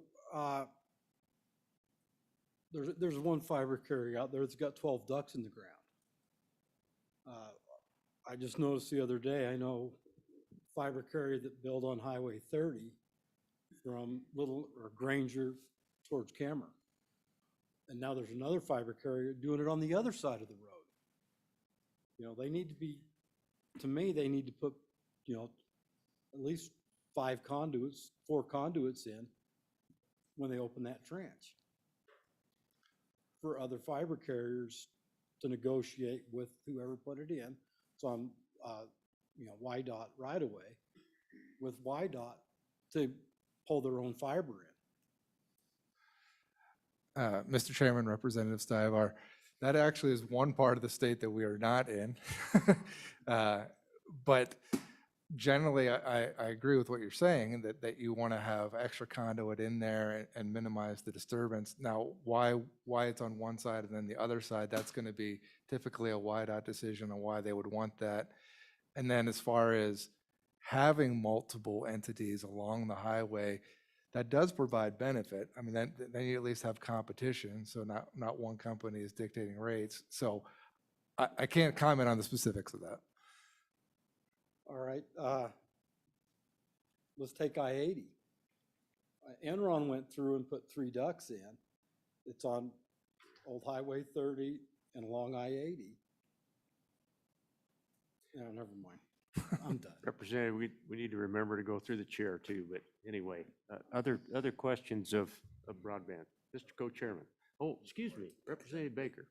there's one fiber carrier out there that's got 12 ducts in the ground. I just noticed the other day, I know fiber carrier that built on Highway 30 from Granger towards Cameron. And now there's another fiber carrier doing it on the other side of the road. They need to be, to me, they need to put, at least 4 conduits in when they open that trench for other fiber carriers to negotiate with whoever put it in. So I'm, YDOT right away with YDOT to pull their own fiber in. Mr. Chairman, Representative Stivar, that actually is one part of the state that we are not in. But generally, I agree with what you're saying, that you want to have extra conduit in there and minimize the disturbance. Now, why it's on one side and then the other side, that's going to be typically a YDOT decision on why they would want that. And then as far as having multiple entities along the highway, that does provide benefit. I mean, then you at least have competition, so not one company is dictating rates. So I can't comment on the specifics of that. All right, let's take I-80. Enron went through and put 3 ducts in. It's on Old Highway 30 and along I-80. No, never mind. I'm done. Representative, we need to remember to go through the chair too, but anyway, other questions of broadband? Mr. Co-Chairman. Oh, excuse me, Representative Baker.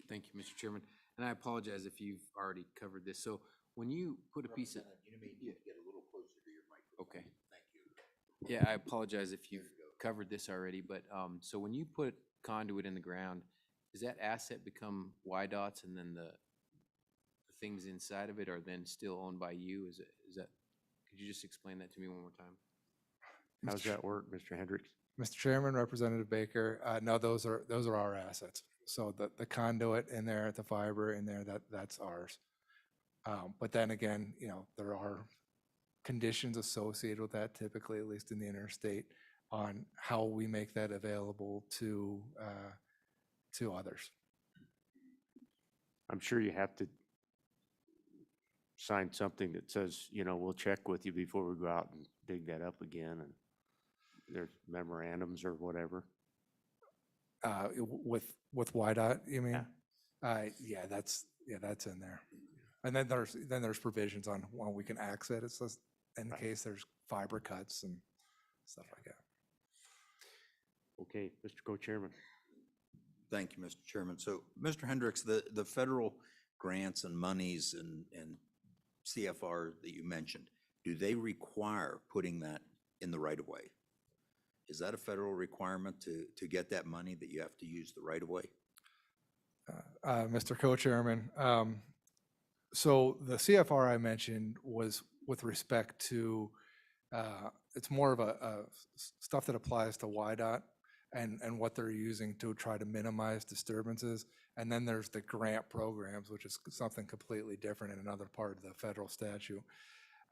Thank you, Mr. Chairman. And I apologize if you've already covered this. So when you put a piece of. You may need to get a little closer to your microphone. Okay. Thank you. Yeah, I apologize if you've covered this already, but so when you put conduit in the ground, does that asset become YDOT's and then the things inside of it are then still owned by you? Is that, could you just explain that to me one more time? How does that work, Mr. Hendricks? Mr. Chairman, Representative Baker, no, those are our assets. So the conduit in there, the fiber in there, that's ours. But then again, there are conditions associated with that, typically, at least in the interstate, on how we make that available to others. I'm sure you have to sign something that says, we'll check with you before we go out and dig that up again, and there's memorandums or whatever. With YDOT, you mean? Yeah. Yeah, that's in there. And then there's provisions on when we can access it, so in case there's fiber cuts and stuff like that. Okay, Mr. Co-Chairman. Thank you, Mr. Chairman. So, Mr. Hendricks, the federal grants and monies and CFR that you mentioned, do they require putting that in the right of way? Is that a federal requirement to get that money, that you have to use the right of way? Mr. Co-Chairman, so the CFR I mentioned was with respect to, it's more of a stuff that applies to YDOT and what they're using to try to minimize disturbances. And then there's the grant programs, which is something completely different in another part of the federal statute.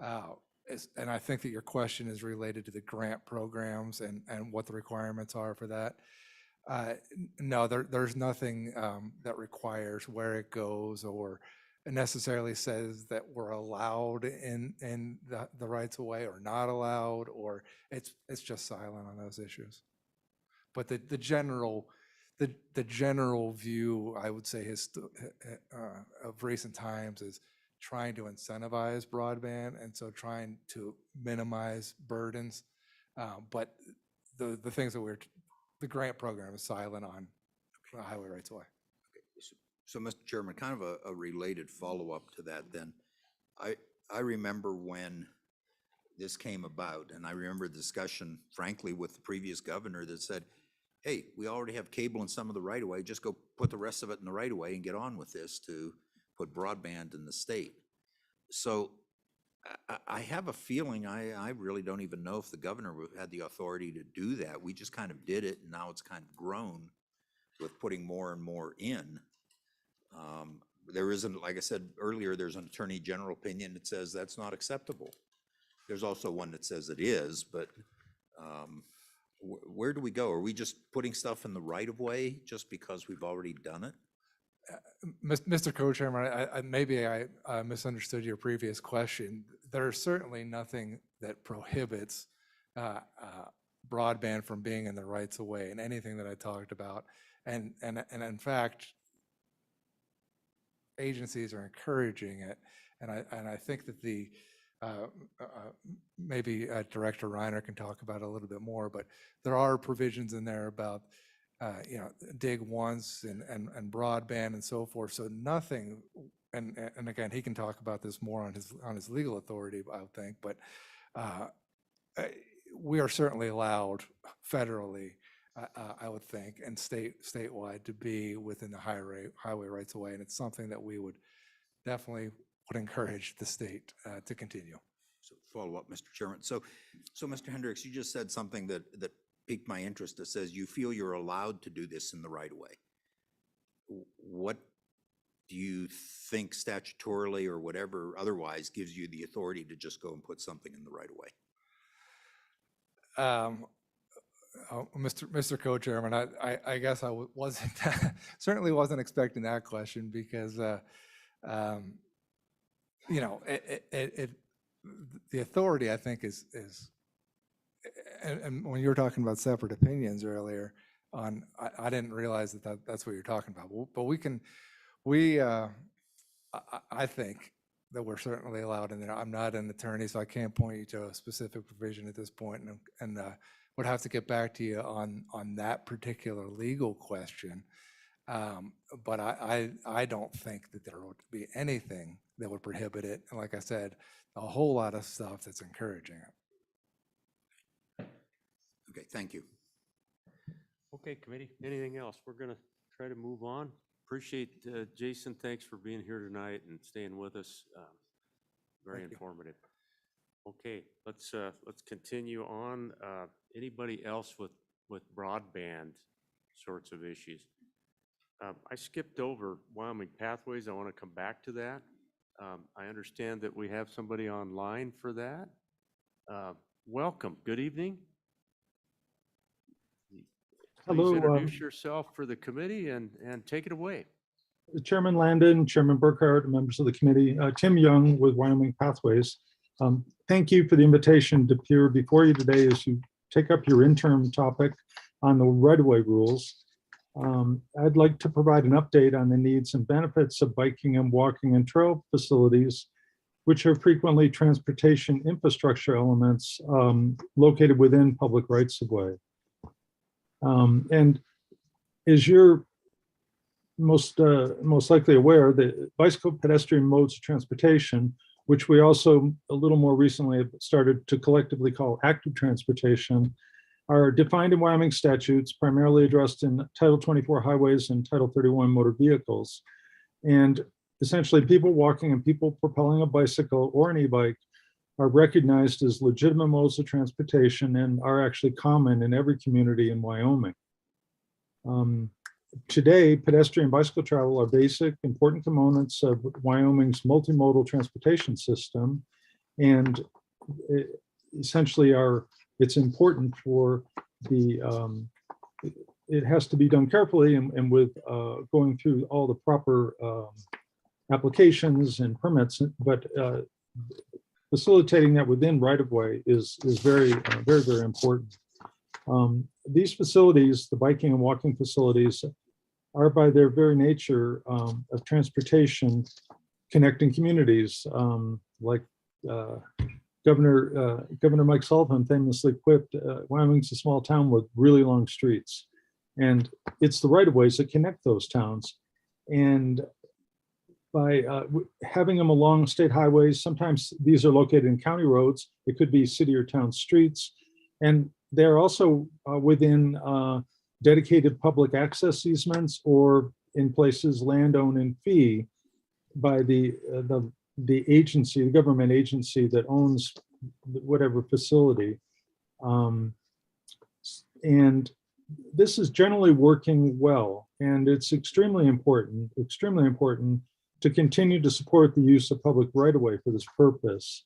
And I think that your question is related to the grant programs and what the requirements are for that. No, there's nothing that requires where it goes or necessarily says that we're allowed in the rights of way or not allowed, or it's just silent on those issues. But the general the general view, I would say, of recent times is trying to incentivize broadband, and so trying to minimize burdens. But the things that the grant program is silent on highway rights of way. So, Mr. Chairman, kind of a related follow-up to that then. I remember when this came about, and I remember the discussion, frankly, with the previous governor that said, hey, we already have cable in some of the right-of-way, just go put the rest of it in the right-of-way and get on with this to put broadband in the state. So I have a feeling, I really don't even know if the governor had the authority to do that. We just kind of did it, and now it's kind of grown with putting more and more in. There isn't, like I said earlier, there's an attorney general opinion that says that's not acceptable. There's also one that says it is, but where do we go? Are we just putting stuff in the right of way just because we've already done it? Mr. Co-Chairman, maybe I misunderstood your previous question. There's certainly nothing that prohibits broadband from being in the rights of way in anything that I talked about. And in fact, agencies are encouraging it. And I think that maybe Director Reiner can talk about it a little bit more, but there are provisions in there about dig once and broadband and so forth. So nothing, and again, he can talk about this more on his legal authority, I would think, but we are certainly allowed federally, I would think, and statewide to be within the highway rights of way, and it's something that we would definitely would encourage the state to continue. So follow up, Mr. Chairman. So Mr. Hendricks, you just said something that piqued my interest that says you feel you're allowed to do this in the right of way. What do you think statutorily or whatever otherwise gives you the authority to just go and put something in the right of way? Mr. Co-Chairman, I guess I wasn't certainly wasn't expecting that question because the authority, I think, is and when you were talking about separate opinions earlier on, I didn't realize that's what you're talking about. But I think that we're certainly allowed in there. I'm not an attorney, so I can't point you to a specific provision at this point, and would have to get back to you on that particular legal question. But I don't think that there would be anything that would prohibit it. And like I said, a whole lot of stuff that's encouraging it. Okay, thank you. Okay, committee, anything else? We're going to try to move on. Appreciate, Jason, thanks for being here tonight and staying with us. Very informative. Okay, let's continue on. Anybody else with broadband sorts of issues? I skipped over Wyoming Pathways. I want to come back to that. I understand that we have somebody online for that. Welcome. Good evening. Hello. Please introduce yourself for the committee and take it away. Chairman Landon, Chairman Burkhardt, members of the committee. Tim Young with Wyoming Pathways. Thank you for the invitation to appear before you today as you take up your interim topic on the right-of-way rules. I'd like to provide an update on the needs and benefits of biking and walking and trail facilities, which are frequently transportation infrastructure elements located within public rights-of-way. And as you're most likely aware, the bicycle pedestrian modes of transportation, which we also a little more recently have started to collectively call active transportation, are defined in Wyoming statutes, primarily addressed in Title 24 highways and Title 31 motor vehicles. And essentially people walking and people propelling a bicycle or an e-bike are recognized as legitimate modes of transportation and are actually common in every community in Wyoming. Today, pedestrian bicycle travel are basic, important components of Wyoming's multimodal transportation system, and essentially it's important for it has to be done carefully and with going through all the proper applications and permits, but facilitating that within right-of-way is very, very important. These facilities, the biking and walking facilities, are by their very nature of transportation connecting communities. Like Governor Mike Sullivan famously quipped, Wyoming's a small town with really long streets. And it's the right of ways that connect those towns. And by having them along state highways, sometimes these are located in county roads, it could be city or town streets. And they're also within dedicated public access easements or in places land owned in fee by the agency, the government agency that owns whatever facility. And this is generally working well, and it's extremely important to continue to support the use of public right-of-way for this purpose.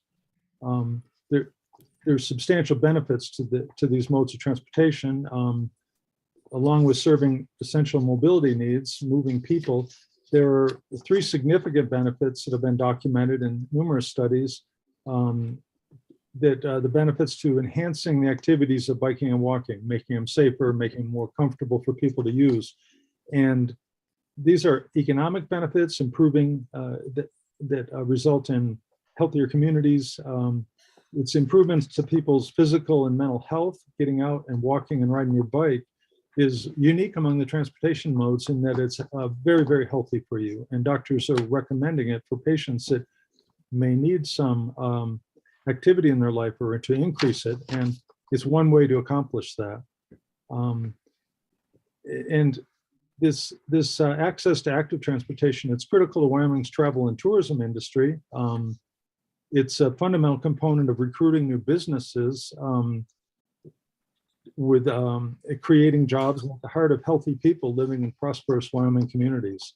There's substantial benefits to these modes of transportation, along with serving essential mobility needs, moving people. There are 3 significant benefits that have been documented in numerous studies. The benefits to enhancing the activities of biking and walking, making them safer, making them more comfortable for people to use. And these are economic benefits, improving that result in healthier communities. It's improvements to people's physical and mental health. Getting out and walking and riding your bike is unique among the transportation modes in that it's very, very healthy for you. And doctors are recommending it for patients that may need some activity in their life or to increase it. And it's one way to accomplish that. And this access to active transportation, it's critical to Wyoming's travel and tourism industry. It's a fundamental component of recruiting new businesses, with creating jobs at the heart of healthy people living in prosperous Wyoming communities.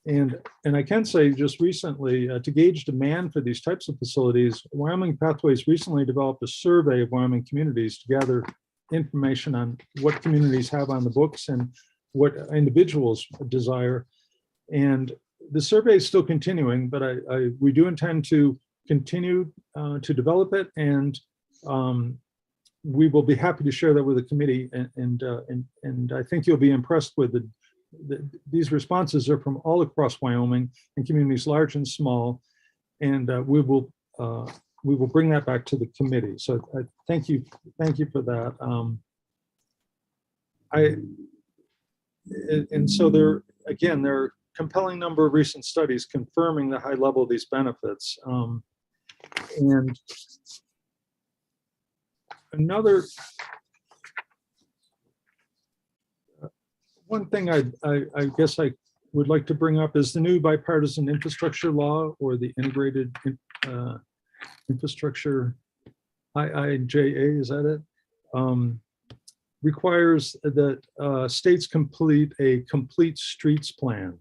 And I can say just recently, to gauge demand for these types of facilities, Wyoming Pathways recently developed a survey of Wyoming communities to gather information on what communities have on the books and what individuals desire. And the survey is still continuing, but we do intend to continue to develop it, and we will be happy to share that with the committee. And I think you'll be impressed with these responses are from all across Wyoming and communities large and small, and we will bring that back to the committee. So I thank you for that. And so there are a compelling number of recent studies confirming the high level of these benefits. And another one thing I guess I would like to bring up is the new bipartisan infrastructure law, or the integrated infrastructure, IIJA, is that it? Requires that states complete a complete streets plan.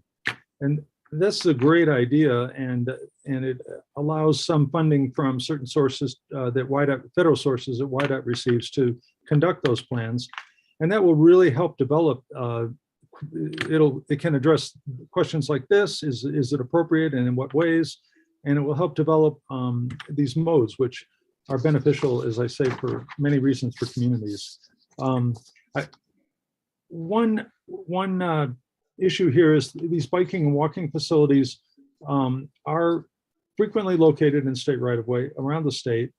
And that's a great idea, and it allows some funding from certain sources that federal sources that WYDOT receives to conduct those plans. And that will really help develop, it can address questions like this, is it appropriate and in what ways? And it will help develop these modes, which are beneficial, as I say, for many reasons for communities. One issue here is these biking and walking facilities are frequently located in state right-of-way around the state,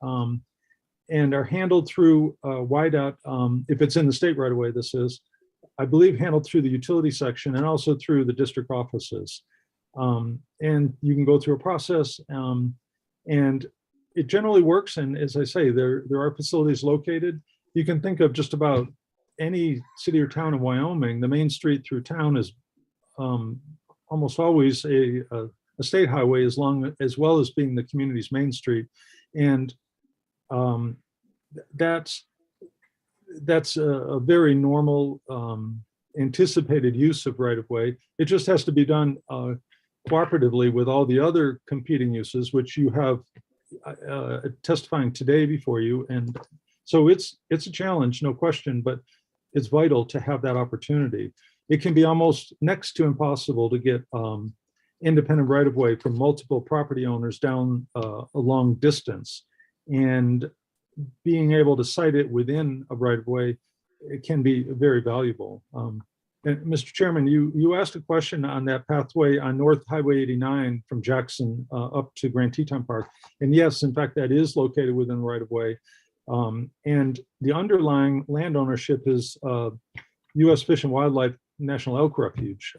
and are handled through WYDOT, if it's in the state right-of-way, this is, I believe, handled through the utility section and also through the district offices. And you can go through a process, and it generally works. And as I say, there are facilities located. You can think of just about any city or town in Wyoming. The main street through town is almost always a state highway, as well as being the community's main street. And that's a very normal anticipated use of right-of-way. It just has to be done cooperatively with all the other competing uses, which you have testifying today before you. And so it's a challenge, no question, but it's vital to have that opportunity. It can be almost next to impossible to get independent right-of-way from multiple property owners down a long distance. And being able to site it within a right-of-way, it can be very valuable. And Mr. Chairman, you asked a question on that pathway on North Highway 89 from Jackson up to Grand Teton Park. And yes, in fact, that is located within the right-of-way. And the underlying land ownership is U.S. Fish and Wildlife National Elk Refuge.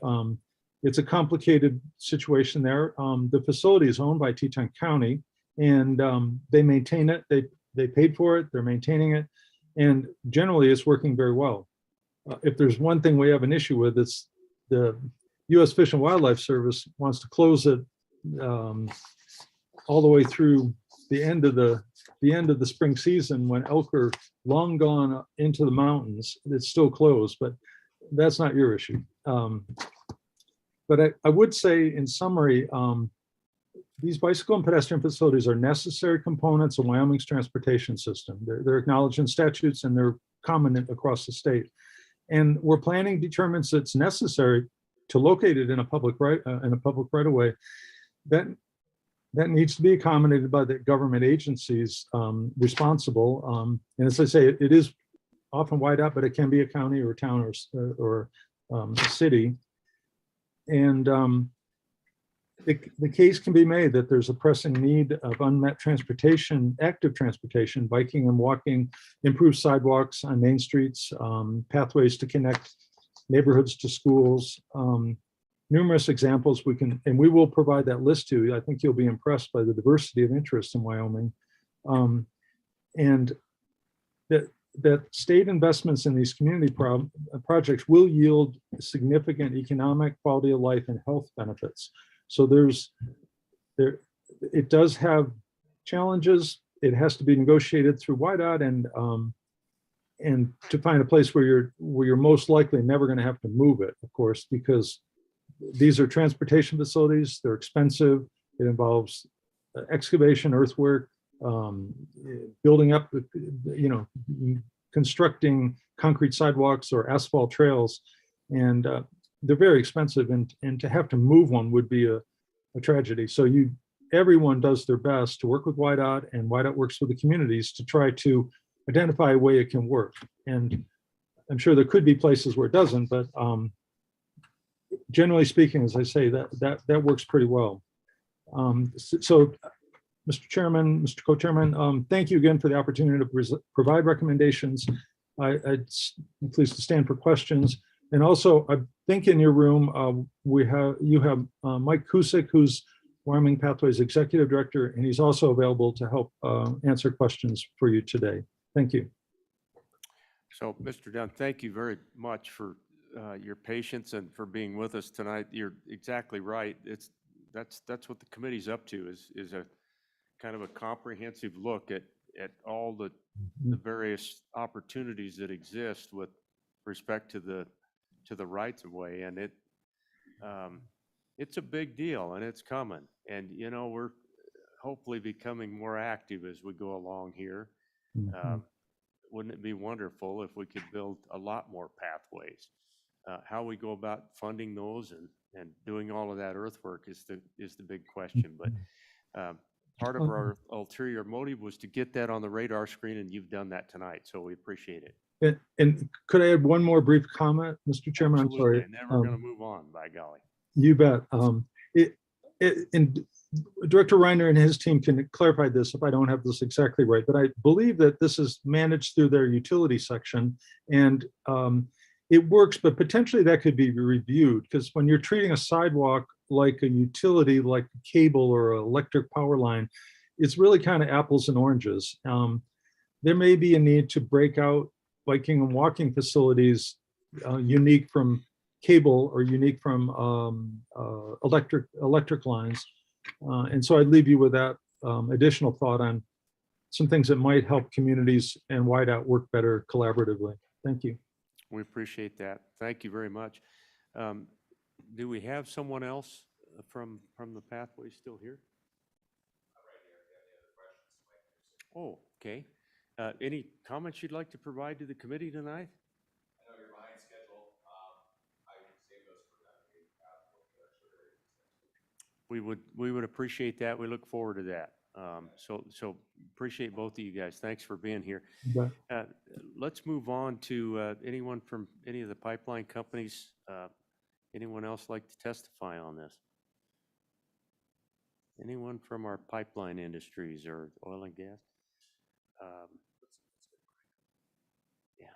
It's a complicated situation there. The facility is owned by Teton County, and they maintain it. They paid for it. They're maintaining it, and generally, it's working very well. If there's one thing we have an issue with, it's the U.S. Fish and Wildlife Service wants to close it all the way through the end of the spring season when elk are long gone into the mountains. It's still closed, but that's not your issue. But I would say, in summary, these bicycle and pedestrian facilities are necessary components of Wyoming's transportation system. They're acknowledged in statutes and they're common across the state. And where planning determines it's necessary to locate it in a public right of way, that needs to be accommodated by the government agencies responsible. And as I say, it is often WIDOT, but it can be a county or a town or a city. And the case can be made that there's a pressing need of unmet transportation, active transportation, biking and walking, improved sidewalks on main streets, pathways to connect neighborhoods to schools. Numerous examples we will provide that list to you. I think you'll be impressed by the diversity of interest in Wyoming. And that state investments in these community projects will yield significant economic, quality of life, and health benefits. So it does have challenges. It has to be negotiated through WIDOT and to find a place where you're most likely never going to have to move it, of course, because these are transportation facilities. They're expensive. It involves excavation, earthwork, building up, constructing concrete sidewalks or asphalt trails, and they're very expensive. And to have to move one would be a tragedy. So everyone does their best to work with WIDOT, and WIDOT works with the communities to try to identify a way it can work. And I'm sure there could be places where it doesn't, but generally speaking, as I say, that works pretty well. So, Mr. Chairman, Mr. Co-Chairman, thank you again for the opportunity to provide recommendations. I'm pleased to stand for questions. And also, I think in your room, you have Mike Kusick, who's Wyoming Pathways Executive Director, and he's also available to help answer questions for you today. Thank you. So, Mr. Dunn, thank you very much for your patience and for being with us tonight. You're exactly right. That's what the committee's up to, is a kind of a comprehensive look at all the various opportunities that exist with respect to the rights of way. And it's a big deal, and it's coming. And we're hopefully becoming more active as we go along here. Wouldn't it be wonderful if we could build a lot more pathways? How we go about funding those and doing all of that earthwork is the big question. But part of our ulterior motive was to get that on the radar screen, and you've done that tonight, so we appreciate it. And could I add one more brief comment, Mr. Chairman? Absolutely. I'm sorry. And then we're going to move on, by golly. You bet. And Director Reiner and his team can clarify this if I don't have this exactly right, but I believe that this is managed through their utility section, and it works, but potentially that could be reviewed, because when you're treating a sidewalk like a utility, like a cable or an electric power line, it's really kind of apples and oranges. There may be a need to break out biking and walking facilities unique from cable or unique from electric lines. And so I'd leave you with that additional thought on some things that might help communities and WIDOT work better collaboratively. Thank you. We appreciate that. Thank you very much. Do we have someone else from the pathway still here? Oh, okay. Any comments you'd like to provide to the committee tonight? I know you're behind schedule. I would save those for that. We would appreciate that. We look forward to that. So appreciate both of you guys. Thanks for being here. But Let's move on to anyone from any of the pipeline companies. Anyone else like to testify on this? Anyone from our pipeline industries or oil and gas? Yeah.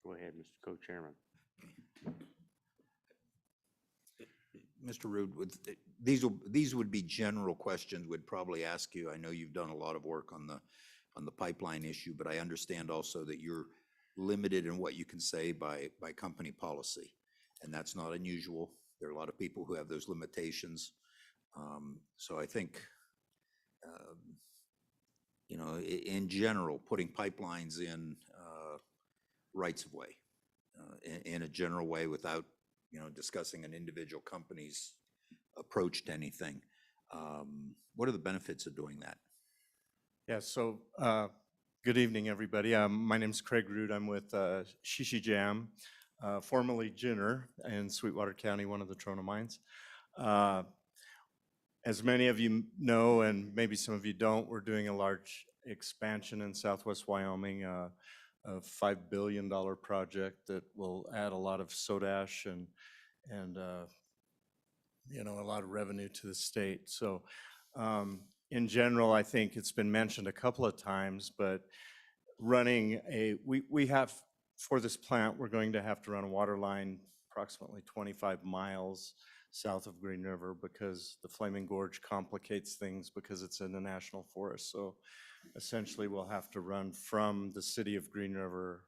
Go ahead, Mr. Co-Chairman. Mr. Rude, these would be general questions we'd probably ask you. I know you've done a lot of work on the pipeline issue, but I understand also that you're limited in what you can say by company policy, and that's not unusual. There are a lot of people who have those limitations. So I think, you know, in general, putting pipelines in rights of way, in a general way without, you know, discussing an individual company's approach to anything. What are the benefits of doing that? Yeah, so good evening, everybody. My name's Craig Root. I'm with Shishi Jam, formerly Jenner in Sweetwater County, one of the Trona mines. As many of you know, and maybe some of you don't, we're doing a large expansion in southwest Wyoming, a $5 billion project that will add a lot of soda ash and you know, a lot of revenue to the state. So in general, I think it's been mentioned a couple of times, but we have, for this plant, we're going to have to run a water line approximately 25 miles south of Green River because the Flaming Gorge complicates things because it's in the national forest. So essentially we'll have to run from the city of Green River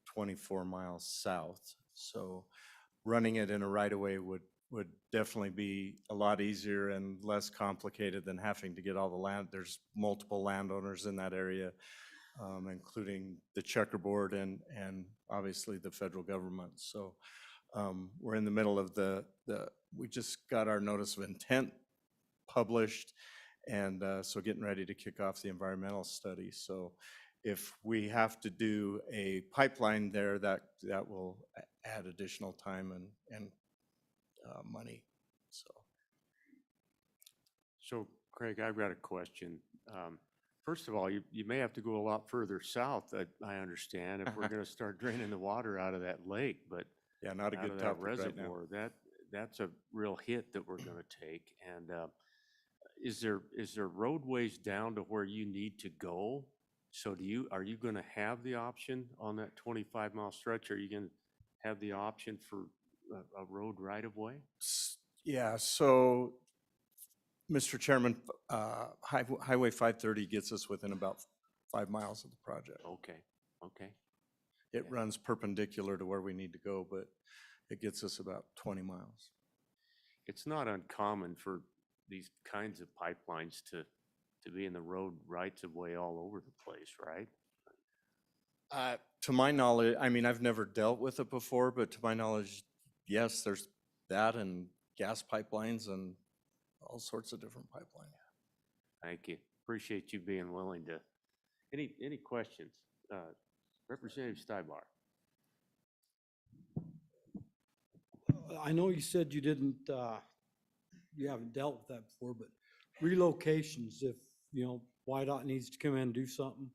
24 miles south. So running it in a right-of-way would definitely be a lot easier and less complicated than having to get all the land. There's multiple landowners in that area, including the checkerboard and obviously the federal government. So we're in the middle of we just got our notice of intent published, and so getting ready to kick off the environmental study. So if we have to do a pipeline there, that will add additional time and money. So Craig, I've got a question. First of all, you may have to go a lot further south, I understand, if we're going to start draining the water out of that lake, but yeah, not a out good of that topic right now. reservoir, that's a real hit that we're going to take. And is there roadways down to where you need to go? So are you going to have the option on that 25-mile stretch? Are you going to have the option for a road right of way? Yeah, so Mr. Chairman, Highway 530 gets us within about 5 miles of the project. Okay. It runs perpendicular to where we need to go, but it gets us about 20 miles. It's not uncommon for these kinds of pipelines to be in the road rights of way all over the place, right? To my knowledge, I mean, I've never dealt with it before, but to my knowledge, yes, there's that and gas pipelines and all sorts of different pipelines. Thank you. Appreciate you being willing to. Any questions? Representative Steibar. I know you said you didn't, you haven't dealt with that before, but relocations, if, you know, YDOT needs to come in and do something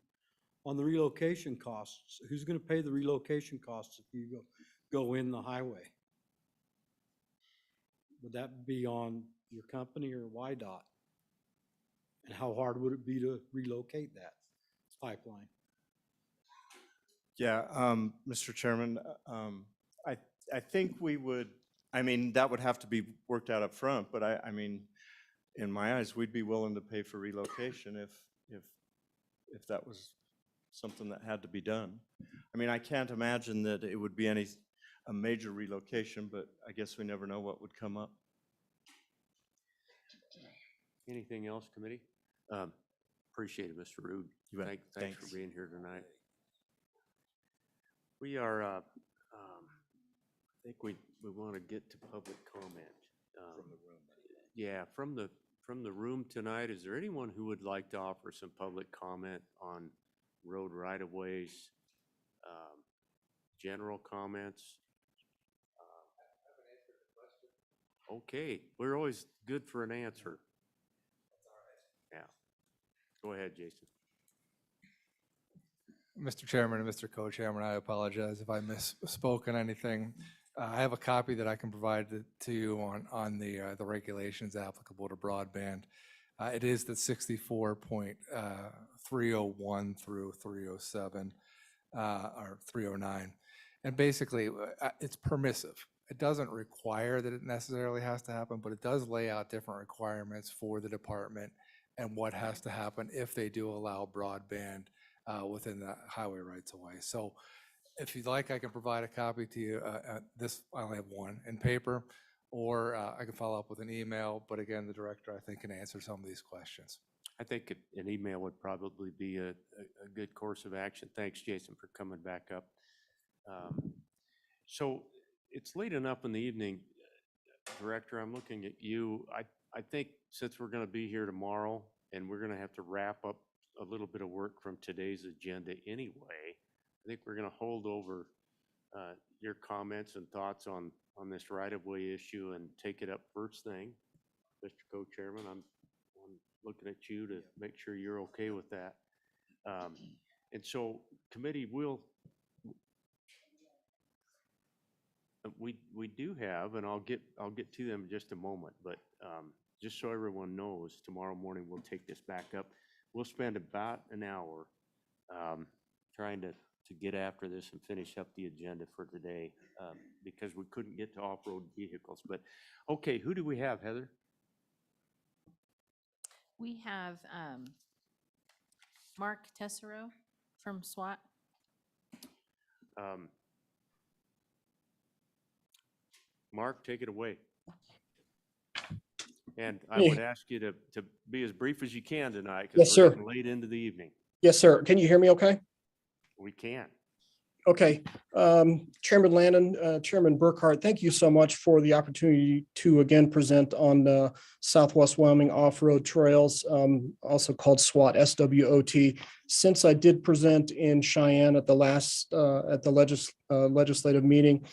on the relocation costs, who's going to pay the relocation costs if you go in the highway? Would that be on your company or YDOT? And how hard would it be to relocate that pipeline? Yeah, Mr. Chairman, I think we would, I mean, that would have to be worked out up front, but I mean, in my eyes, we'd be willing to pay for relocation if that was something that had to be done. I mean, I can't imagine that it would be a major relocation, but I guess we never know what would come up. Anything else, committee? Appreciate it, Mr. Rood. Thanks for being here tonight. We are, I think we want to get to public comment. From the room. Yeah, from the room tonight. Is there anyone who would like to offer some public comment on road right-of-ways, general comments? Okay, we're always good for an answer. Yeah. Go ahead, Jason. Mr. Chairman and Mr. Co-Chairman, I apologize if I misspoke on anything. I have a copy that I can provide to you on the regulations applicable to broadband. It is the 64.301 through 307 or 309. And basically, it's permissive. It doesn't require that it necessarily has to happen, but it does lay out different requirements for the department and what has to happen if they do allow broadband within the highway rights of way. So if you'd like, I can provide a copy to you. I only have one in paper, or I can follow up with an email. But again, the director, I think, can answer some of these questions. I think an email would probably be a good course of action. Thanks, Jason, for coming back up. So it's late enough in the evening, Director, I'm looking at you. I think since we're going to be here tomorrow and we're going to have to wrap up a little bit of work from today's agenda anyway, I think we're going to hold over your comments and thoughts on this right-of-way issue and take it up first thing. Mr. Co-Chairman, I'm looking at you to make sure you're okay with that. And so committee we do have, and I'll get to them in just a moment, but just so everyone knows, tomorrow morning we'll take this back up. We'll spend about an hour trying to get after this and finish up the agenda for today because we couldn't get to off-road vehicles. But okay, who do we have, Heather? We have Mark Tessero from SWAT. Mark, take it away. And I would ask you to be as brief as you can tonight because we're getting late into the evening. Yes, sir. Can you hear me okay? We can. Okay. Chairman Landon, Chairman Burkhart, thank you so much for the opportunity to again present on Southwest Wyoming Off-Road Trails, also called SWAT, SWOT. Since I did present in Cheyenne at the last, at the legislative meeting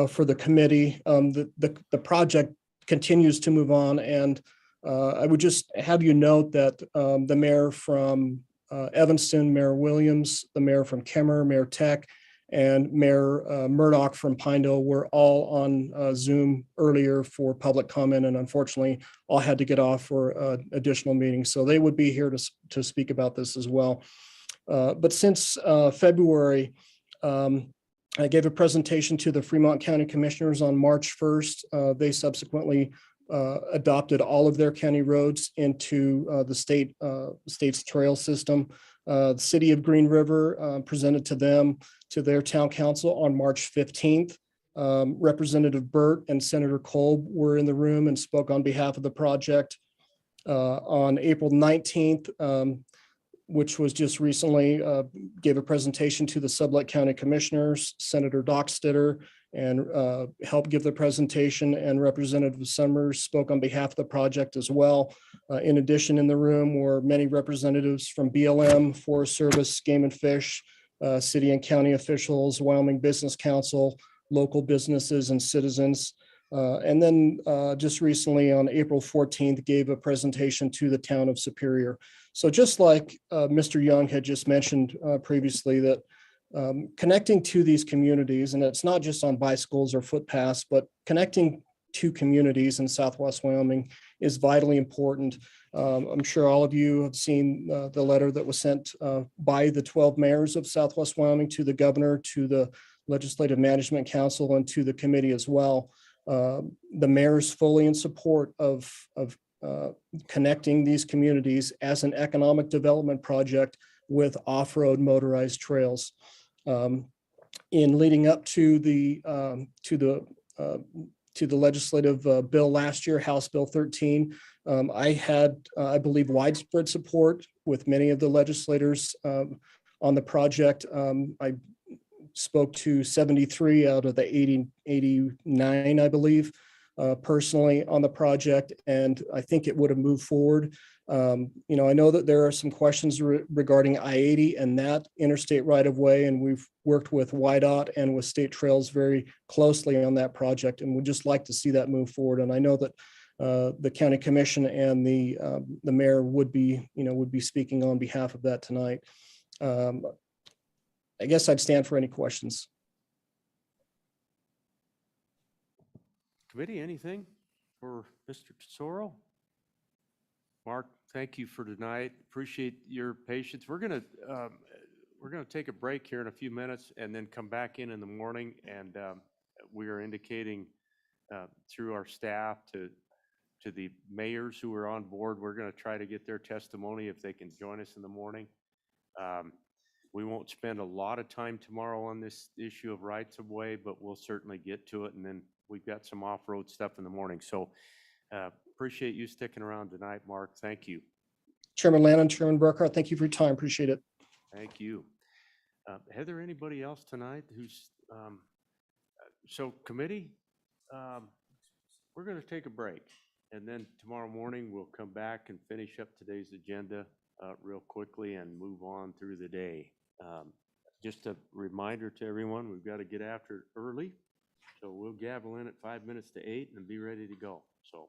for the committee, the project continues to move on. And I would just have you note that the mayor from Evanston, Mayor Williams, the mayor from Kemmer, Mayor Tech, and Mayor Murdoch from Pinedale were all on Zoom earlier for public comment, and unfortunately all had to get off for additional meetings. So they would be here to speak about this as well. But since February, I gave a presentation to the Fremont County Commissioners on March 1st. They subsequently adopted all of their county roads into the state's trail system. The city of Green River presented to them, to their town council on March 15th. Representative Burt and Senator Kolb were in the room and spoke on behalf of the project. On April 19th, which was just recently, gave a presentation to the Sublette County Commissioners, Senator Dockstader, and helped give the presentation, and Representative Summers spoke on behalf of the project as well. In addition, in the room were many representatives from BLM, Forest Service, Game and Fish, city and county officials, Wyoming Business Council, local businesses and citizens. And then just recently on April 14th, gave a presentation to the town of Superior. So just like Mr. Young had just mentioned previously, that connecting to these communities, and it's not just on bicycles or footpaths, but connecting to communities in Southwest Wyoming is vitally important. I'm sure all of you have seen the letter that was sent by the 12 mayors of Southwest Wyoming to the governor, to the Legislative Management Council, and to the committee as well. The mayor's fully in support of connecting these communities as an economic development project with off-road motorized trails. In leading up to the legislative bill last year, House Bill 13, I had, I believe, widespread support with many of the legislators on the project. I spoke to 73 out of the 89, I believe, personally on the project, and I think it would have moved forward. You know, I know that there are some questions regarding I-80 and that interstate right-of-way, and we've worked with YDOT and with State Trails very closely on that project, and would just like to see that move forward. And I know that the county commission and the mayor would be, you know, would be speaking on behalf of that tonight. I guess I'd stand for any questions. Committee, anything for Mr. Tesoro? Mark, thank you for tonight. Appreciate your patience. We're gonna take a break here in a few minutes and then come back in the morning. And we are indicating through our staff to the mayors who are on board, we're going to try to get their testimony if they can join us in the morning. We won't spend a lot of time tomorrow on this issue of rights of way, but we'll certainly get to it. And then we've got some off-road stuff in the morning. So appreciate you sticking around tonight, Mark. Thank you. Chairman Lannon, Chairman Burkhart, thank you for your time. Appreciate it. Thank you. Heather, anybody else tonight who's, so committee, we're going to take a break. And then tomorrow morning, we'll come back and finish up today's agenda real quickly and move on through the day. Just a reminder to everyone, we've got to get after it early. So we'll gavel in at 5 minutes to 8 and be ready to go. So